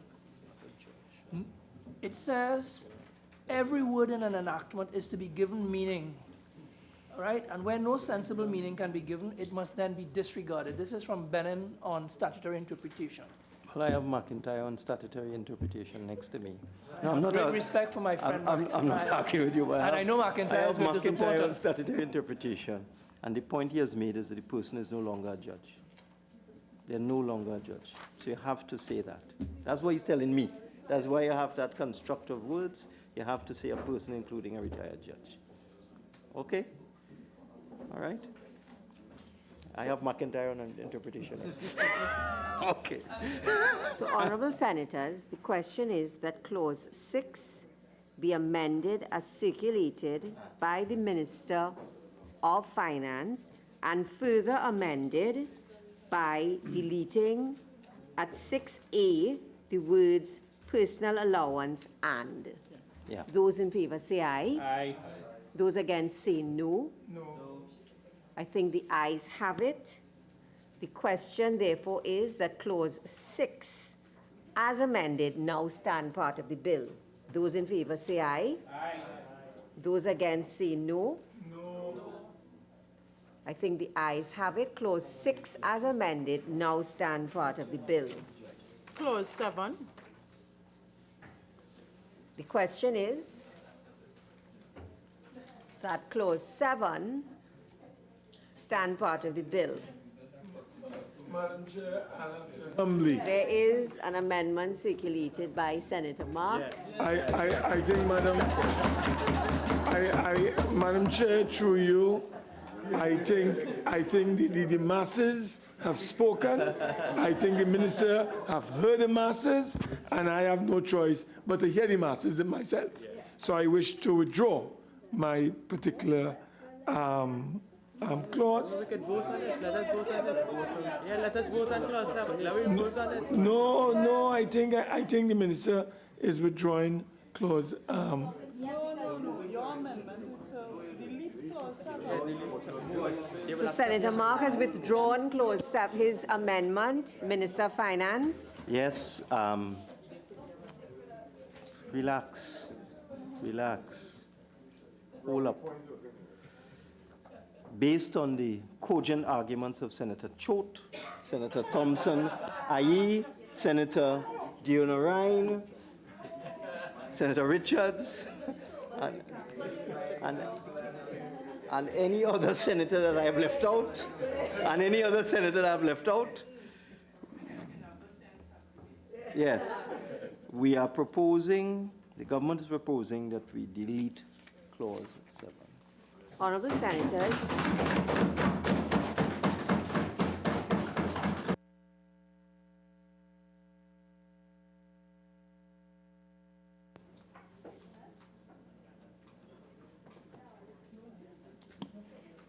It says every word in an enactment is to be given meaning, all right? And where no sensible meaning can be given, it must then be disregarded. This is from Benin on statutory interpretation. Well, I have McIntyre on statutory interpretation next to me. No, I'm not great respect for my friend I'm not arguing with you, but and I know McIntyre is going to support McIntyre on us. statutory interpretation. And the point he has made is that the person is no longer a judge. They're no longer a judge. So you have to say that. That's what he's telling me. That's why you have that construct of words. You have to say a person including a retired judge. Okay? All right? I have McIntyre on interpretation. Okay. So, honorable senators, the question is that clause 6 be amended as circulated by the Minister of Finance and further amended by deleting at 6A the words personal allowance and. Yeah. Those in favor say aye. Aye. Those against say no. No. I think the ayes have it. The question, therefore, is that clause 6, as amended, now stand part of the bill. Those in favor say aye. Aye. Those against say no. No. I think the ayes have it. Clause 6, as amended, now stand part of the bill. Clause 7. The question is that clause 7 stand part of the bill. Madam Chair, I'll have to humbly. There is an amendment circulated by Senator Mark. I think, Madam, Madam Chair, through you, I think the masses have spoken. I think the minister have heard the masses, and I have no choice but to hear the masses and myself. So I wish to withdraw my particular clause. We could vote on it. Let us vote on it. Yeah, let us vote on clause 7. Let me vote on it. No, I think the minister is withdrawing clause. No. Your amendment is to delete clause 7. So Senator Mark has withdrawn clause 7, his amendment. Minister of Finance. Yes, relax. Hold up. Based on the cogent arguments of Senator Chote, Senator Thompson-Ahye, Senator Dionarine, Senator Richards, and any other senator that I have left out, yes, we are proposing, the government is proposing that we delete clause 7. Honorable Senators,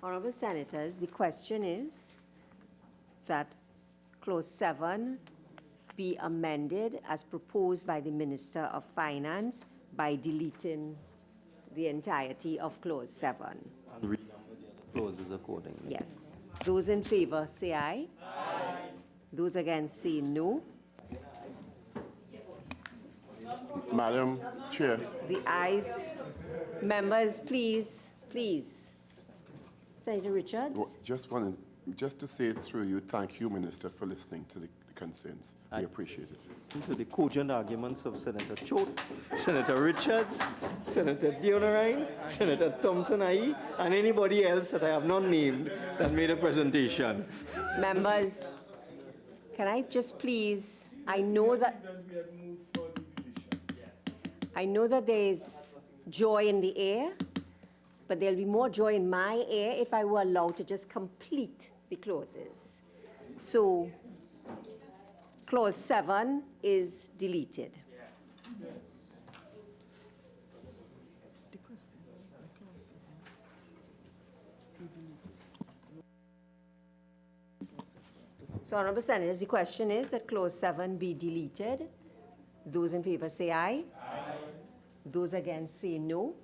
Honorable Senators, the question is that clause 7 be amended as proposed by the Minister of Finance by deleting the entirety of clause 7. And renumber the other clauses accordingly. Yes. Those in favor say aye. Aye. Those against say no. Madam Chair. The ayes. Members, please. Senator Richards. Well, just to say it through you, thank you, Minister, for listening to the concerns. We appreciate it. To the cogent arguments of Senator Chote, Senator Richards, Senator Dionarine, Senator Thompson-Ahye, and anybody else that I have not named that made a presentation. Members, can I just please, I know that there is joy in the air, but there'll be more joy in my air if I were allowed to just complete the clauses. So, clause 7 is deleted. So, Honorable Senators, the question is that clause 7 be deleted. Those in favor say aye. Aye. Those against say no.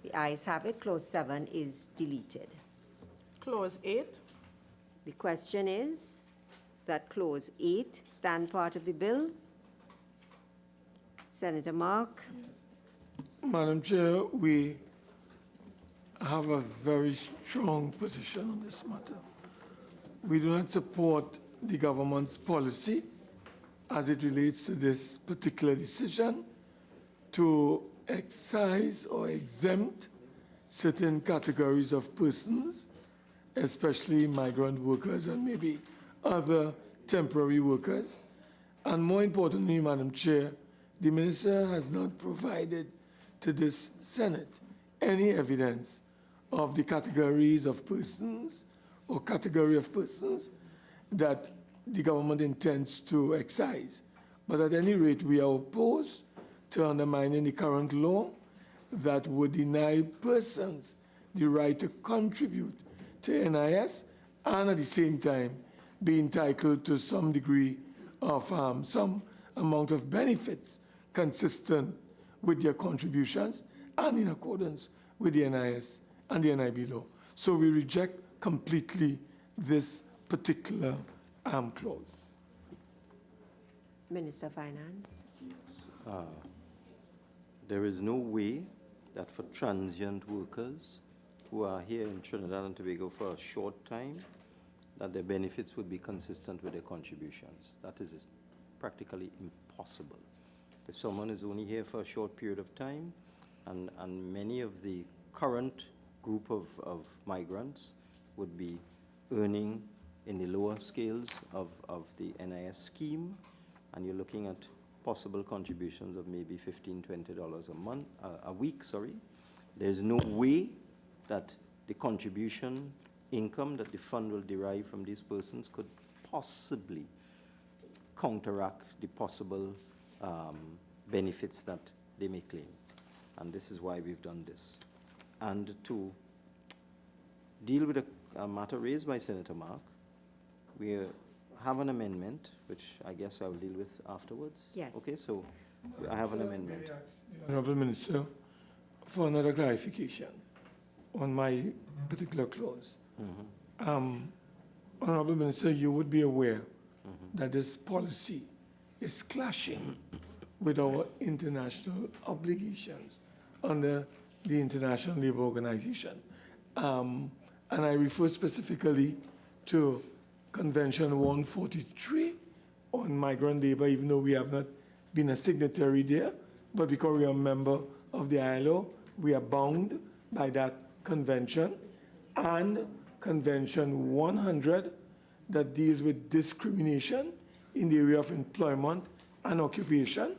The ayes have it. Clause 7 is deleted. Clause 8. The question is that clause 8 stand part of the bill. Senator Mark. Madam Chair, we have a very strong position on this matter. We do not support the government's policy as it relates to this particular decision to excise or exempt certain categories of persons, especially migrant workers and maybe other temporary workers. And more importantly, Madam Chair, the minister has not provided to this Senate any evidence of the categories of persons or category of persons that the government intends to excise. But at any rate, we are opposed to undermining the current law that would deny persons the right to contribute to NIS and at the same time be entitled to some degree of some amount of benefits consistent with their contributions and in accordance with the NIS and the NIB law. So we reject completely this particular clause. Minister of Finance. There is no way that for transient workers who are here in Trinidad and Tobago for a short time, that their benefits would be consistent with their contributions. That is practically impossible. If someone is only here for a short period of time, and many of the current group of migrants would be earning in the lower scales of the NIS scheme, and you're looking at possible contributions of maybe $15, $20 a week, there's no way that the contribution income that the fund will derive from these persons could possibly counteract the possible benefits that they may claim. And this is why we've done this. And to deal with a matter raised by Senator Mark, we have an amendment, which I guess I'll deal with afterwards. Yes. Okay, so I have an amendment. May I ask the Honorable Minister for another clarification on my particular clause. Honorable Minister, you would be aware that this policy is clashing with our international obligations under the International Labour Organization. And I refer specifically to Convention 143 on migrant labor, even though we have not been a signatory there, but because we are a member of the ILO, we are bound by that convention, and Convention 100 that deals with discrimination in the area of employment and occupation,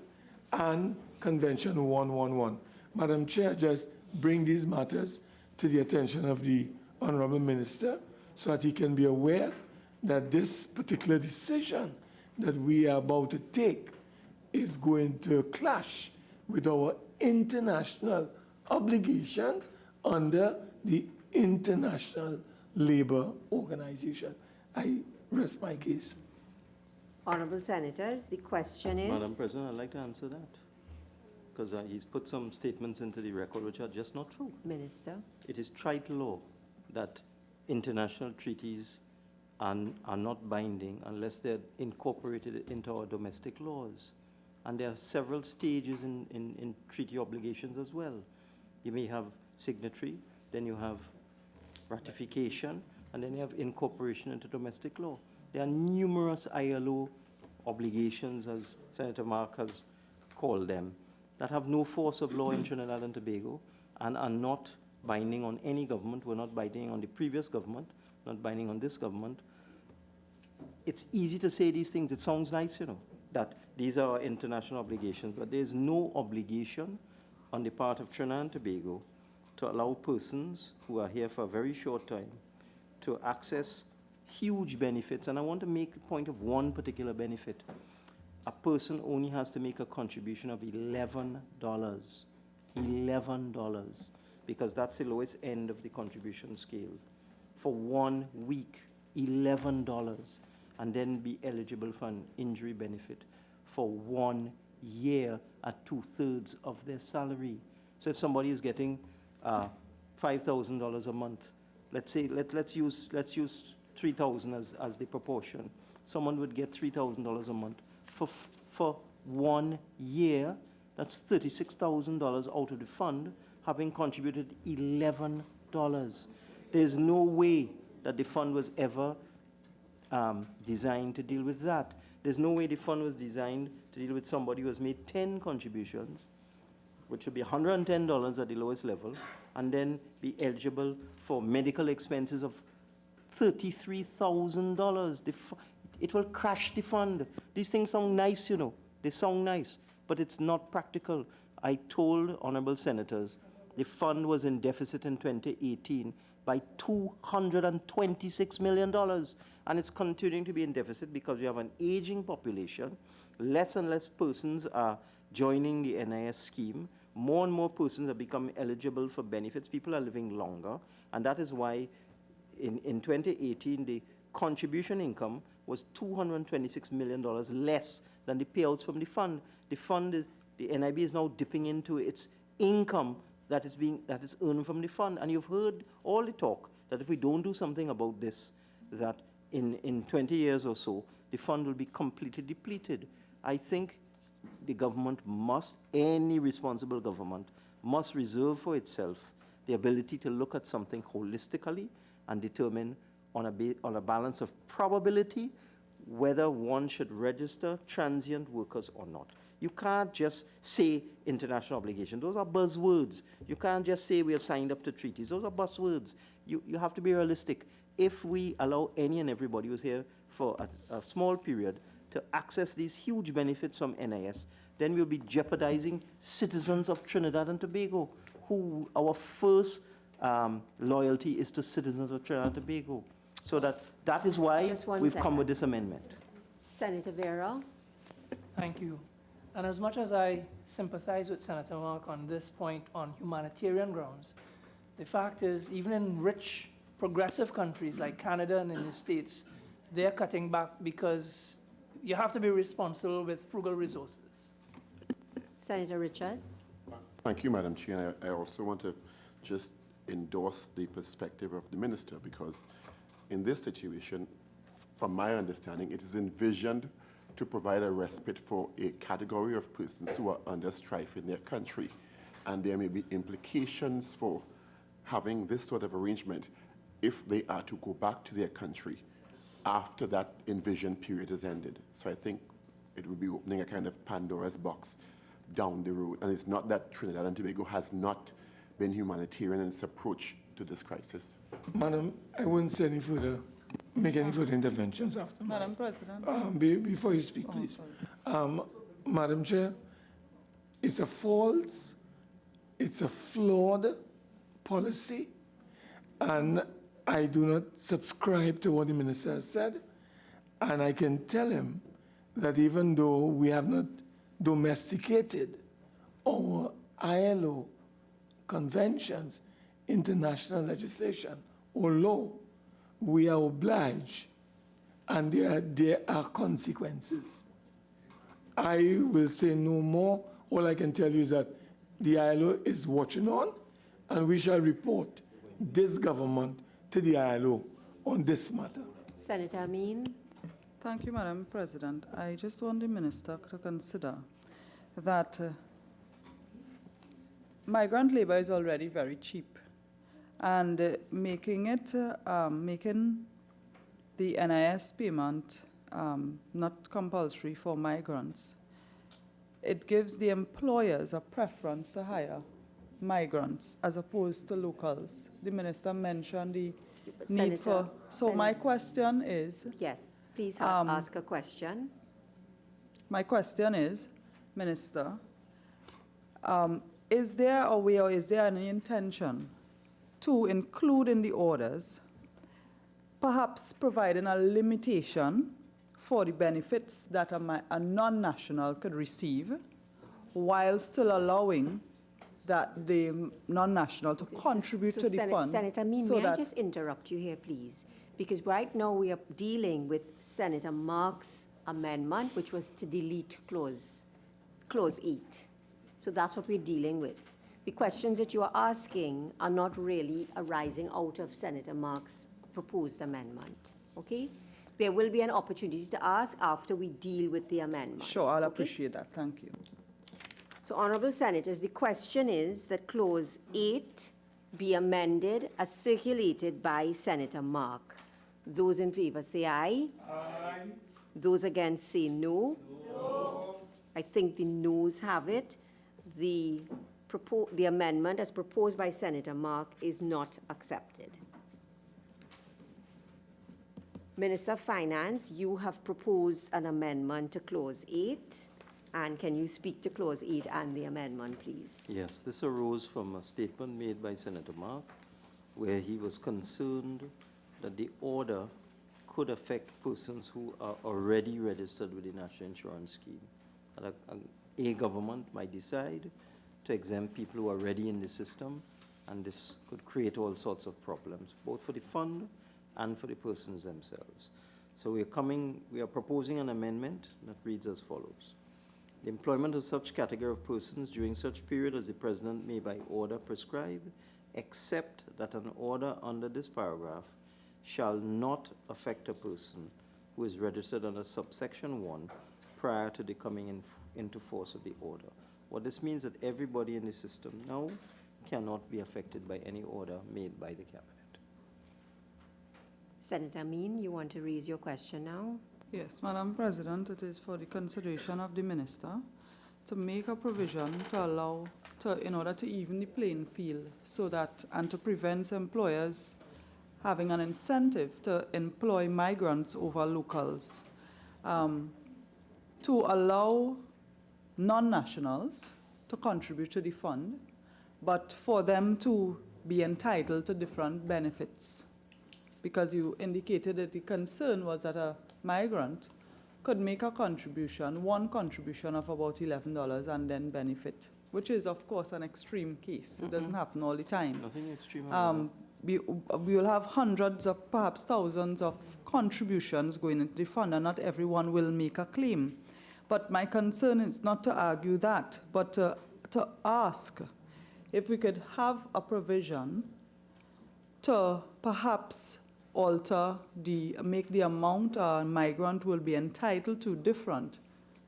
and Convention 111. Madam Chair, just bring these matters to the attention of the Honorable Minister so that he can be aware that this particular decision that we are about to take is going to clash with our international obligations under the International Labour Organization. I rest my case. Honourable Senators, the question is... Madam President, I'd like to answer that, because he's put some statements into the record which are just not true. Minister. It is trite law that international treaties are not binding unless they're incorporated into our domestic laws. And there are several stages in treaty obligations as well. You may have signatory, then you have ratification, and then you have incorporation into domestic law. There are numerous ILO obligations, as Senator Mark has called them, that have no force of law in Trinidad and Tobago and are not binding on any government. We're not binding on the previous government, not binding on this government. It's easy to say these things. It sounds nice, that these are international obligations, but there's no obligation on the part of Trinidad and Tobago to allow persons who are here for a very short time to access huge benefits. And I want to make a point of one particular benefit. A person only has to make a contribution of $11. $11, because that's the lowest end of the contribution scale. For 1 week, $11, and then be eligible for an injury benefit for 1 year at 2/3 of their salary. So if somebody is getting $5,000 a month, let's use $3,000 as the proportion. Someone would get $3,000 a month for 1 year. That's $36,000 out of the fund, having contributed $11. There's no way that the fund was ever designed to deal with that. There's no way the fund was designed to deal with somebody who has made 10 contributions, which would be $110 at the lowest level, and then be eligible for medical expenses of $33,000. It will crash the fund. These things sound nice, They sound nice, but it's not practical. I told honorable senators the fund was in deficit in 2018 by $226 million. And it's continuing to be in deficit because we have an aging population. Less and less persons are joining the NIS scheme. More and more persons are becoming eligible for benefits. People are living longer. And that is why in 2018, the contribution income was $226 million less than the payouts from the fund. The NIB is now dipping into its income that is earned from the fund. And you've heard all the talk that if we don't do something about this, that in 20 years or so, the fund will be completely depleted. I think the government any responsible government must reserve for itself the ability to look at something holistically and determine on a balance of probability whether one should register transient workers or not. You can't just say international obligation. Those are buzzwords. You can't just say we have signed up to treaties. Those are buzzwords. You have to be realistic. If we allow any and everybody who's here for a small period to access these huge benefits from NIS, then we'll be jeopardizing citizens of Trinidad and Tobago, who our first loyalty is to citizens of Trinidad and Tobago. So that is why we've come with this amendment. Senator Vera. Thank you. And as much as I sympathize with Senator Mark on this point on humanitarian grounds, the fact is, even in rich, progressive countries like Canada and in the States, they're cutting back because you have to be responsible with frugal resources. Senator Richards. Thank you, Madam Chair. I also want to just endorse the perspective of the minister, because in this situation, from my understanding, it is envisioned to provide a respite for a category of persons who are under strife in their country. And there may be implications for having this sort of arrangement if they are to go back to their country after that envisioned period has ended. So I think it would be opening a kind of Pandora's box down the road. And it's not that Trinidad and Tobago has not been humanitarian in its approach to this crisis. Madam, I wouldn't say any further, make any further interventions after. Madam President. Before you speak, please. Madam Chair, it's a false, it's a flawed policy, and I do not subscribe to what the minister has said, and I can tell him that even though we have not domesticated our ILO conventions, international legislation, or law, we are obliged, and there are consequences. I will say no more. All I can tell you is that the ILO is watching on, and we shall report this government to the ILO on this matter. Senator Amin. Thank you, Madam President. I just want the minister to consider that migrant labor is already very cheap, and making the NIS payment not compulsory for migrants, it gives the employers a preference to hire migrants as opposed to locals. The minister mentioned the need for. So my question is. Yes, please ask a question. My question is, Minister, is there a way or is there any intention to include in the orders perhaps providing a limitation for the benefits that a non-national could receive while still allowing that the non-national to contribute to the fund? Senator Amin, may I just interrupt you here, please? Because right now we are dealing with Senator Mark's amendment, which was to delete clause 8. So that's what we're dealing with. The questions that you are asking are not really arising out of Senator Mark's proposed amendment, okay? There will be an opportunity to ask after we deal with the amendment. Sure, I'll appreciate that. Thank you. So, Honourable Senators, the question is that clause 8 be amended as circulated by Senator Mark. Those in favour say aye. Aye. Those against say no. No. I think the noes have it. The amendment as proposed by Senator Mark is not accepted. Minister of Finance, you have proposed an amendment to clause 8, And can you speak to Clause 8 and the amendment, please? Yes, this arose from a statement made by Senator Mark, where he was concerned that the order could affect persons who are already registered with the National Insurance Scheme. That a government might decide to exempt people who are already in the system, and this could create all sorts of problems, both for the fund and for the persons themselves. So we are proposing an amendment that reads as follows. The employment of such category of persons during such period as the President may by order prescribe, except that an order under this paragraph shall not affect a person who is registered under subsection 1 prior to the coming into force of the order. What this means that everybody in the system now cannot be affected by any order made by the Cabinet. Senator Amin, you want to raise your question now? Yes, Madam President, it is for the consideration of the Minister to make a provision to allow, in order to even the playing field, so that, and to prevent employers having an incentive to employ migrants over locals, to allow non-nationals to contribute to the fund, but for them to be entitled to different benefits. Because you indicated that the concern was that a migrant could make a contribution, one contribution of about $11 and then benefit, which is, of course, an extreme case. It doesn't happen all the time. Nothing extreme. We will have hundreds of, perhaps thousands of contributions going into the fund, and not everyone will make a claim. But my concern is not to argue that, but to ask if we could have a provision to perhaps make the amount a migrant will be entitled to different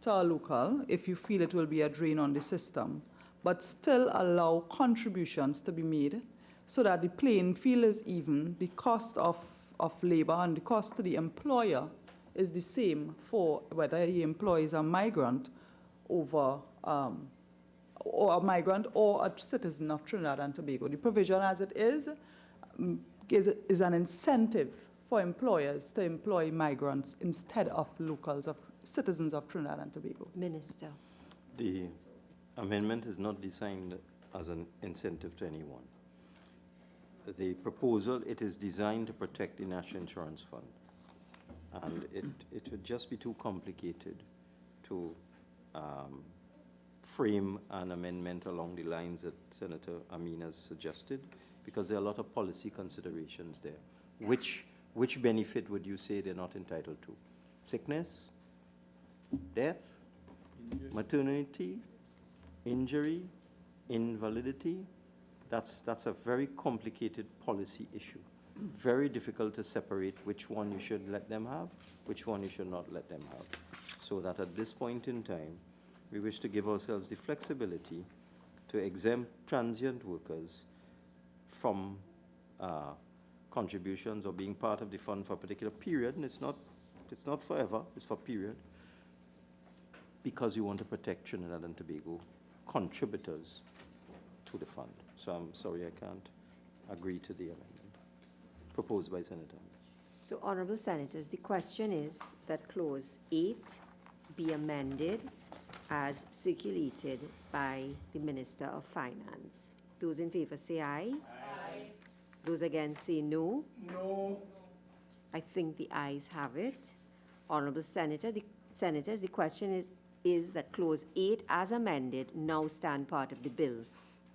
to a local, if you feel it will be a drain on the system, but still allow contributions to be made so that the playing field is even, the cost of labor and the cost to the employer is the same for whether he employs a migrant or a migrant or a citizen of Trinidad and Tobago. The provision as it is an incentive for employers to employ migrants instead of locals, of citizens of Trinidad and Tobago. Minister. The amendment is not designed as an incentive to anyone. The proposal, it is designed to protect the National Insurance Fund. And it would just be too complicated to frame an amendment along the lines that Senator Amin has suggested, because there are a lot of policy considerations there. Which benefit would you say they're not entitled to? Sickness? Death? Maternity? Injury? Invalidity? That's a very complicated policy issue. Very difficult to separate which one you should let them have, which one you should not let them have. So that at this point in time, we wish to give ourselves the flexibility to exempt transient workers from contributions or being part of the fund for a particular period, and it's not forever, it's for a period, because we want to protect Trinidad and Tobago contributors to the fund. So I'm sorry I can't agree to the amendment proposed by Senator. So, Honourable Senators, the question is that Clause 8 be amended as circulated by the Minister of Finance. Those in favour say aye. Aye. Those against say no. No. I think the ayes have it. Honourable Senators, the question is that Clause 8 as amended now stand part of the bill.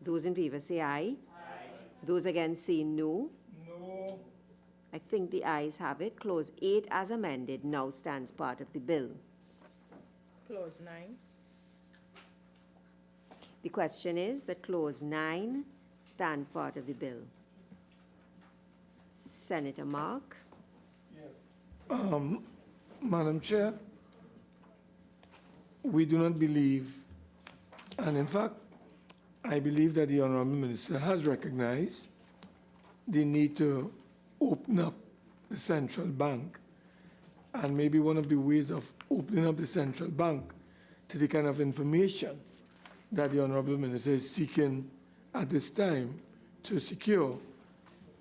Those in favour say aye. Aye. Those against say no. No. I think the ayes have it. Clause 8 as amended now stands part of the bill. Clause 9. The question is that Clause 9 stand part of the bill. Senator Mark. Yes. Madam Chair, we do not believe, and in fact, I believe that the Honourable Minister has recognized the need to open up the central bank, and maybe one of the ways of opening up the central bank to the kind of information that the Honourable Minister is seeking at this time to secure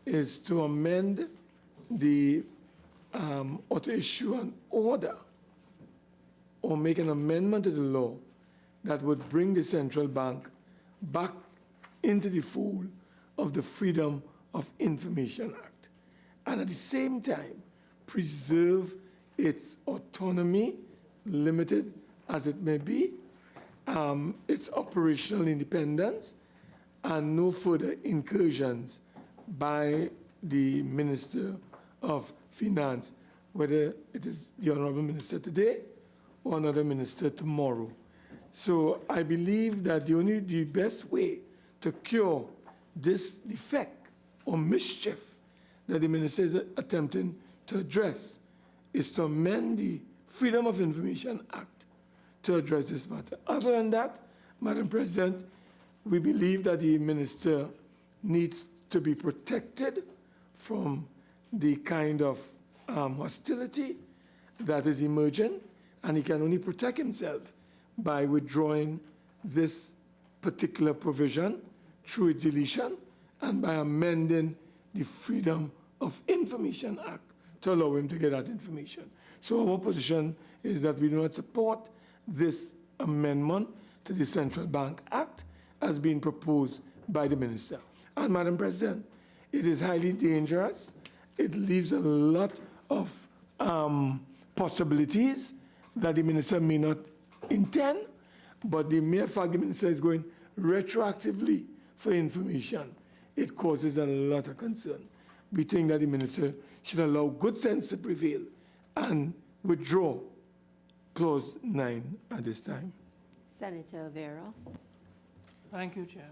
is to amend the or to issue an order or make an amendment to the law that would bring the central bank back into the fold of the Freedom of Information Act, and at the same time preserve its autonomy, limited as it may be, its operational independence, and no further incursions by the Minister of Finance, whether it is the Honorable Minister today or another minister tomorrow. So I believe that the best way to cure this defect or mischief that the minister is attempting to address is to amend the Freedom of Information Act to address this matter. Other than that, Madam President, we believe that the minister needs to be protected from the kind of hostility that is emerging, and he can only protect himself by withdrawing this particular provision through its deletion and by amending the Freedom of Information Act to allow him to get that information. So our position is that we do not support this amendment to the Central Bank Act as being proposed by the minister. And Madam President, it is highly dangerous. It leaves a lot of possibilities that the minister may not intend, but the mere fact the minister is going retroactively for information, it causes a lot of concern. We think that the minister should allow good sense to prevail and withdraw Clause 9 at this time. Senator Vera. Thank you, Chair.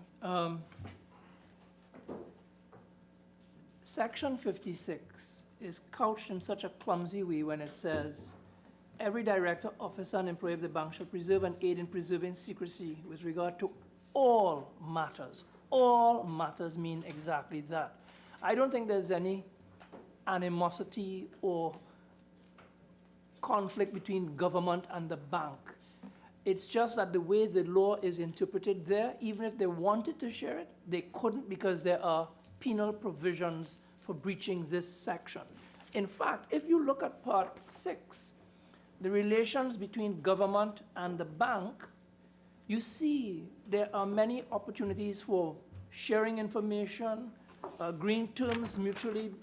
Section 56 is couched in such a clumsy way when it says, every director, officer, and employee of the bank shall preserve and aid in preserving secrecy with regard to all matters. All matters mean exactly that. I don't think there's any animosity or conflict between government and the bank. It's just that the way the law is interpreted there, even if they wanted to share it, they couldn't because there are penal provisions for breaching this section. In fact, if you look at Part 6, the relations between government and the bank, you see there are many opportunities for sharing information, agreeing terms mutually.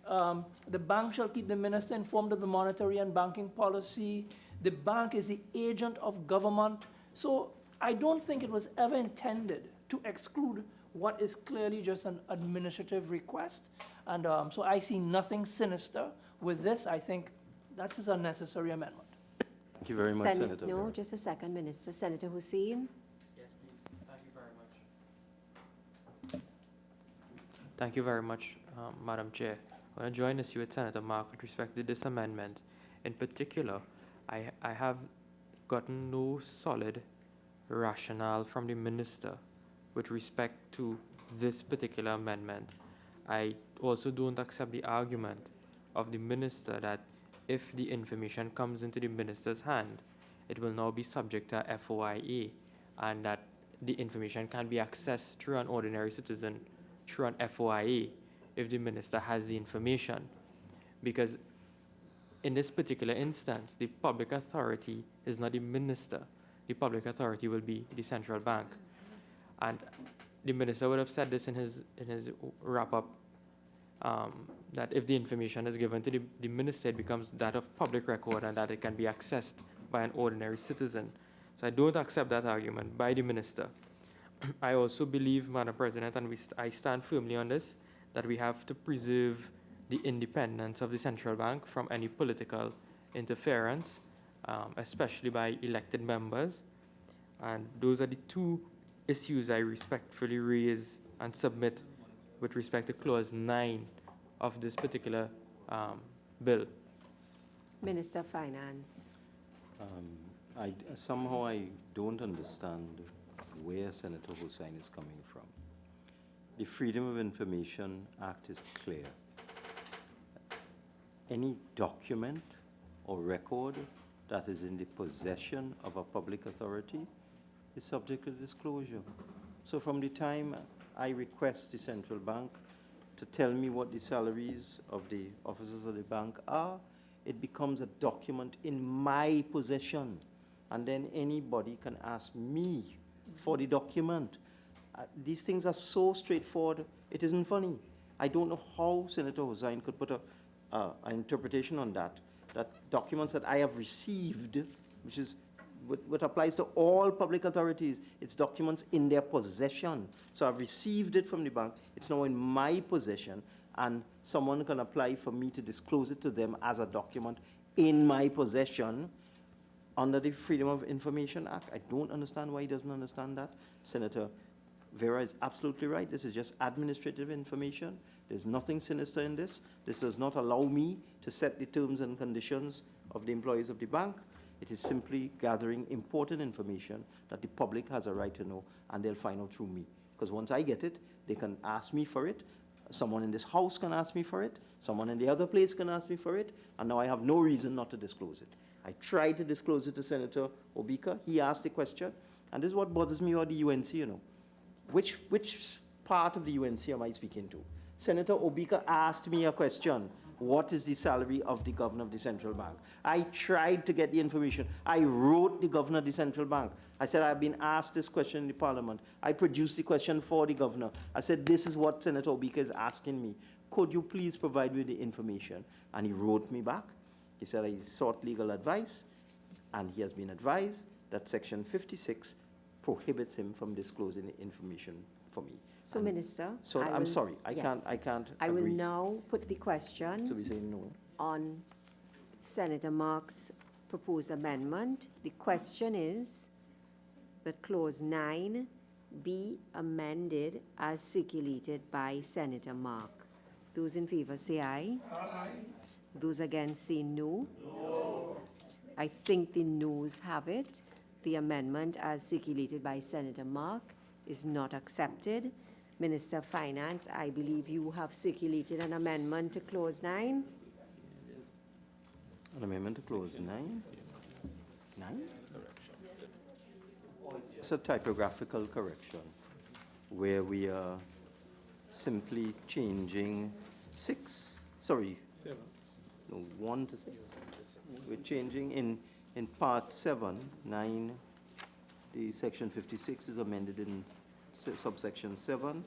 The bank shall keep the minister informed of the monetary and banking policy. The bank is the agent of government. So I don't think it was ever intended to exclude what is clearly just an administrative request. And so I see nothing sinister with this. I think that's just a necessary amendment. Thank you very much, Senator. No, Vera. just a second, Minister. Senator Hussain. Yes, please. Thank you very much. Thank you very much, Madam Chair. I want to join us with Senator Mark with respect to this amendment. In particular, I have gotten no solid rationale from the minister with respect to this particular amendment. I also don't accept the argument of the minister that if the information comes into the minister's hand, it will now be subject to FOIA, and that the information can be accessed through an ordinary citizen through an FOIA if the minister has the information. Because in this particular instance, the public authority is not the minister. The public authority will be the central bank. And the minister would have said this in his wrap-up, that if the information is given to the minister, it becomes that of public record and that it can be accessed by an ordinary citizen. So I don't accept that argument by the minister. I also believe, Madam President, and I stand firmly on this, that we have to preserve the independence of the central bank from any political interference, especially by elected members. And those are the two issues I respectfully raise and submit with respect to Clause 9 of this particular bill. Minister of Finance. Somehow I don't understand where Senator Hussain is coming from. The Freedom of Information Act is clear. Any document or record that is in the possession of a public authority is subject to disclosure. So from the time I request the central bank to tell me what the salaries of the officers of the bank are, it becomes a document in my possession. and then anybody can ask me for the document. These things are so straightforward, it isn't funny. I don't know how Senator Hussain could put an interpretation on that documents that I have received, which is what applies to all public authorities, it's documents in their possession. So I've received it from the bank, it's now in my possession, and someone can apply for me to disclose it to them as a document in my possession under the Freedom of Information Act. I don't understand why he doesn't understand that. Senator Vera is absolutely right. This is just administrative information. There's nothing sinister in this. This does not allow me to set the terms and conditions of the employees of the bank. It is simply gathering important information that the public has a right to know, and they'll find out through me. Because once I get it, they can ask me for it. Someone in this house can ask me for it. Someone in the other place can ask me for it. And now I have no reason not to disclose it. I tried to disclose it to Senator Obika. He asked the question. And this is what bothers me about the UNC, you know. Which part of the UNC am I speaking to? Senator Obika asked me a question. What is the salary of the governor of the central bank? I tried to get the information. I wrote the governor of the central bank. I said, I've been asked this question in the parliament. I produced the question for the governor. I said, this is what Senator Obika is asking me. Could you please provide me with the information? And he wrote me back. He said he sought legal advice, and he has been advised that Section 56 prohibits him from disclosing the information for me. So, Minister, So I'm sorry, I can't I will agree. now put the question So we say no. on Senator Mark's proposed amendment. The question is that Clause 9 be amended as circulated by Senator Mark. Those in favor say aye. Aye. Those against say no. No. I think the noes have it. The amendment as circulated by Senator Mark is not accepted. Minister of Finance, I believe you have circulated an amendment to Clause 9. An amendment to Clause 9? 9? It's a typographical correction where we are simply changing 1 to 6. We're changing in Part 7, 9, the Section 56 is amended in subsection 7,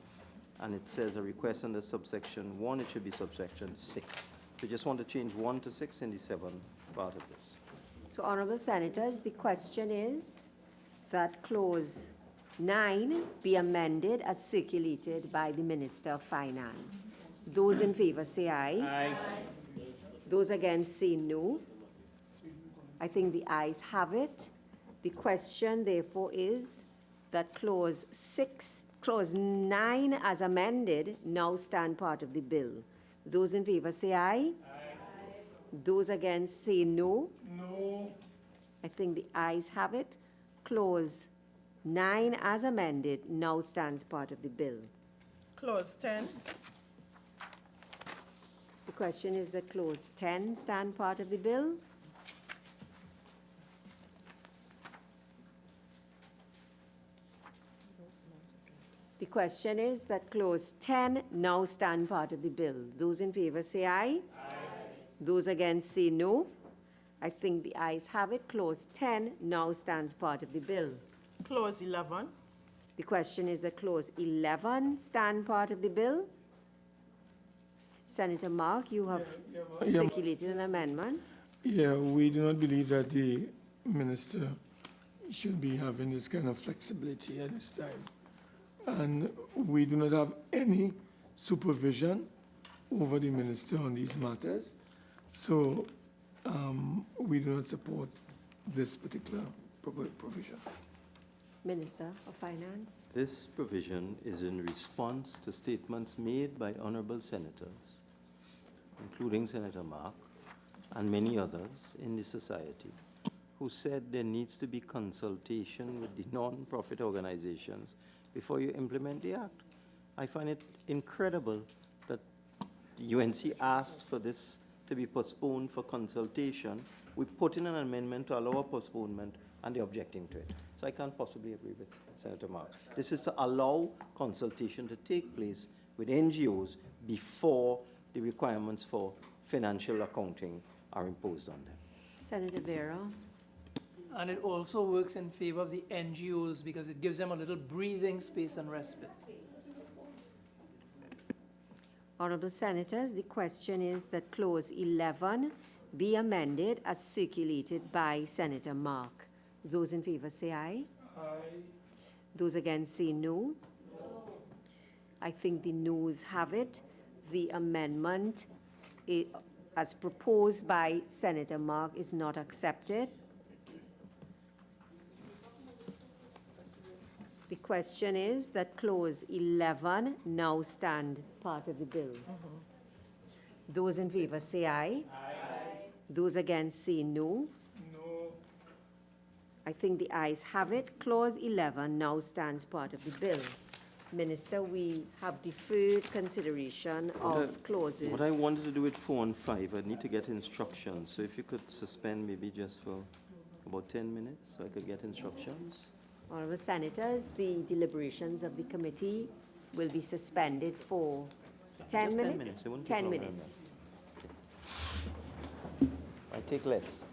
and it says a request under subsection 1, it should be subsection 6. We just want to change 1 to 6 in the 7 part of this. So, Honourable Senators, the question is that Clause 9 be amended as circulated by the Minister of Finance. Those in favor say aye. Aye. Those against say no. I think the ayes have it. The question, therefore, is that Clause 9 as amended now stand part of the bill. Those in favor say aye. Aye. Those against say no. No. I think the ayes have it. Clause 9 as amended now stands part of the bill. Clause 10. The question is that Clause 10 stand part of the bill. The question is that Clause 10 now stand part of the bill. Those in favor say aye. Aye. Those against say no. I think the ayes have it. Clause 10 now stands part of the bill. Clause 11. The question is that Clause 11 stand part of the bill. Senator Mark, you have circulated an amendment. Yeah, we do not believe that the minister should be having this kind of flexibility at this time. And we do not have any supervision over the minister on these matters. So we do not support this particular provision. Minister of Finance. This provision is in response to statements made by honorable senators, including Senator Mark and many others in the society, who said there needs to be consultation with the non-profit organizations before you implement the act. I find it incredible that the UNC asked for this to be postponed for consultation. We put in an amendment to allow a postponement, and they're objecting to it. So I can't possibly agree with Senator Mark. This is to allow consultation to take place with NGOs before the requirements for financial accounting are imposed on them. Senator Vera. And it also works in favor of the NGOs because it gives them a little breathing space and respite. Honorable Senators, the question is that Clause 11 be amended as circulated by Senator Mark. Those in favor say aye. Aye. Those against say no. I think the noes have it. The amendment, as proposed by Senator Mark, is not accepted. The question is that Clause 11 now stand part of the bill. Those in favor say aye. Aye. Those against say no. No. I think the ayes have it. Clause 11 now stands part of the bill. Minister, we have deferred consideration of clauses. What I wanted to do with 4 and 5, I need to get instructions. So if you could suspend maybe just for about 10 minutes so I could get instructions. Honourable Senators, the deliberations of the committee will be suspended for 10 Just minutes. 10 minutes. It won't take 10 longer than minutes. that. I take less.